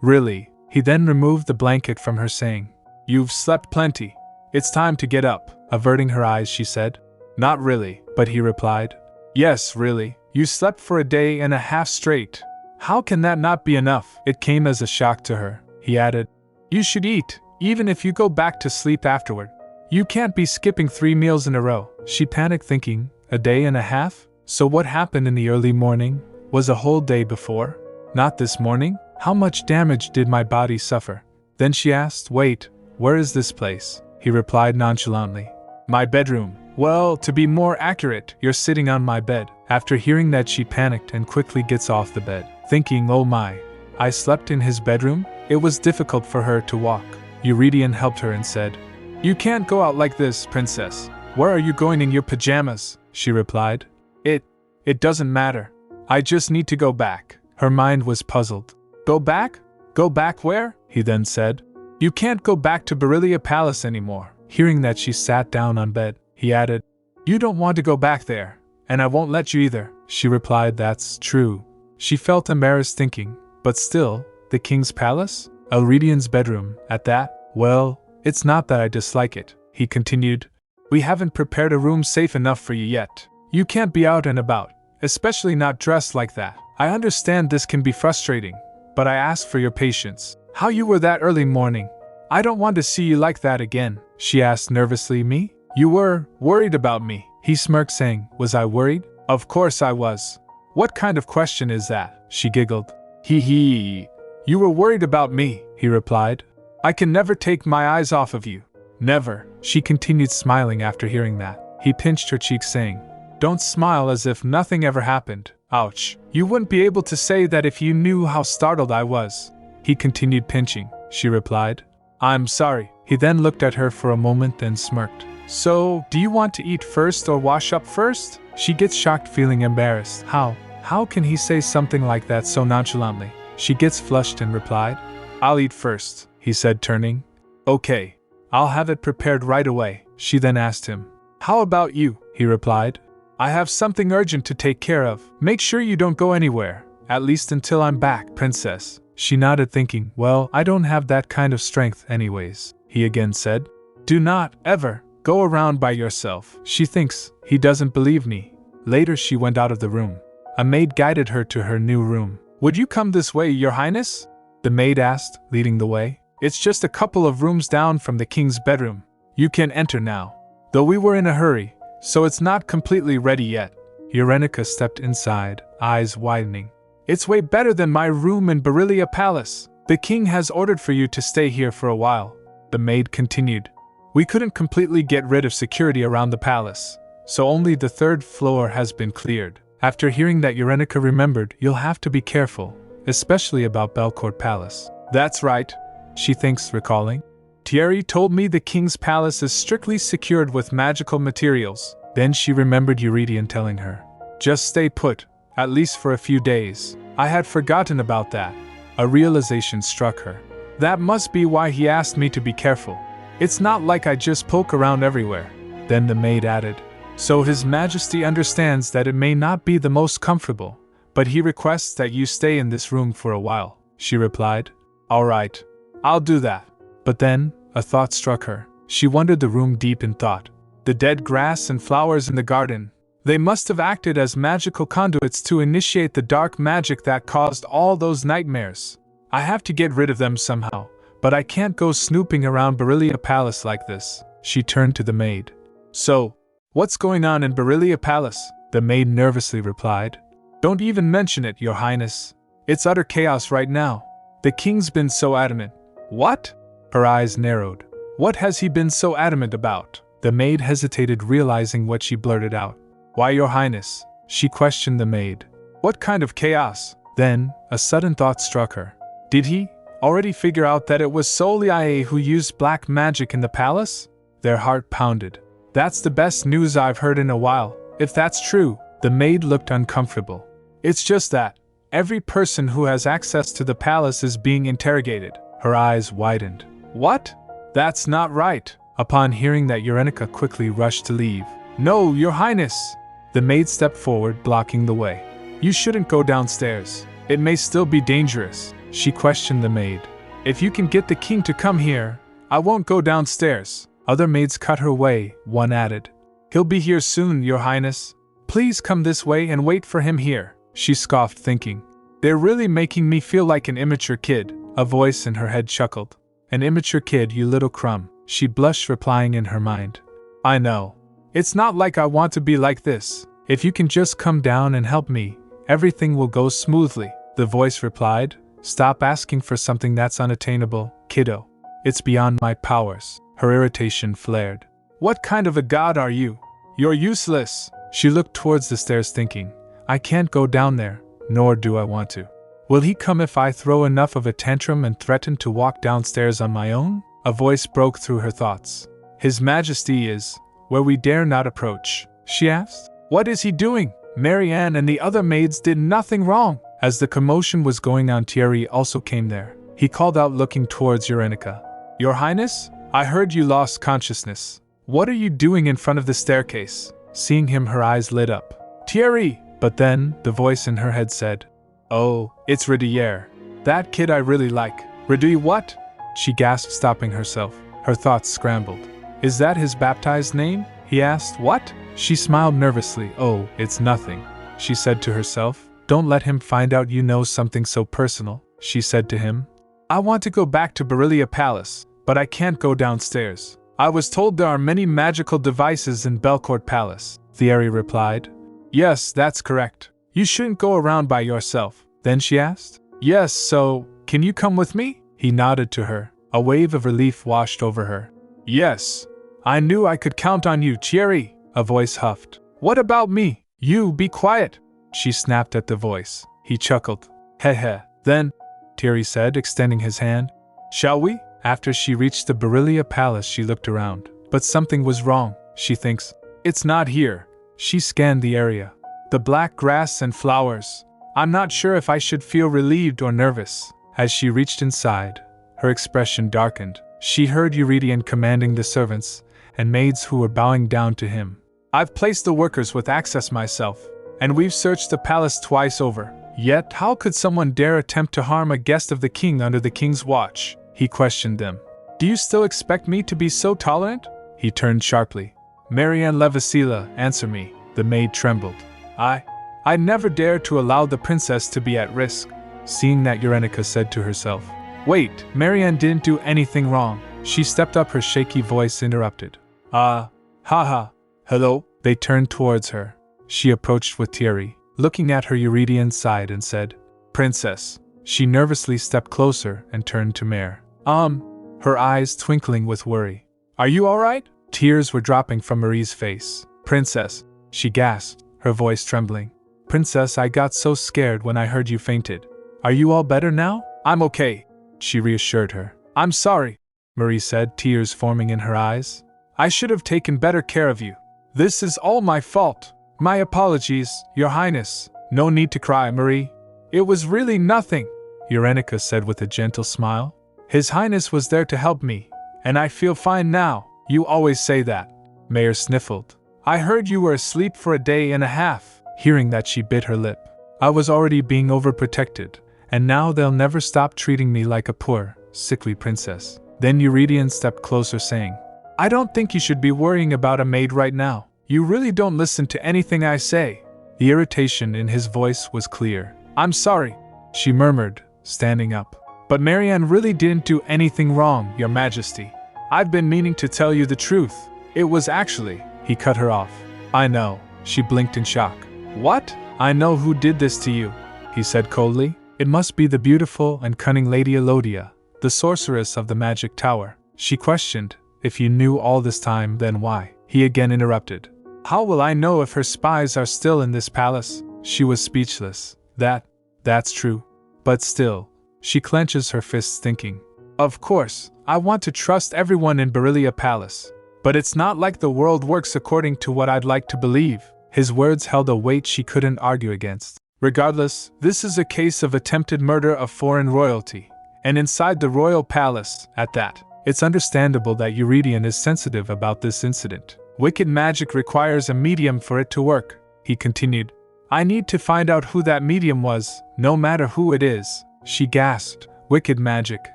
Really? He then removed the blanket from her, saying, you've slept plenty. It's time to get up. Averting her eyes, she said, not really, but he replied, yes, really. You slept for a day and a half straight. How can that not be enough? It came as a shock to her. He added, you should eat, even if you go back to sleep afterward. You can't be skipping 3 meals in a row. She panicked, thinking, a day and a half? So what happened in the early morning? Was a whole day before? Not this morning? How much damage did my body suffer? Then she asked, wait, where is this place? He replied nonchalantly, my bedroom. Well, to be more accurate, you're sitting on my bed. After hearing that, she panicked and quickly gets off the bed, thinking, oh my, I slept in his bedroom? It was difficult for her to walk. Eurydion helped her and said, you can't go out like this, princess. Where are you going in your pajamas? She replied, It doesn't matter. I just need to go back. Her mind was puzzled. Go back? Go back where? He then said. You can't go back to Beryllia Palace anymore. Hearing that, she sat down on bed. He added, you don't want to go back there, and I won't let you either. She replied, that's true. She felt embarrassed, thinking, but still, the king's palace? Eurydian's bedroom, at that? Well, it's not that I dislike it, he continued. We haven't prepared a room safe enough for you yet. You can't be out and about, especially not dressed like that. I understand this can be frustrating, but I ask for your patience. How you were that early morning. I don't want to see you like that again, she asked nervously. Me? You were worried about me, he smirked, saying, was I worried? Of course I was. What kind of question is that? She giggled. Hee. You were worried about me, he replied. I can never take my eyes off of you. Never, she continued, smiling after hearing that. He pinched her cheek, saying, don't smile as if nothing ever happened. Ouch. You wouldn't be able to say that if you knew how startled I was. He continued pinching. She replied, I'm sorry. He then looked at her for a moment and smirked. So, do you want to eat first or wash up first? She gets shocked, feeling embarrassed. How can he say something like that so nonchalantly? She gets flushed and replied, I'll eat first, he said, turning. Okay, I'll have it prepared right away. She then asked him, how about you? He replied, I have something urgent to take care of. Make sure you don't go anywhere, at least until I'm back, princess. She nodded, thinking, well, I don't have that kind of strength anyways. He again said, do not, ever, go around by yourself. She thinks he doesn't believe me. Later she went out of the room. A maid guided her to her new room. Would you come this way, your highness? The maid asked, leading the way. It's just a couple of rooms down from the king's bedroom. You can enter now. Though we were in a hurry, so it's not completely ready yet. Eurenica stepped inside, eyes widening. It's way better than my room in Beryllia Palace. The king has ordered for you to stay here for a while. The maid continued. We couldn't completely get rid of security around the palace, so only the 3rd floor has been cleared. After hearing that, Eurenica remembered, you'll have to be careful, especially about Belcourt Palace. That's right, she thinks, recalling. Thierry told me the king's palace is strictly secured with magical materials. Then she remembered Eurydion telling her, just stay put, at least for a few days. I had forgotten about that. A realization struck her. That must be why he asked me to be careful. It's not like I just poke around everywhere. Then the maid added, so His Majesty understands that it may not be the most comfortable, but he requests that you stay in this room for a while. She replied, all right, I'll do that. But then, a thought struck her. She wandered the room deep in thought. The dead grass and flowers in the garden. They must have acted as magical conduits to initiate the dark magic that caused all those nightmares. I have to get rid of them somehow, but I can't go snooping around Beryllia Palace like this. She turned to the maid. So, what's going on in Beryllia Palace? The maid nervously replied. Don't even mention it, your highness. It's utter chaos right now. The king's been so adamant. What? Her eyes narrowed. What has he been so adamant about? The maid hesitated, realizing what she blurted out. Why, your highness? She questioned the maid. What kind of chaos? Then, a sudden thought struck her. Did he, Already figure out that it was solely I who used black magic in the palace? Their heart pounded. That's the best news I've heard in a while. If that's true, the maid looked uncomfortable. It's just that every person who has access to the palace is being interrogated. Her eyes widened. What? That's not right. Upon hearing that, Urenica quickly rushed to leave. No, Your Highness! The maid stepped forward, blocking the way. You shouldn't go downstairs. It may still be dangerous. She questioned the maid. If you can get the king to come here, I won't go downstairs. Other maids cut her way. One added, He'll be here soon, Your Highness. Please come this way and wait for him here. She scoffed, thinking, They're really making me feel like an immature kid. A voice in her head chuckled. An immature kid, you little crumb. She blushed, replying in her mind, I know. It's not like I want to be like this. If you can just come down and help me, everything will go smoothly. The voice replied, Stop asking for something that's unattainable, kiddo. It's beyond my powers. Her irritation flared. What kind of a god are you? You're useless. She looked towards the stairs, thinking, I can't go down there, nor do I want to. Will he come if I throw enough of a tantrum and threaten to walk downstairs on my own? A voice broke through her thoughts. His Majesty is where we dare not approach, she asked. What is he doing? Marianne and the other maids did nothing wrong. As the commotion was going on, Thierry also came there. He called out, looking towards Urenica. Your Highness, I heard you lost consciousness. What are you doing in front of the staircase? Seeing him, her eyes lit up. Thierry! But then, the voice in her head said, Oh, it's Ridier. That kid I really like. Ridier what? She gasped, stopping herself. Her thoughts scrambled. Is that his baptized name? He asked. What? She smiled nervously. Oh, it's nothing, she said to herself. Don't let him find out you know something so personal, she said to him. I want to go back to Berilia Palace, but I can't go downstairs. I was told there are many magical devices in Belcourt Palace, Thierry replied. Yes, that's correct. You shouldn't go around by yourself. Then she asked. Yes, so, can you come with me? He nodded to her. A wave of relief washed over her. Yes. I knew I could count on you, Thierry, a voice huffed. What about me? You, be quiet. She snapped at the voice. He chuckled. Heh. Then, Thierry said, extending his hand. Shall we? After she reached the Berilia Palace, she looked around. But something was wrong, she thinks. It's not here. She scanned the area. The black grass and flowers. I'm not sure if I should feel relieved or nervous. As she reached inside, her expression darkened. She heard Eurydion commanding the servants and maids who were bowing down to him. I've placed the workers with access myself, and we've searched the palace twice over. Yet, how could someone dare attempt to harm a guest of the king under the king's watch? He questioned them. Do you still expect me to be so tolerant? He turned sharply. Marianne Levasila, answer me. The maid trembled. I never dared to allow the princess to be at risk. Seeing that, Urenica said to herself. Wait, Marianne didn't do anything wrong. She stepped up, her shaky voice interrupted. Haha. Hello? They turned towards her. She approached with Thierry, looking at her. Eurydion sighed and said, Princess. She nervously stepped closer and turned to Mare. Her eyes twinkling with worry. Are you alright? Tears were dropping from Marie's face. Princess, she gasped, her voice trembling. Princess, I got so scared when I heard you fainted. Are you all better now? I'm okay, she reassured her. I'm sorry, Marie said, tears forming in her eyes. I should have taken better care of you. This is all my fault. My apologies, Your Highness. No need to cry, Marie. It was really nothing, Urenica said with a gentle smile. His Highness was there to help me, and I feel fine now. You always say that. Mayor sniffled. I heard you were asleep for a day and a half. Hearing that, she bit her lip. I was already being overprotected, and now they'll never stop treating me like a poor, sickly princess. Then Eurydion stepped closer, saying, I don't think you should be worrying about a maid right now. You really don't listen to anything I say. The irritation in his voice was clear. I'm sorry, she murmured, standing up. But Marianne really didn't do anything wrong, Your Majesty. I've been meaning to tell you the truth. It was actually, he cut her off. I know, she blinked in shock. What? I know who did this to you, he said coldly. It must be the beautiful and cunning Lady Elodia, the sorceress of the magic tower. She questioned. If you knew all this time, then why? He again interrupted. How will I know if her spies are still in this palace? She was speechless. That's true. But still, She clenches her fists thinking. Of course, I want to trust everyone in Beryllia Palace. But it's not like the world works according to what I'd like to believe. His words held a weight she couldn't argue against. Regardless, this is a case of attempted murder of foreign royalty. And inside the royal palace, at that. It's understandable that Eurydion is sensitive about this incident. Wicked magic requires a medium for it to work, he continued. I need to find out who that medium was, no matter who it is. She gasped. Wicked magic.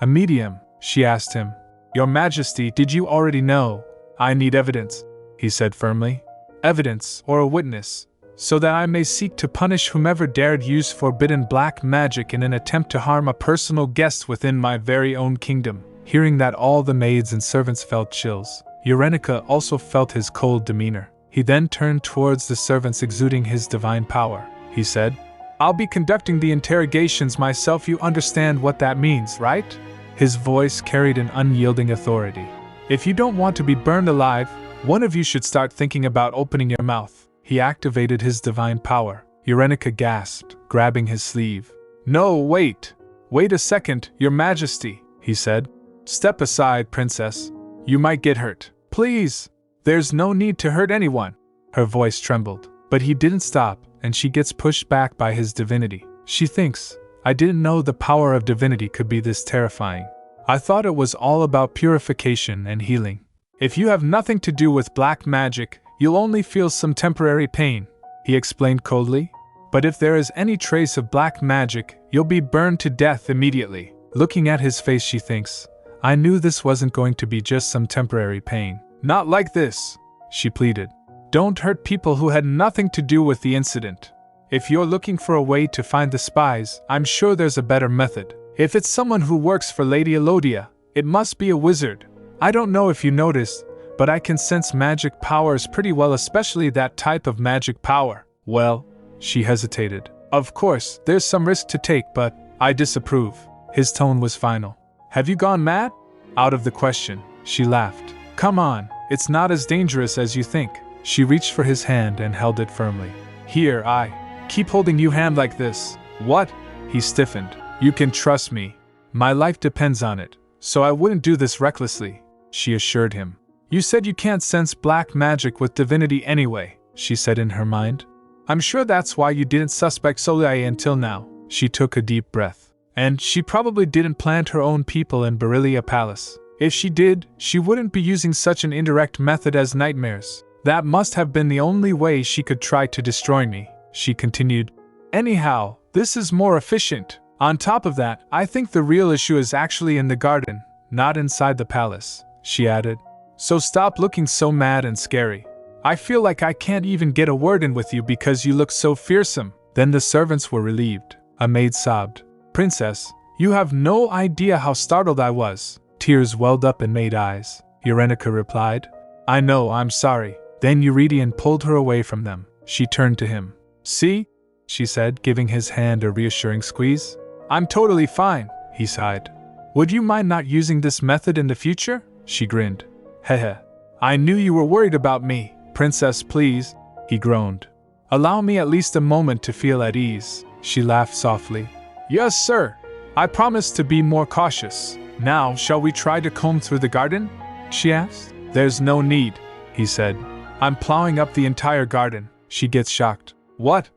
A medium, she asked him. Your Majesty, did you already know? I need evidence, he said firmly. Evidence, or a witness, so that I may seek to punish whomever dared use forbidden black magic in an attempt to harm a personal guest within my very own kingdom. Hearing that, all the maids and servants felt chills. Eurynica also felt his cold demeanor. He then turned towards the servants exuding his divine power. He said, I'll be conducting the interrogations myself, you understand what that means, right? His voice carried an unyielding authority. If you don't want to be burned alive, one of you should start thinking about opening your mouth. He activated his divine power. Eurynica gasped, grabbing his sleeve. No, wait! Wait a second, Your Majesty, he said. Step aside, Princess. You might get hurt. Please! There's no need to hurt anyone. Her voice trembled. But he didn't stop, and she gets pushed back by his divinity. She thinks, I didn't know the power of divinity could be this terrifying. I thought it was all about purification and healing. If you have nothing to do with black magic, you'll only feel some temporary pain, he explained coldly. But if there is any trace of black magic, you'll be burned to death immediately. Looking at his face, she thinks, I knew this wasn't going to be just some temporary pain. Not like this, she pleaded. Don't hurt people who had nothing to do with the incident. If you're looking for a way to find the spies, I'm sure there's a better method. If it's someone who works for Lady Elodia, it must be a wizard. I don't know if you noticed, but I can sense magic powers pretty well, especially that type of magic power. Well, she hesitated. Of course, there's some risk to take, but I disapprove. His tone was final. Have you gone mad? Out of the question, she laughed. Come on, it's not as dangerous as you think. She reached for his hand and held it firmly. Here, I keep holding you hand like this. What? He stiffened. You can trust me. My life depends on it, so I wouldn't do this recklessly, she assured him. You said you can't sense black magic with divinity anyway, she said in her mind. I'm sure that's why you didn't suspect Soleil until now. She took a deep breath. And she probably didn't plant her own people in Beryllia Palace. If she did, she wouldn't be using such an indirect method as nightmares. That must have been the only way she could try to destroy me, she continued. Anyhow, this is more efficient. On top of that, I think the real issue is actually in the garden, not inside the palace, she added. So stop looking so mad and scary. I feel like I can't even get a word in with you because you look so fearsome. Then the servants were relieved. A maid sobbed. Princess, you have no idea how startled I was. Tears welled up in maid eyes. Eurynica replied. I know, I'm sorry. Then Eurydion pulled her away from them. She turned to him. See? She said, giving his hand a reassuring squeeze. I'm totally fine, he sighed. Would you mind not using this method in the future? She grinned. Hehe. I knew you were worried about me. Princess, please, he groaned. Allow me at least a moment to feel at ease. She laughed softly. Yes, sir. I promise to be more cautious. Now, shall we try to comb through the garden? She asked. There's no need, he said. I'm plowing up the entire garden. She gets shocked. What?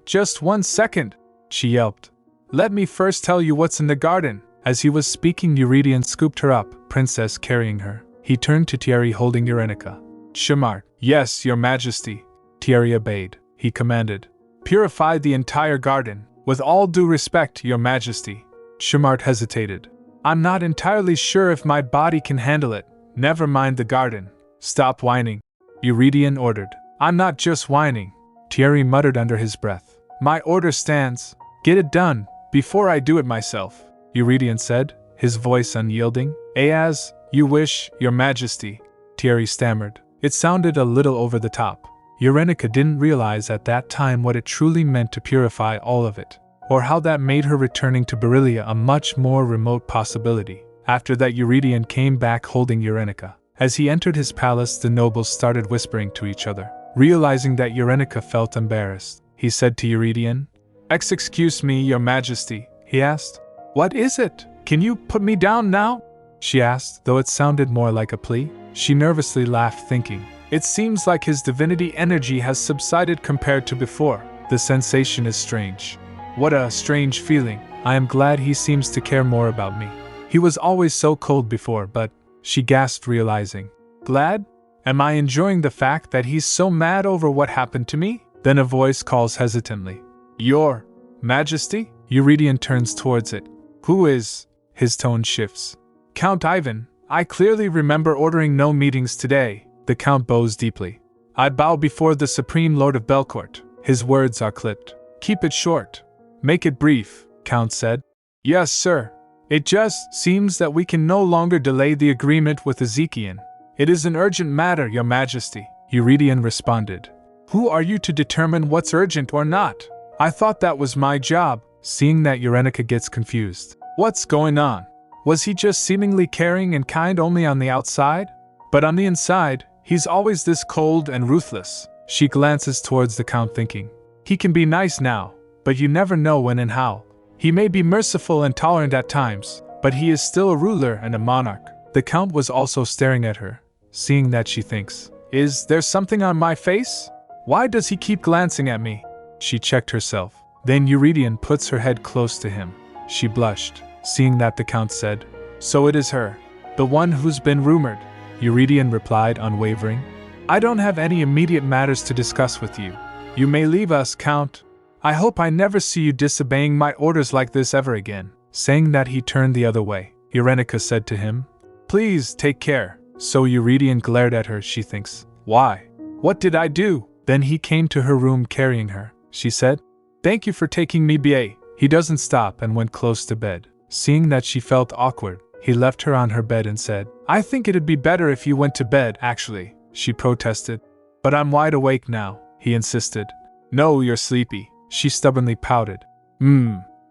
Just 1 second, she yelped. Let me first tell you what's in the garden. As he was speaking, Eurydion scooped her up, Princess carrying her. He turned to Thierry holding Eurynica. Chamart. Yes, Your Majesty. Thierry obeyed. He commanded. Purify the entire garden. With all due respect, Your Majesty. Chamart hesitated. I'm not entirely sure if my body can handle it. Never mind the garden. Stop whining, Eurydion ordered. I'm not just whining, Thierry muttered under his breath. My order stands. Get it done, before I do it myself, Eurydion said, his voice unyielding. As you wish, Your Majesty, Thierry stammered. It sounded a little over the top. Eurynica didn't realize at that time what it truly meant to purify all of it, or how that made her returning to Beryllia a much more remote possibility. After that, Eurydion came back holding Eurynica. As he entered his palace, the nobles started whispering to each other. Realizing that Eurynica felt embarrassed, he said to Eurydion, Excuse me, Your Majesty, he asked. What is it? Can you put me down now? She asked, though it sounded more like a plea. She nervously laughed, thinking, it seems like his divinity energy has subsided compared to before. The sensation is strange. What a strange feeling. I am glad he seems to care more about me. He was always so cold before, but, she gasped, realizing. Glad? Am I enjoying the fact that he's so mad over what happened to me? Then a voice calls hesitantly. Your Majesty? Eurydion turns towards it. Who is? His tone shifts. Count Ivan, I clearly remember ordering no meetings today. The Count bows deeply. I bow before the Supreme Lord of Belcourt. His words are clipped. Keep it short. Make it brief, Count said. Yes, sir. It just seems that we can no longer delay the agreement with Ezekiel. It is an urgent matter, Your Majesty, Eurydion responded. Who are you to determine what's urgent or not? I thought that was my job. Seeing that, Eurenica gets confused. What's going on? Was he just seemingly caring and kind only on the outside? But on the inside, he's always this cold and ruthless. She glances towards the Count, thinking, he can be nice now, but you never know when and how. He may be merciful and tolerant at times, but he is still a ruler and a monarch. The Count was also staring at her, seeing that she thinks, is there something on my face? Why does he keep glancing at me? She checked herself. Then Eurydion puts her head close to him. She blushed, seeing that the Count said, so it is her, the one who's been rumored. Eurydion replied, unwavering. I don't have any immediate matters to discuss with you. You may leave us, Count. I hope I never see you disobeying my orders like this ever again. Saying that, he turned the other way. Eurenica said to him, please take care. So Eurydion glared at her. She thinks, why? What did I do? Then he came to her room carrying her. She said, thank you for taking me, BA. He doesn't stop and went close to bed. Seeing that she felt awkward, he left her on her bed and said, I think it'd be better if you went to bed, actually. She protested. But I'm wide awake now, he insisted. No, you're sleepy. She stubbornly pouted.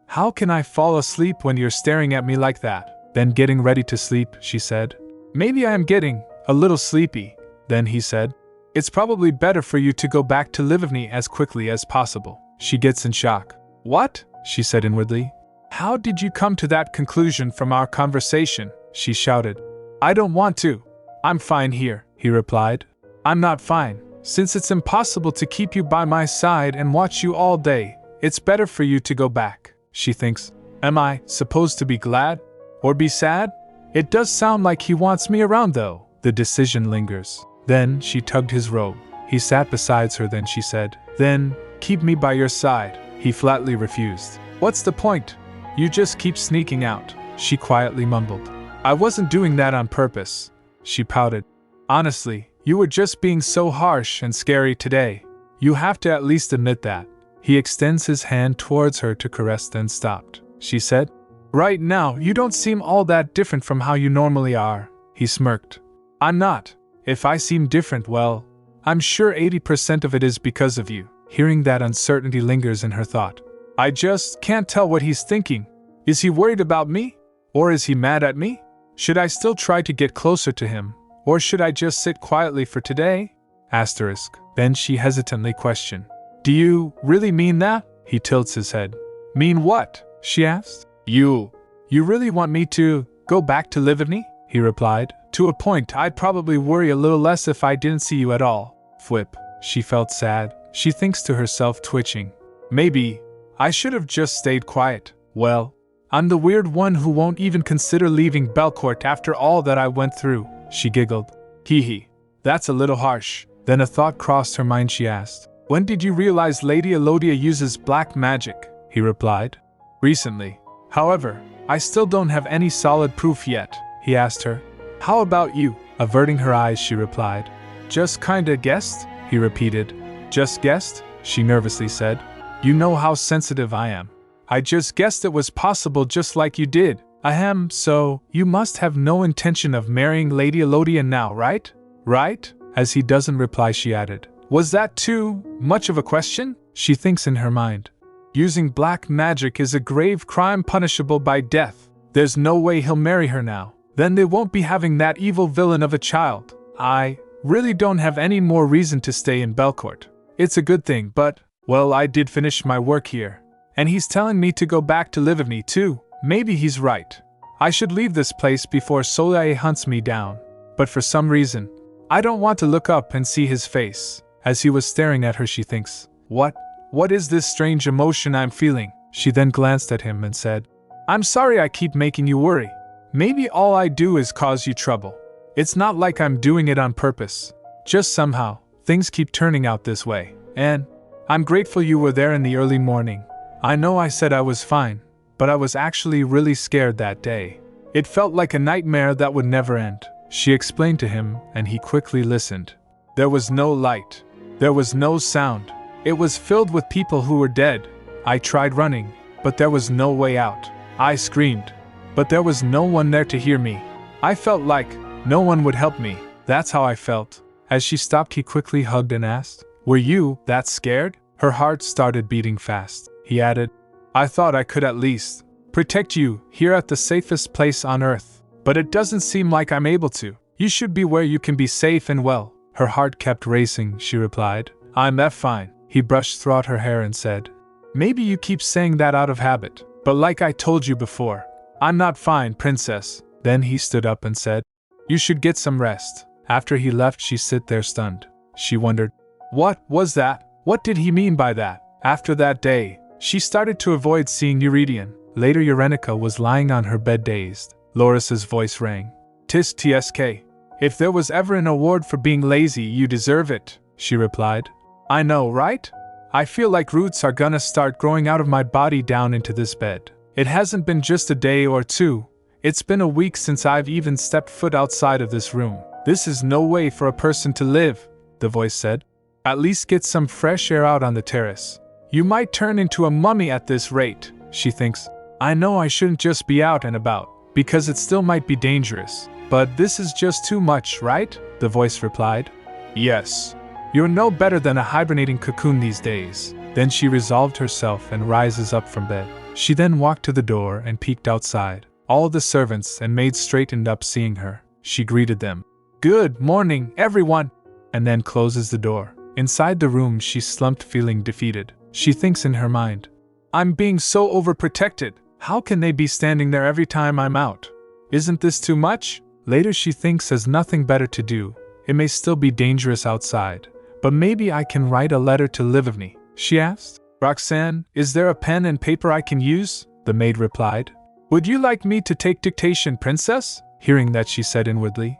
How can I fall asleep when you're staring at me like that? Then getting ready to sleep, she said. Maybe I am getting a little sleepy. Then he said, it's probably better for you to go back to Livigny as quickly as possible. She gets in shock. What? She said inwardly. How did you come to that conclusion from our conversation? She shouted. I don't want to. I'm fine here, he replied. I'm not fine. Since it's impossible to keep you by my side and watch you all day, it's better for you to go back. She thinks, am I supposed to be glad? Or be sad? It does sound like he wants me around though. The decision lingers. Then she tugged his robe. He sat beside her. Then she said, then, keep me by your side. He flatly refused. What's the point? You just keep sneaking out. She quietly mumbled. I wasn't doing that on purpose. She pouted. Honestly, you were just being so harsh and scary today. You have to at least admit that. He extends his hand towards her to caress, then stopped. She said, right now, you don't seem all that different from how you normally are. He smirked. I'm not. If I seem different, well, I'm sure 80% of it is because of you. Hearing that, uncertainty lingers in her thought. I just can't tell what he's thinking. Is he worried about me? Or is he mad at me? Should I still try to get closer to him? Or should I just sit quietly for today? Asterisk. Then she hesitantly questioned. Do you really mean that? He tilts his head. Mean what? She asked. You really want me to go back to Livigny? He replied. To a point, I'd probably worry a little less if I didn't see you at all. Flip. She felt sad. She thinks to herself, twitching. Maybe I should have just stayed quiet. Well, I'm the weird one who won't even consider leaving Belcourt after all that I went through. She giggled. Hee. That's a little harsh. Then a thought crossed her mind. She asked, when did you realize Lady Elodia uses black magic? He replied. Recently. However, I still don't have any solid proof yet. He asked her. How about you? Averting her eyes, she replied. Just kinda guessed? He repeated. Just guessed? She nervously said. You know how sensitive I am. I just guessed it was possible just like you did. Ahem, so you must have no intention of marrying Lady Elodia now, right? Right? As he doesn't reply, she added. Was that too much of a question? She thinks in her mind. Using black magic is a grave crime punishable by death. There's no way he'll marry her now. Then they won't be having that evil villain of a child. I really don't have any more reason to stay in Belcourt. It's a good thing, but, well, I did finish my work here. And he's telling me to go back to Livigny too. Maybe he's right. I should leave this place before Soleil hunts me down. But for some reason, I don't want to look up and see his face. As he was staring at her, she thinks, What is this strange emotion I'm feeling? She then glanced at him and said, I'm sorry I keep making you worry. Maybe all I do is cause you trouble. It's not like I'm doing it on purpose. Just somehow, things keep turning out this way. And I'm grateful you were there in the early morning. I know I said I was fine, but I was actually really scared that day. It felt like a nightmare that would never end. She explained to him, and he quickly listened. There was no light. There was no sound. It was filled with people who were dead. I tried running, but there was no way out. I screamed, but there was no one there to hear me. I felt like no one would help me. That's how I felt. As she stopped, he quickly hugged and asked, Were you that scared? Her heart started beating fast. He added, I thought I could at least protect you here at the safest place on earth. But it doesn't seem like I'm able to. You should be where you can be safe and well. Her heart kept racing, she replied. I'm fine. He brushed through her hair and said, Maybe you keep saying that out of habit. But like I told you before, I'm not fine, princess. Then he stood up and said, You should get some rest. After he left, she sat there stunned. She wondered, What was that? What did he mean by that? After that day, she started to avoid seeing Eurydion. Later, Eurenica was lying on her bed dazed. Loris's voice rang. Tis TSK. If there was ever an award for being lazy, you deserve it, she replied. I know, right? I feel like roots are gonna start growing out of my body down into this bed. It hasn't been just a day or two. It's been a week since I've even stepped foot outside of this room. This is no way for a person to live, the voice said. At least get some fresh air out on the terrace. You might turn into a mummy at this rate, she thinks. I know I shouldn't just be out and about, because it still might be dangerous. But this is just too much, right? The voice replied. Yes. You're no better than a hibernating cocoon these days. Then she resolved herself and rises up from bed. She then walked to the door and peeked outside. All the servants and maids straightened up seeing her. She greeted them. Good morning, everyone! And then closes the door. Inside the room, she slumped, feeling defeated. She thinks in her mind, I'm being so overprotected. How can they be standing there every time I'm out? Isn't this too much? Later she thinks has nothing better to do. It may still be dangerous outside, but maybe I can write a letter to Livni, she asked. Roxanne, is there a pen and paper I can use? The maid replied. Would you like me to take dictation, princess? Hearing that, she said inwardly,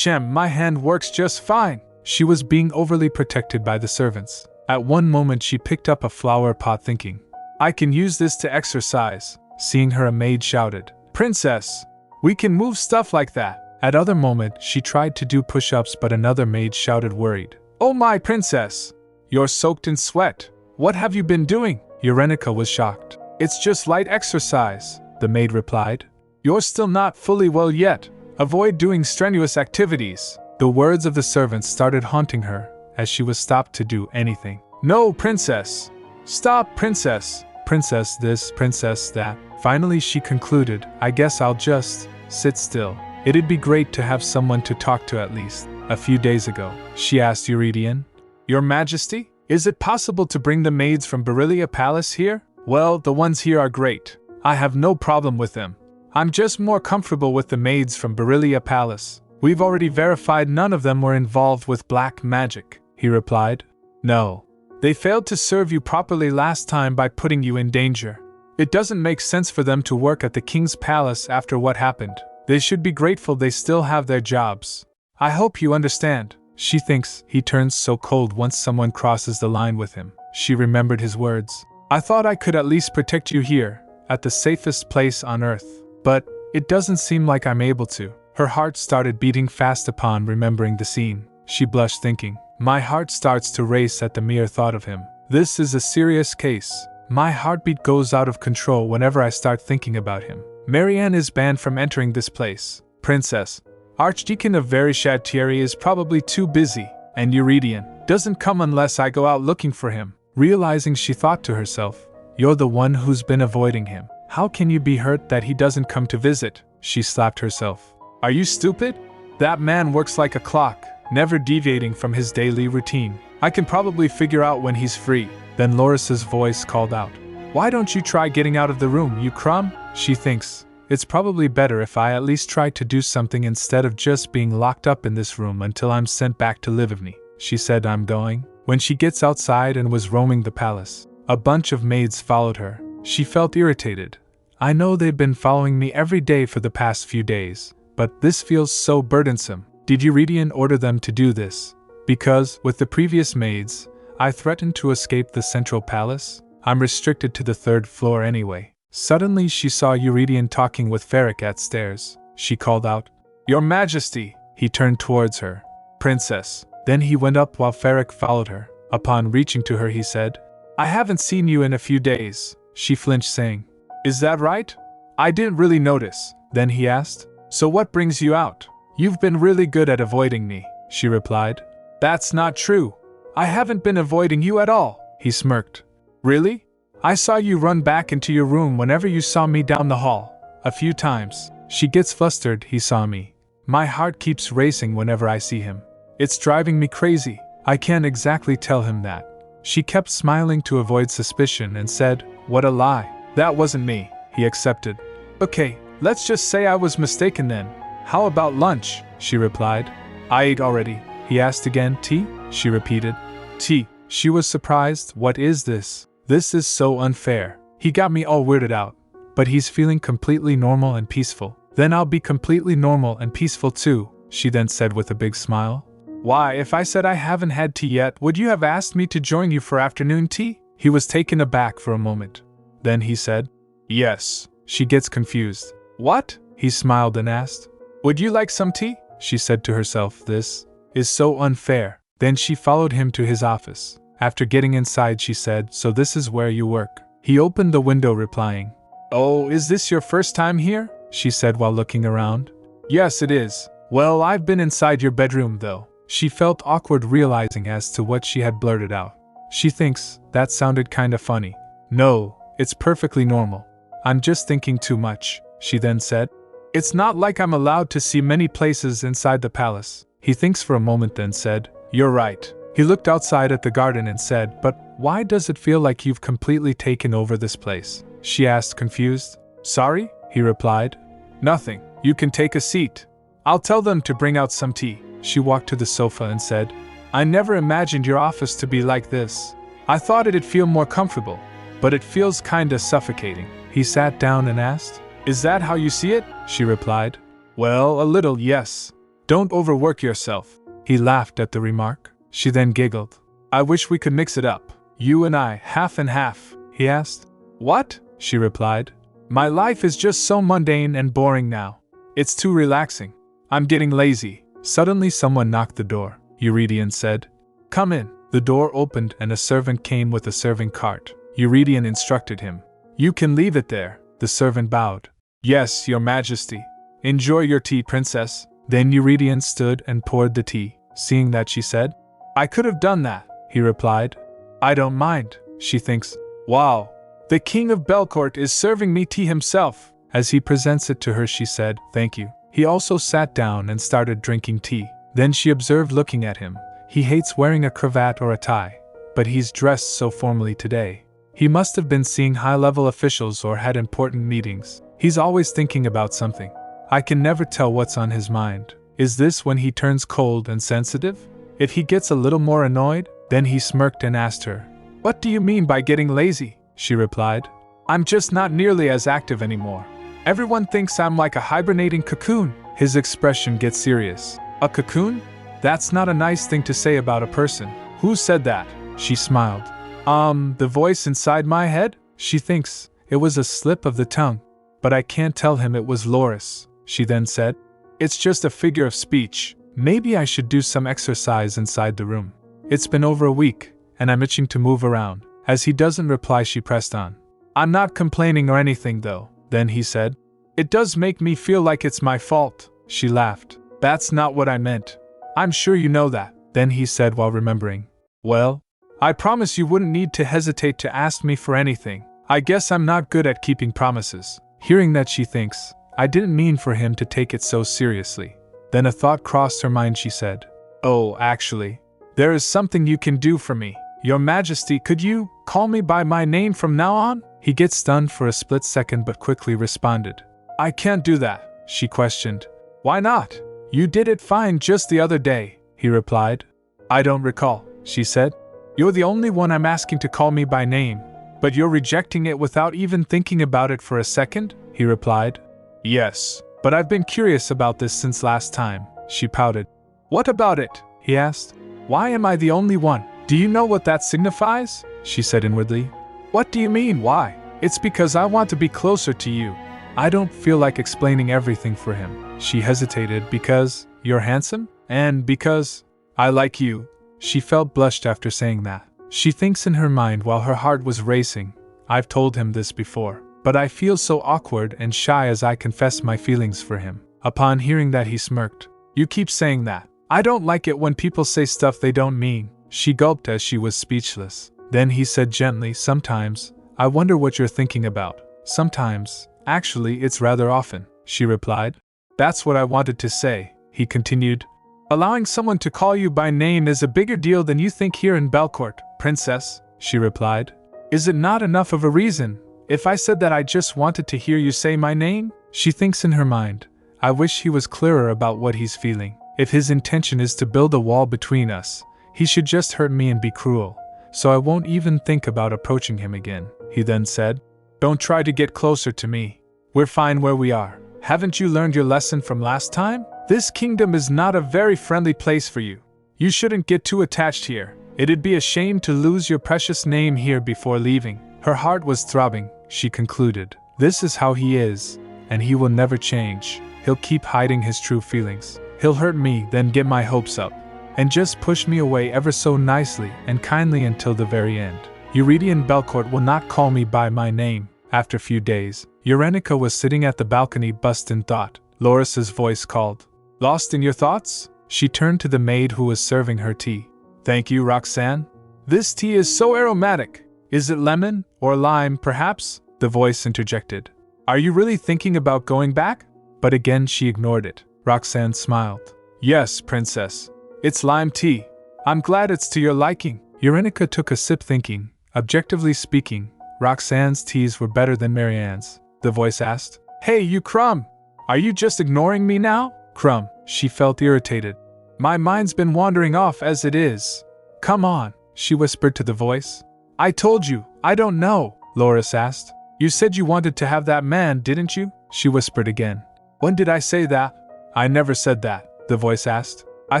my hand works just fine. She was being overly protected by the servants. At one moment she picked up a flower pot thinking, I can use this to exercise. Seeing her, a maid shouted, Princess, we can move stuff like that. At other moment she tried to do push-ups, but another maid shouted worried, Oh my princess, you're soaked in sweat. What have you been doing? Eurenica was shocked. It's just light exercise, the maid replied. You're still not fully well yet. Avoid doing strenuous activities. The words of the servants started haunting her as she was stopped to do anything. No, princess. Stop, princess. Princess this, princess that. Finally she concluded, I guess I'll just sit still. It'd be great to have someone to talk to at least. A few days ago, she asked Eurydion, Your Majesty, is it possible to bring the maids from Beryllia Palace here? Well, the ones here are great. I have no problem with them. I'm just more comfortable with the maids from Beryllia Palace. We've already verified none of them were involved with black magic, he replied. No. They failed to serve you properly last time by putting you in danger. It doesn't make sense for them to work at the king's palace after what happened. They should be grateful they still have their jobs. I hope you understand. She thinks he turns so cold once someone crosses the line with him. She remembered his words. I thought I could at least protect you here, at the safest place on earth. But it doesn't seem like I'm able to. Her heart started beating fast upon remembering the scene. She blushed thinking, My heart starts to race at the mere thought of him. This is a serious case. My heartbeat goes out of control whenever I start thinking about him. Marianne is banned from entering this place. Princess, Archdeacon of Verishad-Thierry is probably too busy, and Eurydion doesn't come unless I go out looking for him. Realizing, she thought to herself, You're the one who's been avoiding him. How can you be hurt that he doesn't come to visit? She slapped herself. Are you stupid? That man works like a clock, never deviating from his daily routine. I can probably figure out when he's free. Then Loris's voice called out, Why don't you try getting out of the room, you crumb? she thinks. It's probably better if I at least try to do something instead of just being locked up in this room until I'm sent back to Livivny. She said, I'm going. When she gets outside and was roaming the palace, a bunch of maids followed her. She felt irritated. I know they've been following me every day for the past few days, but this feels so burdensome. Did Eurydion order them to do this? Because, with the previous maids, I threatened to escape the central palace. I'm restricted to the 3rd floor anyway. Suddenly she saw Eurydion talking with Ferric at stairs. She called out, Your Majesty! He turned towards her. Princess. Then he went up while Ferric followed her. Upon reaching to her he said, I haven't seen you in a few days. She flinched, saying, Is that right? I didn't really notice. Then he asked, So what brings you out? You've been really good at avoiding me, she replied. That's not true. I haven't been avoiding you at all, he smirked. Really? I saw you run back into your room whenever you saw me down the hall. A few times. She gets flustered. He saw me. My heart keeps racing whenever I see him. It's driving me crazy. I can't exactly tell him that. She kept smiling to avoid suspicion and said, What a lie. That wasn't me. He accepted. Okay, let's just say I was mistaken then. How about lunch? She replied. I ate already. He asked again. Tea? She repeated. Tea. She was surprised. What is this? This is so unfair. He got me all weirded out. But he's feeling completely normal and peaceful. Then I'll be completely normal and peaceful too, she then said with a big smile. Why, if I said I haven't had tea yet, would you have asked me to join you for afternoon tea? He was taken aback for a moment. Then he said, Yes. She gets confused. What? He smiled and asked. Would you like some tea? She said to herself, This is so unfair. Then she followed him to his office. After getting inside she said, So this is where you work. He opened the window replying, Oh, is this your first time here? She said while looking around. Yes, it is. Well, I've been inside your bedroom though. She felt awkward realizing as to what she had blurted out. She thinks, that sounded kinda funny. No, it's perfectly normal. I'm just thinking too much, she then said. It's not like I'm allowed to see many places inside the palace. He thinks for a moment then said, You're right. He looked outside at the garden and said, But why does it feel like you've completely taken over this place? She asked, confused. Sorry? He replied. Nothing. You can take a seat. I'll tell them to bring out some tea. She walked to the sofa and said, I never imagined your office to be like this. I thought it'd feel more comfortable, but it feels kinda suffocating. He sat down and asked, Is that how you see it? She replied. Well, a little, yes. Don't overwork yourself. He laughed at the remark. She then giggled. I wish we could mix it up. You and I, half and half, he asked. What? She replied. My life is just so mundane and boring now. It's too relaxing. I'm getting lazy. Suddenly someone knocked the door. Eurydion said, Come in. The door opened and a servant came with a serving cart. Eurydion instructed him. You can leave it there. The servant bowed. Yes, your majesty. Enjoy your tea, princess. Then Eurydion stood and poured the tea. Seeing that she said, I could have done that, he replied. I don't mind, she thinks. Wow, the king of Belcourt is serving me tea himself. As he presents it to her she said, Thank you. He also sat down and started drinking tea. Then she observed looking at him. He hates wearing a cravat or a tie, but he's dressed so formally today. He must have been seeing high-level officials or had important meetings. He's always thinking about something. I can never tell what's on his mind. Is this when he turns cold and sensitive? If he gets a little more annoyed? Then he smirked and asked her, What do you mean by getting lazy? She replied, I'm just not nearly as active anymore. Everyone thinks I'm like a hibernating cocoon. His expression gets serious. A cocoon? That's not a nice thing to say about a person. Who said that? She smiled. The voice inside my head? She thinks it was a slip of the tongue. But I can't tell him it was Loris, she then said. It's just a figure of speech. Maybe I should do some exercise inside the room. It's been over a week, and I'm itching to move around. As he doesn't reply, she pressed on. I'm not complaining or anything though, then he said. It does make me feel like it's my fault. She laughed. That's not what I meant. I'm sure you know that. Then he said while remembering. Well, I promise you wouldn't need to hesitate to ask me for anything. I guess I'm not good at keeping promises. Hearing that she thinks, I didn't mean for him to take it so seriously. Then a thought crossed her mind. She said, Oh, actually, there is something you can do for me. Your Majesty, could you call me by my name from now on? He gets stunned for a split second but quickly responded. I can't do that, she questioned. Why not? You did it fine just the other day, he replied. I don't recall, she said. You're the only one I'm asking to call me by name, but you're rejecting it without even thinking about it for a second, he replied. Yes, but I've been curious about this since last time, she pouted. What about it? He asked. Why am I the only one? Do you know what that signifies? She said inwardly. What do you mean, why? It's because I want to be closer to you. I don't feel like explaining everything for him. She hesitated because you're handsome? And because I like you. She felt blushed after saying that. She thinks in her mind while her heart was racing. I've told him this before, but I feel so awkward and shy as I confess my feelings for him. Upon hearing that, he smirked. You keep saying that. I don't like it when people say stuff they don't mean. She gulped as she was speechless. Then he said gently, sometimes, I wonder what you're thinking about. Sometimes, actually it's rather often, she replied. That's what I wanted to say, he continued. Allowing someone to call you by name is a bigger deal than you think here in Belcourt, princess, she replied. Is it not enough of a reason, if I said that I just wanted to hear you say my name? She thinks in her mind, I wish he was clearer about what he's feeling. If his intention is to build a wall between us, he should just hurt me and be cruel, so I won't even think about approaching him again, he then said. Don't try to get closer to me. We're fine where we are. Haven't you learned your lesson from last time? This kingdom is not a very friendly place for you. You shouldn't get too attached here. It'd be a shame to lose your precious name here before leaving. Her heart was throbbing, she concluded. This is how he is, and he will never change. He'll keep hiding his true feelings. He'll hurt me, then get my hopes up, and just push me away ever so nicely and kindly until the very end. Eurydian Belcourt will not call me by my name. After a few days, Eurenica was sitting at the balcony bust in thought. Loris's voice called. Lost in your thoughts? She turned to the maid who was serving her tea. Thank you, Roxanne. This tea is so aromatic. Is it lemon or lime, perhaps? The voice interjected. Are you really thinking about going back? But again she ignored it. Roxanne smiled. Yes, princess. It's lime tea. I'm glad it's to your liking. Eurenica took a sip thinking. Objectively speaking, Roxanne's teas were better than Marianne's. The voice asked. Hey, you Crumb! Are you just ignoring me now? Crumb, she felt irritated. My mind's been wandering off as it is. Come on, she whispered to the voice. I told you, I don't know, Loris asked. You said you wanted to have that man, didn't you? She whispered again. When did I say that? I never said that, the voice asked. I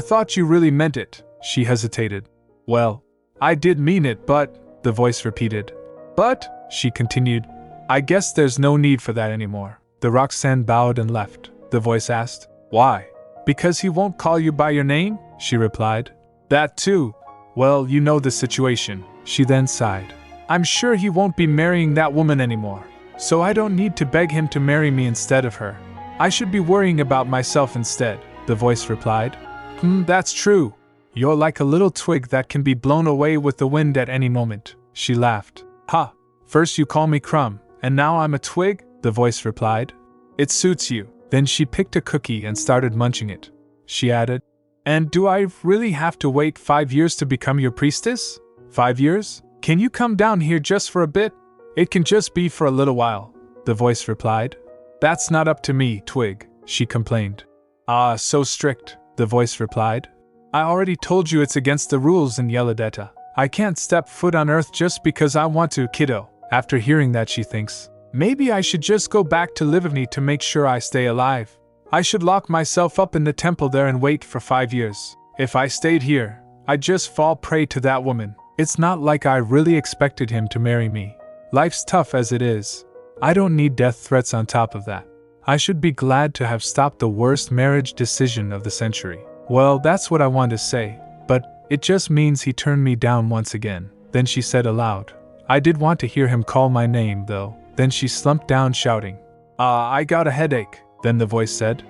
thought you really meant it, she hesitated. Well, I did mean it, but, the voice repeated. But, she continued, I guess there's no need for that anymore. The Roxanne bowed and left. The voice asked, Why? Because he won't call you by your name? She replied. That too. Well, you know the situation. She then sighed. I'm sure he won't be marrying that woman anymore, so I don't need to beg him to marry me instead of her. I should be worrying about myself instead, the voice replied. That's true. You're like a little twig that can be blown away with the wind at any moment. She laughed. Ha! First you call me Crumb, and now I'm a twig? The voice replied. It suits you. Then she picked a cookie and started munching it. She added, And do I really have to wait 5 years to become your priestess? 5 years? Can you come down here just for a bit? It can just be for a little while, the voice replied. That's not up to me, Twig, she complained. Ah, so strict, the voice replied. I already told you it's against the rules in Yelladetta. I can't step foot on Earth just because I want to, kiddo. After hearing that, she thinks, maybe I should just go back to Livigny to make sure I stay alive. I should lock myself up in the temple there and wait for 5 years. If I stayed here, I'd just fall prey to that woman. It's not like I really expected him to marry me. Life's tough as it is. I don't need death threats on top of that. I should be glad to have stopped the worst marriage decision of the century. Well, that's what I want to say, but it just means he turned me down once again. Then she said aloud, I did want to hear him call my name, though. Then she slumped down shouting, I got a headache. Then the voice said,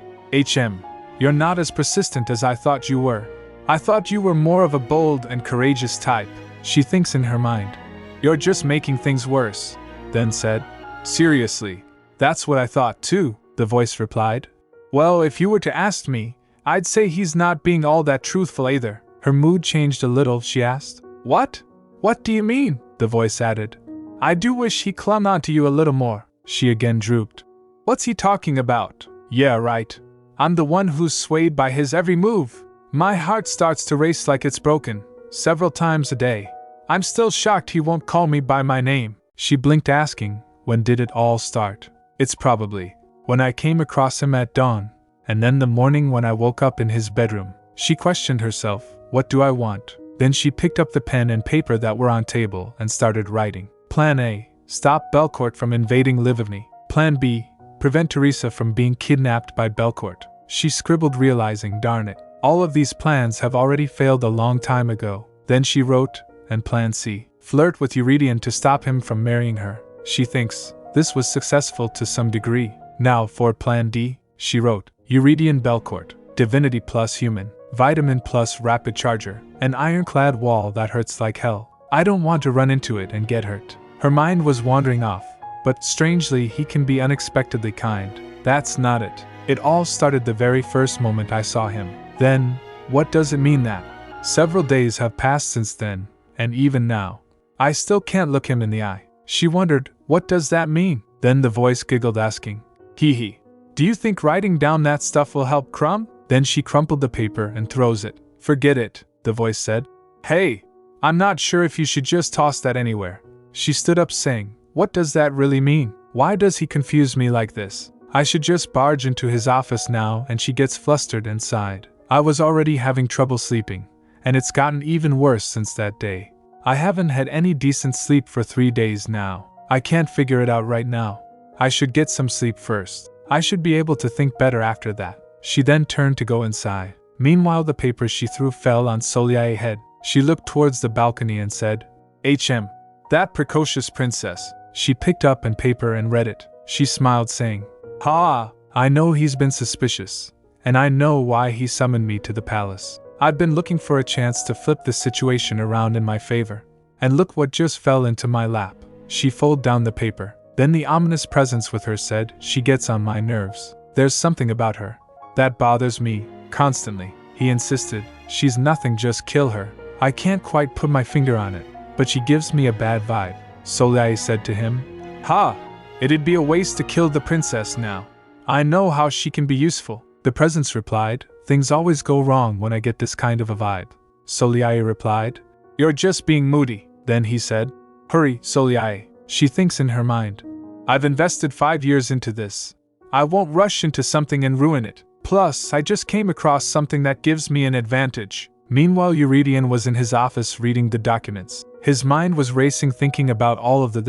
you're not as persistent as I thought you were. I thought you were more of a bold and courageous type. She thinks in her mind, you're just making things worse. Then said, seriously, that's what I thought too, the voice replied. Well, if you were to ask me, I'd say he's not being all that truthful either. Her mood changed a little, she asked. What? What do you mean? The voice added. I do wish he clung on to you a little more. She again drooped. What's he talking about? Yeah, right. I'm the one who's swayed by his every move. My heart starts to race like it's broken, several times a day. I'm still shocked he won't call me by my name. She blinked, asking, when did it all start? It's probably when I came across him at dawn, and then the morning when I woke up in his bedroom. She questioned herself, what do I want? Then she picked up the pen and paper that were on table and started writing. Plan A, stop Belcourt from invading Livigny. Plan B, prevent Teresa from being kidnapped by Belcourt. She scribbled, realizing, darn it, all of these plans have already failed a long time ago. Then she wrote, and Plan C, flirt with Eurydion to stop him from marrying her. She thinks this was successful to some degree. Now for Plan D, she wrote, Eurydion Belcourt, divinity plus human, vitamin plus rapid charger, an ironclad wall that hurts like hell. I don't want to run into it and get hurt. Her mind was wandering off, but strangely he can be unexpectedly kind. That's not it. It all started the very first moment I saw him. Then, what does it mean that? Several days have passed since then, and even now, I still can't look him in the eye. She wondered, what does that mean? Then the voice giggled, asking, hee hee. Do you think writing down that stuff will help, Crumb? Then she crumpled the paper and throws it. Forget it, the voice said. Hey, I'm not sure if you should just toss that anywhere. She stood up, saying, what does that really mean? Why does he confuse me like this? I should just barge into his office now, and she gets flustered and sighed. I was already having trouble sleeping, and it's gotten even worse since that day. I haven't had any decent sleep for 3 days now. I can't figure it out right now. I should get some sleep first. I should be able to think better after that. She then turned to go inside. Meanwhile, the paper she threw fell on Soliae's head. She looked towards the balcony and said, HM, that precocious princess. She picked up a paper and read it. She smiled, saying, ha, I know he's been suspicious, and I know why he summoned me to the palace. I've been looking for a chance to flip the situation around in my favor. And look what just fell into my lap. She folded down the paper. Then the ominous presence with her said, she gets on my nerves. There's something about her that bothers me, constantly. He insisted, she's nothing, just kill her. I can't quite put my finger on it, but she gives me a bad vibe. Soliae said to him, ha, it'd be a waste to kill the princess now. I know how she can be useful. The presence replied, things always go wrong when I get this kind of a vibe. Soliae replied, you're just being moody. Then he said, hurry, Soliae. She thinks in her mind, I've invested 5 years into this. I won't rush into something and ruin it. Plus, I just came across something that gives me an advantage. Meanwhile, Eurydion was in his office reading the documents. His mind was racing, thinking about all of the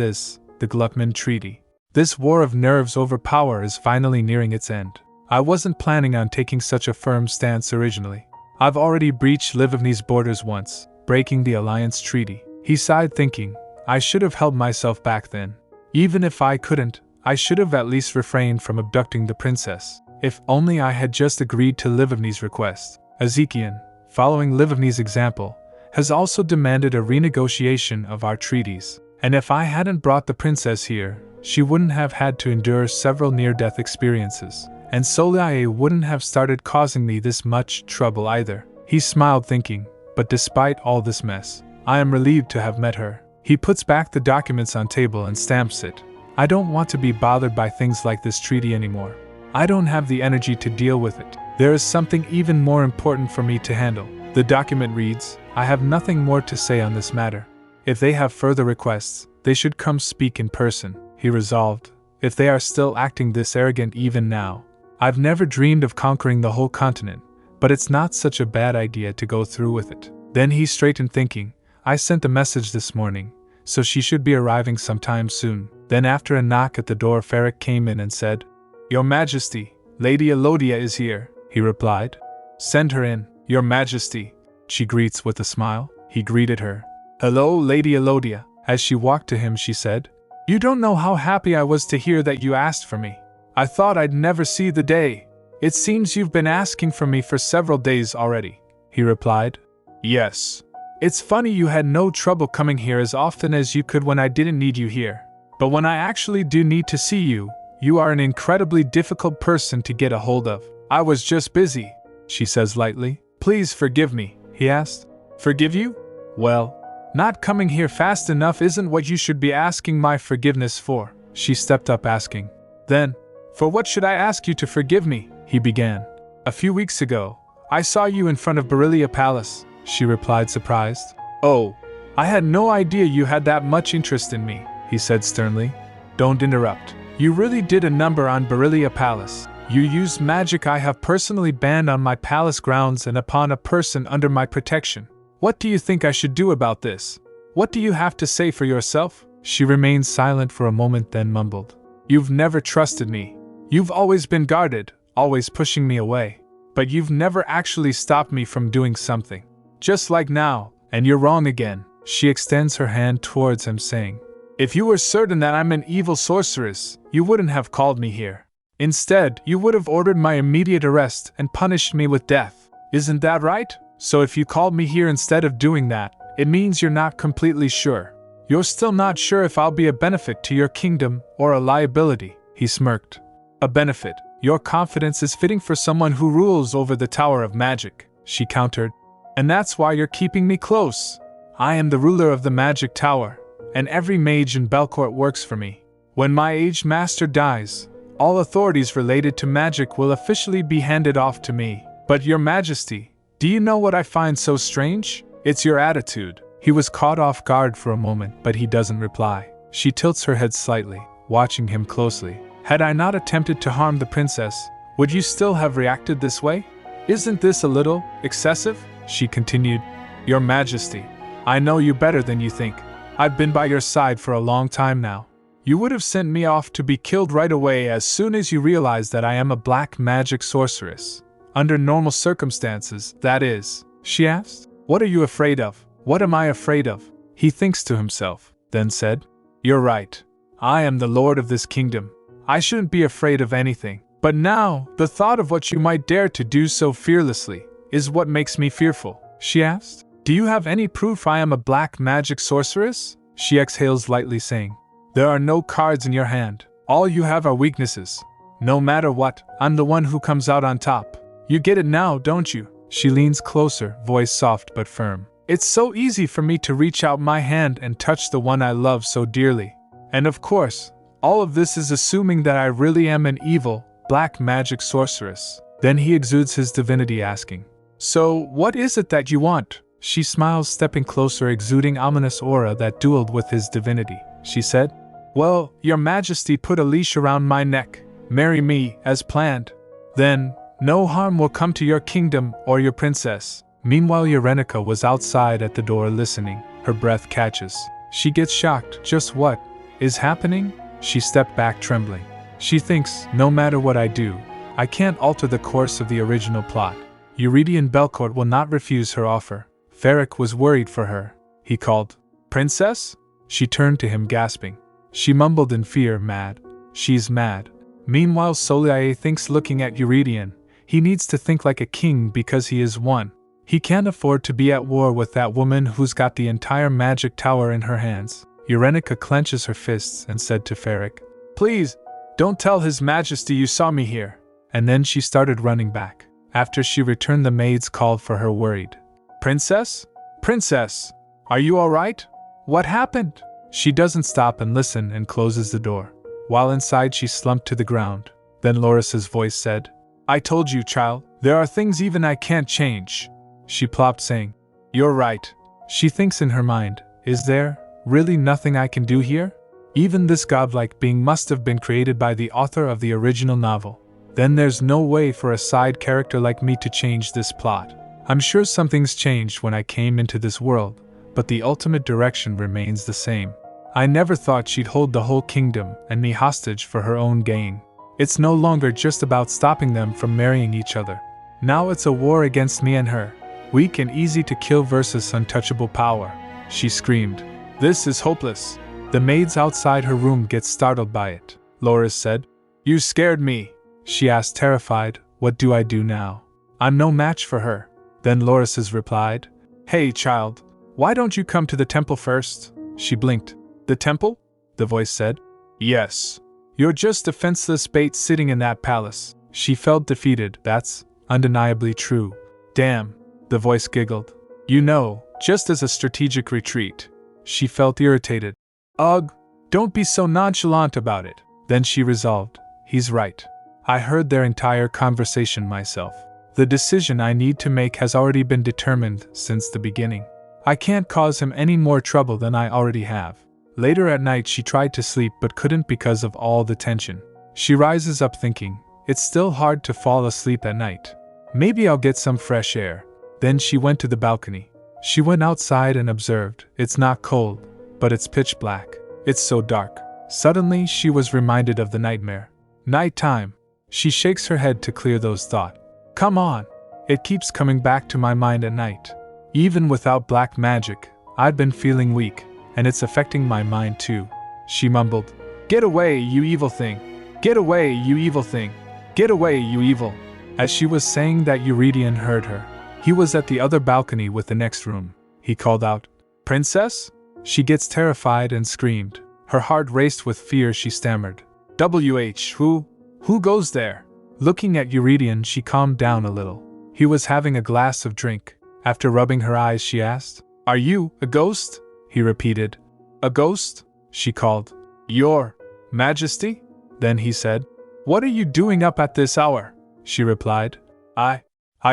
Gluckman Treaty. This war of nerves over power is finally nearing its end. I wasn't planning on taking such a firm stance originally. I've already breached Livigny's borders once, breaking the alliance treaty. He sighed, thinking, I should have held myself back then. Even if I couldn't, I should have at least refrained from abducting the princess. If only I had just agreed to Livigny's request. Ezekiel, following Livigny's example, has also demanded a renegotiation of our treaties. And if I hadn't brought the princess here, she wouldn't have had to endure several near-death experiences. And Soliae wouldn't have started causing me this much trouble either. He smiled, thinking, but despite all this mess, I am relieved to have met her. He puts back the documents on table and stamps it. I don't want to be bothered by things like this treaty anymore. I don't have the energy to deal with it. There is something even more important for me to handle. The document reads, I have nothing more to say on this matter. If they have further requests, they should come speak in person, he resolved. If they are still acting this arrogant even now. I've never dreamed of conquering the whole continent, but it's not such a bad idea to go through with it. Then he straightened, thinking, I sent a message this morning, so she should be arriving sometime soon. Then after a knock at the door, Ferric came in and said, Your Majesty, Lady Elodia is here, he replied. Send her in, Your Majesty, she greets with a smile. He greeted her. Hello, Lady Elodia. As she walked to him, she said, You don't know how happy I was to hear that you asked for me. I thought I'd never see the day. It seems you've been asking for me for several days already, he replied. Yes. It's funny you had no trouble coming here as often as you could when I didn't need you here. But when I actually do need to see you, you are an incredibly difficult person to get a hold of. I was just busy, she says lightly. Please forgive me, he asked. Forgive you? Well, Not coming here fast enough isn't what you should be asking my forgiveness for, she stepped up asking. Then, for what should I ask you to forgive me? He began. A few weeks ago, I saw you in front of Berilia Palace, she replied surprised. Oh, I had no idea you had that much interest in me, he said sternly. Don't interrupt. You really did a number on Berilia Palace. You used magic I have personally banned on my palace grounds and upon a person under my protection. What do you think I should do about this? What do you have to say for yourself? She remained silent for a moment, then mumbled. You've never trusted me. You've always been guarded, always pushing me away. But you've never actually stopped me from doing something. Just like now, and you're wrong again. She extends her hand towards him, saying, if you were certain that I'm an evil sorceress, you wouldn't have called me here. Instead, you would have ordered my immediate arrest and punished me with death. Isn't that right? So if you called me here instead of doing that, it means you're not completely sure. You're still not sure if I'll be a benefit to your kingdom or a liability, he smirked. A benefit. Your confidence is fitting for someone who rules over the Tower of Magic, she countered. And that's why you're keeping me close. I am the ruler of the Magic Tower, and every mage in Belcourt works for me. When my aged master dies, all authorities related to magic will officially be handed off to me. But your majesty, do you know what I find so strange? It's your attitude. He was caught off guard for a moment, but he doesn't reply. She tilts her head slightly, watching him closely. Had I not attempted to harm the princess, would you still have reacted this way? Isn't this a little excessive? She continued. Your Majesty, I know you better than you think. I've been by your side for a long time now. You would have sent me off to be killed right away as soon as you realized that I am a black magic sorceress. Under normal circumstances, that is. She asked. What are you afraid of? What am I afraid of? He thinks to himself, then said, you're right. I am the lord of this kingdom. I shouldn't be afraid of anything. But now, the thought of what you might dare to do so fearlessly is what makes me fearful. She asked. Do you have any proof I am a black magic sorceress? She exhales lightly, saying, there are no cards in your hand. All you have are weaknesses. No matter what, I'm the one who comes out on top. You get it now, don't you? She leans closer, voice soft but firm. It's so easy for me to reach out my hand and touch the one I love so dearly. And of course, all of this is assuming that I really am an evil, black magic sorceress. Then he exudes his divinity, asking, so what is it that you want? She smiles, stepping closer, exuding ominous aura that dueled with his divinity. She said, well, your majesty put a leash around my neck. Marry me, as planned. Then, no harm will come to your kingdom or your princess. Meanwhile, Urenica was outside at the door listening. Her breath catches. She gets shocked. Just what is happening? She stepped back, trembling. She thinks, no matter what I do, I can't alter the course of the original plot. Eurydion Belcourt will not refuse her offer. Ferric was worried for her. He called, Princess? She turned to him, gasping. She mumbled in fear, mad. She's mad. Meanwhile, Soliae thinks, looking at Eurydion, he needs to think like a king because he is one. He can't afford to be at war with that woman who's got the entire magic tower in her hands. Urenica clenches her fists and said to Ferric, please, don't tell His Majesty you saw me here. And then she started running back. After she returned, the maids called for her, worried. Princess? Princess! Are you all right? What happened? She doesn't stop and listen and closes the door. While inside, she slumped to the ground. Then Loris's voice said, I told you, child, there are things even I can't change. She plopped, saying, you're right. She thinks in her mind, is there really nothing I can do here? Even this godlike being must have been created by the author of the original novel. Then there's no way for a side character like me to change this plot. I'm sure something's changed when I came into this world, but the ultimate direction remains the same. I never thought she'd hold the whole kingdom and me hostage for her own gain. It's no longer just about stopping them from marrying each other. Now it's a war against me and her. Weak and easy to kill versus untouchable power. She screamed. This is hopeless. The maids outside her room get startled by it. Loris said, you scared me. She asked, terrified, what do I do now? I'm no match for her. Then Loris replied, hey child, why don't you come to the temple first? She blinked. The temple? The voice said. Yes. You're just defenseless bait sitting in that palace. She felt defeated. That's undeniably true. Damn. The voice giggled. You know, just as a strategic retreat. She felt irritated. Ugh, don't be so nonchalant about it. Then she resolved, he's right. I heard their entire conversation myself. The decision I need to make has already been determined since the beginning. I can't cause him any more trouble than I already have. Later at night she tried to sleep but couldn't because of all the tension. She rises up thinking, it's still hard to fall asleep at night. Maybe I'll get some fresh air. Then she went to the balcony. She went outside and observed, it's not cold, but it's pitch black. It's so dark. Suddenly she was reminded of the nightmare. Nighttime. She shakes her head to clear those thoughts. Come on. It keeps coming back to my mind at night. Even without black magic, I've been feeling weak, and it's affecting my mind too. She mumbled, Get away, you evil thing. Get away, you evil thing. Get away, you evil. As she was saying that, Eurydion heard her. He was at the other balcony with the next room. He called out, Princess? She gets terrified and screamed. Her heart raced with fear. She stammered, Who goes there? Looking at Eurydion, she calmed down a little. He was having a glass of drink. After rubbing her eyes, she asked, Are you a ghost? He repeated, A ghost? She called, Your Majesty? Then he said, What are you doing up at this hour? She replied, I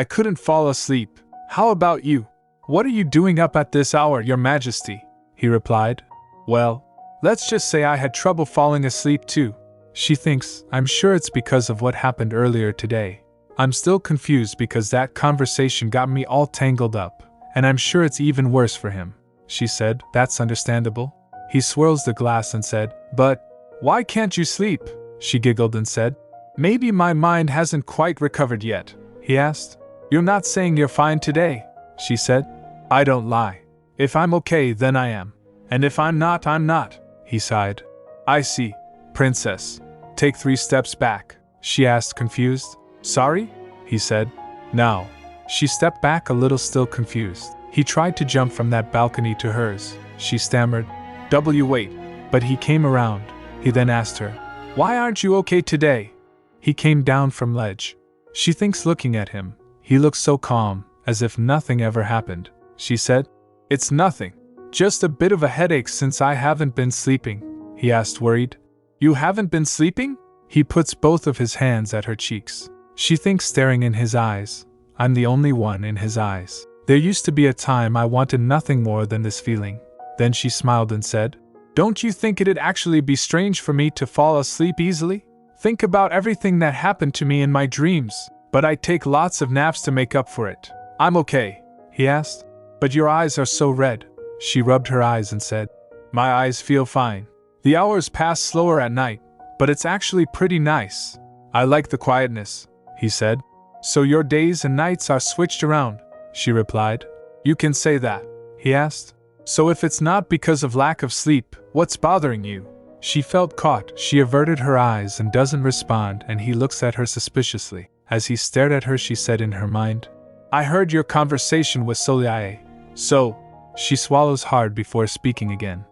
couldn't fall asleep. How about you? What are you doing up at this hour, Your Majesty? He replied, Well, let's just say I had trouble falling asleep too. She thinks, I'm sure it's because of what happened earlier today. I'm still confused because that conversation got me all tangled up, and I'm sure it's even worse for him. She said, That's understandable. He swirls the glass and said, But why can't you sleep? She giggled and said, Maybe my mind hasn't quite recovered yet. He asked, You're not saying you're fine today? She said, I don't lie. If I'm okay, then I am. And if I'm not, I'm not. He sighed. I see. Princess. Take 3 steps back. She asked, confused. Sorry? He said. Now. She stepped back a little, still confused. He tried to jump from that balcony to hers. She stammered, Wait. But he came around. He then asked her, Why aren't you okay today? He came down from ledge. She thinks, looking at him, he looks so calm, as if nothing ever happened. She said, It's nothing. Just a bit of a headache since I haven't been sleeping. He asked, worried. You haven't been sleeping? He puts both of his hands at her cheeks. She thinks, staring in his eyes, I'm the only one in his eyes. There used to be a time I wanted nothing more than this feeling. Then she smiled and said, Don't you think it'd actually be strange for me to fall asleep easily? Think about everything that happened to me in my dreams, but I take lots of naps to make up for it. I'm okay. He asked, But your eyes are so red. She rubbed her eyes and said, My eyes feel fine. The hours pass slower at night, but it's actually pretty nice. I like the quietness, he said. So your days and nights are switched around, she replied. You can say that, he asked. So if it's not because of lack of sleep, what's bothering you? She felt caught. She averted her eyes and doesn't respond, and he looks at her suspiciously. As he stared at her, she said in her mind, I heard your conversation with Soliae. So, she swallows hard before speaking again.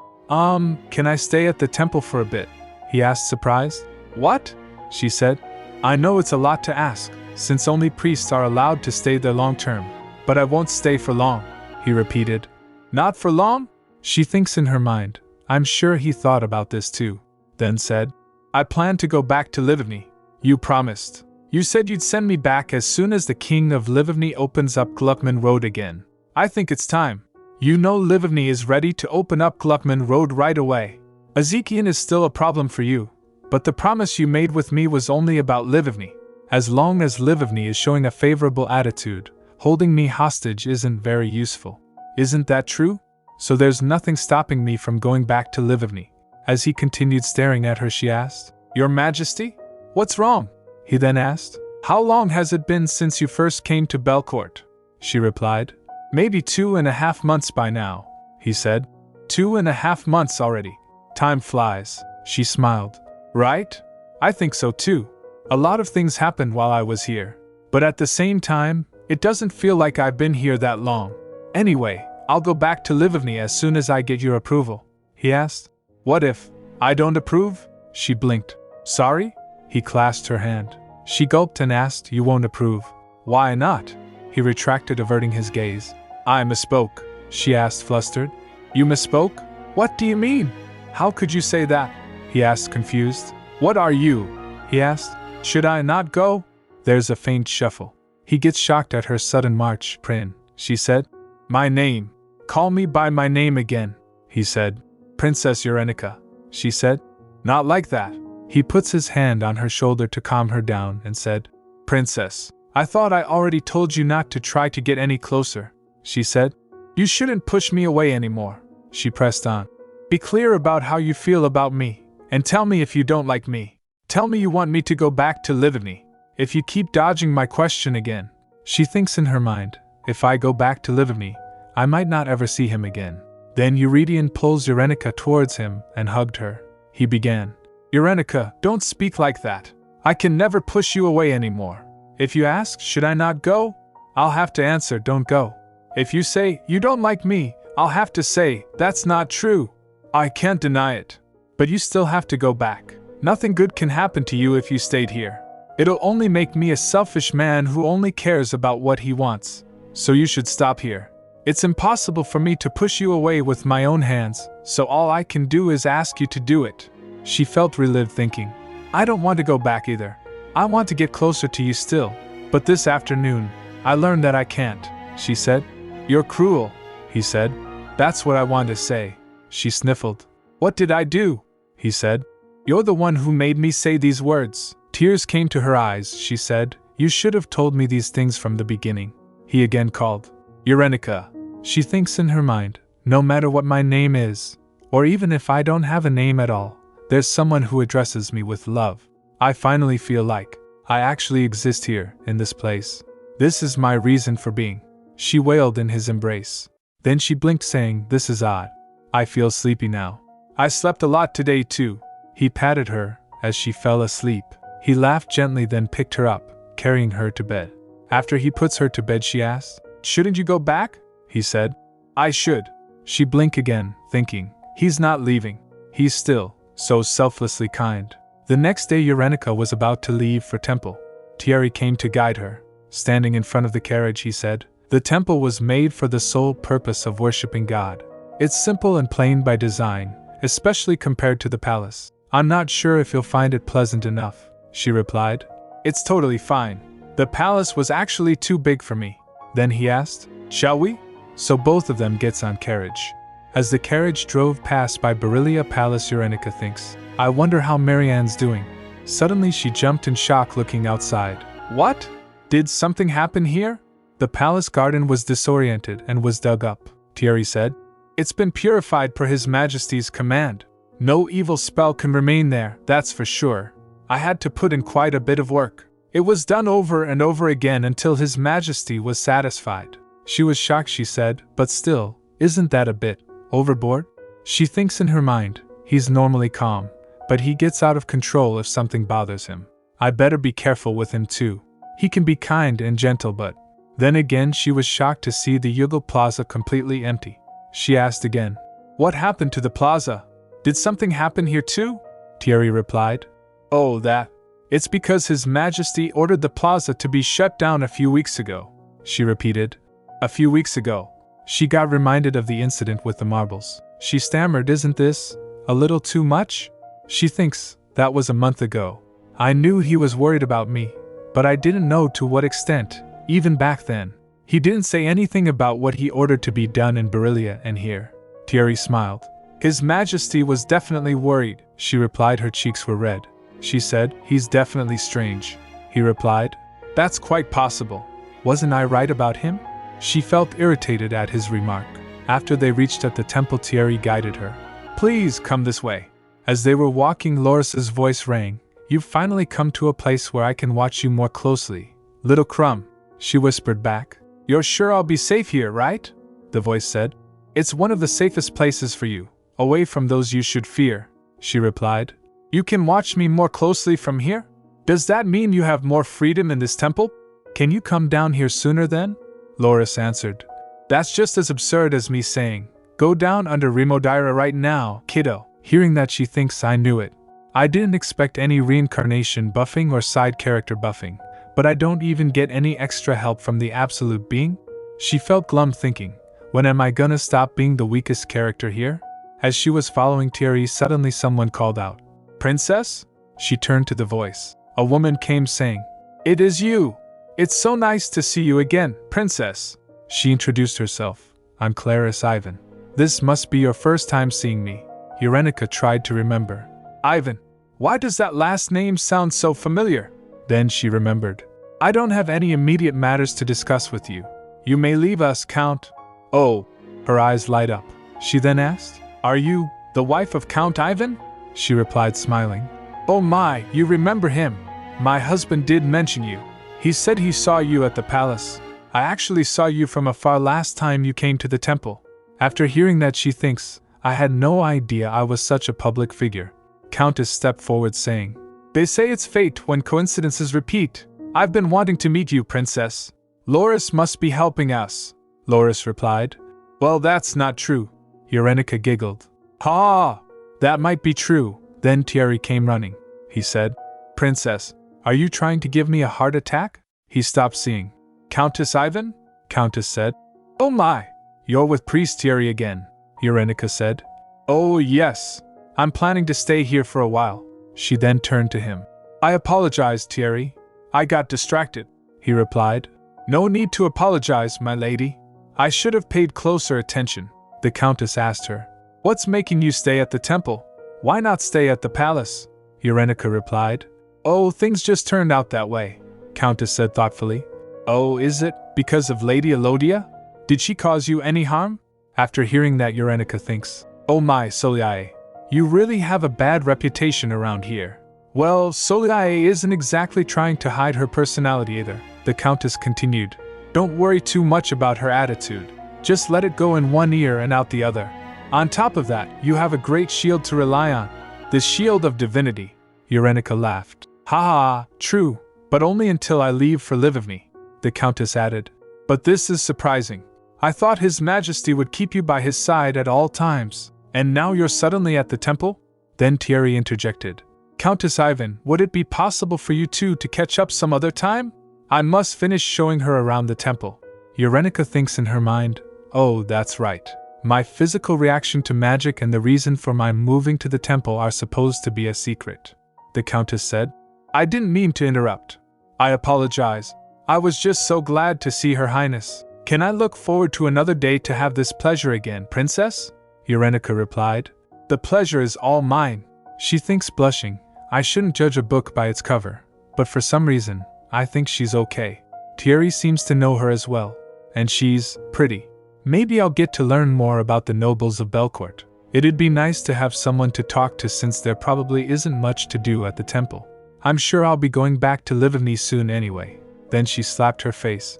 Can I stay at the temple for a bit? He asked, surprised. What? She said. I know it's a lot to ask, since only priests are allowed to stay there long term. But I won't stay for long, he repeated. Not for long? She thinks in her mind, I'm sure he thought about this too. Then said, I plan to go back to Livigny. You promised. You said you'd send me back as soon as the king of Livigny opens up Gluckman Road again. I think it's time. You know Livigny is ready to open up Gluckman Road right away. Ezekiel is still a problem for you, but the promise you made with me was only about Livigny. As long as Livigny is showing a favorable attitude, holding me hostage isn't very useful. Isn't that true? So there's nothing stopping me from going back to Livigny. As he continued staring at her, she asked, Your Majesty? What's wrong? He then asked, How long has it been since you first came to Belcourt? She replied, Maybe 2.5 months by now, he said. 2.5 months already. Time flies, she smiled. Right? I think so too. A lot of things happened while I was here. But at the same time, it doesn't feel like I've been here that long. Anyway, I'll go back to Livigny as soon as I get your approval. He asked. What if I don't approve? She blinked. Sorry? He clasped her hand. She gulped and asked, You won't approve. Why not? He retracted, averting his gaze. I misspoke, she asked, flustered. You misspoke? What do you mean? How could you say that? He asked, confused. What are you? He asked. Should I not go? There's a faint shuffle. He gets shocked at her sudden march. Prin, she said. My name. Call me by my name again, he said. Princess Eurenica, she said. Not like that. He puts his hand on her shoulder to calm her down and said, Princess, I thought I already told you not to try to get any closer, she said. You shouldn't push me away anymore, she pressed on. Be clear about how you feel about me, and tell me if you don't like me. Tell me you want me to go back to Livigny. If you keep dodging my question again. She thinks in her mind, if I go back to Livigny, I might not ever see him again. Then Eurydion pulls Eurenica towards him and hugged her. He began. Eurenica, don't speak like that. I can never push you away anymore. If you ask, should I not go? I'll have to answer, don't go. If you say, you don't like me, I'll have to say, that's not true. I can't deny it. But you still have to go back. Nothing good can happen to you if you stayed here. It'll only make me a selfish man who only cares about what he wants. So you should stop here. It's impossible for me to push you away with my own hands, so all I can do is ask you to do it. She felt relieved, thinking, I don't want to go back either. I want to get closer to you still. But this afternoon, I learned that I can't, she said. You're cruel, he said. That's what I want to say. She sniffled. What did I do? He said. You're the one who made me say these words. Tears came to her eyes, she said. You should have told me these things from the beginning. He again called. Eurenica. She thinks in her mind, no matter what my name is, or even if I don't have a name at all, there's someone who addresses me with love. I finally feel like I actually exist here, in this place. This is my reason for being. She wailed in his embrace. Then she blinked, saying, This is odd. I feel sleepy now. I slept a lot today too. He patted her as she fell asleep. He laughed gently, then picked her up, carrying her to bed. After he puts her to bed, she asked, Shouldn't you go back? He said. I should. She blinked again, thinking, he's not leaving. He's still so selflessly kind. The next day Eurenica was about to leave for temple. Thierry came to guide her. Standing in front of the carriage, he said, The temple was made for the sole purpose of worshipping God. It's simple and plain by design, especially compared to the palace. I'm not sure if you'll find it pleasant enough, she replied. It's totally fine. The palace was actually too big for me. Then he asked, Shall we? So both of them gets on carriage. As the carriage drove past by Barilia Palace, Eurenica thinks, I wonder how Marianne's doing. Suddenly she jumped in shock, looking outside. What? Did something happen here? The palace garden was disoriented and was dug up, Thierry said. It's been purified per His Majesty's command. No evil spell can remain there, that's for sure. I had to put in quite a bit of work. It was done over and over again until His Majesty was satisfied. She was shocked, she said, but still, isn't that a bit overboard? She thinks in her mind, he's normally calm, but he gets out of control if something bothers him. I better be careful with him too. He can be kind and gentle, but... Then again she was shocked to see the Yugal Plaza completely empty. She asked again, What happened to the plaza? Did something happen here too? Thierry replied, Oh, that. It's because His Majesty ordered the plaza to be shut down a few weeks ago, she repeated. A few weeks ago. She got reminded of the incident with the marbles. She stammered, Isn't this a little too much? She thinks, that was a month ago. I knew he was worried about me, but I didn't know to what extent, even back then. He didn't say anything about what he ordered to be done in Barilia and here. Thierry smiled. His Majesty was definitely worried, she replied. Her cheeks were red. She said, He's definitely strange. He replied, That's quite possible. Wasn't I right about him? She felt irritated at his remark. After they reached at the temple, Thierry guided her. Please come this way. As they were walking, Loris's voice rang. You've finally come to a place where I can watch you more closely. Little crumb, she whispered back. You're sure I'll be safe here, right? The voice said. It's one of the safest places for you, away from those you should fear, she replied. You can watch me more closely from here? Does that mean you have more freedom in this temple? Can you come down here sooner then? Loris answered. That's just as absurd as me saying, go down under Remodira right now, kiddo. Hearing that, she thinks I knew it. I didn't expect any reincarnation buffing or side character buffing, but I don't even get any extra help from the absolute being? She felt glum, thinking, When am I gonna stop being the weakest character here? As she was following Thierry, suddenly someone called out, "Princess?" She turned to the voice. A woman came saying, "It is you! It's so nice to see you again, Princess." She introduced herself. "I'm Clarice Ivan. This must be your first time seeing me." Urenica tried to remember. "Ivan? Why does that last name sound so familiar?" Then she remembered. "I don't have any immediate matters to discuss with you. You may leave us, Count." "Oh." Her eyes light up. She then asked, "Are you the wife of Count Ivan?" She replied, smiling. "Oh my, you remember him. My husband did mention you. He said he saw you at the palace. I actually saw you from afar last time you came to the temple." After hearing that, she thinks, "I had no idea I was such a public figure." Countess stepped forward saying, "They say it's fate when coincidences repeat. I've been wanting to meet you, Princess. Loris must be helping us." Loris replied, "Well, that's not true." Urenica giggled. "Ha! That might be true." Then Thierry came running. He said, "Princess, are you trying to give me a heart attack?" He stopped seeing. "Countess Ivan?" Countess said. "Oh my! You're with Priest Thierry again," Urenica said. "Oh yes. I'm planning to stay here for a while." She then turned to him. "I apologize, Thierry. I got distracted," he replied. "No need to apologize, my lady. I should have paid closer attention." The Countess asked her, "What's making you stay at the temple? Why not stay at the palace?" Urenica replied, "Oh, things just turned out that way," Countess said thoughtfully. "Oh, is it because of Lady Elodia? Did she cause you any harm?" After hearing that, Urenica thinks, "Oh my, Soliae, you really have a bad reputation around here." "Well, Soliae isn't exactly trying to hide her personality either," the Countess continued. "Don't worry too much about her attitude. Just let it go in one ear and out the other. On top of that, you have a great shield to rely on. The shield of divinity." Urenica laughed. "Ha ha, true, but only until I leave for Livigny," the Countess added. "But this is surprising. I thought His Majesty would keep you by his side at all times, and now you're suddenly at the temple?" Then Thierry interjected. "Countess Ivan, would it be possible for you two to catch up some other time? I must finish showing her around the temple." Urenica thinks in her mind, "Oh, that's right. My physical reaction to magic and the reason for my moving to the temple are supposed to be a secret." The Countess said, "I didn't mean to interrupt. I apologize. I was just so glad to see Her Highness. Can I look forward to another day to have this pleasure again, Princess?" Urenica replied, "The pleasure is all mine." She thinks, blushing, "I shouldn't judge a book by its cover, but for some reason, I think she's okay. Thierry seems to know her as well, and she's pretty. Maybe I'll get to learn more about the nobles of Belcourt. It'd be nice to have someone to talk to since there probably isn't much to do at the temple. I'm sure I'll be going back to Livigny soon anyway." Then she slapped her face.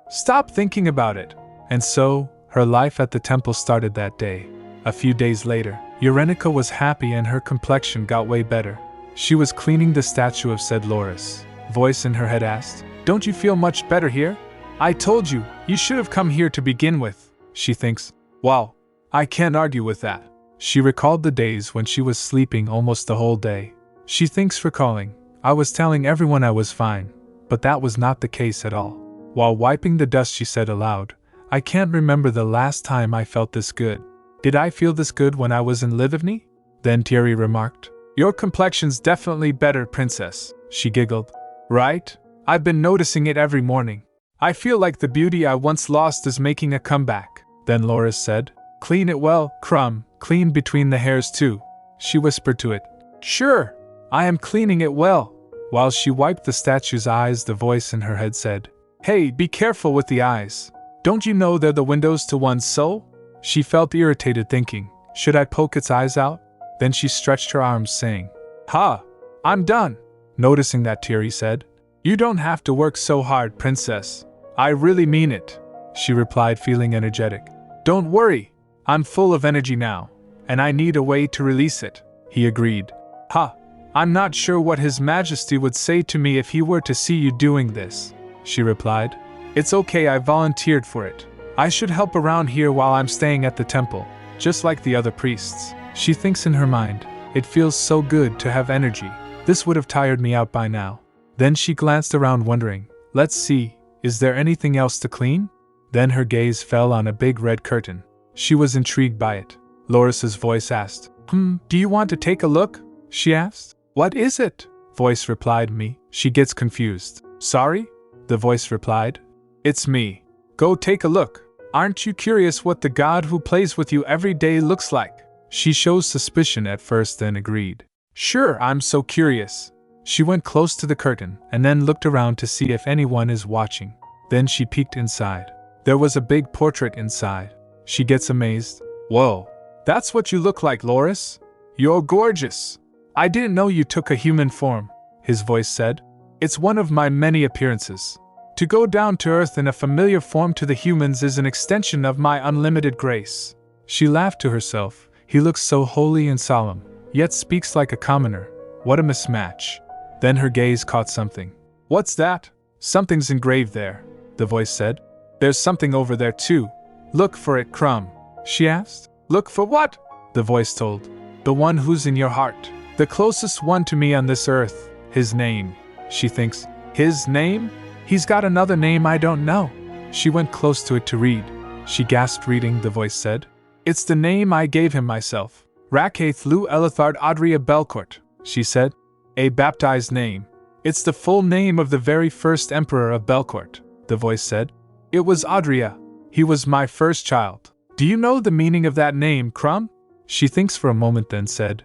Stop thinking about it." And so, her life at the temple started that day. A few days later, Urenica was happy and her complexion got way better. She was cleaning the statue of said Loris. Voice in her head asked, "Don't you feel much better here? I told you, you should have come here to begin with." She thinks, "Wow, I can't argue with that." She recalled the days when she was sleeping almost the whole day. She thinks, recalling, "I was telling everyone I was fine, but that was not the case at all." While wiping the dust, she said aloud, "I can't remember the last time I felt this good. Did I feel this good when I was in Livigny?" Then Thierry remarked, "Your complexion's definitely better, Princess." She giggled. "Right? I've been noticing it every morning. I feel like the beauty I once lost is making a comeback." Then Loris said, "Clean it well, Crumb, clean between the hairs too." She whispered to it, "Sure, I am cleaning it well." While she wiped the statue's eyes, the voice in her head said, "Hey, be careful with the eyes. Don't you know they're the windows to one's soul?" She felt irritated, thinking, "Should I poke its eyes out?" Then she stretched her arms, saying, "Ha! I'm done." Noticing that, Thierry said, "You don't have to work so hard, Princess. I really mean it," she replied, feeling energetic. "Don't worry, I'm full of energy now, and I need a way to release it," he agreed. "Ha! I'm not sure what His Majesty would say to me if he were to see you doing this," she replied. "It's okay, I volunteered for it. I should help around here while I'm staying at the temple, just like the other priests." She thinks in her mind, "It feels so good to have energy. This would have tired me out by now." Then she glanced around, wondering, "Let's see, is there anything else to clean?" Then her gaze fell on a big red curtain. She was intrigued by it. Loris's voice asked, do you want to take a look? She asked. What is it? Voice replied me. She gets confused. Sorry? The voice replied. It's me. Go take a look. Aren't you curious what the god who plays with you every day looks like? She shows suspicion at first, then agreed. Sure, I'm so curious. She went close to the curtain and then looked around to see if anyone is watching. Then she peeked inside. There was a big portrait inside. She gets amazed. Whoa, that's what you look like, Loris? You're gorgeous. I didn't know you took a human form, his voice said. It's one of my many appearances. To go down to earth in a familiar form to the humans is an extension of my unlimited grace. She laughed to herself. He looks so holy and solemn, yet speaks like a commoner. What a mismatch. Then her gaze caught something. What's that? Something's engraved there, the voice said. There's something over there too. Look for it, Crumb. She asked. Look for what? The voice told. The one who's in your heart. The closest one to me on this earth. His name. She thinks. His name? He's got another name I don't know. She went close to it to read. She gasped reading, the voice said. It's the name I gave him myself. Rakaith Lu Elithard Adria Belcourt, she said. A baptized name. It's the full name of the very first emperor of Belcourt, the voice said. It was Adria. He was my first child. Do you know the meaning of that name, Crumb? She thinks for a moment, then said,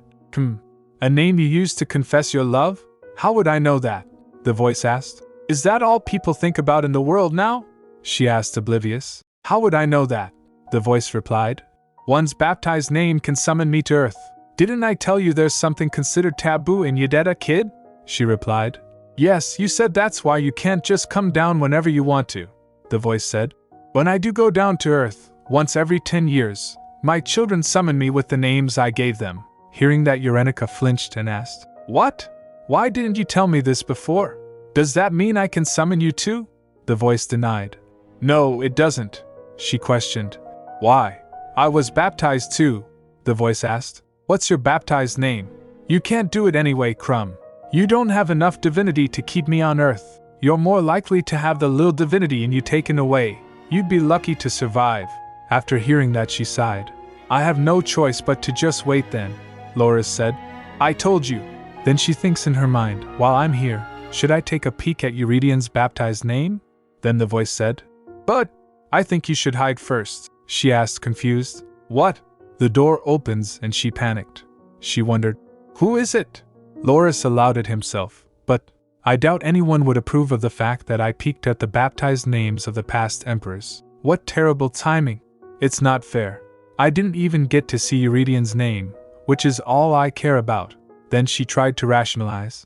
A name you used to confess your love? How would I know that? The voice asked. Is that all people think about in the world now? She asked, oblivious. How would I know that? The voice replied. One's baptized name can summon me to earth. Didn't I tell you there's something considered taboo in Yedetta, kid? She replied. Yes, you said that's why you can't just come down whenever you want to, the voice said. When I do go down to earth, once every 10 years, my children summon me with the names I gave them. Hearing that, Urenica flinched and asked, What? Why didn't you tell me this before? Does that mean I can summon you too? The voice denied. No, it doesn't, she questioned. Why? I was baptized too, the voice asked. What's your baptized name? You can't do it anyway, Crumb. You don't have enough divinity to keep me on earth. You're more likely to have the little divinity in you taken away. You'd be lucky to survive. After hearing that, she sighed. I have no choice but to just wait then, Loris said. I told you. Then she thinks in her mind, while I'm here, should I take a peek at Eurydian's baptized name? Then the voice said, But I think you should hide first, she asked, confused. What? The door opens and she panicked. She wondered, Who is it? Loris allowed it himself, but I doubt anyone would approve of the fact that I peeked at the baptized names of the past emperors. What terrible timing. It's not fair. I didn't even get to see Eurydian's name, which is all I care about. Then she tried to rationalize.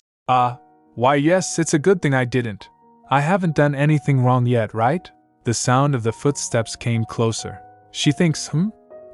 Why yes, it's a good thing I didn't. I haven't done anything wrong yet, right? The sound of the footsteps came closer. She thinks,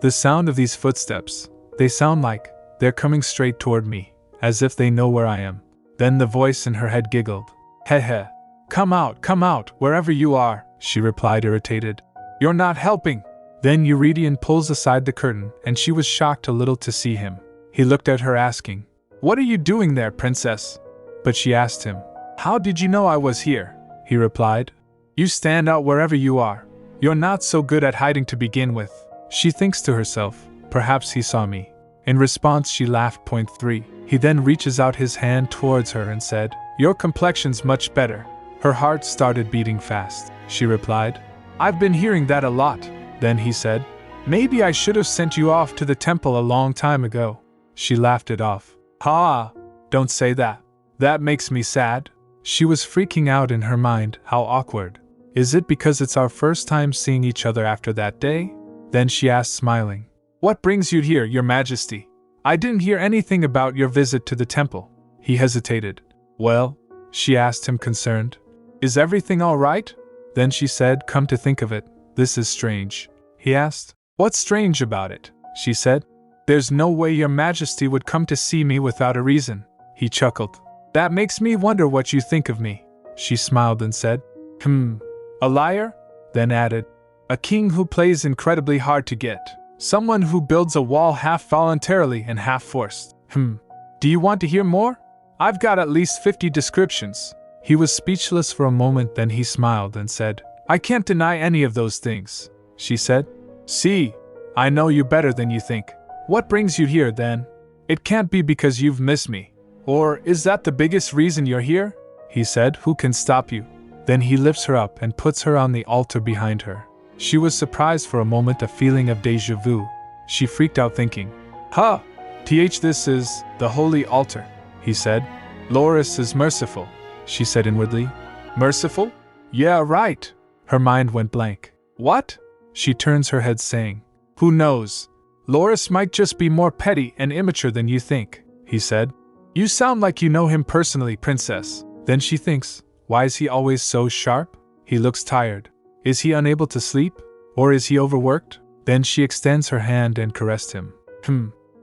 The sound of these footsteps, they sound like they're coming straight toward me, as if they know where I am. Then the voice in her head giggled. Heh. Come out, wherever you are, she replied, irritated. You're not helping. Then Eurydian pulls aside the curtain, and she was shocked a little to see him. He looked at her asking, What are you doing there, princess? But she asked him, How did you know I was here? He replied, You stand out wherever you are. You're not so good at hiding to begin with. She thinks to herself, Perhaps he saw me. In response, she laughed. Point 3. He then reaches out his hand towards her and said, Your complexion's much better. Her heart started beating fast. She replied, I've been hearing that a lot. Then he said, Maybe I should have sent you off to the temple a long time ago. She laughed it off. Ha! Don't say that. That makes me sad. She was freaking out in her mind. How awkward. Is it because it's our first time seeing each other after that day? Then she asked, smiling, What brings you here, Your Majesty? I didn't hear anything about your visit to the temple. He hesitated. Well, she asked him, concerned. Is everything all right? Then she said, Come to think of it, this is strange. He asked, What's strange about it? She said, There's no way Your Majesty would come to see me without a reason. He chuckled. That makes me wonder what you think of me. She smiled and said, A liar? Then added, A king who plays incredibly hard to get. Someone who builds a wall half voluntarily and half forced. Do you want to hear more? I've got at least 50 descriptions. He was speechless for a moment, then he smiled and said, I can't deny any of those things, she said. See, I know you better than you think. What brings you here, then? It can't be because you've missed me. Or is that the biggest reason you're here? He said. Who can stop you? Then he lifts her up and puts her on the altar behind her. She was surprised for a moment, a feeling of déjà vu. She freaked out thinking, this is the holy altar, he said. Loris is merciful, she said inwardly. Merciful? Yeah, right. Her mind went blank. What? She turns her head saying, who knows? Loris might just be more petty and immature than you think, he said. You sound like you know him personally, princess. Then she thinks, why is he always so sharp? He looks tired. Is he unable to sleep? Or is he overworked? Then she extends her hand and caressed him.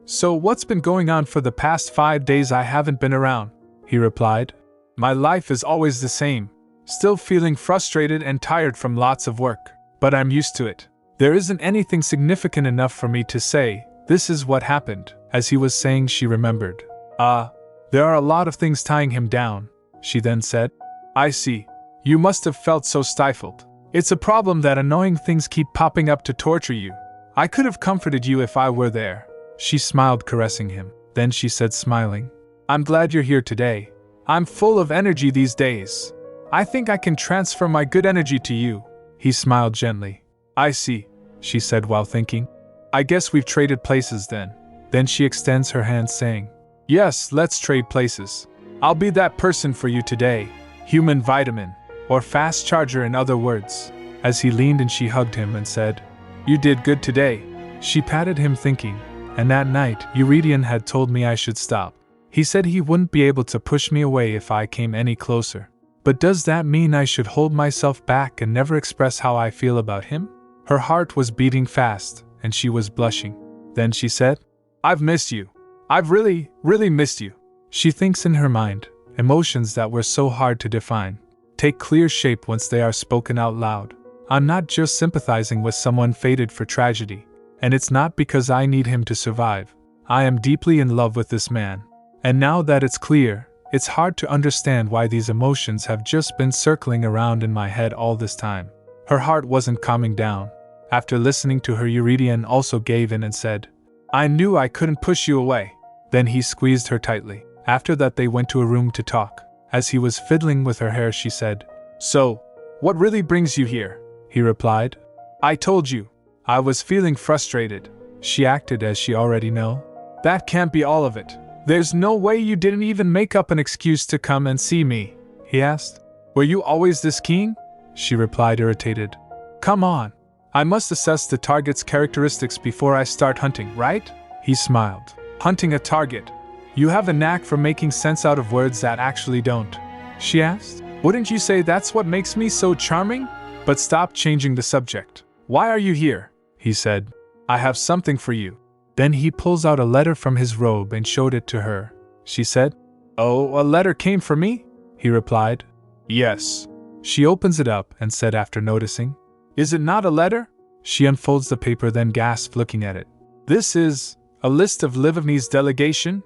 So what's been going on for the past 5 days? I haven't been around, he replied. My life is always the same. Still feeling frustrated and tired from lots of work. But I'm used to it. There isn't anything significant enough for me to say, this is what happened. As he was saying, she remembered. There are a lot of things tying him down, she then said. I see. You must have felt so stifled. It's a problem that annoying things keep popping up to torture you. I could have comforted you if I were there. She smiled, caressing him. Then she said, smiling, I'm glad you're here today. I'm full of energy these days. I think I can transfer my good energy to you. He smiled gently. I see, she said while thinking. I guess we've traded places then. Then she extends her hand saying, yes, let's trade places. I'll be that person for you today. Human vitamin, or fast charger in other words. As he leaned and she hugged him and said, you did good today. She patted him thinking, and that night, Eurydion had told me I should stop. He said he wouldn't be able to push me away if I came any closer. But does that mean I should hold myself back and never express how I feel about him? Her heart was beating fast, and she was blushing. Then she said, I've missed you. I've really missed you. She thinks in her mind, emotions that were so hard to define take clear shape once they are spoken out loud. I'm not just sympathizing with someone fated for tragedy, and it's not because I need him to survive. I am deeply in love with this man. And now that it's clear, it's hard to understand why these emotions have just been circling around in my head all this time. Her heart wasn't calming down. After listening to her, Eurydion also gave in and said, I knew I couldn't push you away. Then he squeezed her tightly. After that they went to a room to talk. As he was fiddling with her hair, she said, So, what really brings you here? He replied, I told you. I was feeling frustrated. She acted as she already know. That can't be all of it. There's no way you didn't even make up an excuse to come and see me, he asked. Were you always this keen? She replied, irritated. Come on. I must assess the target's characteristics before I start hunting, right? He smiled. Hunting a target. You have a knack for making sense out of words that actually don't, she asked. Wouldn't you say that's what makes me so charming? But stop changing the subject. Why are you here? He said. I have something for you. Then he pulls out a letter from his robe and showed it to her. She said, Oh, a letter came for me? He replied. Yes. She opens it up and said after noticing, Is it not a letter? She unfolds the paper, then gasped looking at it. This is a list of Livavni's delegation?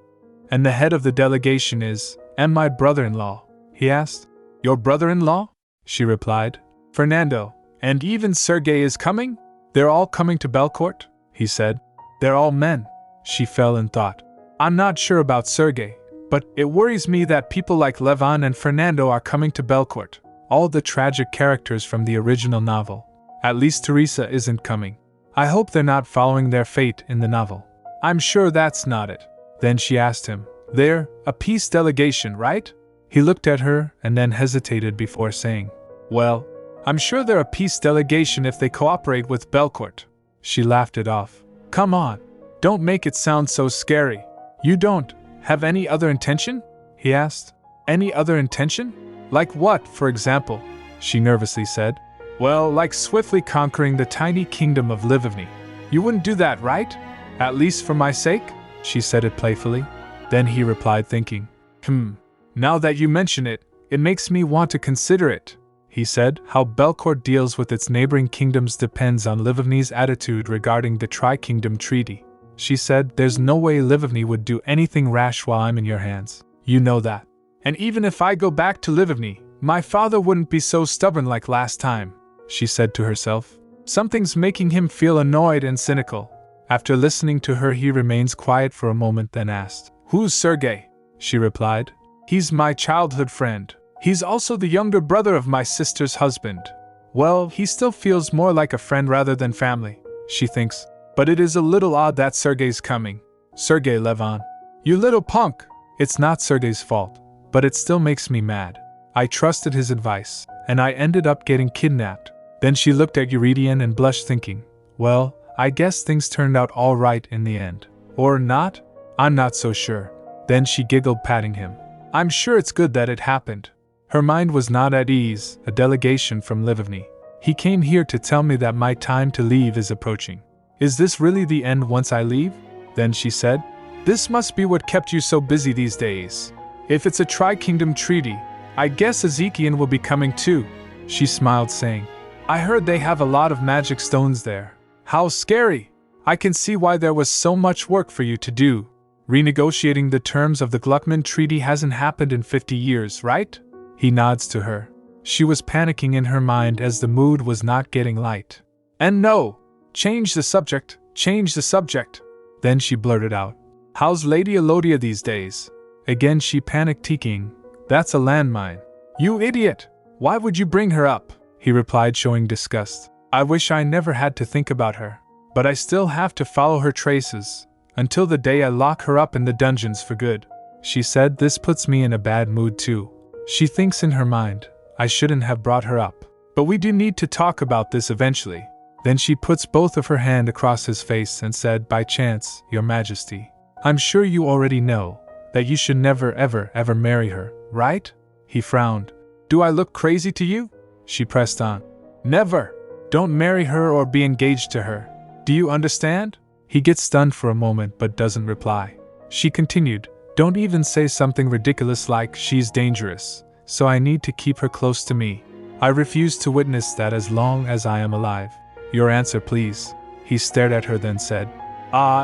And the head of the delegation is, and my brother-in-law? He asked. Your brother-in-law? She replied. Fernando, and even Sergei is coming? They're all coming to Belcourt? He said. They're all men. She fell in thought. I'm not sure about Sergei, but it worries me that people like Levan and Fernando are coming to Belcourt. All the tragic characters from the original novel. At least Teresa isn't coming. I hope they're not following their fate in the novel. I'm sure that's not it. Then she asked him, They're a peace delegation, right? He looked at her and then hesitated before saying, Well, I'm sure they're a peace delegation if they cooperate with Belcourt. She laughed it off. Come on, don't make it sound so scary. You don't have any other intention? He asked. Any other intention? Like what, for example? She nervously said. Well, like swiftly conquering the tiny kingdom of Livavni. You wouldn't do that, right? At least for my sake? She said it playfully. Then he replied, thinking, Now that you mention it, it makes me want to consider it. He said, How Belcourt deals with its neighboring kingdoms depends on Livavni's attitude regarding the Tri-Kingdom Treaty. She said, There's no way Livavni would do anything rash while I'm in your hands. You know that. And even if I go back to Livavni, my father wouldn't be so stubborn like last time. she said to herself. Something's making him feel annoyed and cynical. After listening to her, he remains quiet for a moment, then asked, "Who's Sergei?" She replied, "He's my childhood friend. He's also the younger brother of my sister's husband. Well, he still feels more like a friend rather than family," she thinks. But it is a little odd that Sergei's coming. Sergei Levon. You little punk! It's not Sergei's fault, but it still makes me mad. I trusted his advice, and I ended up getting kidnapped. Then she looked at Eurydion and blushed, thinking, well, I guess things turned out all right in the end. Or not? I'm not so sure. Then she giggled, patting him. I'm sure it's good that it happened. Her mind was not at ease. A delegation from Livovny. He came here to tell me that my time to leave is approaching. Is this really the end once I leave? Then she said, this must be what kept you so busy these days. If it's a Tri-Kingdom treaty, I guess Ezekiel will be coming too. She smiled, saying, I heard they have a lot of magic stones there. How scary! I can see why there was so much work for you to do. Renegotiating the terms of the Gluckman Treaty hasn't happened in 50 years, right? He nods to her. She was panicking in her mind as the mood was not getting light. And no! Change the subject, change the subject! Then she blurted out. How's Lady Elodia these days? Again she panicked, thinking, that's a landmine. You idiot! Why would you bring her up? He replied, showing disgust. I wish I never had to think about her. But I still have to follow her traces, until the day I lock her up in the dungeons for good. She said, this puts me in a bad mood too. She thinks in her mind, I shouldn't have brought her up. But we do need to talk about this eventually. Then she puts both of her hands across his face and said, by chance, Your Majesty, I'm sure you already know that you should never ever marry her, right? He frowned. Do I look crazy to you? She pressed on. Never! Don't marry her or be engaged to her. Do you understand? He gets stunned for a moment but doesn't reply. She continued, don't even say something ridiculous like she's dangerous, so I need to keep her close to me. I refuse to witness that as long as I am alive. Your answer, please. He stared at her, then said,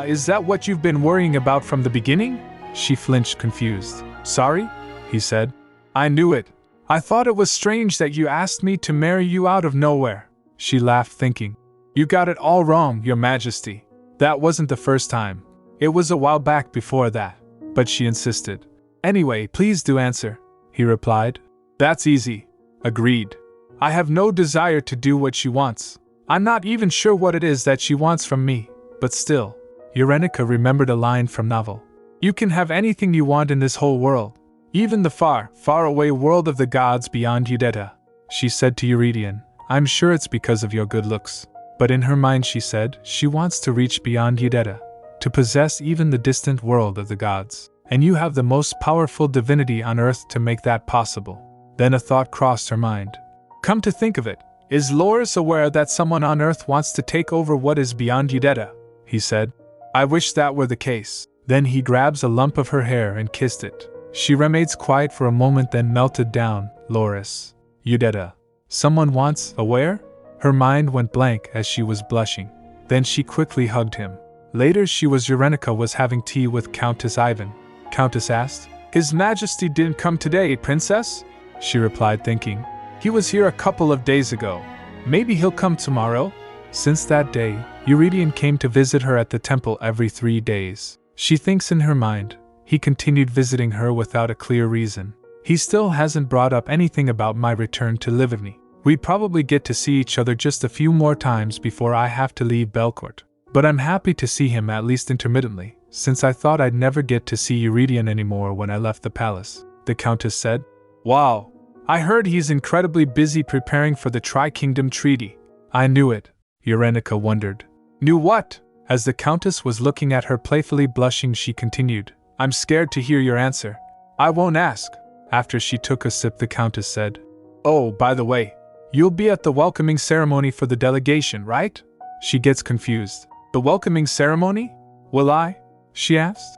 is that what you've been worrying about from the beginning? She flinched, confused. Sorry? He said. I knew it. I thought it was strange that you asked me to marry you out of nowhere. She laughed, thinking, you got it all wrong, Your Majesty. That wasn't the first time. It was a while back before that. But she insisted. Anyway, please do answer, he replied. That's easy. Agreed. I have no desire to do what she wants. I'm not even sure what it is that she wants from me, but still. Eurenica remembered a line from novel. You can have anything you want in this whole world. Even the far, far away world of the gods beyond Udeta. She said to Eurydion, I'm sure it's because of your good looks. But in her mind she said, she wants to reach beyond Udeta, to possess even the distant world of the gods. And you have the most powerful divinity on earth to make that possible. Then a thought crossed her mind. Come to think of it, is Loris aware that someone on earth wants to take over what is beyond Udeta? He said. I wish that were the case. Then he grabs a lump of her hair and kissed it. She remains quiet for a moment, then melted down. Loris. Udeta. Someone wants, aware? Her mind went blank as she was blushing. Then she quickly hugged him. Later Eurenica was having tea with Countess Ivan. Countess asked, His Majesty didn't come today, Princess? She replied, thinking, he was here a couple of days ago. Maybe he'll come tomorrow? Since that day, Eurydion came to visit her at the temple every 3 days. She thinks in her mind, he continued visiting her without a clear reason. He still hasn't brought up anything about my return to Livovny. We probably get to see each other just a few more times before I have to leave Belcourt. But I'm happy to see him at least intermittently, since I thought I'd never get to see Eurydion anymore when I left the palace. The Countess said, Wow, I heard he's incredibly busy preparing for the Tri-Kingdom Treaty. I knew it. Eurenica wondered. Knew what? As the Countess was looking at her playfully blushing, she continued, I'm scared to hear your answer. I won't ask. After she took a sip, the Countess said, Oh, by the way, you'll be at the welcoming ceremony for the delegation, right? She gets confused. The welcoming ceremony? Will I? She asked.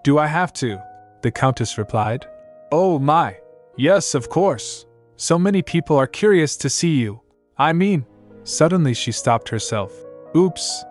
Do I have to? The Countess replied. Oh my. Yes, of course. So many people are curious to see you. I mean. Suddenly she stopped herself. Oops.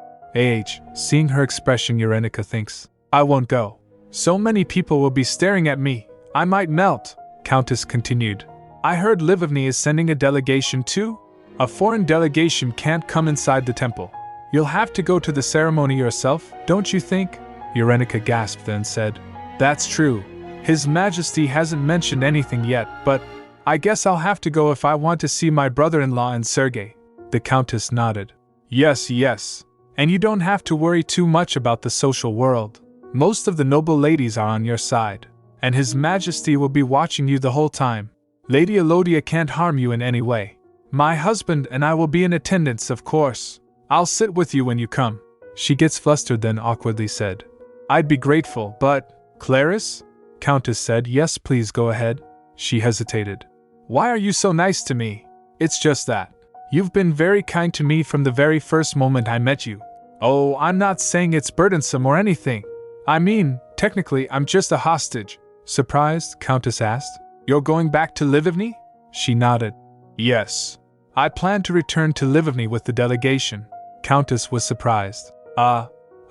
Seeing her expression, Eurenica thinks, I won't go. So many people will be staring at me. I might melt. Countess continued. I heard Livovny is sending a delegation too? A foreign delegation can't come inside the temple. You'll have to go to the ceremony yourself, don't you think? Eurenica gasped then said. That's true. His Majesty hasn't mentioned anything yet, but I guess I'll have to go if I want to see my brother-in-law and Sergei. The Countess nodded. Yes, yes. And you don't have to worry too much about the social world. Most of the noble ladies are on your side, and His Majesty will be watching you the whole time. Lady Elodia can't harm you in any way. My husband and I will be in attendance, of course. I'll sit with you when you come. She gets flustered then awkwardly said. I'd be grateful, but… Clarice? Countess said. Yes, please go ahead. She hesitated. Why are you so nice to me? It's just that. You've been very kind to me from the very first moment I met you. Oh, I'm not saying it's burdensome or anything. I mean, technically, I'm just a hostage. Surprised, Countess asked. You're going back to Livivny? She nodded. Yes. I plan to return to Livivny with the delegation. Countess was surprised. I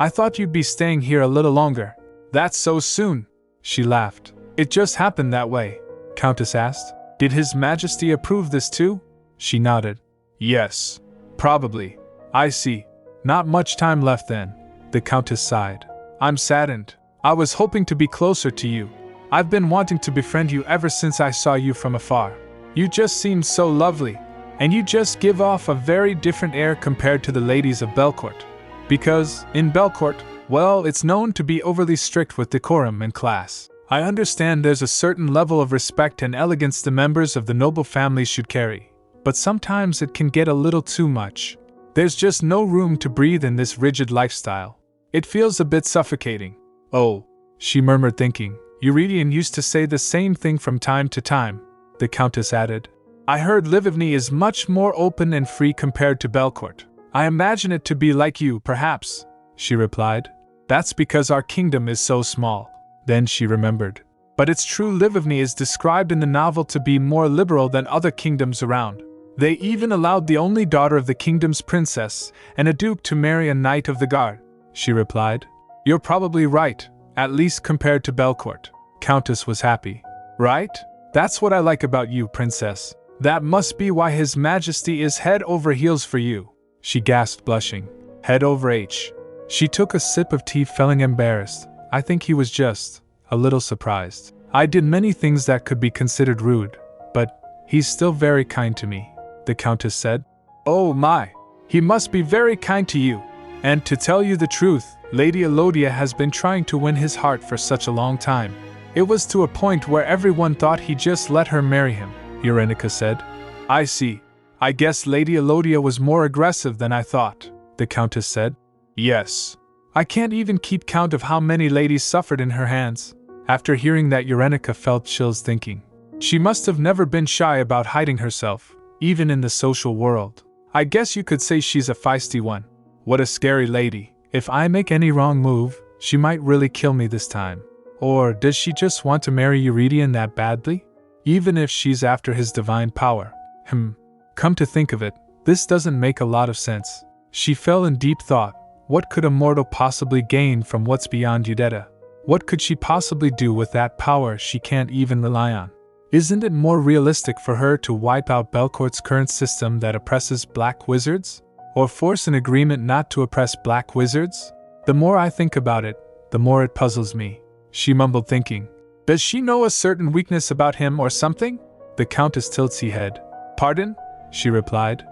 thought you'd be staying here a little longer. That's so soon. She laughed. It just happened that way. Countess asked. Did His Majesty approve this too? She nodded. Yes. Probably. I see. Not much time left then. The Countess sighed. I'm saddened. I was hoping to be closer to you. I've been wanting to befriend you ever since I saw you from afar. You just seem so lovely, and you just give off a very different air compared to the ladies of Belcourt. Because, in Belcourt, well, it's known to be overly strict with decorum and class. I understand there's a certain level of respect and elegance the members of the noble families should carry, but sometimes it can get a little too much. There's just no room to breathe in this rigid lifestyle. It feels a bit suffocating. Oh, she murmured thinking, Eurydion used to say the same thing from time to time. The Countess added, I heard Livivny is much more open and free compared to Belcourt. I imagine it to be like you, perhaps, she replied. That's because our kingdom is so small. Then she remembered. But it's true Livivny is described in the novel to be more liberal than other kingdoms around. They even allowed the only daughter of the kingdom's princess and a duke to marry a knight of the guard, she replied. You're probably right, at least compared to Belcourt. Countess was happy. Right? That's what I like about you, princess. That must be why His Majesty is head over heels for you. She gasped, blushing. Head over H. She took a sip of tea, feeling embarrassed. I think he was just a little surprised. I did many things that could be considered rude, but he's still very kind to me, the Countess said. Oh my, he must be very kind to you. And to tell you the truth, Lady Elodia has been trying to win his heart for such a long time. It was to a point where everyone thought he just let her marry him, Eurenica said. I see. I guess Lady Elodia was more aggressive than I thought, the Countess said. Yes. I can't even keep count of how many ladies suffered in her hands. After hearing that, Eurenica felt chills thinking. She must have never been shy about hiding herself, even in the social world. I guess you could say she's a feisty one. What a scary lady. If I make any wrong move, she might really kill me this time. Or does she just want to marry Eurydion that badly? Even if she's after his divine power. Come to think of it, this doesn't make a lot of sense. She fell in deep thought. What could a mortal possibly gain from what's beyond Udetta? What could she possibly do with that power she can't even rely on? Isn't it more realistic for her to wipe out Belcourt's current system that oppresses black wizards? Or force an agreement not to oppress black wizards? The more I think about it, the more it puzzles me, she mumbled thinking. Does she know a certain weakness about him or something? The Countess tilts her head. Pardon? She replied.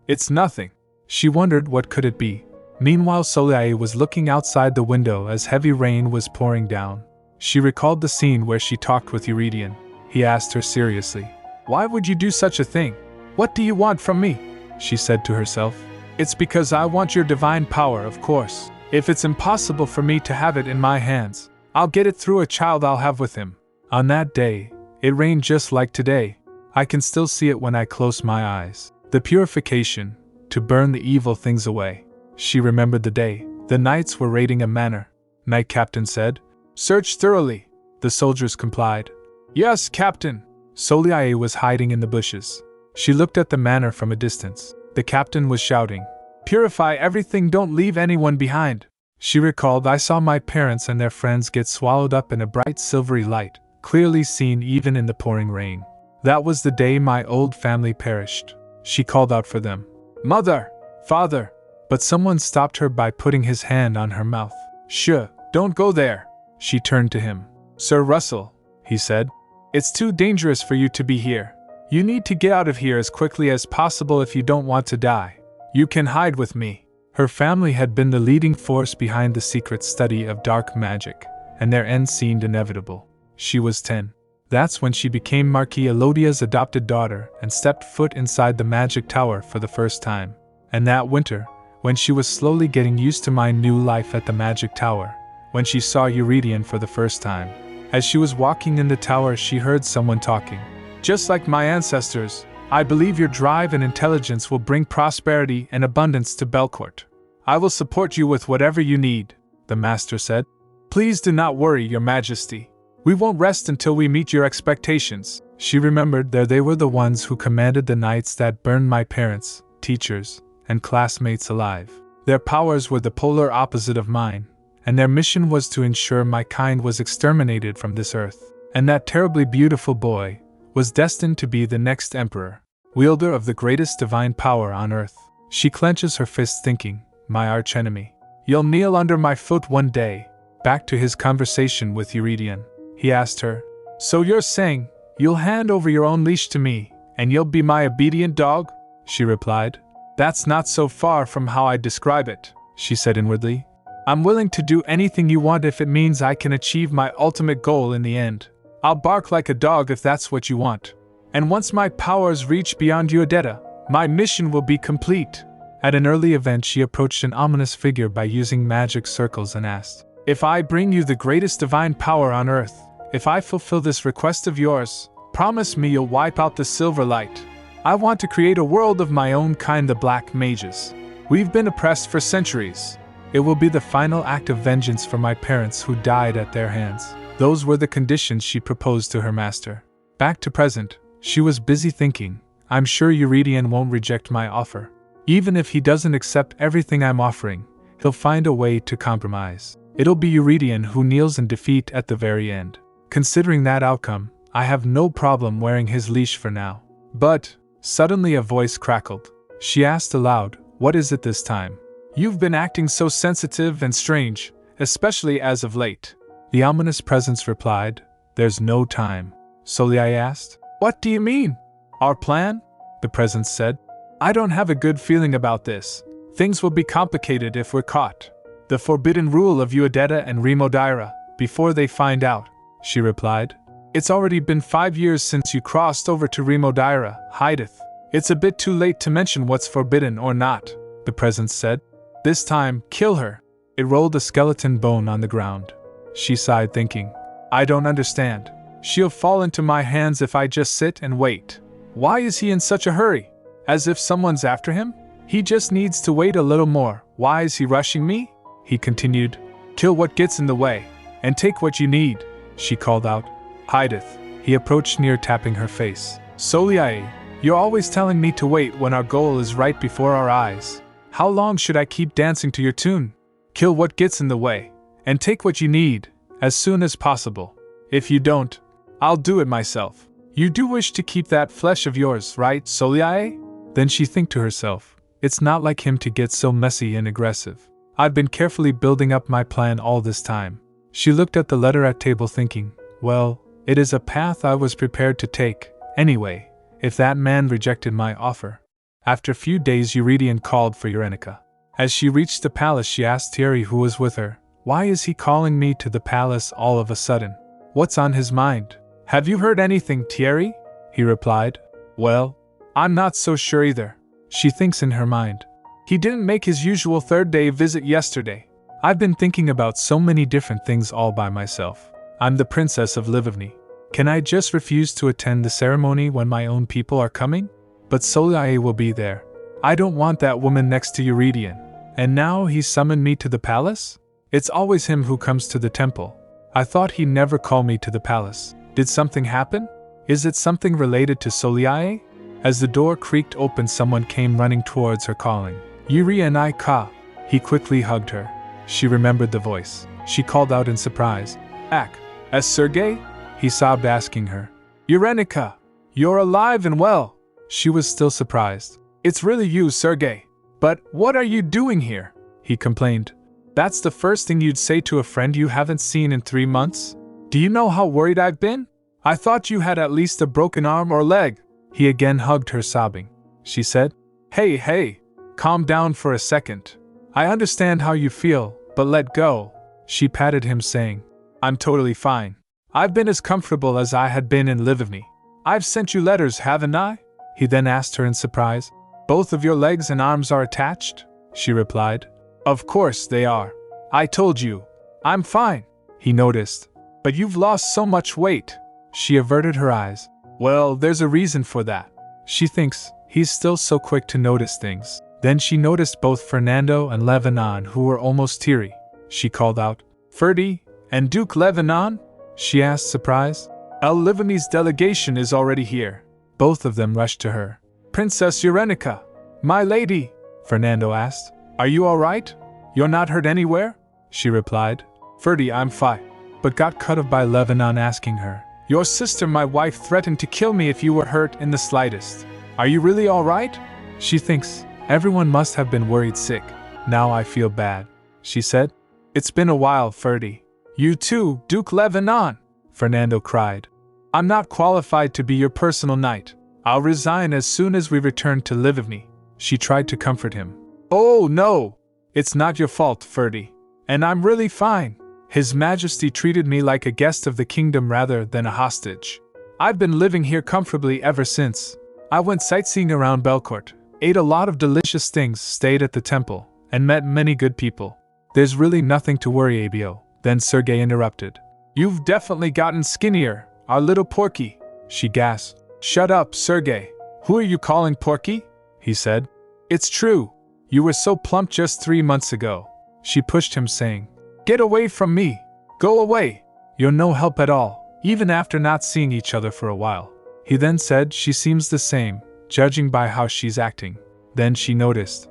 It's nothing. She wondered what could it be. Meanwhile, Soleil was looking outside the window as heavy rain was pouring down. She recalled the scene where she talked with Eurydion. He asked her seriously, Why would you do such a thing? What do you want from me? She said to herself. It's because I want your divine power, of course. If it's impossible for me to have it in my hands, I'll get it through a child I'll have with him. On that day, it rained just like today. I can still see it when I close my eyes. The purification, to burn the evil things away. She remembered the day. The knights were raiding a manor. Knight Captain said. Search thoroughly. The soldiers complied. Yes, Captain. Soleil was hiding in the bushes. She looked at the manor from a distance. The captain was shouting, Purify everything, don't leave anyone behind. She recalled, I saw my parents and their friends get swallowed up in a bright silvery light, clearly seen even in the pouring rain. That was the day my old family perished. She called out for them. Mother! Father! But someone stopped her by putting his hand on her mouth. Shh, don't go there. She turned to him. Sir Russell, he said. It's too dangerous for you to be here. You need to get out of here as quickly as possible if you don't want to die. You can hide with me. Her family had been the leading force behind the secret study of dark magic, and their end seemed inevitable. She was 10. That's when she became Marquis Elodia's adopted daughter and stepped foot inside the magic tower for the first time. And that winter, when she was slowly getting used to my new life at the magic tower, when she saw Eurydion for the first time. As she was walking in the tower, she heard someone talking. Just like my ancestors, I believe your drive and intelligence will bring prosperity and abundance to Belcourt. I will support you with whatever you need, the master said. Please do not worry, your majesty. We won't rest until we meet your expectations. She remembered they were the ones who commanded the knights that burned my parents, teachers, and classmates alive. Their powers were the polar opposite of mine, and their mission was to ensure my kind was exterminated from this earth. And that terribly beautiful boy was destined to be the next emperor, wielder of the greatest divine power on earth. She clenches her fists thinking, my archenemy. You'll kneel under my foot one day. Back to his conversation with Eurydion, he asked her, So you're saying, you'll hand over your own leash to me, and you'll be my obedient dog? She replied. That's not so far from how I describe it, she said inwardly. I'm willing to do anything you want if it means I can achieve my ultimate goal in the end. I'll bark like a dog if that's what you want. And once my powers reach beyond Uodetta, my mission will be complete. At an early event, she approached an ominous figure by using magic circles and asked, If I bring you the greatest divine power on earth, if I fulfill this request of yours, promise me you'll wipe out the silver light. I want to create a world of my own kind, the Black Mages. We've been oppressed for centuries. It will be the final act of vengeance for my parents who died at their hands. Those were the conditions she proposed to her master. Back to present, she was busy thinking, I'm sure Eurydion won't reject my offer. Even if he doesn't accept everything I'm offering, he'll find a way to compromise. It'll be Eurydion who kneels in defeat at the very end. Considering that outcome, I have no problem wearing his leash for now. But, suddenly a voice crackled. She asked aloud, What is it this time? You've been acting so sensitive and strange, especially as of late. The ominous presence replied, There's no time. Soliai asked, What do you mean? Our plan? The presence said, I don't have a good feeling about this. Things will be complicated if we're caught. The forbidden rule of Uodetta and Remodira, before they find out, she replied. It's already been 5 years since you crossed over to Remodira, hideth. It's a bit too late to mention what's forbidden or not, the presence said. This time, kill her. It rolled a skeleton bone on the ground. She sighed, thinking, I don't understand. She'll fall into my hands if I just sit and wait. Why is he in such a hurry? As if someone's after him? He just needs to wait a little more. Why is he rushing me? He continued. Kill what gets in the way, and take what you need, she called out. Hideth. He approached near, tapping her face. Soliai, you're always telling me to wait when our goal is right before our eyes. How long should I keep dancing to your tune? Kill what gets in the way, and take what you need, as soon as possible. If you don't, I'll do it myself. You do wish to keep that flesh of yours, right, Soliai? Then she think to herself, it's not like him to get so messy and aggressive. I've been carefully building up my plan all this time. She looked at the letter at table thinking, well, it is a path I was prepared to take, anyway, if that man rejected my offer. After a few days, Eurydion called for Eurenica. As she reached the palace, she asked Thierry, who was with her, why is he calling me to the palace all of a sudden? What's on his mind? Have you heard anything, Thierry? He replied, well, I'm not so sure either. She thinks in her mind. He didn't make his usual third-day visit yesterday. I've been thinking about so many different things all by myself. I'm the princess of Livivny. Can I just refuse to attend the ceremony when my own people are coming? But Soliai will be there. I don't want that woman next to Eurydion. And now he's summoned me to the palace? It's always him who comes to the temple. I thought he'd never call me to the palace. Did something happen? Is it something related to Soliai? As the door creaked open, someone came running towards her, calling, Yuri and I ka. He quickly hugged her. She remembered the voice. She called out in surprise, Ak, as Sergei? He sobbed, asking her, Eurenica, you're alive and well. She was still surprised. It's really you, Sergey. But what are you doing here? He complained. That's the first thing you'd say to a friend you haven't seen in 3 months? Do you know how worried I've been? I thought you had at least a broken arm or leg. He again hugged her, sobbing. She said, Hey, calm down for a second. I understand how you feel, but let go. She patted him, saying, I'm totally fine. I've been as comfortable as I had been in Lvivny. I've sent you letters, haven't I? He then asked her in surprise. Both of your legs and arms are attached? She replied. Of course they are. I told you. I'm fine. He noticed. But you've lost so much weight. She averted her eyes. Well, there's a reason for that. She thinks he's still so quick to notice things. Then she noticed both Fernando and Lebanon, who were almost teary. She called out, Ferdy and Duke Lebanon? She asked, surprised. Lvivny's delegation is already here. Both of them rushed to her. Princess Urenica, my lady, Fernando asked. Are you all right? You're not hurt anywhere? She replied. Ferdy, I'm fine. But got cut off by Lebanon asking her. Your sister, my wife, threatened to kill me if you were hurt in the slightest. Are you really all right? She thinks everyone must have been worried sick. Now I feel bad, she said. It's been a while, Ferdy. You too, Duke Lebanon, Fernando cried. I'm not qualified to be your personal knight. I'll resign as soon as we return to Lvivny. She tried to comfort him. Oh no! It's not your fault, Ferdy. And I'm really fine. His Majesty treated me like a guest of the kingdom rather than a hostage. I've been living here comfortably ever since. I went sightseeing around Belcourt, ate a lot of delicious things, stayed at the temple, and met many good people. There's really nothing to worry, Abio. Then Sergey interrupted. You've definitely gotten skinnier, our little Porky, she gasped. Shut up, Sergey. Who are you calling Porky? He said. It's true. You were so plump just 3 months ago. She pushed him, saying, Get away from me. Go away. You're no help at all, even after not seeing each other for a while. He then said, She seems the same, judging by how she's acting. Then she noticed,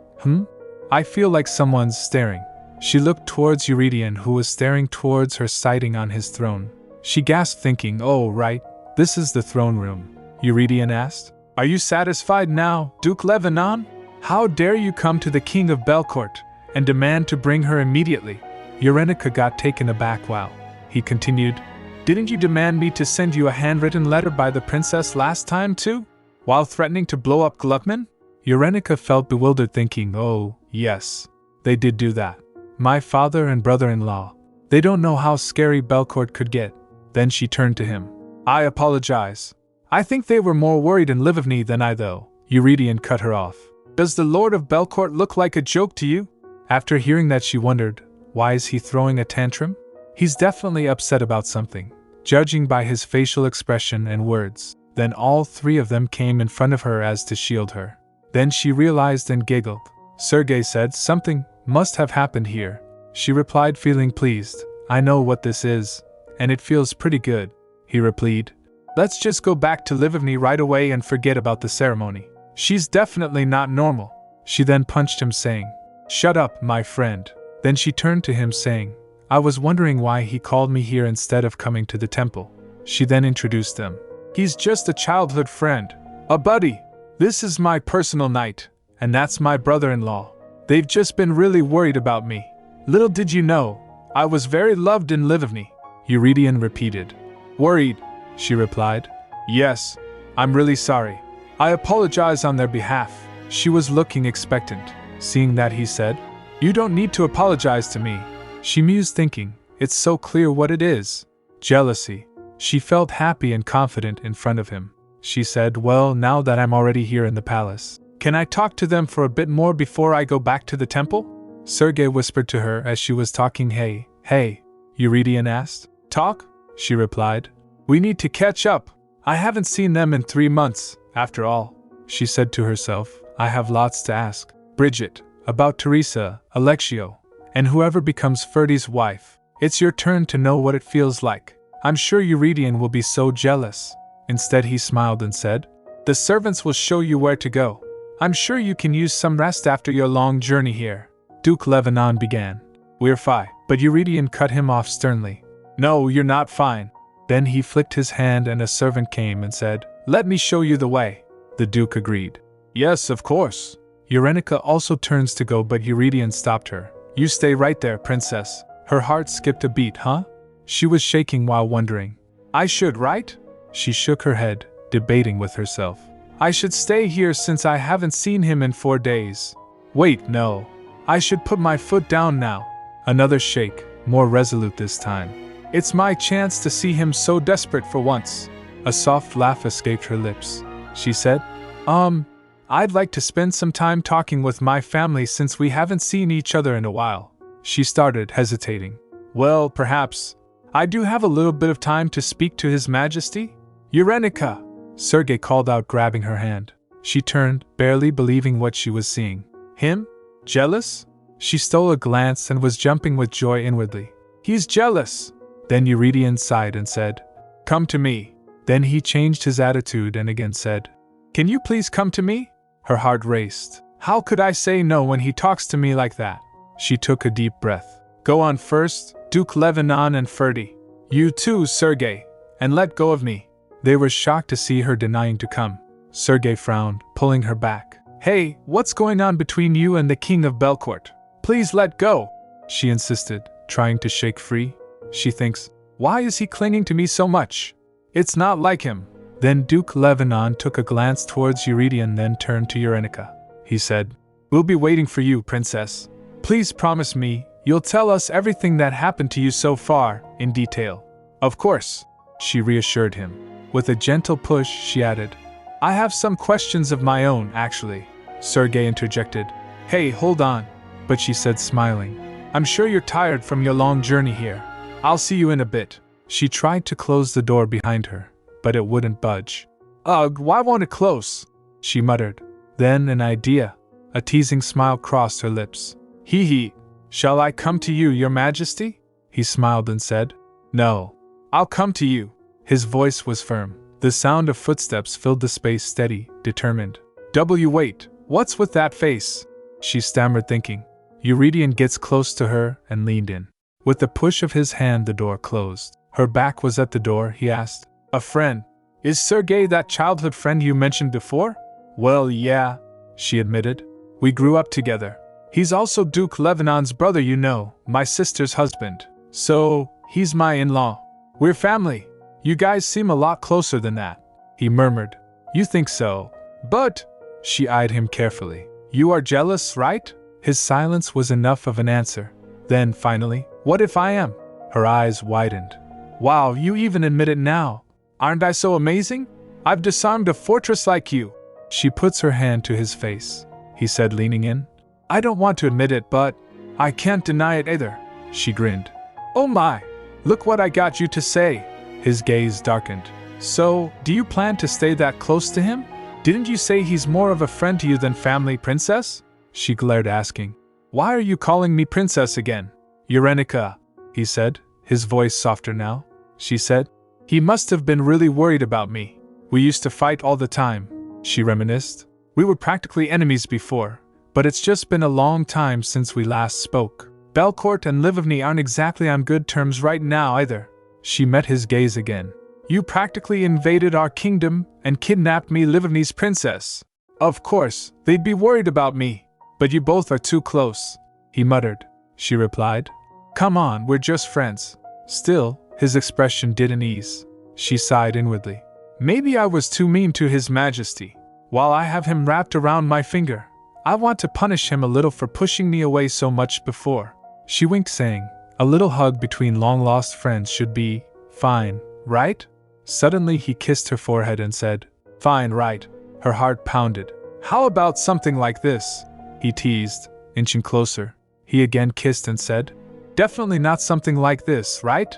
I feel like someone's staring. She looked towards Eurydion, who was staring towards her, sitting on his throne. She gasped, thinking, Oh, right, this is the throne room. Eurydion asked, Are you satisfied now, Duke Lebanon? How dare you come to the king of Belcourt and demand to bring her immediately? Urenica got taken aback while he continued, Didn't you demand me to send you a handwritten letter by the princess last time too? While threatening to blow up Gluckman? Urenica felt bewildered, thinking, Oh, yes, they did do that. My father and brother-in-law. They don't know how scary Belcourt could get. Then she turned to him. I apologize. I think they were more worried in Lvivny than I, though. Eurydion cut her off. Does the Lord of Belcourt look like a joke to you? After hearing that, she wondered, why is he throwing a tantrum? He's definitely upset about something, judging by his facial expression and words. Then all three of them came in front of her as to shield her. Then she realized and giggled. Sergey said, Something must have happened here. She replied, feeling pleased. I know what this is, and it feels pretty good. He replied, Let's just go back to Lvivny right away and forget about the ceremony. She's definitely not normal. She then punched him, saying, Shut up, my friend. Then she turned to him, saying, I was wondering why he called me here instead of coming to the temple. She then introduced them. He's just a childhood friend, a buddy. This is my personal knight, and that's my brother-in-law. They've just been really worried about me. Little did you know, I was very loved in Lvivny. Eurydion repeated. Worried, she replied. Yes, I'm really sorry. I apologize on their behalf. She was looking expectant. Seeing that, he said, You don't need to apologize to me. She mused, thinking, It's so clear what it is. Jealousy. She felt happy and confident in front of him. She said, Well, now that I'm already here in the palace, can I talk to them for a bit more before I go back to the temple? Sergey whispered to her as she was talking. Hey, Eurydion asked. Talk? She replied. We need to catch up. I haven't seen them in 3 months, after all. She said to herself, I have lots to ask. Bridget, about Teresa, Alexio, and whoever becomes Ferdy's wife. It's your turn to know what it feels like. I'm sure Eurydion will be so jealous. Instead, he smiled and said, The servants will show you where to go. I'm sure you can use some rest after your long journey here. Duke Lebanon began. We're fine. But Eurydion cut him off sternly. No, you're not fine. Then he flicked his hand and a servant came and said, Let me show you the way. the Duke agreed. Yes, of course. Eurenica also turns to go, but Eurydion stopped her. You stay right there, princess. Her heart skipped a beat, huh? She was shaking while wondering. I should, right? She shook her head, debating with herself. I should stay here since I haven't seen him in 4 days. Wait, no. I should put my foot down now. Another shake, more resolute this time. It's my chance to see him so desperate for once. A soft laugh escaped her lips. She said, I'd like to spend some time talking with my family since we haven't seen each other in a while. She started, hesitating. Well, perhaps. I do have a little bit of time to speak to His Majesty? Eurenica! Sergei called out, grabbing her hand. She turned, barely believing what she was seeing. Him? Jealous? She stole a glance and was jumping with joy inwardly. He's jealous! Then Eurydion sighed and said, Come to me. Then he changed his attitude and again said, Can you please come to me? Her heart raced. How could I say no when he talks to me like that? She took a deep breath. Go on first, Duke Lebanon and Ferdy. You too, Sergei, and let go of me. They were shocked to see her denying to come. Sergei frowned, pulling her back. Hey, what's going on between you and the King of Belcourt? Please let go, she insisted, trying to shake free. She thinks, why is he clinging to me so much? It's not like him. Then Duke Lebanon took a glance towards Eurydion, then turned to Eurenica. He said, We'll be waiting for you, princess. Please promise me you'll tell us everything that happened to you so far, in detail. Of course, she reassured him. With a gentle push, she added, I have some questions of my own, actually. Sergei interjected. Hey, hold on. But she said, smiling, I'm sure you're tired from your long journey here. I'll see you in a bit. She tried to close the door behind her, but it wouldn't budge. Ugh, why won't it close? She muttered. Then an idea. A teasing smile crossed her lips. Hee hee. Shall I come to you, Your Majesty? He smiled and said, No. I'll come to you. His voice was firm. The sound of footsteps filled the space, steady, determined. Wait, what's with that face? She stammered, thinking. Eurydion gets close to her and leaned in. With the push of his hand, the door closed. Her back was at the door. He asked, A friend? Is Sergei that childhood friend you mentioned before? Well, yeah, she admitted. We grew up together. He's also Duke Lebanon's brother, you know, my sister's husband. So, he's my in-law. We're family. You guys seem a lot closer than that, he murmured. You think so? But, she eyed him carefully. You are jealous, right? His silence was enough of an answer. Then, finally, what if I am? Her eyes widened. Wow, you even admit it now. Aren't I so amazing? I've disarmed a fortress like you. She puts her hand to his face. He said, leaning in. I don't want to admit it, but I can't deny it either. She grinned. Oh my, look what I got you to say. His gaze darkened. So, do you plan to stay that close to him? Didn't you say he's more of a friend to you than family, princess? She glared, asking. Why are you calling me princess again? Eurenica, he said, his voice softer now. She said, he must have been really worried about me. We used to fight all the time, she reminisced. We were practically enemies before, but it's just been a long time since we last spoke. Belcourt and Livovny aren't exactly on good terms right now either. She met his gaze again. You practically invaded our kingdom and kidnapped me, Livovny's princess. Of course, they'd be worried about me, but you both are too close, he muttered. She replied. Come on, we're just friends. Still, his expression didn't ease. She sighed inwardly. Maybe I was too mean to His Majesty. While I have him wrapped around my finger, I want to punish him a little for pushing me away so much before. She winked, saying, a little hug between long-lost friends should be fine, right? Suddenly he kissed her forehead and said, Fine, right? Her heart pounded. How about something like this? He teased, inching closer. He again kissed and said, Definitely not something like this, right?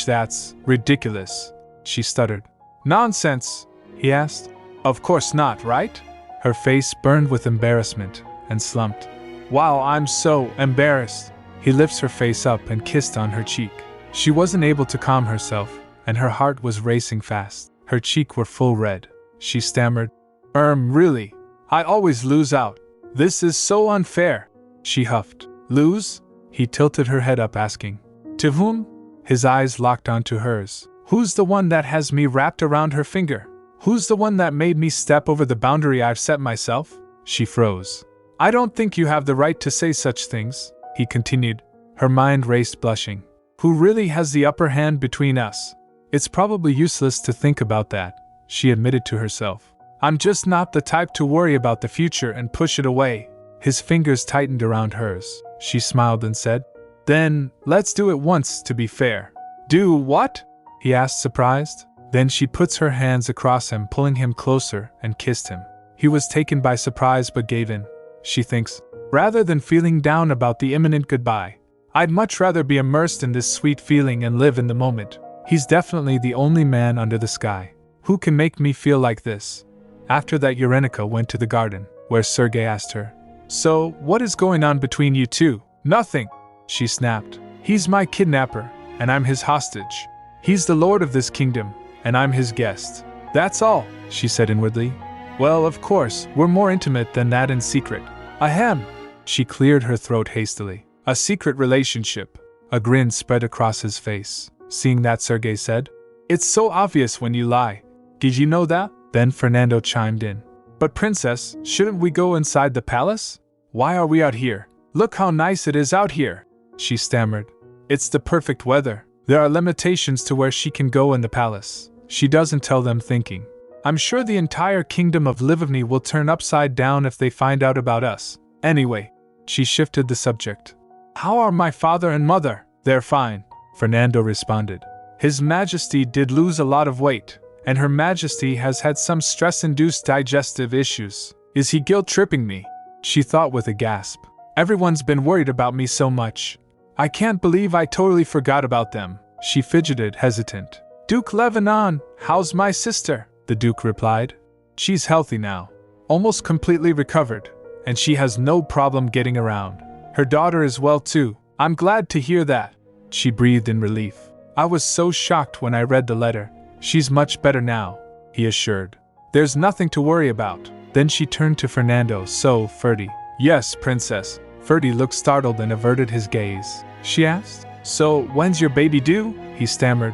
That's ridiculous, she stuttered. Nonsense, he asked. Of course not, right? Her face burned with embarrassment and slumped. Wow, I'm so embarrassed. He lifts her face up and kissed on her cheek. She wasn't able to calm herself, and her heart was racing fast. Her cheeks were full red. She stammered, Really? I always lose out. This is so unfair. She huffed. Lose? He tilted her head up, asking, To whom? His eyes locked onto hers. Who's the one that has me wrapped around her finger? Who's the one that made me step over the boundary I've set myself? She froze. I don't think you have the right to say such things, he continued. Her mind raced, blushing. Who really has the upper hand between us? It's probably useless to think about that, she admitted to herself. I'm just not the type to worry about the future and push it away. His fingers tightened around hers. She smiled and said, Then, let's do it once to be fair. Do what? He asked, surprised. Then she puts her hands across him, pulling him closer, and kissed him. He was taken by surprise but gave in. She thinks, rather than feeling down about the imminent goodbye, I'd much rather be immersed in this sweet feeling and live in the moment. He's definitely the only man under the sky who can make me feel like this. After that, Urenica went to the garden, where Sergei asked her, So, what is going on between you two? Nothing, she snapped. He's my kidnapper, and I'm his hostage. He's the lord of this kingdom, and I'm his guest. That's all, she said inwardly. Well, of course, we're more intimate than that in secret. Ahem. She cleared her throat hastily. A secret relationship. A grin spread across his face. Seeing that, Sergei said, It's so obvious when you lie. Did you know that? Then Fernando chimed in. But princess, shouldn't we go inside the palace? Why are we out here? Look how nice it is out here, she stammered. It's the perfect weather. There are limitations to where she can go in the palace. She doesn't tell them, thinking, I'm sure the entire kingdom of Livovny will turn upside down if they find out about us. Anyway, she shifted the subject. How are my father and mother? They're fine, Fernando responded. His Majesty did lose a lot of weight, and Her Majesty has had some stress-induced digestive issues. Is he guilt-tripping me? She thought with a gasp. Everyone's been worried about me so much. I can't believe I totally forgot about them. She fidgeted, hesitant. Duke Lebanon, how's my sister? The Duke replied. She's healthy now, almost completely recovered, and she has no problem getting around. Her daughter is well too. I'm glad to hear that. She breathed in relief. I was so shocked when I read the letter. She's much better now, he assured. There's nothing to worry about. Then she turned to Fernando. So, Ferdy. Yes, princess. Ferdy looked startled and averted his gaze. She asked, So, when's your baby due? He stammered.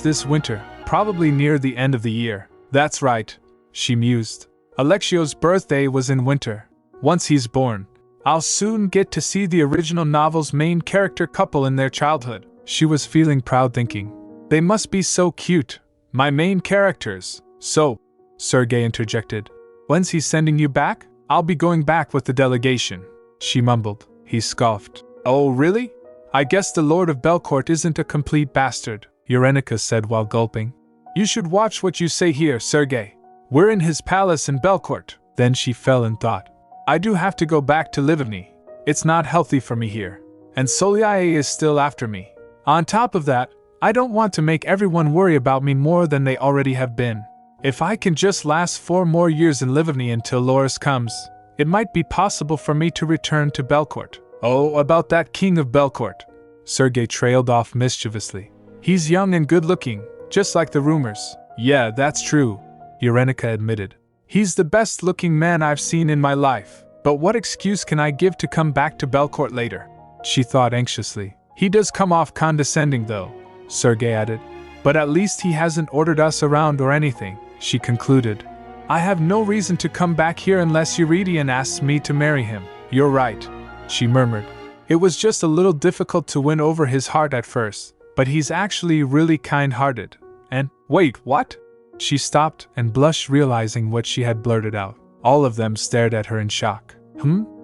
This winter, probably near the end of the year. That's right, she mused. Alexio's birthday was in winter. Once he's born, I'll soon get to see the original novel's main character couple in their childhood. She was feeling proud, thinking, They must be so cute, my main characters. So, Sergei interjected, When's he sending you back? I'll be going back with the delegation, she mumbled. He scoffed. Oh, really? I guess the Lord of Belcourt isn't a complete bastard, Urenica said while gulping. You should watch what you say here, Sergei. We're in his palace in Belcourt. Then she fell in thought. I do have to go back to Livovny. It's not healthy for me here. And Soliae is still after me. On top of that, I don't want to make everyone worry about me more than they already have been. If I can just last 4 more years in Livovny until Loris comes, it might be possible for me to return to Belcourt. Oh, about that king of Belcourt. Sergei trailed off mischievously. He's young and good-looking, just like the rumors. Yeah, that's true, Urenica admitted. He's the best-looking man I've seen in my life. But what excuse can I give to come back to Belcourt later? She thought anxiously. He does come off condescending, though, Sergei added. But at least he hasn't ordered us around or anything, she concluded. I have no reason to come back here unless Eurydion asks me to marry him. You're right, she murmured. It was just a little difficult to win over his heart at first, but he's actually really kind-hearted. And, wait, what? She stopped and blushed, realizing what she had blurted out. All of them stared at her in shock.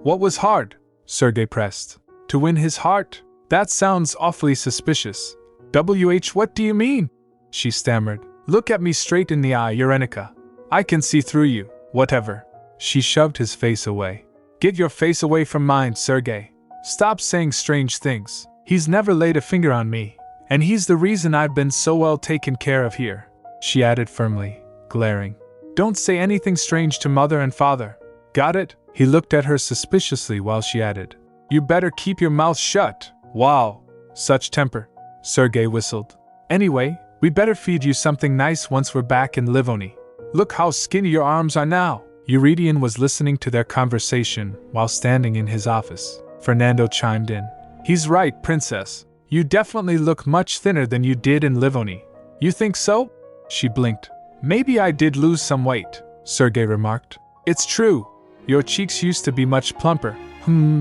What was hard? Sergei pressed. To win his heart? That sounds awfully suspicious. What do you mean? She stammered. Look at me straight in the eye, Urenica. I can see through you. Whatever. She shoved his face away. Get your face away from mine, Sergei. Stop saying strange things. He's never laid a finger on me, and he's the reason I've been so well taken care of here, she added firmly, glaring. Don't say anything strange to mother and father. Got it? He looked at her suspiciously while she added, You better keep your mouth shut. Wow, such temper. Sergei whistled. Anyway, we better feed you something nice once we're back in Livovny. Look how skinny your arms are now. Eurydion was listening to their conversation while standing in his office. Fernando chimed in. He's right, princess. You definitely look much thinner than you did in Livovny. You think so? She blinked. Maybe I did lose some weight, Sergei remarked. It's true. Your cheeks used to be much plumper.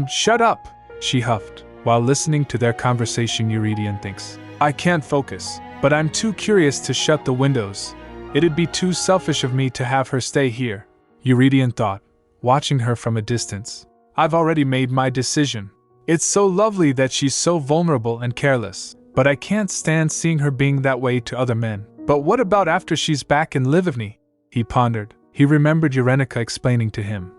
Shut up, she huffed. While listening to their conversation, Eurydion thinks, I can't focus, but I'm too curious to shut the windows. It'd be too selfish of me to have her stay here. Eurydion thought, watching her from a distance. I've already made my decision. It's so lovely that she's so vulnerable and careless, but I can't stand seeing her being that way to other men. But what about after she's back in Livni? He pondered. He remembered Eurenica explaining to him.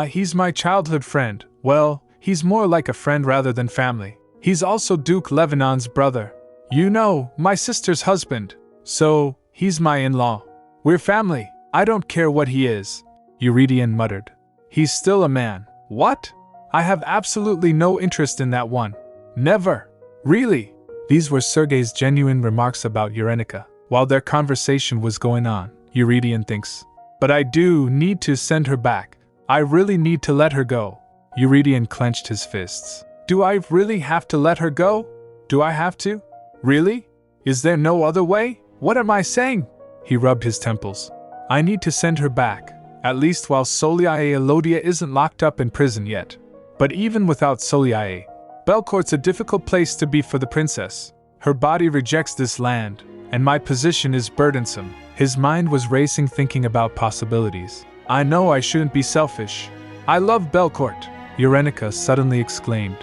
He's my childhood friend. Well, he's more like a friend rather than family. He's also Duke Levanon's brother. You know, my sister's husband. So, he's my in-law. We're family. I don't care what he is. Eurydion muttered. He's still a man. What? I have absolutely no interest in that one. Never. Really? These were Sergei's genuine remarks about Eurenica. While their conversation was going on, Eurydion thinks, but I do need to send her back. I really need to let her go. Eurydion clenched his fists. Do I really have to let her go? Do I have to? Really? Is there no other way? What am I saying? He rubbed his temples. I need to send her back, at least while Soliae Elodia isn't locked up in prison yet. But even without Soliae, Belcourt's a difficult place to be for the princess. Her body rejects this land, and my position is burdensome. His mind was racing, thinking about possibilities. I know I shouldn't be selfish. I love Belcourt, Eurenica suddenly exclaimed.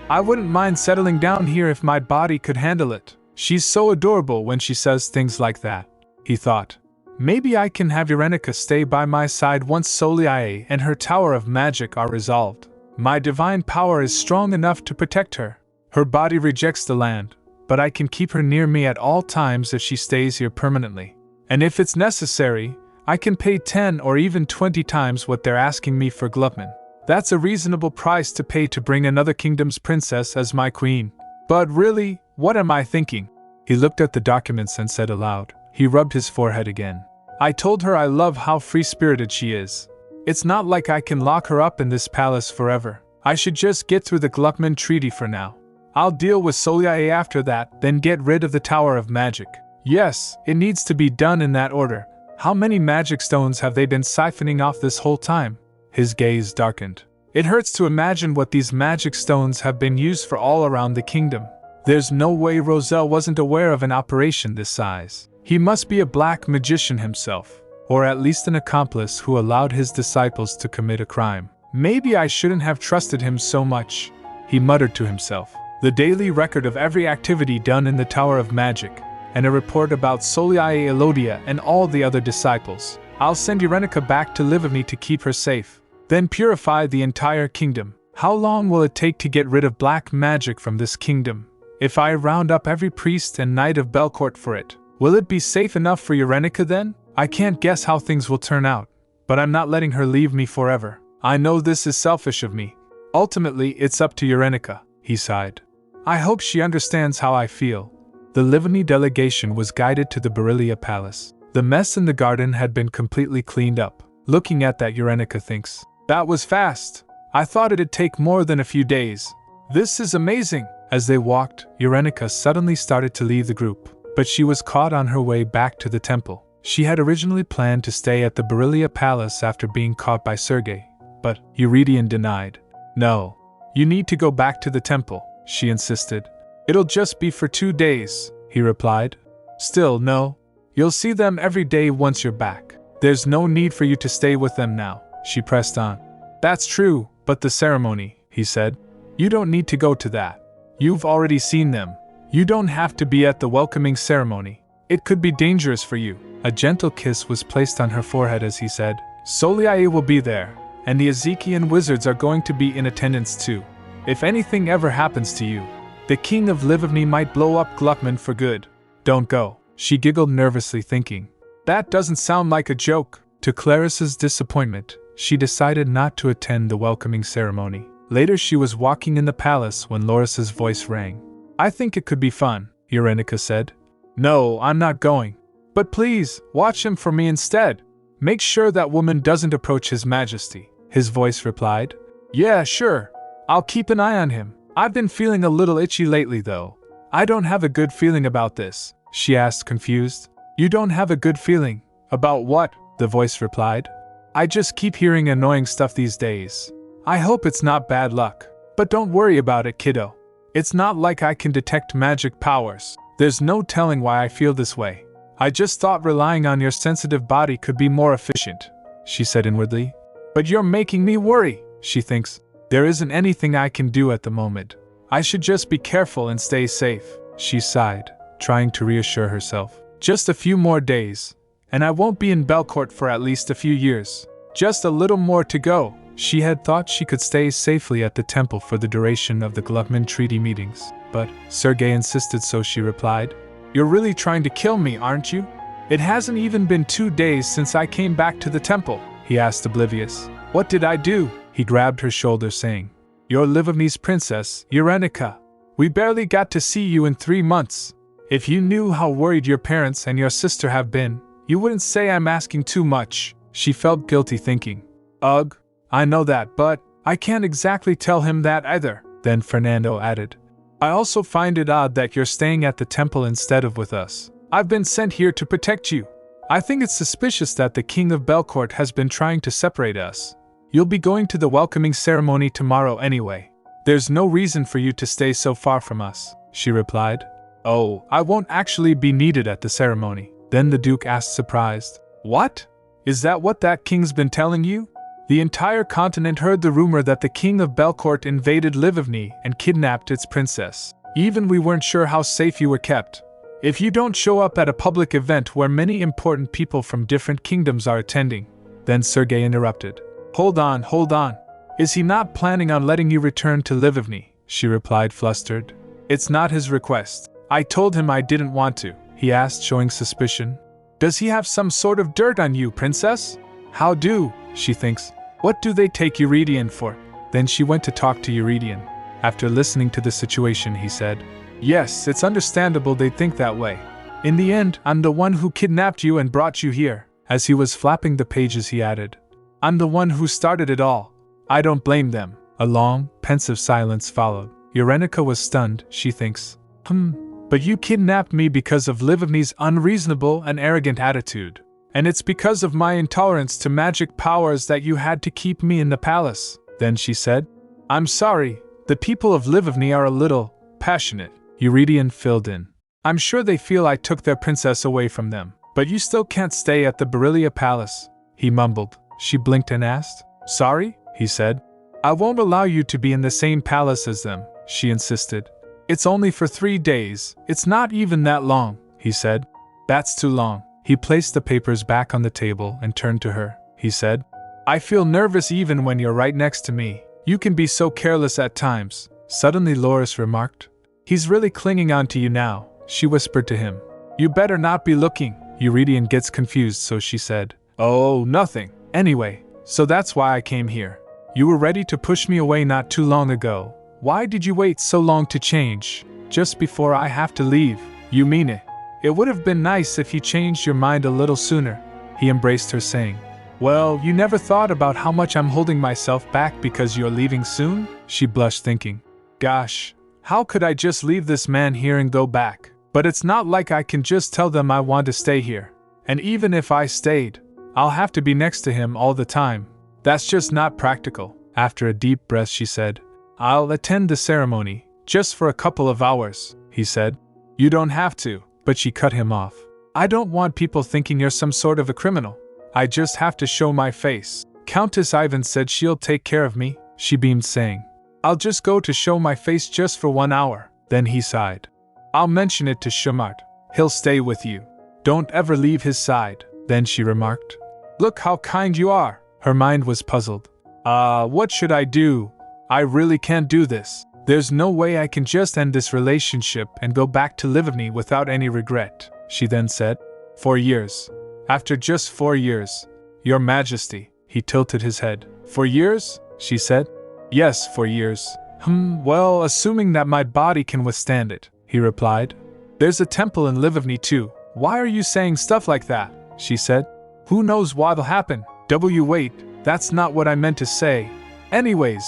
I wouldn't mind settling down here if my body could handle it. She's so adorable when she says things like that, he thought. Maybe I can have Eurenica stay by my side once Soliae and her Tower of Magic are resolved. My divine power is strong enough to protect her. Her body rejects the land, but I can keep her near me at all times if she stays here permanently. And if it's necessary, I can pay 10 or even 20 times what they're asking me for Glupman. That's a reasonable price to pay to bring another kingdom's princess as my queen. But really, what am I thinking? He looked at the documents and said aloud. He rubbed his forehead again. I told her I love how free-spirited she is. It's not like I can lock her up in this palace forever. I should just get through the Glupman Treaty for now. I'll deal with Soliae after that, then get rid of the Tower of Magic. Yes, it needs to be done in that order. How many magic stones have they been siphoning off this whole time? His gaze darkened. It hurts to imagine what these magic stones have been used for all around the kingdom. There's no way Roselle wasn't aware of an operation this size. He must be a black magician himself, or at least an accomplice who allowed his disciples to commit a crime. Maybe I shouldn't have trusted him so much, he muttered to himself. The daily record of every activity done in the Tower of Magic, and a report about Soliae Elodia and all the other disciples. I'll send Eurenica back to Livni to keep her safe, then purify the entire kingdom. How long will it take to get rid of black magic from this kingdom? If I round up every priest and knight of Belcourt for it, will it be safe enough for Eurenica then? I can't guess how things will turn out, but I'm not letting her leave me forever. I know this is selfish of me. Ultimately, it's up to Eurenica, he sighed. I hope she understands how I feel. The Livni delegation was guided to the Berillia Palace. The mess in the garden had been completely cleaned up. Looking at that, Eurenica thinks, that was fast. I thought it'd take more than a few days. This is amazing. As they walked, Eurenica suddenly started to leave the group, but she was caught on her way back to the temple. She had originally planned to stay at the Berillia Palace after being caught by Sergei, but Eurydion denied. No, you need to go back to the temple, she insisted. It'll just be for 2 days, he replied. Still, no. You'll see them every day once you're back. There's no need for you to stay with them now, she pressed on. That's true, but the ceremony, he said. You don't need to go to that. You've already seen them. You don't have to be at the welcoming ceremony. It could be dangerous for you. A gentle kiss was placed on her forehead as he said, Soliae will be there, and the Ezekian wizards are going to be in attendance too. If anything ever happens to you, the king of Livni might blow up Gluckman for good. Don't go. She giggled nervously, thinking, that doesn't sound like a joke. To Clarissa's disappointment, she decided not to attend the welcoming ceremony. Later she was walking in the palace when Loris's voice rang. I think it could be fun, Eurenica said. No, I'm not going. But please, watch him for me instead. Make sure that woman doesn't approach His Majesty, his voice replied. Yeah, sure. I'll keep an eye on him. I've been feeling a little itchy lately though. I don't have a good feeling about this, she asked, confused. You don't have a good feeling? About what? The voice replied. I just keep hearing annoying stuff these days. I hope it's not bad luck. But don't worry about it, kiddo. It's not like I can detect magic powers. There's no telling why I feel this way. I just thought relying on your sensitive body could be more efficient, she said inwardly. But you're making me worry, she thinks. There isn't anything I can do at the moment. I should just be careful and stay safe, she sighed, trying to reassure herself. Just a few more days, and I won't be in Belcourt for at least a few years. Just a little more to go. She had thought she could stay safely at the temple for the duration of the Gluckman Treaty meetings, but Sergei insisted, so she replied, You're really trying to kill me, aren't you? It hasn't even been 2 days since I came back to the temple, he asked, oblivious. What did I do? He grabbed her shoulder, saying, You're Livoni's princess, Eurenica. We barely got to see you in 3 months. If you knew how worried your parents and your sister have been, you wouldn't say I'm asking too much. She felt guilty, thinking, Ugh, I know that, but I can't exactly tell him that either. Then Fernando added, I also find it odd that you're staying at the temple instead of with us. I've been sent here to protect you. I think it's suspicious that the king of Belcourt has been trying to separate us. You'll be going to the welcoming ceremony tomorrow anyway. There's no reason for you to stay so far from us, she replied. Oh, I won't actually be needed at the ceremony. Then the Duke asked, surprised. What? Is that what that king's been telling you? The entire continent heard the rumor that the king of Belcourt invaded Livovny and kidnapped its princess. Even we weren't sure how safe you were kept. If you don't show up at a public event where many important people from different kingdoms are attending. Then Sergei interrupted. Hold on. Is he not planning on letting you return to Livovny? She replied, flustered. It's not his request. I told him I didn't want to, he asked, showing suspicion. Does he have some sort of dirt on you, princess? How do, she thinks. What do they take Eurydion for? Then she went to talk to Eurydion. After listening to the situation, he said, Yes, it's understandable they'd think that way. In the end, I'm the one who kidnapped you and brought you here. As he was flapping the pages, he added, I'm the one who started it all. I don't blame them. A long, pensive silence followed. Eurenica was stunned, she thinks. But you kidnapped me because of Livovny's unreasonable and arrogant attitude. And it's because of my intolerance to magic powers that you had to keep me in the palace. Then she said, I'm sorry, the people of Livovny are a little passionate. Eurydion filled in. I'm sure they feel I took their princess away from them. But you still can't stay at the Berillia Palace, he mumbled. She blinked and asked, Sorry? He said. I won't allow you to be in the same palace as them, she insisted. It's only for 3 days. It's not even that long, he said. That's too long. He placed the papers back on the table and turned to her. He said, I feel nervous even when you're right next to me. You can be so careless at times. Suddenly Loris remarked. He's really clinging on to you now, she whispered to him. You better not be looking. Eurydion gets confused, so she said, Oh, nothing. Anyway, so that's why I came here. You were ready to push me away not too long ago. Why did you wait so long to change? Just before I have to leave. You mean it? It would have been nice if you changed your mind a little sooner. He embraced her, saying, Well, you never thought about how much I'm holding myself back because you're leaving soon? She blushed, thinking, Gosh, how could I just leave this man here and go back? But it's not like I can just tell them I want to stay here. And even if I stayed, I'll have to be next to him all the time. That's just not practical. After a deep breath, she said, I'll attend the ceremony, just for a couple of hours, he said. You don't have to, but she cut him off. I don't want people thinking you're some sort of a criminal. I just have to show my face. Countess Ivan said she'll take care of me, she beamed, saying, I'll just go to show my face just for 1 hour. Then he sighed. I'll mention it to Shumart. He'll stay with you. Don't ever leave his side. Then she remarked, Look how kind you are. Her mind was puzzled. What should I do? I really can't do this. There's no way I can just end this relationship and go back to Livovny without any regret, she then said. 4 years. After just 4 years. Your Majesty. He tilted his head. 4 years? She said. Yes, 4 years. Well, assuming that my body can withstand it, he replied. There's a temple in Livovny too. Why are you saying stuff like that? She said. Who knows what'll happen? Wait, that's not what I meant to say. Anyways,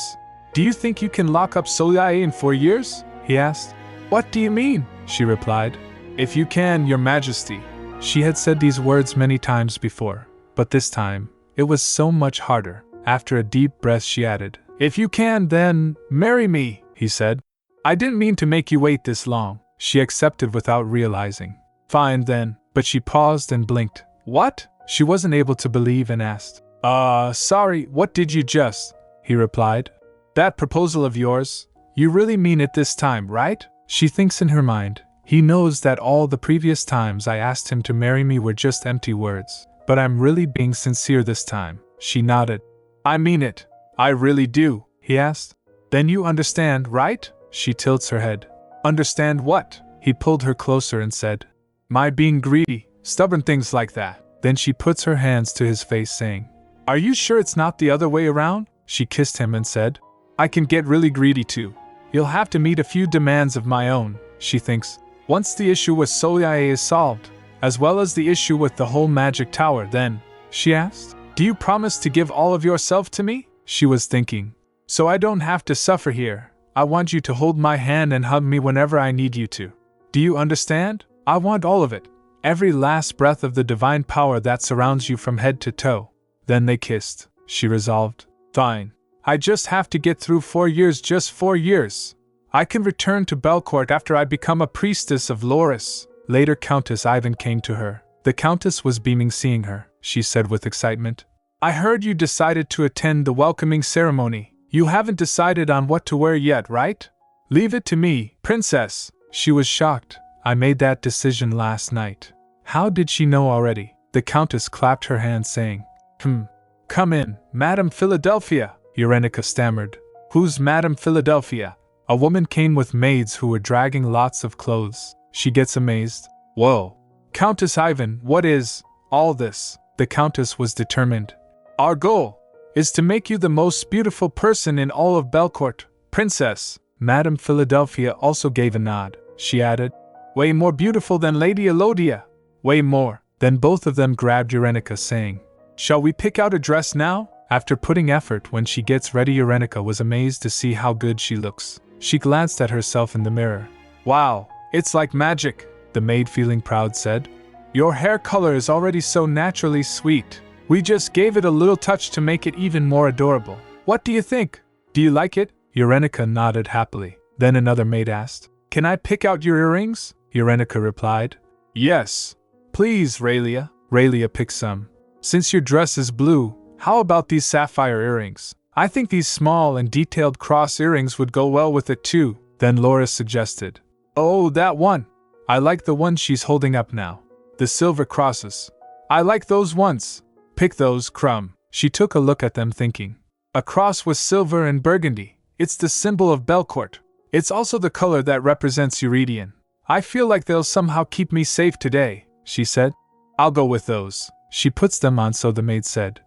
do you think you can lock up Soleil in 4 years? He asked. What do you mean? She replied. If you can, Your Majesty. She had said these words many times before, but this time, it was so much harder. After a deep breath she added, "If you can, then, marry me," he said. "I didn't mean to make you wait this long," she accepted without realizing. "Fine then," but she paused and blinked. "What?" She wasn't able to believe and asked. Sorry, what did you just?" he replied. "That proposal of yours, you really mean it this time, right?" She thinks in her mind, he knows that all the previous times I asked him to marry me were just empty words, but I'm really being sincere this time. She nodded. "I mean it. I really do," he asked. "Then you understand, right?" She tilts her head. "Understand what?" He pulled her closer and said, "My being greedy, stubborn, things like that." Then she puts her hands to his face saying, "Are you sure it's not the other way around?" She kissed him and said, "I can get really greedy too. You'll have to meet a few demands of my own," she thinks. "Once the issue with Soliae is solved, as well as the issue with the whole magic tower, then," she asked, "do you promise to give all of yourself to me?" She was thinking, "So I don't have to suffer here. I want you to hold my hand and hug me whenever I need you to. Do you understand? I want all of it. Every last breath of the divine power that surrounds you from head to toe." Then they kissed. She resolved, "Fine. I just have to get through 4 years, just 4 years. I can return to Belcourt after I become a priestess of Loris." Later Countess Ivan came to her. The Countess was beaming seeing her. She said with excitement, "I heard you decided to attend the welcoming ceremony. You haven't decided on what to wear yet, right?" "Leave it to me, Princess." She was shocked. "I made that decision last night." How did she know already? The Countess clapped her hands saying, "Come in, Madame Philadelphia," Eurenica stammered. "Who's Madame Philadelphia?" A woman came with maids who were dragging lots of clothes. She gets amazed. "Whoa. Countess Ivan, what is all this?" The Countess was determined. "Our goal is to make you the most beautiful person in all of Belcourt, Princess." Madame Philadelphia also gave a nod. She added, "Way more beautiful than Lady Elodia. Way more." Then both of them grabbed Eurenica saying, "Shall we pick out a dress now?" After putting effort when she gets ready, Eurenica was amazed to see how good she looks. She glanced at herself in the mirror. "Wow, it's like magic," the maid, feeling proud, said. "Your hair color is already so naturally sweet. We just gave it a little touch to make it even more adorable. What do you think? Do you like it?" Eurenica nodded happily. Then another maid asked, "Can I pick out your earrings?" Eurenica replied, "Yes. Please, Raelia." Raelia picked some. "Since your dress is blue, how about these sapphire earrings? I think these small and detailed cross earrings would go well with it too." Then Loris suggested, "Oh, that one. I like the one she's holding up now. The silver crosses. I like those ones. Pick those, Crumb." She took a look at them thinking, "A cross with silver and burgundy. It's the symbol of Belcourt. It's also the color that represents Eurydian. I feel like they'll somehow keep me safe today," she said. "I'll go with those." She puts them on, so the maid said,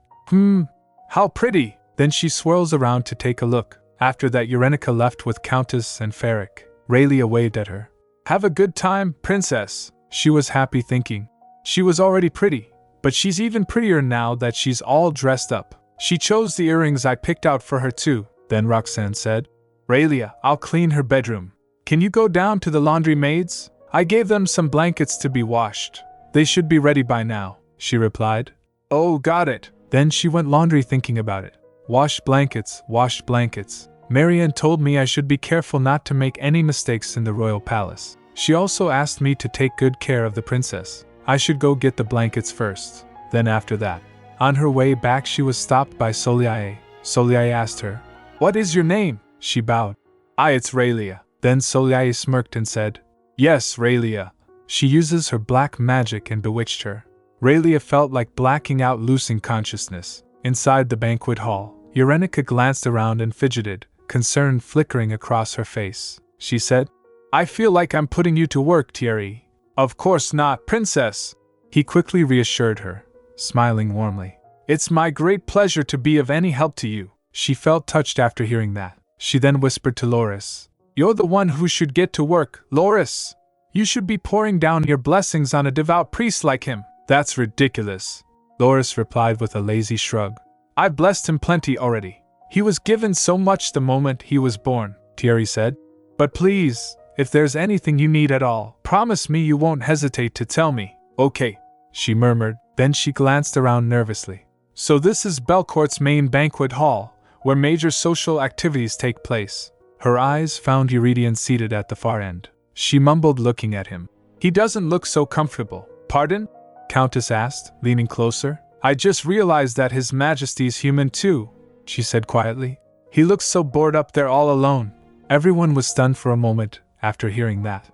How pretty." Then she swirls around to take a look. After that, Eurenica left with Countess and Ferric. Raelia waved at her. "Have a good time, Princess." She was happy thinking. She was already pretty, but she's even prettier now that she's all dressed up. She chose the earrings I picked out for her too. Then Roxanne said, "Raelia, I'll clean her bedroom. Can you go down to the laundry maids? I gave them some blankets to be washed. They should be ready by now," she replied. "Oh, got it." Then she went laundry thinking about it. Washed blankets, washed blankets. Marianne told me I should be careful not to make any mistakes in the royal palace. She also asked me to take good care of the princess. I should go get the blankets first. Then after that. On her way back she was stopped by Soliae. Soliae asked her, "What is your name?" She bowed. It's Raelia." Then Soliae smirked and said, "Yes, Raelia. She uses her black magic and bewitched her." Raelia felt like blacking out, losing consciousness. Inside the banquet hall, Eurenica glanced around and fidgeted, concern flickering across her face. She said, "I feel like I'm putting you to work, Thierry." "Of course not, Princess," he quickly reassured her, smiling warmly. "It's my great pleasure to be of any help to you." She felt touched after hearing that. She then whispered to Loris, "You're the one who should get to work, Loris. You should be pouring down your blessings on a devout priest like him." "That's ridiculous," Loris replied with a lazy shrug. "I've blessed him plenty already. He was given so much the moment he was born," Thierry said. "But please, if there's anything you need at all, promise me you won't hesitate to tell me." "Okay," she murmured, then she glanced around nervously. So this is Belcourt's main banquet hall, where major social activities take place. Her eyes found Eurydion seated at the far end. She mumbled, looking at him. He doesn't look so comfortable. Pardon? Countess asked, leaning closer. I just realized that His Majesty's human too, she said quietly. He looks so bored up there all alone. Everyone was stunned for a moment after hearing that.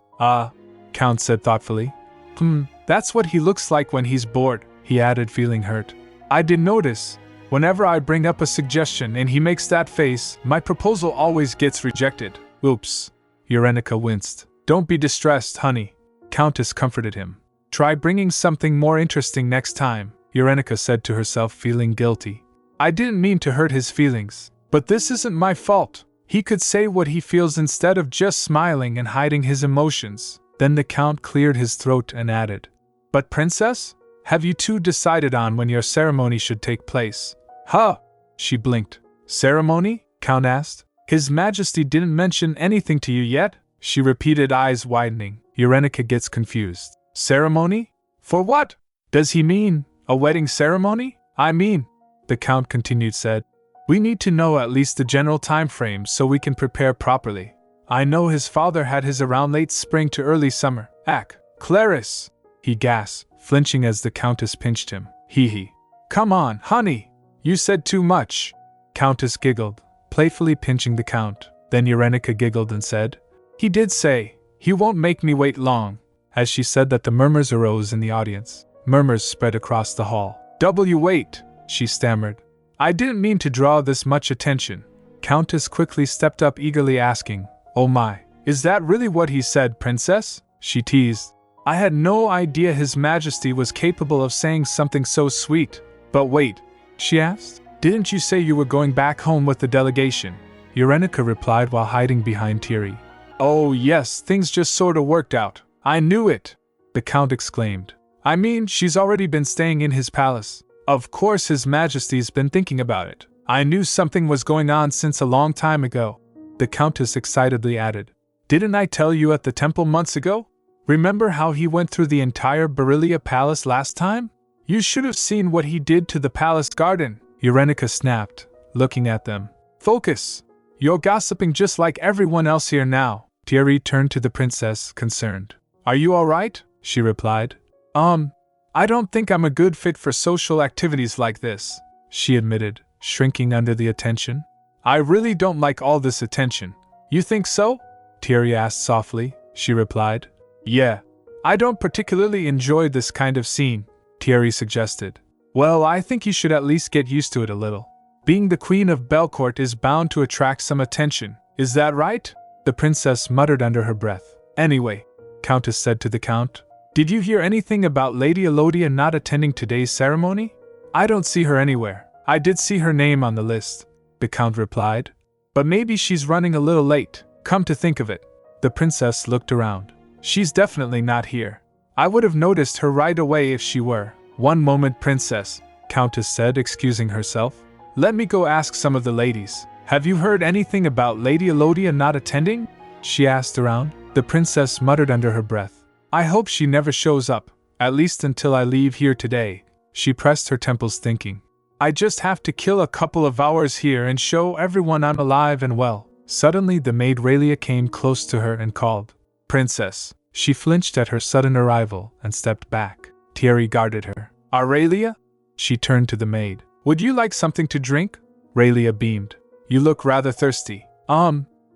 Count said thoughtfully. That's what he looks like when he's bored, he added, feeling hurt. I did notice. Whenever I bring up a suggestion and he makes that face, my proposal always gets rejected. Oops. Eurenica winced. Don't be distressed, honey. Countess comforted him. Try bringing something more interesting next time, Eurenica said to herself, feeling guilty. I didn't mean to hurt his feelings, but this isn't my fault. He could say what he feels instead of just smiling and hiding his emotions. Then the Count cleared his throat and added, But Princess? Have you two decided on when your ceremony should take place? Huh? She blinked. Ceremony? Count asked. His Majesty didn't mention anything to you yet? She repeated, eyes widening. Eurenica gets confused. Ceremony? For what? Does he mean a wedding ceremony? I mean, the Count continued said, we need to know at least the general time frame so we can prepare properly. I know his father had his around late spring to early summer. Clarice! He gasped, flinching as the Countess pinched him. Hee. Come on, honey! You said too much. Countess giggled, playfully pinching the Count. Then Eurenica giggled and said, He did say, he won't make me wait long. As she said that, the murmurs arose in the audience. Murmurs spread across the hall. Wait, she stammered. I didn't mean to draw this much attention. Countess quickly stepped up, eagerly asking, Oh my, is that really what he said, Princess? She teased. I had no idea His Majesty was capable of saying something so sweet. But wait, she asked, didn't you say you were going back home with the delegation? Eurenica replied while hiding behind Thierry. Oh yes, things just sorta worked out. I knew it, the Count exclaimed. I mean, she's already been staying in his palace. Of course His Majesty's been thinking about it. I knew something was going on since a long time ago, the Countess excitedly added. Didn't I tell you at the temple months ago? Remember how he went through the entire Berelia Palace last time? You should have seen what he did to the palace garden, Eurenica snapped, looking at them. Focus! You're gossiping just like everyone else here now. Thierry turned to the princess, concerned. Are you alright? She replied. I don't think I'm a good fit for social activities like this, she admitted, shrinking under the attention. I really don't like all this attention. You think so? Thierry asked softly. She replied. Yeah. I don't particularly enjoy this kind of scene, Thierry suggested. Well, I think you should at least get used to it a little. Being the Queen of Belcourt is bound to attract some attention. Is that right? The princess muttered under her breath. Anyway, Countess said to the Count, did you hear anything about Lady Elodia not attending today's ceremony? I don't see her anywhere. I did see her name on the list, the Count replied. But maybe she's running a little late, come to think of it. The princess looked around. She's definitely not here. I would have noticed her right away if she were. One moment, Princess, Countess said, excusing herself. Let me go ask some of the ladies. Have you heard anything about Lady Elodia not attending? She asked around. The princess muttered under her breath. I hope she never shows up, at least until I leave here today. She pressed her temples, thinking. I just have to kill a couple of hours here and show everyone I'm alive and well. Suddenly the maid Raelia came close to her and called. Princess. She flinched at her sudden arrival and stepped back. Thierry guarded her. Raelia? She turned to the maid. Would you like something to drink? Raelia beamed. You look rather thirsty.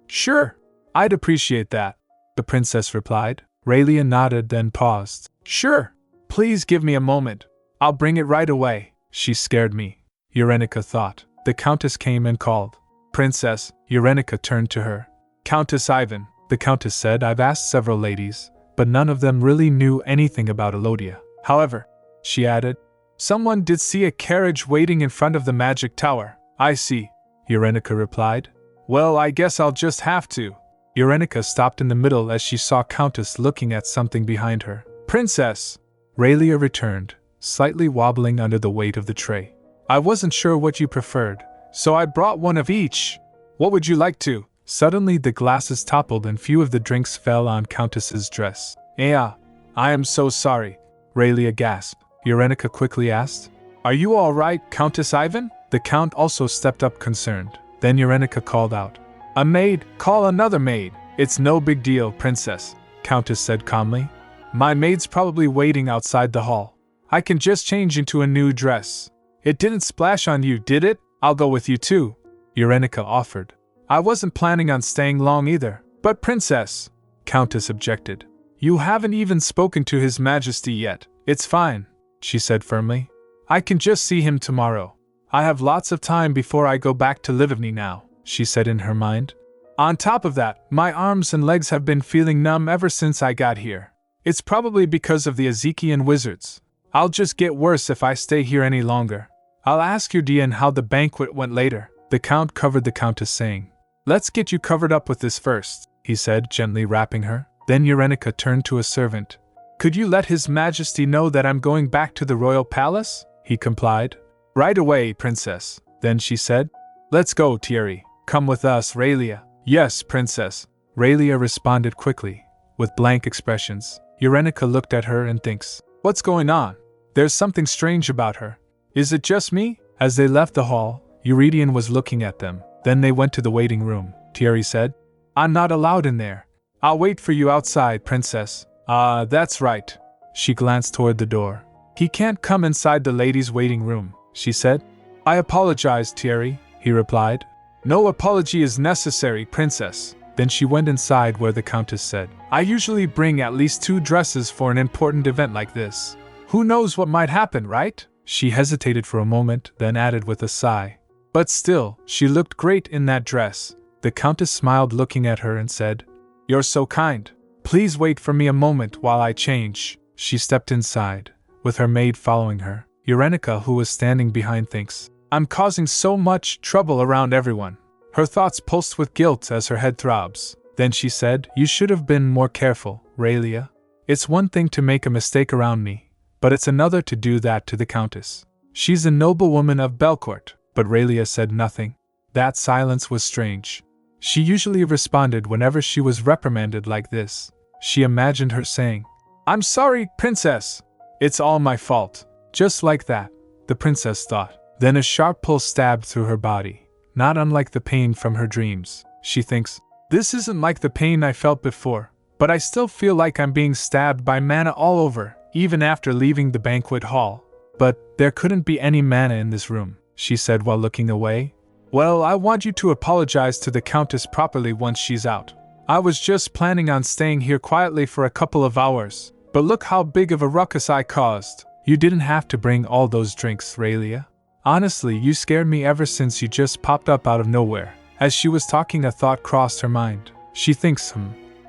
Sure. I'd appreciate that, the princess replied. Raelia nodded, then paused. Sure. Please give me a moment. I'll bring it right away. She scared me, Eurenica thought. The Countess came and called. Princess. Eurenica turned to her. Countess Ivan, the Countess said. I've asked several ladies, but none of them really knew anything about Elodia. However, she added, someone did see a carriage waiting in front of the magic tower. I see, Eurenica replied. Well, I guess I'll just have to. Eurenica stopped in the middle as she saw Countess looking at something behind her. Princess! Raelia returned, slightly wobbling under the weight of the tray. I wasn't sure what you preferred, so I brought one of each. What would you like to? Suddenly the glasses toppled and few of the drinks fell on Countess's dress. I am so sorry, Raelia gasped. Urenica quickly asked. Are you all right, Countess Ivan? The Count also stepped up concerned. Then Urenica called out. A maid? Call another maid. It's no big deal, Princess, Countess said calmly. My maid's probably waiting outside the hall. I can just change into a new dress. It didn't splash on you, did it? I'll go with you too, Urenica offered. I wasn't planning on staying long either. But Princess, Countess objected. You haven't even spoken to His Majesty yet. It's fine, she said firmly. I can just see him tomorrow. I have lots of time before I go back to Livigny now, she said in her mind. On top of that, my arms and legs have been feeling numb ever since I got here. It's probably because of the Ezekian wizards. I'll just get worse if I stay here any longer. I'll ask your Dian how the banquet went later. The Count covered the Countess, saying, Let's get you covered up with this first, he said, gently wrapping her. Then Urenica turned to a servant. Could you let His Majesty know that I'm going back to the royal palace? He complied. Right away, Princess. Then she said, Let's go, Thierry. Come with us, Raelia. Yes, Princess. Raelia responded quickly, with blank expressions. Urenica looked at her and thinks, What's going on? There's something strange about her. Is it just me? As they left the hall, Eurydion was looking at them. Then they went to the waiting room. Thierry said, I'm not allowed in there. I'll wait for you outside, Princess. That's right. She glanced toward the door. He can't come inside the ladies' waiting room, she said. I apologize, Thierry, he replied. No apology is necessary, Princess. Then she went inside where the Countess said, I usually bring at least 2 dresses for an important event like this. Who knows what might happen, right? She hesitated for a moment, then added with a sigh. But still, she looked great in that dress. The Countess smiled, looking at her, and said, You're so kind. Please wait for me a moment while I change. She stepped inside, with her maid following her. Urenica, who was standing behind, thinks, I'm causing so much trouble around everyone. Her thoughts pulsed with guilt as her head throbs. Then she said, You should have been more careful, Raelia. It's one thing to make a mistake around me, but it's another to do that to the Countess. She's a noblewoman of Belcourt. But Raelia said nothing. That silence was strange. She usually responded whenever she was reprimanded like this. She imagined her saying, I'm sorry, Princess. It's all my fault. Just like that, the princess thought. Then a sharp pull stabbed through her body, not unlike the pain from her dreams. She thinks, This isn't like the pain I felt before, but I still feel like I'm being stabbed by mana all over, even after leaving the banquet hall. But there couldn't be any mana in this room, she said while looking away. Well, I want you to apologize to the Countess properly once she's out. I was just planning on staying here quietly for a couple of hours, but look how big of a ruckus I caused. You didn't have to bring all those drinks, Raelia. Honestly, you scared me ever since you just popped up out of nowhere. As she was talking, a thought crossed her mind. She thinks,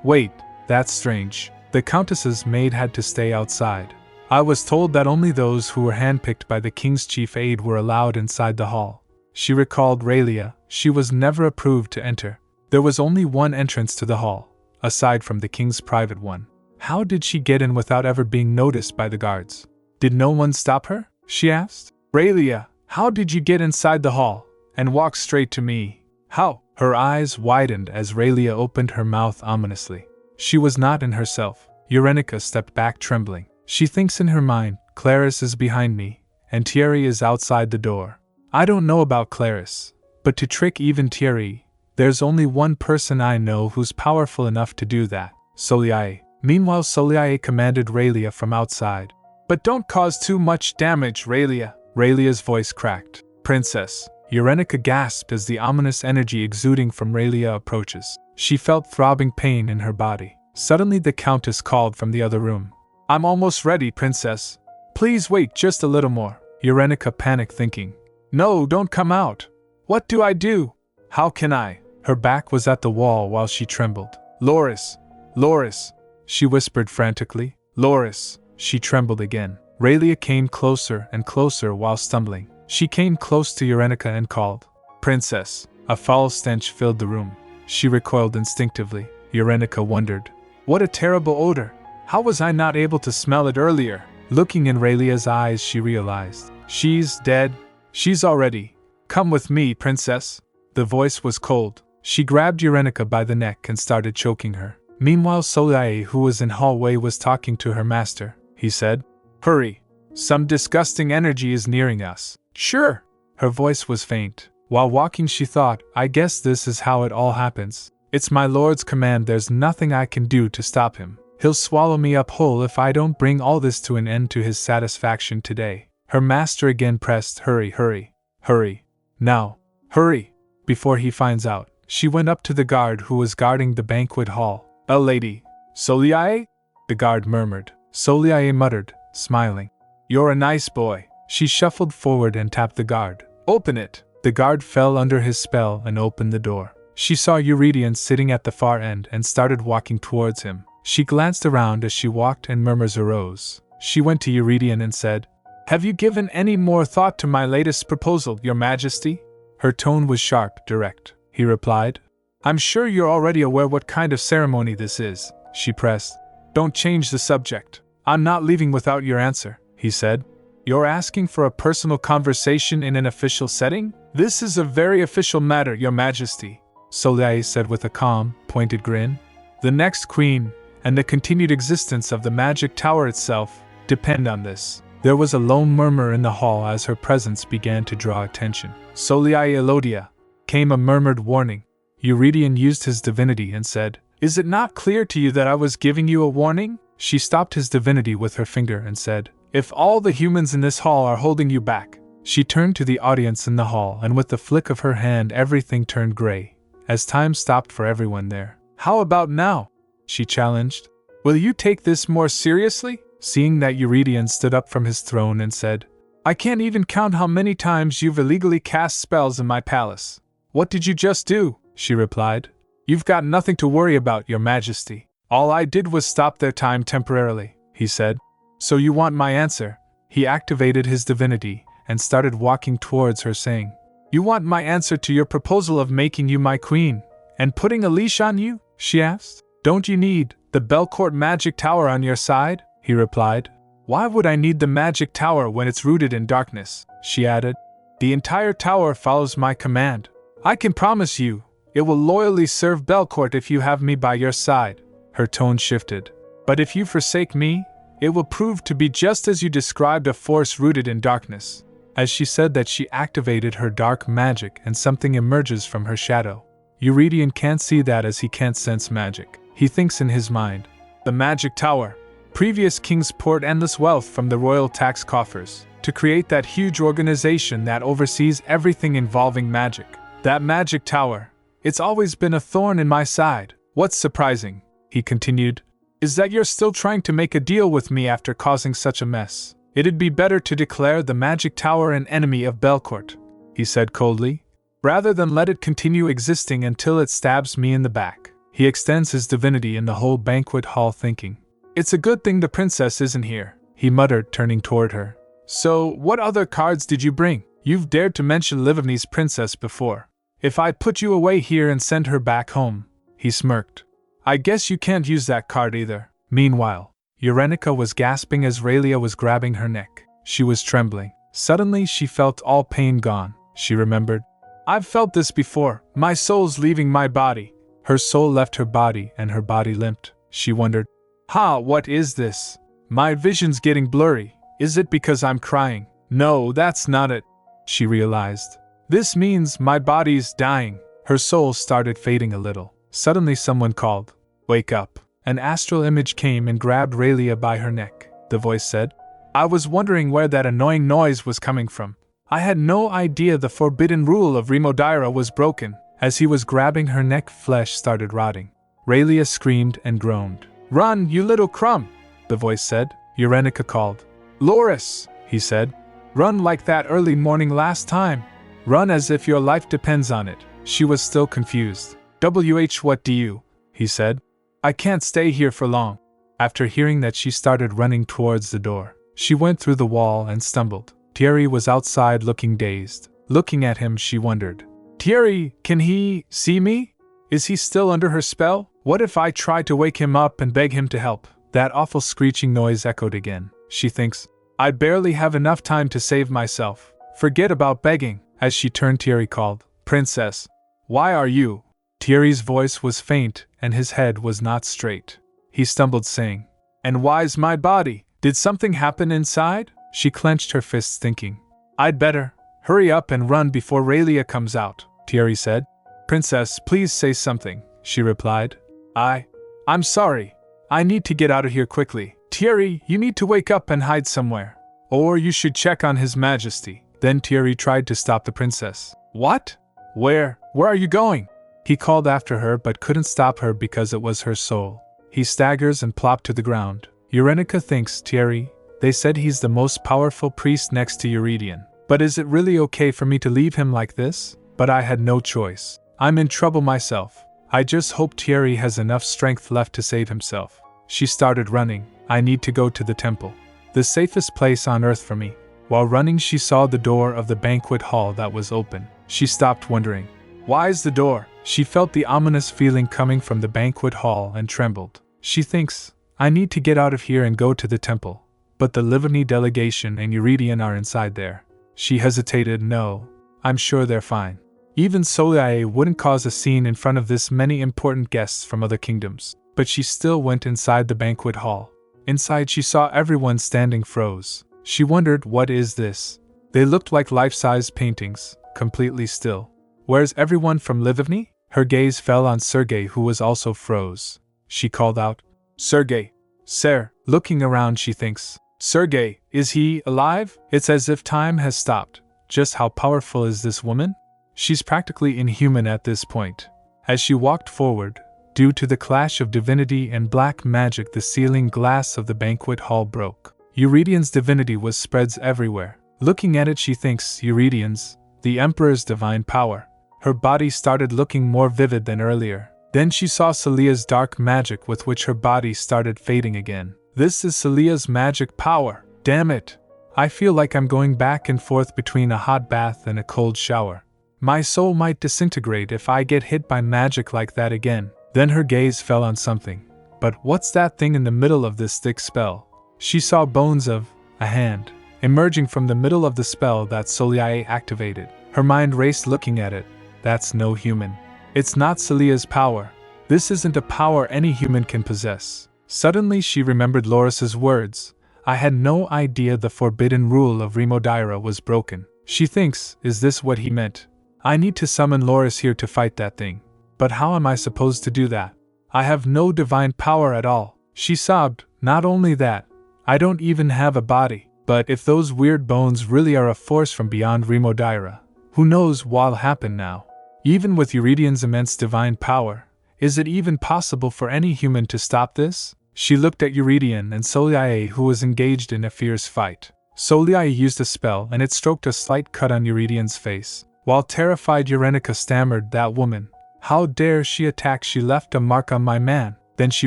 wait, that's strange. The Countess's maid had to stay outside. I was told that only those who were handpicked by the king's chief aide were allowed inside the hall. She recalled Raelia. She was never approved to enter. There was only one entrance to the hall, aside from the king's private one. How did she get in without ever being noticed by the guards? Did no one stop her? She asked. Raelia, how did you get inside the hall and walk straight to me? How? Her eyes widened as Raelia opened her mouth ominously. She was not in herself. Urenica stepped back, trembling. She thinks in her mind, Clarice is behind me, and Thierry is outside the door. I don't know about Clarice, but to trick even Thierry, there's only one person I know who's powerful enough to do that, Soliae. Meanwhile, Soliae commanded Raelia from outside. But don't cause too much damage, Raelia. Raelia's voice cracked. Princess. Urenica gasped as the ominous energy exuding from Raelia approaches. She felt throbbing pain in her body. Suddenly the Countess called from the other room. I'm almost ready, Princess. Please wait just a little more. Urenica panicked, thinking, No, don't come out. What do I do? How can I? Her back was at the wall while she trembled. Loris! Loris! She whispered frantically. Loris! She trembled again. Raelia came closer and closer while stumbling. She came close to Urenica and called, Princess! A foul stench filled the room. She recoiled instinctively. Urenica wondered, What a terrible odor! How was I not able to smell it earlier? Looking in Raelia's eyes, she realized. She's dead. She's already. Come with me, Princess. The voice was cold. She grabbed Urenica by the neck and started choking her. Meanwhile, Soliae, who was in hallway, was talking to her master. He said, Hurry. Some disgusting energy is nearing us. Sure. Her voice was faint. While walking she thought, I guess this is how it all happens. It's my lord's command, there's nothing I can do to stop him. He'll swallow me up whole if I don't bring all this to an end to his satisfaction today. Her master again pressed, hurry, hurry, hurry. Now, hurry, before he finds out. She went up to the guard who was guarding the banquet hall. A lady. Soliae? The guard murmured. Soliae muttered, smiling. You're a nice boy. She shuffled forward and tapped the guard. Open it. The guard fell under his spell and opened the door. She saw Eurydion sitting at the far end and started walking towards him. She glanced around as she walked and murmurs arose. She went to Eurydion and said, Have you given any more thought to my latest proposal, Your Majesty? Her tone was sharp, direct. He replied, I'm sure you're already aware what kind of ceremony this is. She pressed. Don't change the subject. I'm not leaving without your answer, he said. You're asking for a personal conversation in an official setting? This is a very official matter, Your Majesty, Soliae said with a calm, pointed grin. The next queen, and the continued existence of the magic tower itself, depend on this. There was a low murmur in the hall as her presence began to draw attention. Soliae Elodia, came a murmured warning. Eurydion used his divinity and said, Is it not clear to you that I was giving you a warning? She stopped his divinity with her finger and said, If all the humans in this hall are holding you back. She turned to the audience in the hall and with the flick of her hand everything turned gray, as time stopped for everyone there. How about now? She challenged. Will you take this more seriously? Seeing that Eurydion stood up from his throne and said, I can't even count how many times you've illegally cast spells in my palace. What did you just do? She replied. You've got nothing to worry about, Your Majesty. All I did was stop their time temporarily, he said. So you want my answer? He activated his divinity and started walking towards her saying, You want my answer to your proposal of making you my queen and putting a leash on you? She asked. Don't you need the Belcourt magic tower on your side? He replied. Why would I need the magic tower when it's rooted in darkness? She added. The entire tower follows my command. I can promise you, it will loyally serve Belcourt if you have me by your side. Her tone shifted. But if you forsake me, it will prove to be just as you described, a force rooted in darkness. As she said that, she activated her dark magic and something emerges from her shadow. Eurydion can't see that as he can't sense magic. He thinks in his mind. The magic tower. Previous kings poured endless wealth from the royal tax coffers to create that huge organization that oversees everything involving magic. That magic tower. It's always been a thorn in my side. What's surprising, he continued, is that you're still trying to make a deal with me after causing such a mess. It'd be better to declare the magic tower an enemy of Belcourt, he said coldly, rather than let it continue existing until it stabs me in the back. He extends his divinity in the whole banquet hall thinking. It's a good thing the princess isn't here, he muttered, turning toward her. So, what other cards did you bring? You've dared to mention Livoni's princess before. If I'd put you away here and send her back home, he smirked. I guess you can't use that card either. Meanwhile, Eurenica was gasping as Raylia was grabbing her neck. She was trembling. Suddenly she felt all pain gone. She remembered. I've felt this before. My soul's leaving my body. Her soul left her body and her body limped. She wondered. What is this? My vision's getting blurry. Is it because I'm crying? No, that's not it. She realized. This means my body's dying. Her soul started fading a little. Suddenly someone called. Wake up. An astral image came and grabbed Raylia by her neck. The voice said. I was wondering where that annoying noise was coming from. I had no idea the forbidden rule of Remodira was broken. As he was grabbing her neck, flesh started rotting. Raylia screamed and groaned. Run, you little crumb, the voice said. Eurenica called. Loris, he said. Run like that early morning last time. Run as if your life depends on it. She was still confused. What do you? He said. I can't stay here for long. After hearing that, she started running towards the door. She went through the wall and stumbled. Thierry was outside looking dazed. Looking at him, she wondered. Thierry, can he see me? Is he still under her spell? What if I try to wake him up and beg him to help? That awful screeching noise echoed again. She thinks, I barely have enough time to save myself. Forget about begging. As she turned, Thierry called, Princess, why are you? Thierry's voice was faint and his head was not straight. He stumbled, saying, And why's my body? Did something happen inside? She clenched her fists thinking, "I'd better hurry up and run before Raylia comes out," Thierry said. "Princess, please say something," she replied. I'm sorry. I need to get out of here quickly. Thierry, you need to wake up and hide somewhere. Or you should check on His Majesty." Then Thierry tried to stop the princess. "What? Where are you going?" He called after her but couldn't stop her because it was her soul. He staggers and plopped to the ground. Eurenica thinks, "Thierry, they said he's the most powerful priest next to Eurydion. But is it really okay for me to leave him like this? But I had no choice. I'm in trouble myself. I just hope Thierry has enough strength left to save himself." She started running. "I need to go to the temple. The safest place on earth for me." While running, she saw the door of the banquet hall that was open. She stopped, wondering, "Why is the door?" She felt the ominous feeling coming from the banquet hall and trembled. She thinks, "I need to get out of here and go to the temple. But the Livni delegation and Eurydion are inside there." She hesitated. "No, I'm sure they're fine. Even Soliae wouldn't cause a scene in front of this many important guests from other kingdoms." But she still went inside the banquet hall. Inside she saw everyone standing froze. She wondered, what is this? They looked like life-size paintings, completely still. "Where's everyone from Livni?" Her gaze fell on Sergei, who was also froze. She called out, "Sergei! Sir!" Looking around, she thinks, "Sergei, is he alive?" It's as if time has stopped. Just how powerful is this woman? She's practically inhuman at this point. As she walked forward, due to the clash of divinity and black magic, the ceiling glass of the banquet hall broke. Euridion's divinity was spread everywhere. Looking at it, she thinks, Euridion's, the Emperor's divine power. Her body started looking more vivid than earlier. Then she saw Celia's dark magic, with which her body started fading again. This is Celia's magic power. Damn it! I feel like I'm going back and forth between a hot bath and a cold shower. My soul might disintegrate if I get hit by magic like that again. Then her gaze fell on something. But what's that thing in the middle of this thick spell? She saw bones of a hand emerging from the middle of the spell that Soliae activated. Her mind raced looking at it. That's no human. It's not Celia's power. This isn't a power any human can possess. Suddenly she remembered Loris's words. I had no idea the forbidden rule of Remodira was broken. She thinks, is this what he meant? I need to summon Loris here to fight that thing. But how am I supposed to do that? I have no divine power at all. She sobbed, not only that, I don't even have a body. But if those weird bones really are a force from beyond Remodira, who knows what'll happen now? Even with Euridion's immense divine power, is it even possible for any human to stop this? She looked at Eurydion and Soliae, who was engaged in a fierce fight. Soliae used a spell and it stroked a slight cut on Euridion's face. While terrified, Eurenica stammered, "That woman. How dare she attack? She left a mark on my man." Then she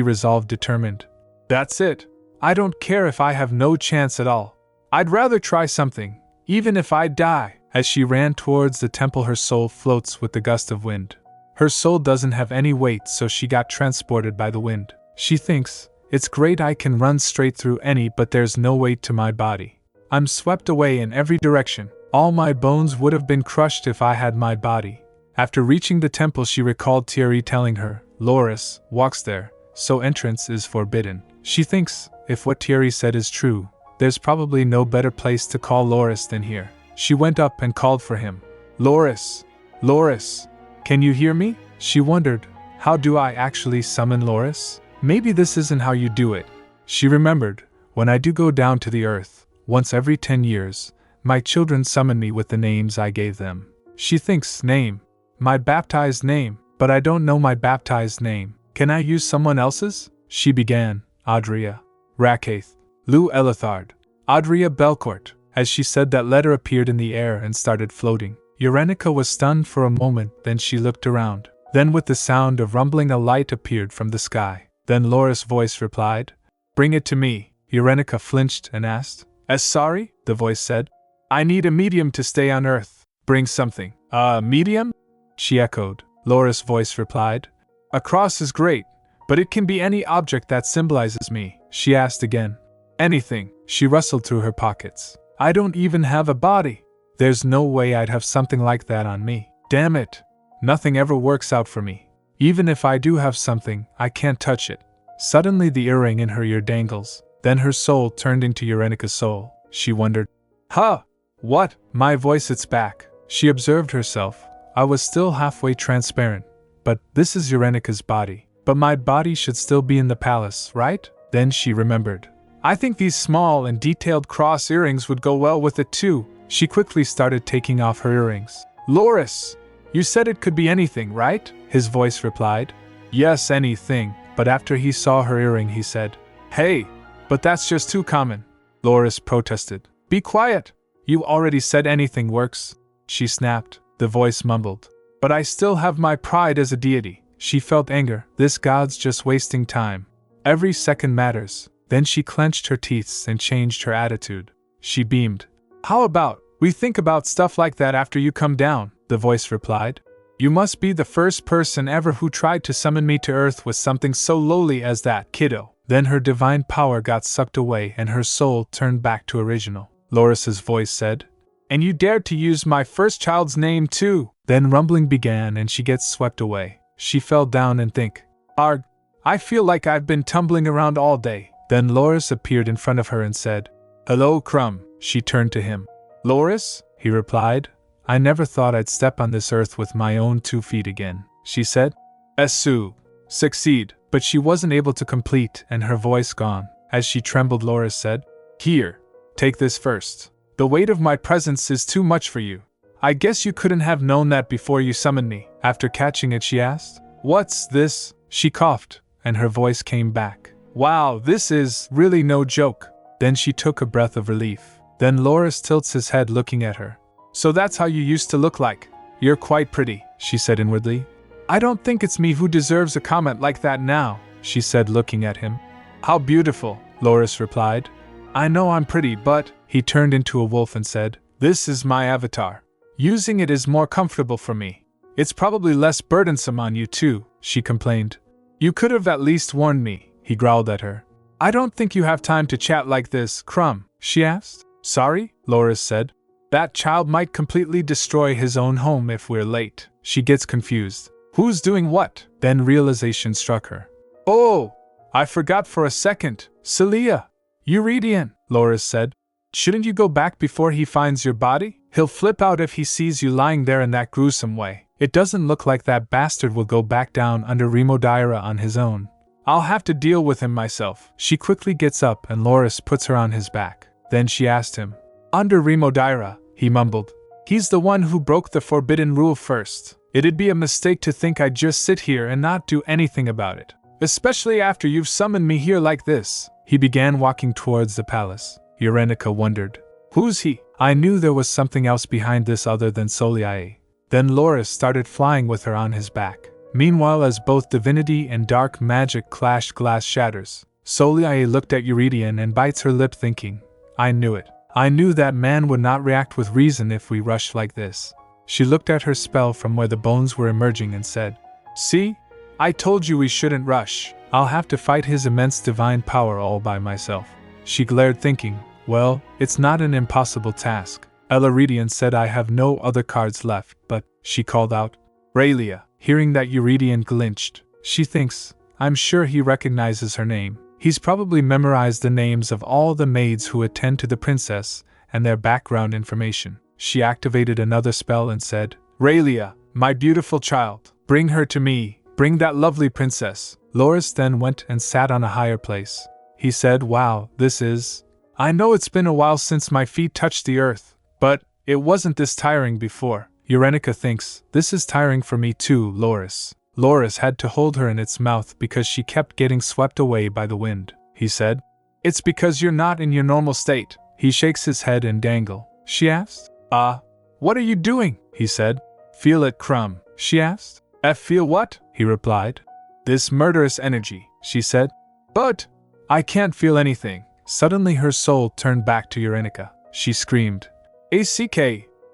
resolved, determined. "That's it. I don't care if I have no chance at all. I'd rather try something, even if I die." As she ran towards the temple, her soul floats with the gust of wind. Her soul doesn't have any weight, so she got transported by the wind. She thinks, it's great I can run straight through any, but there's no weight to my body. I'm swept away in every direction. All my bones would have been crushed if I had my body. After reaching the temple, she recalled Thierry telling her, Loris walks there, so entrance is forbidden. She thinks, if what Thierry said is true, there's probably no better place to call Loris than here. She went up and called for him. Loris! Loris! Can you hear me? She wondered, how do I actually summon Loris? Maybe this isn't how you do it. She remembered, when I do go down to the earth, once every 10 years, my children summon me with the names I gave them. She thinks, name. My baptized name, but I don't know my baptized name. Can I use someone else's? She began, Adria, Rakaith, Lou Elithard, Adria Belcourt. As she said, that letter appeared in the air and started floating. Eurenica was stunned for a moment, then she looked around. Then with the sound of rumbling, a light appeared from the sky. Then Loris' voice replied, Bring it to me. Eurenica flinched and asked, Sorry? The voice said. I need a medium to stay on Earth. Bring something. A medium? She echoed. Loris' voice replied, A cross is great, but it can be any object that symbolizes me. She asked again. Anything. She rustled through her pockets. I don't even have a body. There's no way I'd have something like that on me. Damn it. Nothing ever works out for me. Even if I do have something, I can't touch it. Suddenly the earring in her ear dangles. Then her soul turned into Eurenica's soul. she wondered. Huh! What? My voice, it's back. She observed herself. I was still halfway transparent. But this is Eurenica's body. But my body should still be in the palace, right? Then she remembered. I think these small and detailed cross earrings would go well with it too. She quickly started taking off her earrings. Loris! You said it could be anything, right? His voice replied. Yes, anything. But after he saw her earring, he said, Hey! But that's just too common. Loris protested. Be quiet! You already said anything works. She snapped. The voice mumbled. But I still have my pride as a deity. She felt anger. This god's just wasting time. Every second matters. Then she clenched her teeth and changed her attitude. She beamed. How about we think about stuff like that after you come down? The voice replied. You must be the first person ever who tried to summon me to earth with something so lowly as that, kiddo. Then her divine power got sucked away and her soul turned back to original. Loris's voice said, And you dared to use my first child's name too. Then rumbling began and she gets swept away. She fell down and think, Arg, I feel like I've been tumbling around all day. Then Loris appeared in front of her and said, Hello, Crumb. She turned to him. Loris? He replied. I never thought I'd step on this earth with my own 2 feet again. She said, S2, succeed. But she wasn't able to complete and her voice gone. As she trembled, Loris said, Here, take this first. The weight of my presence is too much for you. I guess you couldn't have known that before you summoned me. After catching it, she asked, What's this? She coughed, and her voice came back. Wow, this is really no joke. Then she took a breath of relief. Then Loris tilts his head looking at her. So that's how you used to look like. You're quite pretty, she said inwardly. I don't think it's me who deserves a comment like that now, she said looking at him. How beautiful, Loris replied. I know I'm pretty, but he turned into a wolf and said, This is my avatar. Using it is more comfortable for me. It's probably less burdensome on you too, she complained. You could have at least warned me, he growled at her. I don't think you have time to chat like this, Crumb, she asked. Sorry, Loris said. That child might completely destroy his own home if we're late. She gets confused. Who's doing what? Then realization struck her. Oh, I forgot for a second. Celia. Eurydion, Loris said. Shouldn't you go back before he finds your body? He'll flip out if he sees you lying there in that gruesome way. It doesn't look like that bastard will go back down under Remodaira on his own. I'll have to deal with him myself. She quickly gets up and Loris puts her on his back. Then she asked him. Under Remodaira, he mumbled. He's the one who broke the forbidden rule first. It'd be a mistake to think I'd just sit here and not do anything about it. Especially after you've summoned me here like this. He began walking towards the palace. Eurenica wondered. Who's he? I knew there was something else behind this other than Soliae. Then Loris started flying with her on his back. Meanwhile, as both divinity and dark magic clashed, glass shatters. Soliae looked at Eurydion and bites her lip thinking, I knew it. I knew that man would not react with reason if we rushed like this. She looked at her spell from where the bones were emerging and said, See? I told you we shouldn't rush. I'll have to fight his immense divine power all by myself. She glared thinking, Well, it's not an impossible task. Eurydion said I have no other cards left, but, she called out, Raylia. Hearing that, Eurydion clinched. She thinks, I'm sure he recognizes her name. He's probably memorized the names of all the maids who attend to the princess and their background information. She activated another spell and said, Raylia, my beautiful child, bring her to me, bring that lovely princess. Loris then went and sat on a higher place. He said, Wow, this is... I know it's been a while since my feet touched the earth, but it wasn't this tiring before. Eurenica thinks, This is tiring for me too, Loris. Loris had to hold her in its mouth because she kept getting swept away by the wind. He said, It's because you're not in your normal state. He shakes his head and dangle. She asked, what are you doing? He said. Feel it, Crumb. She asked. Feel what? He replied. This murderous energy, she said. But I can't feel anything. Suddenly her soul turned back to Eurenica. She screamed. ACK,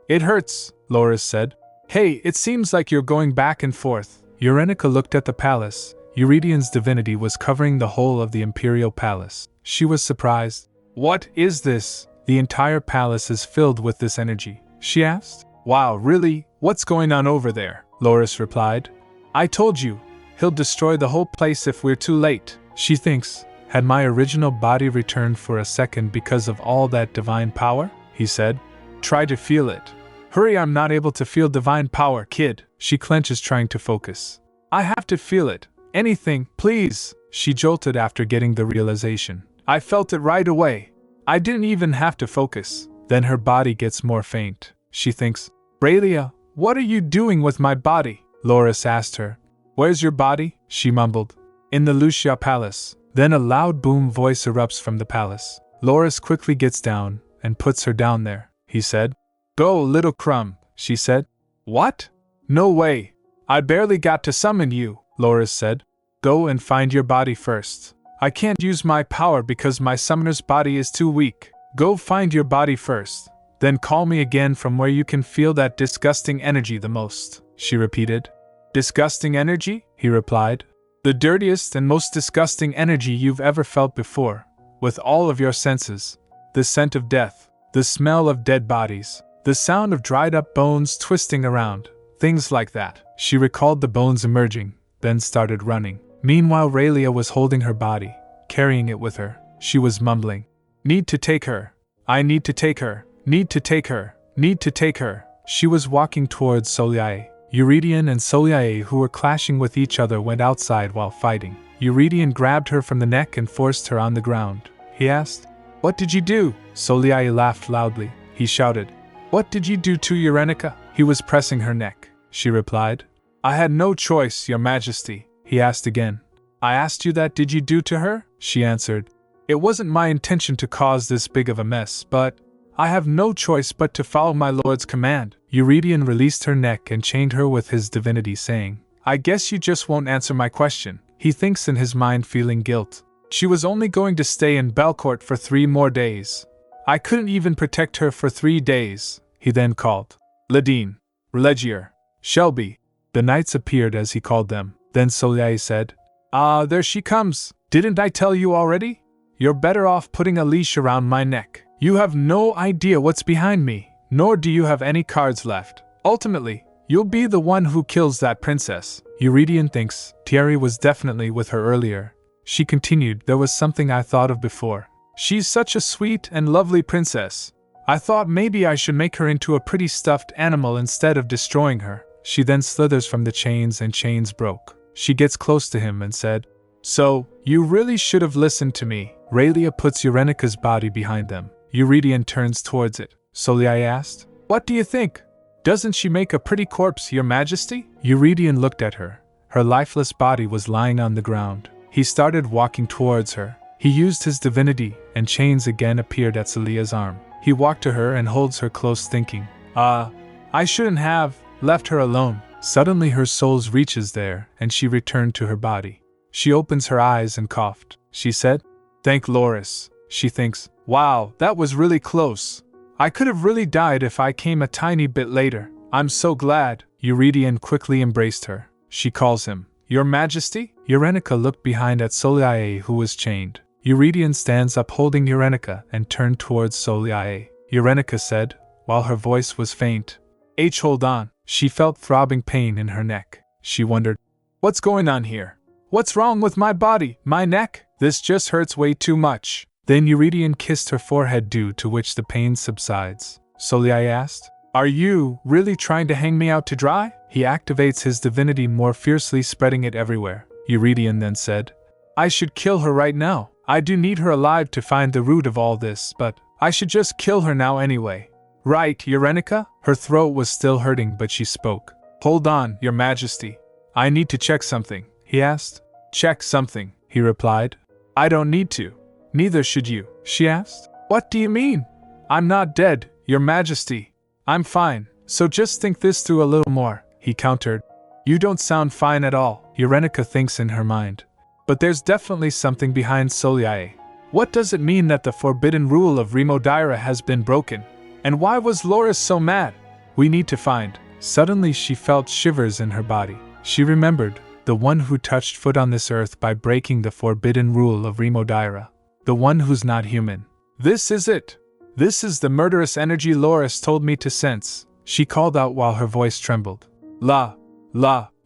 it hurts, Loris said. Hey, it seems like you're going back and forth. Eurenica looked at the palace. Eurydian's divinity was covering the whole of the imperial palace. She was surprised. What is this? The entire palace is filled with this energy, she asked. Wow, really? What's going on over there? Loris replied. I told you, he'll destroy the whole place if we're too late. She thinks, Had my original body returned for a second because of all that divine power? He said. Try to feel it. Hurry, I'm not able to feel divine power, kid. She clenches, trying to focus. I have to feel it. Anything, please. She jolted after getting the realization. I felt it right away. I didn't even have to focus. Then her body gets more faint. She thinks, Raylia, what are you doing with my body? Loris asked her. Where's your body? She mumbled. In the Lucia Palace. Then a loud boom voice erupts from the palace. Loris quickly gets down and puts her down there. He said. Go, little crumb, she said. What? No way. I barely got to summon you, Loris said. Go and find your body first. I can't use my power because my summoner's body is too weak. Go find your body first. Then call me again from where you can feel that disgusting energy the most, she repeated. Disgusting energy? He replied. The dirtiest and most disgusting energy you've ever felt before, with all of your senses. The scent of death, the smell of dead bodies, the sound of dried up bones twisting around, things like that. She recalled the bones emerging, then started running. Meanwhile, Raylia was holding her body, carrying it with her. She was mumbling, Need to take her. I need to take her. Need to take her. Need to take her. She was walking towards Soliae. Eurydion and Soliae, who were clashing with each other, went outside while fighting. Eurydion grabbed her from the neck and forced her on the ground. He asked, What did you do? Soliae laughed loudly. He shouted, What did you do to Eurenica? He was pressing her neck. She replied, I had no choice, your majesty. He asked again. I asked you that did you do to her? She answered. It wasn't my intention to cause this big of a mess, but I have no choice but to follow my lord's command. Eurydion released her neck and chained her with his divinity, saying, I guess you just won't answer my question. He thinks in his mind, feeling guilt. She was only going to stay in Belcourt for 3 more days. I couldn't even protect her for 3 days. He then called. Ladine, Relegier, Shelby. The knights appeared as he called them. Then Soliae said, there she comes. Didn't I tell you already? You're better off putting a leash around my neck. You have no idea what's behind me, nor do you have any cards left. Ultimately, you'll be the one who kills that princess. Eurydion thinks Thierry was definitely with her earlier. She continued, There was something I thought of before. She's such a sweet and lovely princess. I thought maybe I should make her into a pretty stuffed animal instead of destroying her. She then slithers from the chains and chains broke. She gets close to him and said, So, you really should have listened to me. Raylia puts Eurenica's body behind them. Eurydion turns towards it. Soliae asked, What do you think? Doesn't she make a pretty corpse, your majesty? Eurydion looked at her. Her lifeless body was lying on the ground. He started walking towards her. He used his divinity, and chains again appeared at Solia's arm. He walked to her and holds her close, thinking, I shouldn't have left her alone. Suddenly her soul reaches there, and she returned to her body. She opens her eyes and coughed. She said, Thank Loris. She thinks, Wow, that was really close. I could have really died if I came a tiny bit later. I'm so glad. Eurydion quickly embraced her. She calls him, Your Majesty? Eurenica looked behind at Soliae, who was chained. Eurydion stands up holding Eurenica and turned towards Soliae. Eurenica said, while her voice was faint, Hold on. She felt throbbing pain in her neck. She wondered, What's going on here? What's wrong with my body, my neck? This just hurts way too much. Then Eurydion kissed her forehead, due to which the pain subsides. Soliae asked, Are you really trying to hang me out to dry? He activates his divinity more fiercely, spreading it everywhere. Eurydion then said, I should kill her right now. I do need her alive to find the root of all this, but I should just kill her now anyway. Right, Eurenica? Her throat was still hurting, but she spoke. Hold on, your majesty. I need to check something. He asked. Check something, he replied. I don't need to. Neither should you, she asked. What do you mean? I'm not dead, your majesty. I'm fine, so just think this through a little more, he countered. You don't sound fine at all, Eurenica thinks in her mind. But there's definitely something behind Soliae. What does it mean that the forbidden rule of Remodira has been broken? And why was Loris so mad? We need to find. Suddenly she felt shivers in her body. She remembered the one who touched foot on this earth by breaking the forbidden rule of Remodira. The one who's not human. This is it. This is the murderous energy Loris told me to sense, she called out while her voice trembled.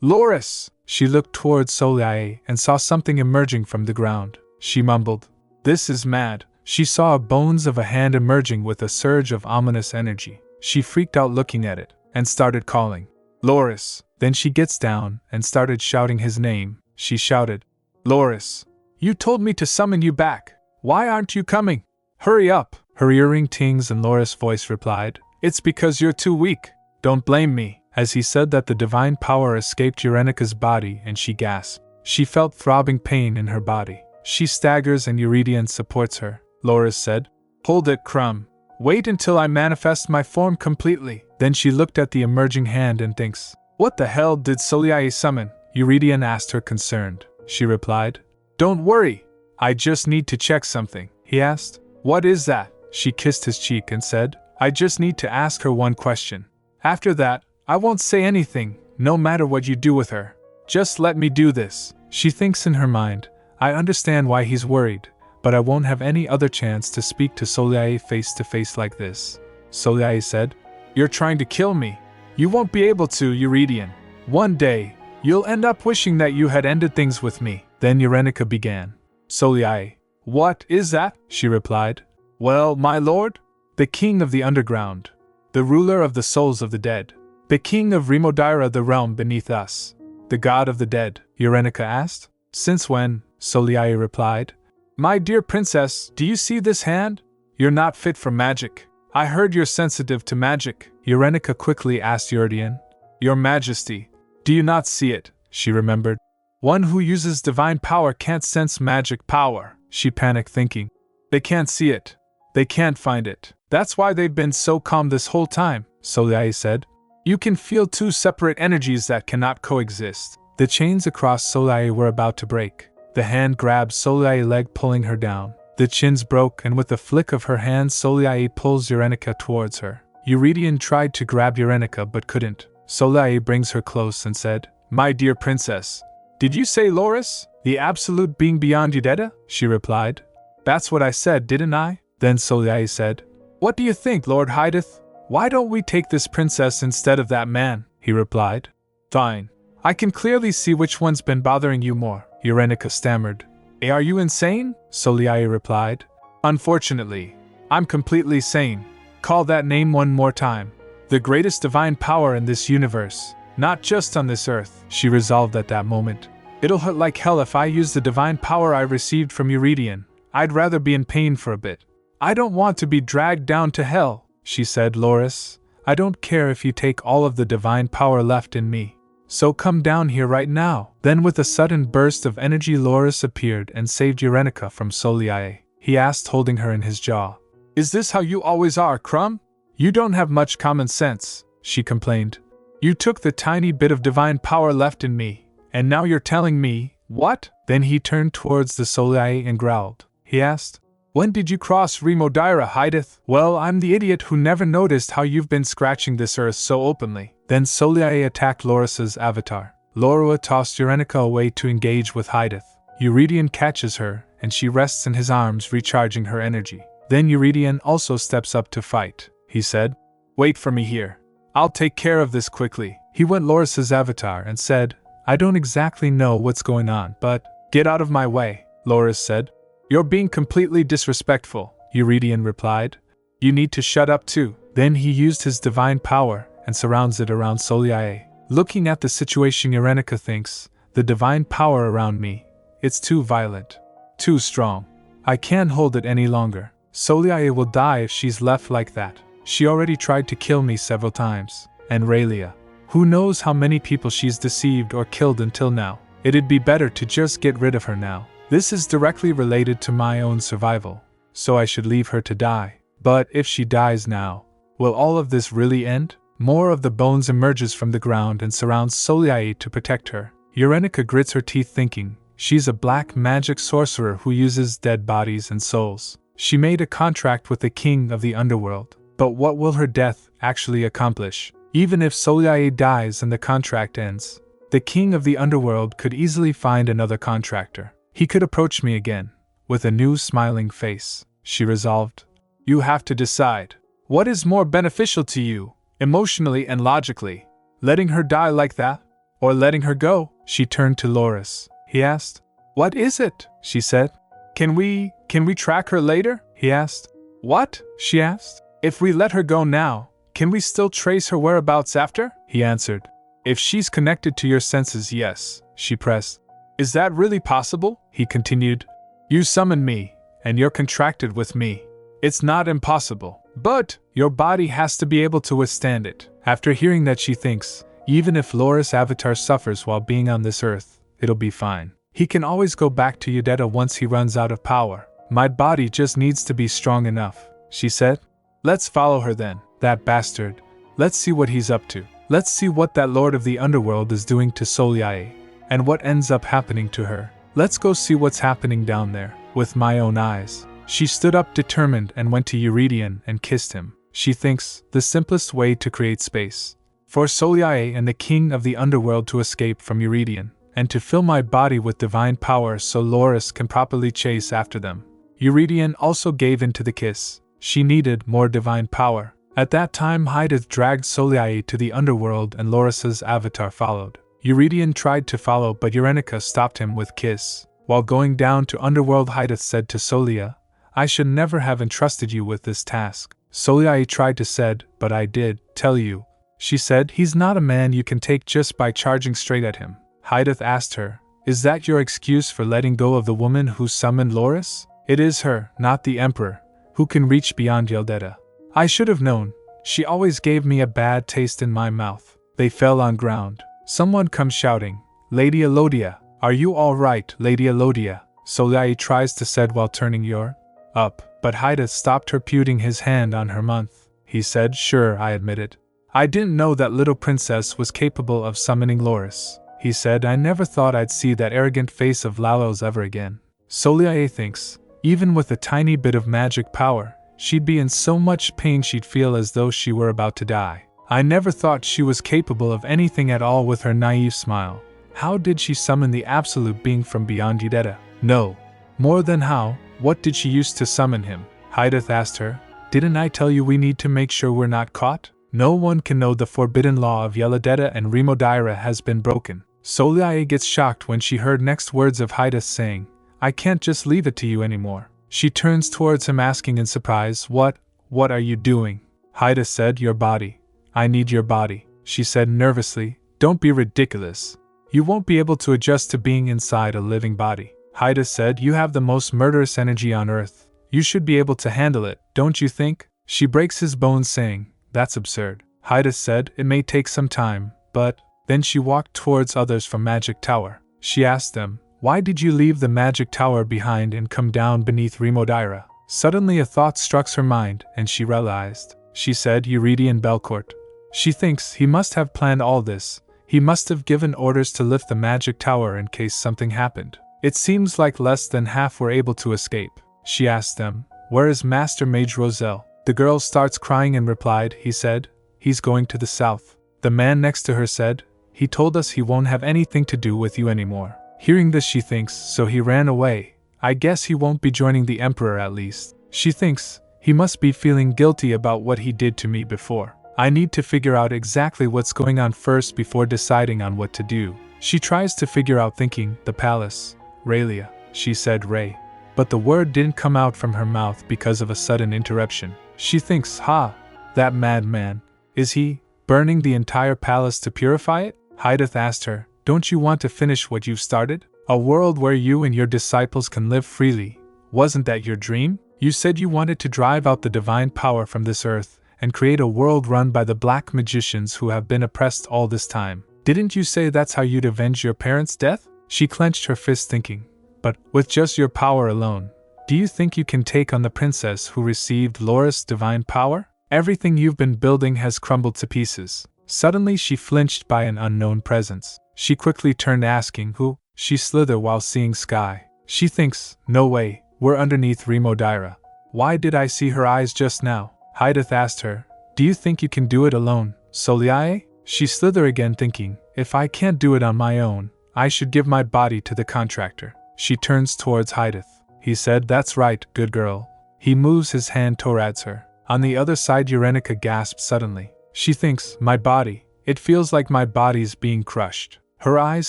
Loris! She looked towards Soliae and saw something emerging from the ground. she mumbled. This is mad. She saw bones of a hand emerging with a surge of ominous energy. She freaked out looking at it, and started calling. Loris. Then she gets down and started shouting his name. She shouted, Loris. You told me to summon you back. Why aren't you coming? Hurry up. Her earring tings and Loris' voice replied, It's because you're too weak. Don't blame me. As he said that, the divine power escaped Eurenica's body and she gasped. She felt throbbing pain in her body. She staggers and Eurydion supports her. Loris said, Hold it, Crumb. Wait until I manifest my form completely. Then she looked at the emerging hand and thinks, What the hell did Soliae summon? Eurydion asked her concerned. She replied, Don't worry. I just need to check something. He asked, What is that? She kissed his cheek and said, I just need to ask her one question. After that, I won't say anything, no matter what you do with her. Just let me do this. She thinks in her mind, I understand why he's worried, but I won't have any other chance to speak to Soliae face to face like this. Soliae said, You're trying to kill me. You won't be able to, Eurydion. One day, you'll end up wishing that you had ended things with me. Then Eurenica began. Soliae, what is that? She replied. Well, my lord, the king of the underground, the ruler of the souls of the dead, the king of Remodira, the realm beneath us, the god of the dead, Eurenica asked. Since when? Soliae replied. My dear princess, do you see this hand? You're not fit for magic. I heard you're sensitive to magic. Eurenica quickly asked Eurydion. Your Majesty, do you not see it? She remembered. One who uses divine power can't sense magic power. She panicked, thinking. They can't see it. They can't find it. That's why they've been so calm this whole time, Soliae said. You can feel two separate energies that cannot coexist. The chains across Soliae were about to break. The hand grabbed Soliae's leg, pulling her down. The chins broke, and with a flick of her hand, Soliae pulls Eurenica towards her. Eurydion tried to grab Eurenica but couldn't. Soliae brings her close and said, My dear princess, did you say Loris, the absolute being beyond Udetta? She replied. That's what I said, didn't I? Then Soliae said, What do you think, Lord Hydeth? Why don't we take this princess instead of that man? He replied. Fine. I can clearly see which one's been bothering you more, Eurenica stammered. Are you insane? Soliae replied. Unfortunately, I'm completely sane. Call that name one more time. The greatest divine power in this universe, not just on this earth, she resolved at that moment. It'll hurt like hell if I use the divine power I received from Eurydion. I'd rather be in pain for a bit. I don't want to be dragged down to hell, she said. Loris, I don't care if you take all of the divine power left in me. So come down here right now. Then with a sudden burst of energy, Loris appeared and saved Eurenica from Soliae. He asked, holding her in his jaw. Is this how you always are, Crumb? You don't have much common sense, she complained. You took the tiny bit of divine power left in me, and now you're telling me, what? Then he turned towards the Soliae and growled. He asked, When did you cross Remodira, Hydeth? Well, I'm the idiot who never noticed how you've been scratching this earth so openly. Then Soliae attacked Loris's avatar. Lorua tossed Eurenica away to engage with Hydeth. Eurydion catches her, and she rests in his arms, recharging her energy. Then Eurydion also steps up to fight. He said, Wait for me here. I'll take care of this quickly. He went Loris's avatar and said, I don't exactly know what's going on, but get out of my way, Loris said. You're being completely disrespectful, Eurydion replied. You need to shut up too. Then he used his divine power and surrounds it around Soliae. Looking at the situation, Eurenica thinks, the divine power around me, it's too violent, too strong. I can't hold it any longer. Soliae will die if she's left like that. She already tried to kill me several times. And Raylia. Who knows how many people she's deceived or killed until now. It'd be better to just get rid of her now. This is directly related to my own survival, so I should leave her to die. But if she dies now, will all of this really end? More of the bones emerges from the ground and surrounds Soliae to protect her. Eurenica grits her teeth, thinking, she's a black magic sorcerer who uses dead bodies and souls. She made a contract with the king of the underworld. But what will her death actually accomplish? Even if Soliae dies and the contract ends, the king of the underworld could easily find another contractor. He could approach me again, with a new smiling face, she resolved. You have to decide. What is more beneficial to you, emotionally and logically? Letting her die like that? Or letting her go? She turned to Loris. He asked. What is it? She said. Can we track her later? He asked. What? She asked. If we let her go now, can we still trace her whereabouts after? He answered. If she's connected to your senses, yes, she pressed. Is that really possible? He continued. You summoned me, and you're contracted with me. It's not impossible, but your body has to be able to withstand it. After hearing that, she thinks, even if Loris' avatar suffers while being on this earth, it'll be fine. He can always go back to Yudeta once he runs out of power. My body just needs to be strong enough, she said. Let's follow her then, that bastard. Let's see what he's up to. Let's see what that Lord of the Underworld is doing to Soliae, and what ends up happening to her. Let's go see what's happening down there, with my own eyes. She stood up determined and went to Eurydion and kissed him. She thinks, the simplest way to create space for Soliae and the King of the Underworld to escape from Eurydion, and to fill my body with divine power so Loris can properly chase after them. Eurydion also gave in to the kiss. She needed more divine power. At that time, Hydath dragged Soliae to the underworld and Loris's avatar followed. Eurydion tried to follow, but Eurenica stopped him with kiss. While going down to underworld, Hydath said to Solia, I should never have entrusted you with this task. Soliae tried to said, but I did tell you. She said, he's not a man you can take just by charging straight at him. Hydath asked her, is that your excuse for letting go of the woman who summoned Loris? It is her, not the Emperor, who can reach beyond Yudeta. I should have known. She always gave me a bad taste in my mouth. They fell on ground. Someone comes shouting, Lady Elodia, are you all right, Lady Elodia? Soliae tries to said while turning your up, but Hydath stopped her, putting his hand on her month. He said, sure, I admitted. I didn't know that little princess was capable of summoning Loris. He said, I never thought I'd see that arrogant face of Lalo's ever again. Soliae thinks, even with a tiny bit of magic power, she'd be in so much pain she'd feel as though she were about to die. I never thought she was capable of anything at all. With her naive smile. How did she summon the absolute being from beyond Yudeta? No. More than how, what did she use to summon him? Hydath asked her. Didn't I tell you we need to make sure we're not caught? No one can know the forbidden law of Yelideta and Remodaira has been broken. Soliae gets shocked when she heard next words of Hydath saying, I can't just leave it to you anymore. She turns towards him asking in surprise, What are you doing? Hydath said, your body. I need your body, she said nervously. Don't be ridiculous. You won't be able to adjust to being inside a living body. Hydath said, you have the most murderous energy on earth. You should be able to handle it, don't you think? She breaks his bones saying, that's absurd. Hydath said, it may take some time, but... Then she walked towards others from Magic Tower. She asked them, why did you leave the Magic Tower behind and come down beneath Remodaira? Suddenly a thought struck her mind, and she realized. She said, Eurydion Belcourt. She thinks he must have planned all this. He must have given orders to lift the Magic Tower in case something happened. It seems like less than half were able to escape. She asked them, where is Master Mage Roselle? The girl starts crying and replied, he said, he's going to the south. The man next to her said, he told us he won't have anything to do with you anymore. Hearing this, she thinks, so he ran away. I guess he won't be joining the Emperor at least. She thinks, he must be feeling guilty about what he did to me before. I need to figure out exactly what's going on first before deciding on what to do. She tries to figure out thinking, the palace. Raylia, she said Ray. But the word didn't come out from her mouth because of a sudden interruption. She thinks, that madman. Is he burning the entire palace to purify it? Hydath asked her, don't you want to finish what you've started? A world where you and your disciples can live freely. Wasn't that your dream? You said you wanted to drive out the divine power from this earth and create a world run by the black magicians who have been oppressed all this time. Didn't you say that's how you'd avenge your parents' death? She clenched her fist thinking, but with just your power alone, do you think you can take on the princess who received Loris' divine power? Everything you've been building has crumbled to pieces. Suddenly she flinched by an unknown presence. She quickly turned asking who. She slithered while seeing sky. She thinks, no way, we're underneath Remodaira. Why did I see her eyes just now? Hydath asked her, do you think you can do it alone, Soliae? She slithered again thinking, if I can't do it on my own, I should give my body to the contractor. She turns towards Hydath. He said, that's right, good girl. He moves his hand towards her. On the other side, Eurenica gasped suddenly. She thinks, my body. It feels like my body's being crushed. Her eyes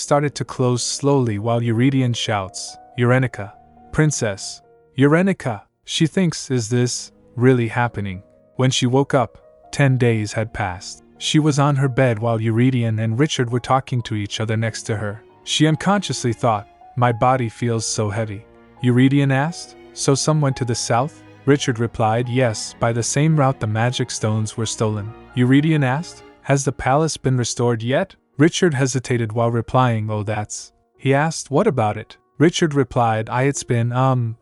started to close slowly while Eurydion shouts, Eurenica, Princess Eurenica, she thinks, is this really happening? When she woke up, 10 days had passed. She was on her bed while Eurydion and Richard were talking to each other next to her. She unconsciously thought, my body feels so heavy. Eurydion asked, so some went to the south? Richard replied, yes, by the same route the magic stones were stolen. Eurydion asked, has the palace been restored yet? Richard hesitated while replying, oh that's. He asked, what about it? Richard replied, it's been,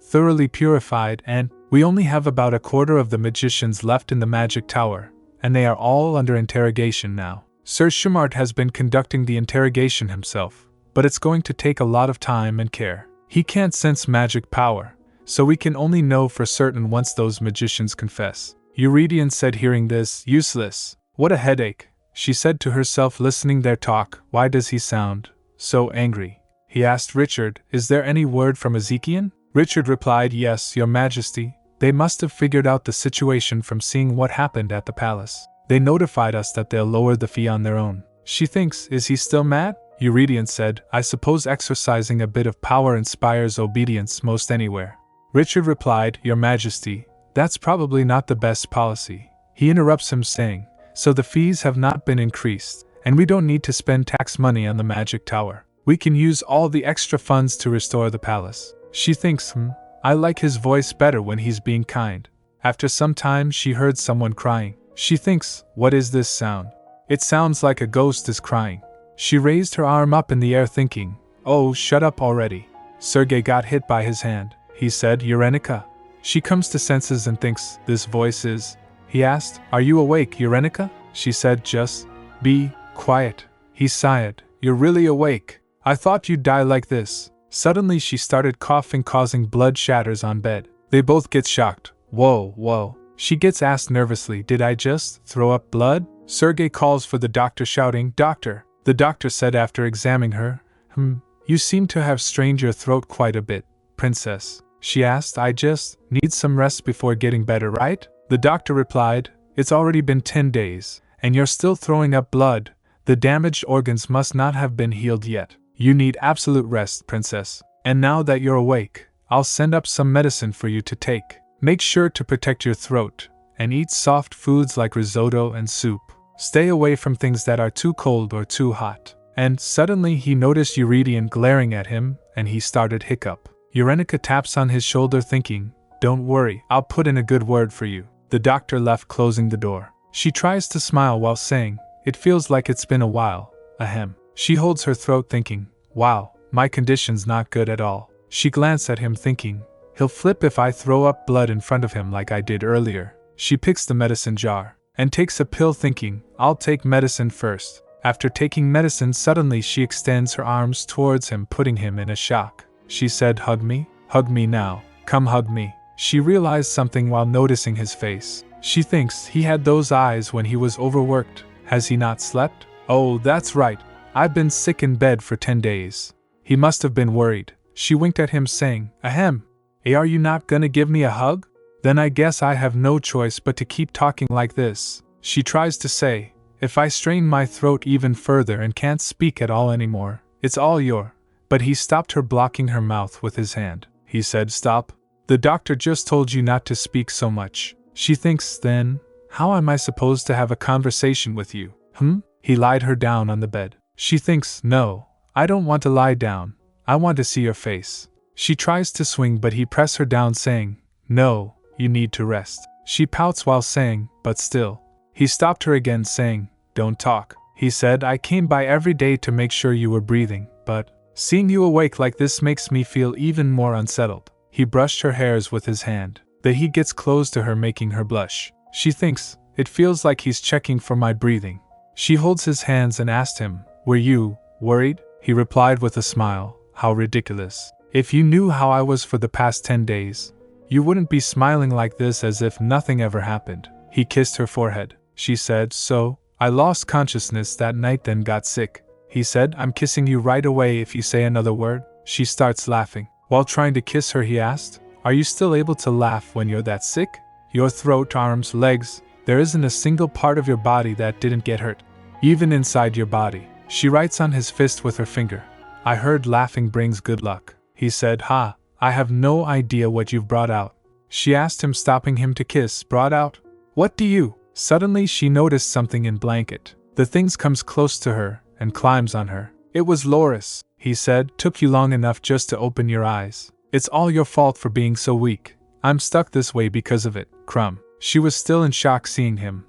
thoroughly purified and we only have about a quarter of the magicians left in the magic tower, and they are all under interrogation now. Sir Shumart has been conducting the interrogation himself, but it's going to take a lot of time and care. He can't sense magic power, so we can only know for certain once those magicians confess. Eurydion said, hearing this, useless. What a headache, she said to herself listening their talk. Why does he sound so angry? He asked Richard, is there any word from Ezekiel? Richard replied, yes, your majesty. They must have figured out the situation from seeing what happened at the palace. They notified us that they'll lower the fee on their own. She thinks, is he still mad? Eurydion said, I suppose exercising a bit of power inspires obedience most anywhere. Richard replied, your majesty, that's probably not the best policy. He interrupts him saying, so the fees have not been increased, and we don't need to spend tax money on the magic tower. We can use all the extra funds to restore the palace. She thinks, I like his voice better when he's being kind. After some time she heard someone crying. She thinks, what is this sound? It sounds like a ghost is crying. She raised her arm up in the air thinking, oh, shut up already. Sergei got hit by his hand. He said, Eurenica. She comes to senses and thinks, this voice is. He asked, are you awake, Eurenica? She said, just be quiet. He sighed, you're really awake. I thought you'd die like this. Suddenly she started coughing, causing blood shatters on bed. They both get shocked. Whoa. She gets asked nervously, did I just throw up blood? Sergei calls for the doctor, shouting, doctor. The doctor said after examining her, you seem to have strained your throat quite a bit, princess. She asked, I just need some rest before getting better, right? The doctor replied, it's already been 10 days, and you're still throwing up blood. The damaged organs must not have been healed yet. You need absolute rest, princess. And now that you're awake, I'll send up some medicine for you to take. Make sure to protect your throat, and eat soft foods like risotto and soup. Stay away from things that are too cold or too hot. And suddenly he noticed Eurydion glaring at him, and he started hiccup. Eurenica taps on his shoulder thinking, don't worry, I'll put in a good word for you. The doctor left, closing the door. She tries to smile while saying, it feels like it's been a while, ahem. She holds her throat thinking, wow, my condition's not good at all. She glanced at him thinking, he'll flip if I throw up blood in front of him like I did earlier. She picks the medicine jar and takes a pill thinking, I'll take medicine first. After taking medicine, suddenly she extends her arms towards him, putting him in a shock. She said, hug me now, come hug me. She realized something while noticing his face. She thinks he had those eyes when he was overworked. Has he not slept? Oh, that's right. I've been sick in bed for 10 days. He must have been worried. She winked at him saying, ahem. Are you not gonna give me a hug? Then I guess I have no choice but to keep talking like this. She tries to say, if I strain my throat even further and can't speak at all anymore, it's all your. But he stopped her, blocking her mouth with his hand. He said, stop. The doctor just told you not to speak so much. She thinks, then, how am I supposed to have a conversation with you? He lied her down on the bed. She thinks, no, I don't want to lie down. I want to see your face. She tries to swing, but he presses her down saying, no, you need to rest. She pouts while saying, but still. He stopped her again saying, don't talk. He said, I came by every day to make sure you were breathing, but seeing you awake like this makes me feel even more unsettled. He brushed her hairs with his hand. The heat gets close to her, making her blush. She thinks, it feels like he's checking for my breathing. She holds his hands and asked him, were you worried? He replied with a smile, how ridiculous. If you knew how I was for the past 10 days, you wouldn't be smiling like this as if nothing ever happened. He kissed her forehead. She said, so, I lost consciousness that night, then got sick. He said, I'm kissing you right away if you say another word. She starts laughing. While trying to kiss her, he asked, are you still able to laugh when you're that sick? Your throat, arms, legs, there isn't a single part of your body that didn't get hurt. Even inside your body. She writes on his fist with her finger. I heard laughing brings good luck. He said, ha, I have no idea what you've brought out. She asked him, stopping him to kiss. Brought out? What do you? Suddenly she noticed something in blanket. The thing comes close to her and climbs on her. It was Loris, he said. Took you long enough just to open your eyes. It's all your fault for being so weak. I'm stuck this way because of it, Crumb. She was still in shock seeing him.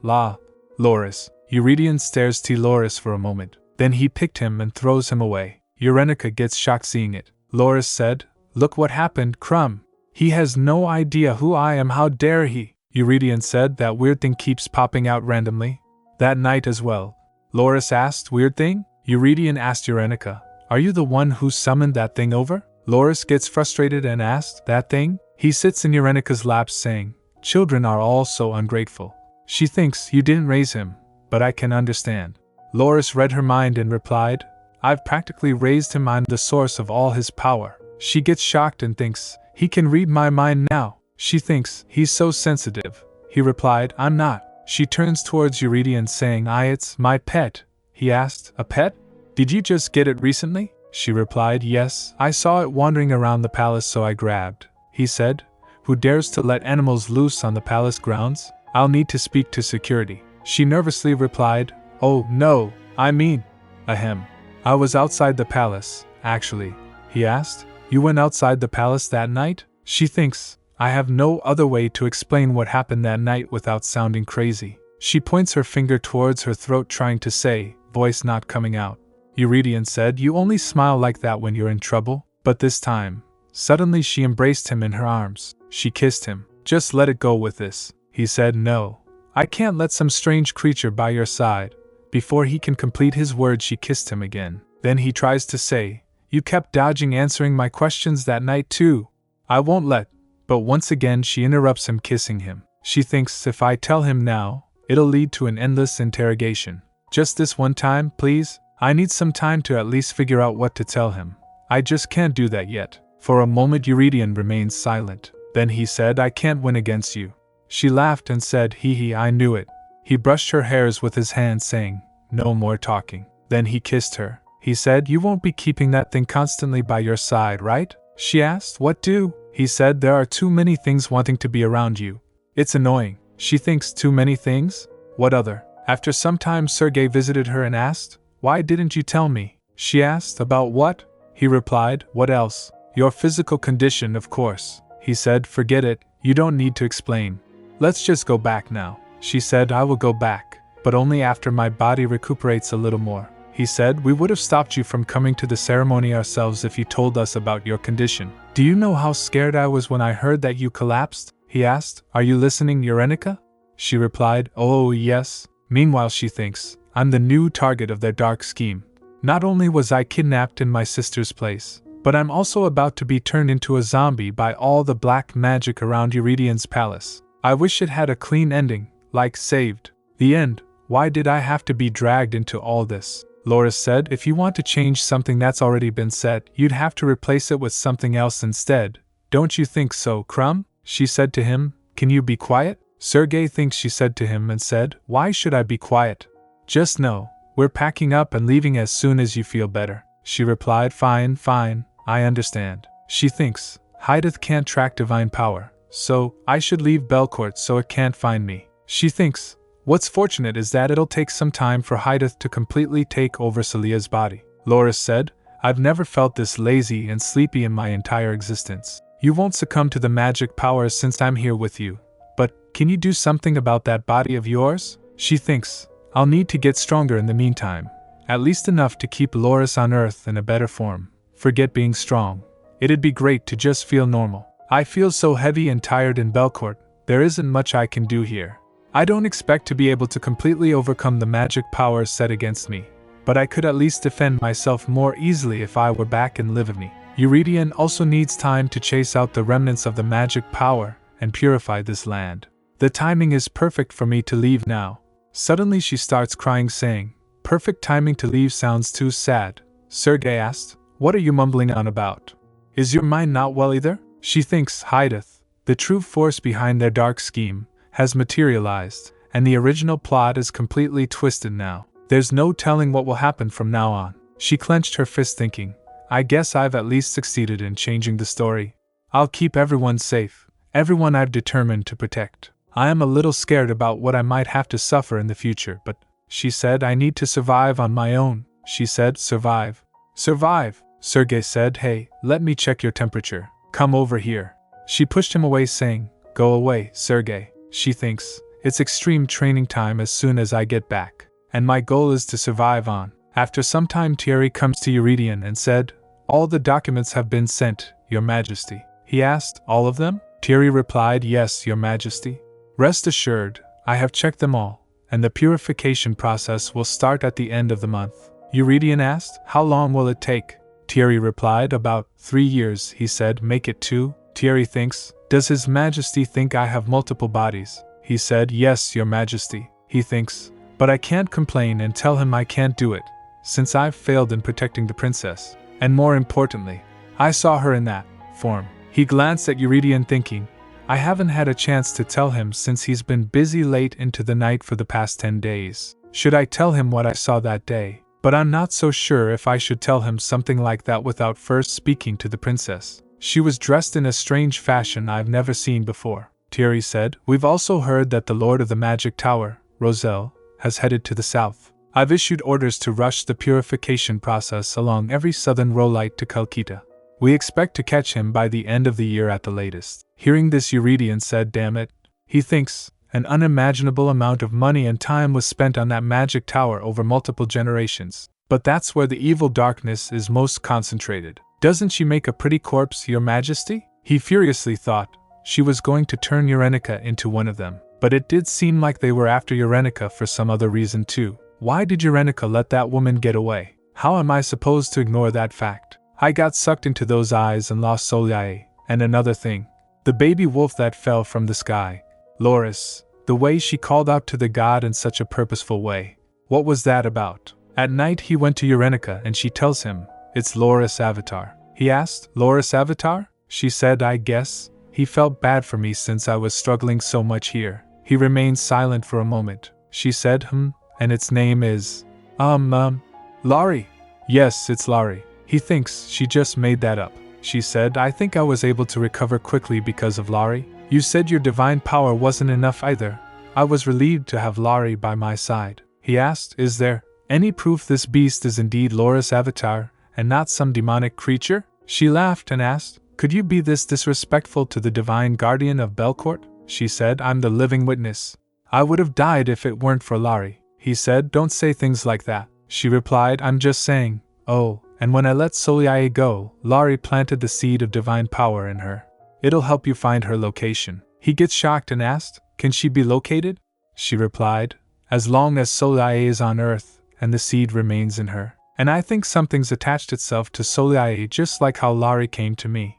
Loris. Eurydion stares to Loris for a moment. Then he picked him and throws him away. Eurenica gets shocked seeing it. Loris said, Look what happened, Crumb. He has no idea who I am, how dare he? Eurydion said, That weird thing keeps popping out randomly. That night as well. Loris asked, Weird thing? Eurydion asked Eurenica, Are you the one who summoned that thing over? Loris gets frustrated and asked, That thing? He sits in Eurenica's lap saying, Children are all so ungrateful. She thinks you didn't raise him, but I can understand. Loris read her mind and replied, I've practically raised him. I'm the source of all his power. She gets shocked and thinks, He can read my mind now. She thinks, He's so sensitive. He replied, I'm not. She turns towards Eurydion saying, It's my pet. He asked, A pet? Did you just get it recently? She replied, Yes, I saw it wandering around the palace so I grabbed. He said, Who dares to let animals loose on the palace grounds? I'll need to speak to security. She nervously replied, Oh, no, I mean, ahem. I was outside the palace, actually. He asked, You went outside the palace that night? She thinks, I have no other way to explain what happened that night without sounding crazy. She points her finger towards her throat trying to say, voice not coming out. Eurydion said, You only smile like that when you're in trouble. But this time, suddenly she embraced him in her arms. She kissed him. Just let it go with this. He said, No. I can't let some strange creature by your side. Before he can complete his word, she kissed him again. Then he tries to say, You kept dodging answering my questions that night too. I won't let. But once again she interrupts him, kissing him. She thinks, If I tell him now, it'll lead to an endless interrogation. Just this one time, please. I need some time to at least figure out what to tell him. I just can't do that yet. For a moment Eurydion remains silent. Then he said, I can't win against you. She laughed and said, Hee, I knew it. He brushed her hairs with his hand saying, No more talking. Then he kissed her. He said, You won't be keeping that thing constantly by your side, right? She asked, What do? He said, There are too many things wanting to be around you. It's annoying. She thinks, Too many things? What other? After some time Sergei visited her and asked, Why didn't you tell me? She asked, About what? He replied, What else? Your physical condition, of course. He said, Forget it, you don't need to explain. Let's just go back now. She said, I will go back, but only after my body recuperates a little more. He said, We would have stopped you from coming to the ceremony ourselves if you told us about your condition. Do you know how scared I was when I heard that you collapsed? He asked, Are you listening, Eurenica? She replied, Oh, yes. Meanwhile she thinks, I'm the new target of their dark scheme. Not only was I kidnapped in my sister's place, but I'm also about to be turned into a zombie by all the black magic around Eurydian's palace. I wish it had a clean ending, like Saved. The end. Why did I have to be dragged into all this? Loris said, If you want to change something that's already been said, you'd have to replace it with something else instead. Don't you think so, Crumb? She said to him, Can you be quiet? Sergei thinks she said to him and said, Why should I be quiet? Just know, we're packing up and leaving as soon as you feel better. She replied, Fine, I understand. She thinks, Hydeth can't track divine power, so I should leave Belcourt so it can't find me. She thinks, What's fortunate is that it'll take some time for Hydeth to completely take over Celia's body. Loris said, I've never felt this lazy and sleepy in my entire existence. You won't succumb to the magic powers since I'm here with you. But, can you do something about that body of yours? She thinks, I'll need to get stronger in the meantime. At least enough to keep Loris on Earth in a better form. Forget being strong. It'd be great to just feel normal. I feel so heavy and tired in Belcourt, there isn't much I can do here. I don't expect to be able to completely overcome the magic powers set against me, but I could at least defend myself more easily if I were back in Livigny. Eurydion also needs time to chase out the remnants of the magic power and purify this land. The timing is perfect for me to leave now. Suddenly she starts crying saying, Perfect timing to leave sounds too sad. Sergei asked, What are you mumbling on about? Is your mind not well either? She thinks Hydeth, the true force behind their dark scheme, has materialized, and the original plot is completely twisted now. There's no telling what will happen from now on. She clenched her fist thinking, I guess I've at least succeeded in changing the story. I'll keep everyone safe, everyone I've determined to protect. I am a little scared about what I might have to suffer in the future, but, she said, I need to survive on my own. She said, survive. Survive, Sergei said, hey, let me check your temperature. Come over here. She pushed him away saying, go away, Sergei. She thinks, it's extreme training time as soon as I get back. And my goal is to survive on. After some time Thierry comes to Eurydion and said, all the documents have been sent, Your Majesty. He asked, all of them? Thierry replied, yes, Your Majesty. Rest assured, I have checked them all, and the purification process will start at the end of the month. Eurydion asked, how long will it take? Thierry replied, about 3 years, he said, make it 2. Thierry thinks, does His Majesty think I have multiple bodies? He said, yes, Your Majesty. He thinks, but I can't complain and tell him I can't do it, since I've failed in protecting the princess. And more importantly, I saw her in that form. He glanced at Eurydion thinking, I haven't had a chance to tell him since he's been busy late into the night for the past 10 days. Should I tell him what I saw that day? But I'm not so sure if I should tell him something like that without first speaking to the princess. She was dressed in a strange fashion I've never seen before. Thierry said, we've also heard that the Lord of the Magic Tower, Roselle, has headed to the south. I've issued orders to rush the purification process along every southern Rolite to Calcutta. We expect to catch him by the end of the year at the latest. Hearing this, Eurydion said, damn it. He thinks, an unimaginable amount of money and time was spent on that magic tower over multiple generations. But that's where the evil darkness is most concentrated. Doesn't she make a pretty corpse, Your Majesty? He furiously thought she was going to turn Eurenica into one of them. But it did seem like they were after Eurenica for some other reason too. Why did Eurenica let that woman get away? How am I supposed to ignore that fact? I got sucked into those eyes and lost Soliae. And another thing. The baby wolf that fell from the sky. Loris. The way she called out to the god in such a purposeful way. What was that about? At night he went to Eurenica and she tells him, it's Loris Avatar. He asked, Loris Avatar? She said, I guess. He felt bad for me since I was struggling so much here. He remained silent for a moment. She said, and its name is… Laurie. Yes, it's Laurie. He thinks she just made that up. She said, I think I was able to recover quickly because of Laurie. You said your divine power wasn't enough either. I was relieved to have Laurie by my side. He asked, is there any proof this beast is indeed Loris Avatar and not some demonic creature? She laughed and asked, could you be this disrespectful to the divine guardian of Belcourt? She said, I'm the living witness. I would have died if it weren't for Laurie. He said, don't say things like that. She replied, I'm just saying. Oh, and when I let Soliae go, Laurie planted the seed of divine power in her. It'll help you find her location. He gets shocked and asked, can she be located? She replied, as long as Soliae is on Earth, and the seed remains in her. And I think something's attached itself to Soliae just like how Laurie came to me.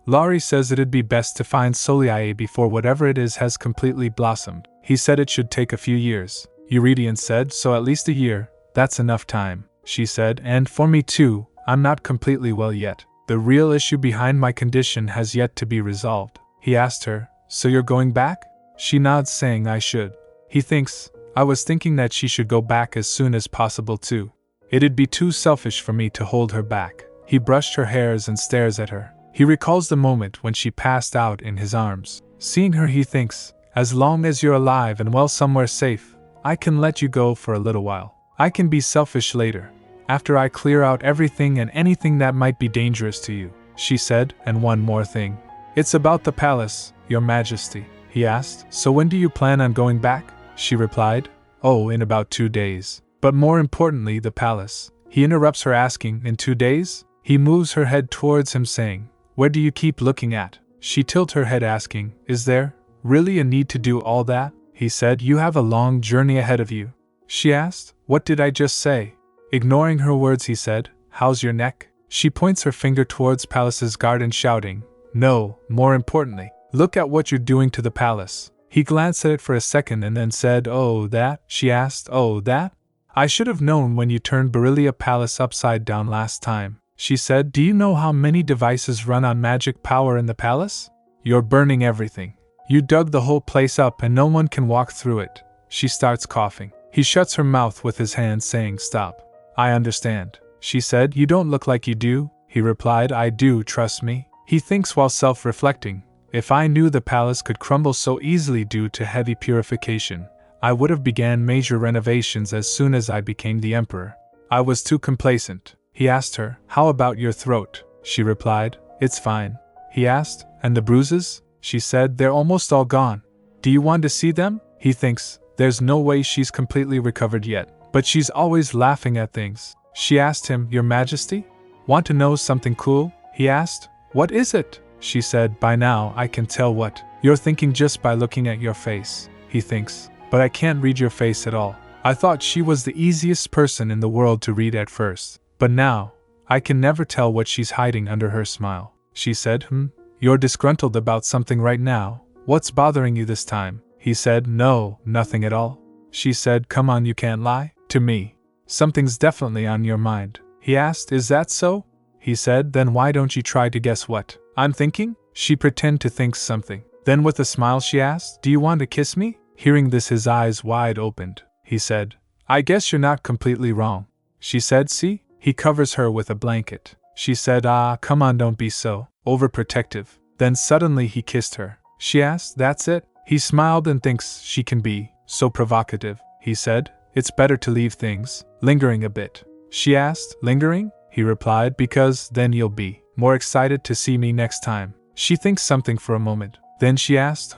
Laurie says it'd be best to find Soliae before whatever it is has completely blossomed. He said it should take a few years. Eurydion said, so at least a year. That's enough time. She said, and for me too, I'm not completely well yet. The real issue behind my condition has yet to be resolved. He asked her, so you're going back? She nods saying I should. He thinks, I was thinking that she should go back as soon as possible too. It'd be too selfish for me to hold her back. He brushed her hairs and stares at her. He recalls the moment when she passed out in his arms. Seeing her, he thinks, as long as you're alive and well somewhere safe, I can let you go for a little while. I can be selfish later, after I clear out everything and anything that might be dangerous to you. She said, and one more thing. It's about the palace, Your Majesty. He asked, so when do you plan on going back? She replied, oh, in about 2 days. But more importantly, the palace. He interrupts her asking, in 2 days? He moves her head towards him saying, where do you keep looking at? She tilts her head asking, is there really a need to do all that? He said, you have a long journey ahead of you. She asked, what did I just say? Ignoring her words, he said, how's your neck? She points her finger towards palace's garden shouting, no, more importantly, look at what you're doing to the palace. He glanced at it for a second and then said, oh, that? She asked, oh, that? I should have known when you turned Berillia Palace upside down last time. She said, do you know how many devices run on magic power in the palace? You're burning everything. You dug the whole place up and no one can walk through it. She starts coughing. He shuts her mouth with his hand saying, stop. I understand. She said, you don't look like you do. He replied, I do, trust me. He thinks while self-reflecting, if I knew the palace could crumble so easily due to heavy purification, I would have began major renovations as soon as I became the emperor. I was too complacent. He asked her, how about your throat? She replied, it's fine. He asked, and the bruises? She said, they're almost all gone. Do you want to see them? He thinks, there's no way she's completely recovered yet, but she's always laughing at things. She asked him, Your Majesty? Want to know something cool? He asked. What is it? She said, by now I can tell what you're thinking just by looking at your face. He thinks, but I can't read your face at all. I thought she was the easiest person in the world to read at first, but now, I can never tell what she's hiding under her smile. She said, You're disgruntled about something right now. What's bothering you this time? He said, no, nothing at all. She said, come on, you can't lie to me. Something's definitely on your mind. He asked, is that so? He said, then why don't you try to guess what I'm thinking? She pretended to think something. Then with a smile she asked, do you want to kiss me? Hearing this, his eyes wide opened. He said, I guess you're not completely wrong. She said, see? He covers her with a blanket. She said, come on, don't be so overprotective. Then suddenly he kissed her. She asked, that's it? He smiled and thinks she can be so provocative. He said, it's better to leave things lingering a bit. She asked, lingering? He replied, because then you'll be more excited to see me next time. She thinks something for a moment. Then she asked,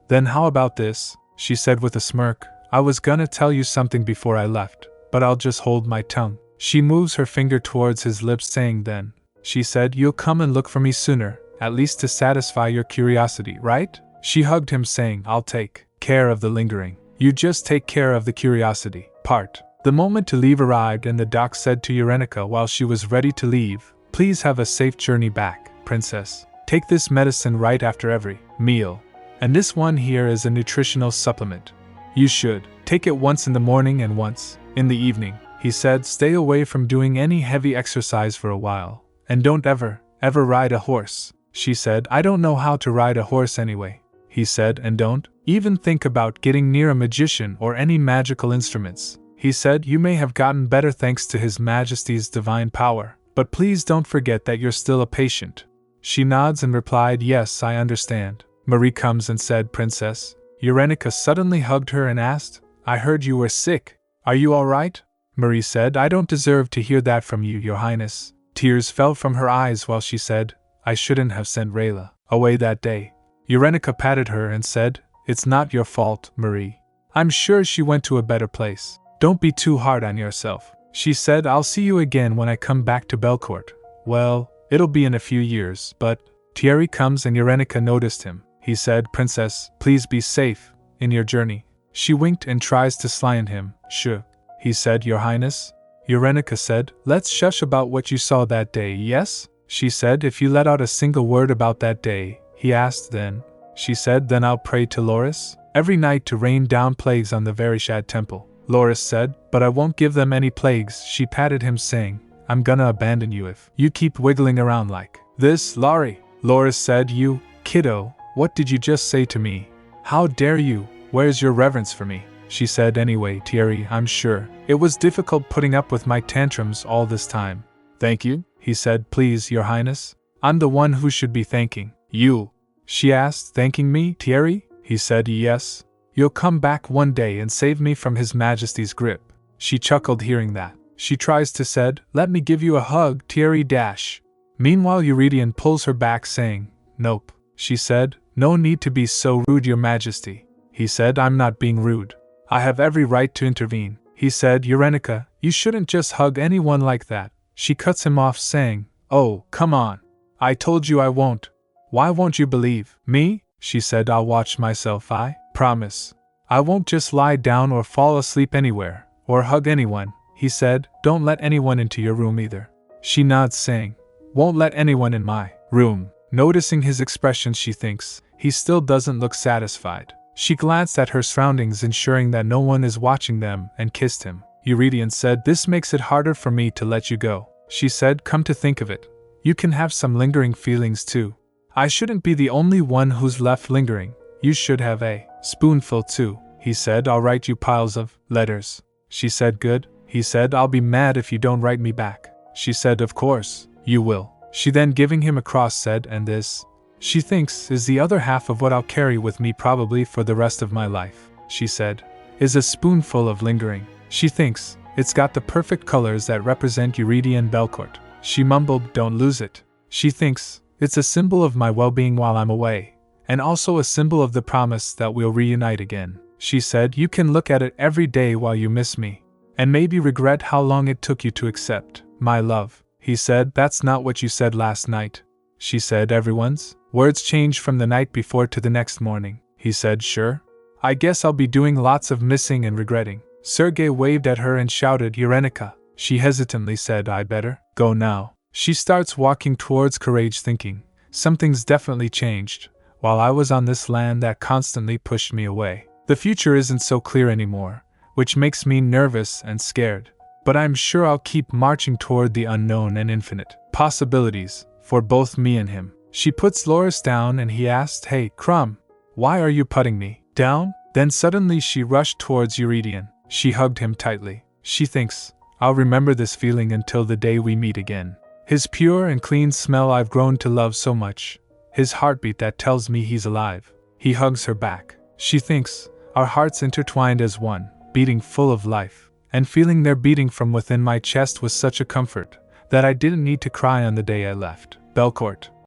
then how about this? She said with a smirk, I was gonna tell you something before I left, but I'll just hold my tongue. She moves her finger towards his lips saying then. She said, you'll come and look for me sooner, at least to satisfy your curiosity, right? She hugged him saying, I'll take care of the lingering. You just take care of the curiosity part. The moment to leave arrived and the doc said to Eurenica while she was ready to leave, please have a safe journey back, princess. Take this medicine right after every meal. And this one here is a nutritional supplement. You should take it once in the morning and once in the evening. He said, stay away from doing any heavy exercise for a while. And don't ever ride a horse. She said, I don't know how to ride a horse anyway. He said, and don't even think about getting near a magician or any magical instruments. He said, you may have gotten better thanks to His Majesty's divine power, but please don't forget that you're still a patient. She nods and replied, yes, I understand. Marie comes and said, Princess. Eurenica suddenly hugged her and asked, I heard you were sick. Are you all right? Marie said, I don't deserve to hear that from you, Your Highness. Tears fell from her eyes while she said, I shouldn't have sent Rayla away that day. Eurenica patted her and said, it's not your fault, Marie. I'm sure she went to a better place. Don't be too hard on yourself. She said, I'll see you again when I come back to Belcourt. Well, it'll be in a few years, but Thierry comes and Eurenica noticed him. He said, Princess, please be safe in your journey. She winked and tries to slight him. Sure. He said, Your Highness. Eurenica said, let's shush about what you saw that day, yes? She said, if you let out a single word about that day. He asked then. She said, then I'll pray to Loris every night to rain down plagues on the Verishad temple. Loris said, but I won't give them any plagues. She patted him saying, I'm gonna abandon you if you keep wiggling around like this, Laurie. Loris said, you, kiddo, what did you just say to me? How dare you? Where's your reverence for me? She said, anyway, Thierry, I'm sure it was difficult putting up with my tantrums all this time. Thank you, he said, please, Your Highness. I'm the one who should be thanking you. She asked, thanking me, Thierry? He said, yes. You'll come back one day and save me from His Majesty's grip. She chuckled hearing that. She tries to said, let me give you a hug, Thierry dash. Meanwhile Eurydion pulls her back saying, nope. She said, no need to be so rude, Your Majesty. He said, I'm not being rude. I have every right to intervene. He said, Eurenica, you shouldn't just hug anyone like that. She cuts him off saying, oh, come on. I told you I won't. Why won't you believe me? She said, I'll watch myself, I promise. I won't just lie down or fall asleep anywhere, or hug anyone. He said, don't let anyone into your room either. She nods saying, won't let anyone in my room. Noticing his expression, she thinks he still doesn't look satisfied. She glanced at her surroundings, ensuring that no one is watching them, and kissed him. Eurydion said, this makes it harder for me to let you go. She said, come to think of it, you can have some lingering feelings too. I shouldn't be the only one who's left lingering. You should have a spoonful too. He said, I'll write you piles of letters. She said, good. He said, I'll be mad if you don't write me back. She said, of course, you will. She then, giving him a cross, said, and this, she thinks, is the other half of what I'll carry with me probably for the rest of my life, she said, is a spoonful of lingering. She thinks, it's got the perfect colors that represent Eurydian Belcourt. She mumbled, don't lose it. She thinks, it's a symbol of my well-being while I'm away, and also a symbol of the promise that we'll reunite again. She said, you can look at it every day while you miss me, and maybe regret how long it took you to accept my love. He said, that's not what you said last night. She said, everyone's words changed from the night before to the next morning. He said, sure. I guess I'll be doing lots of missing and regretting. Sergei waved at her and shouted, Eurenica. She hesitantly said, I better go now. She starts walking towards Courage thinking, something's definitely changed, while I was on this land that constantly pushed me away. The future isn't so clear anymore, which makes me nervous and scared. But I'm sure I'll keep marching toward the unknown and infinite possibilities for both me and him. She puts Loris down and he asked, hey, Crumb, why are you putting me down? Then suddenly she rushed towards Eurydian. She hugged him tightly. She thinks, I'll remember this feeling until the day we meet again. His pure and clean smell I've grown to love so much. His heartbeat that tells me he's alive. He hugs her back. She thinks, our hearts intertwined as one, beating full of life. And feeling their beating from within my chest was such a comfort that I didn't need to cry on the day I left Belcourt.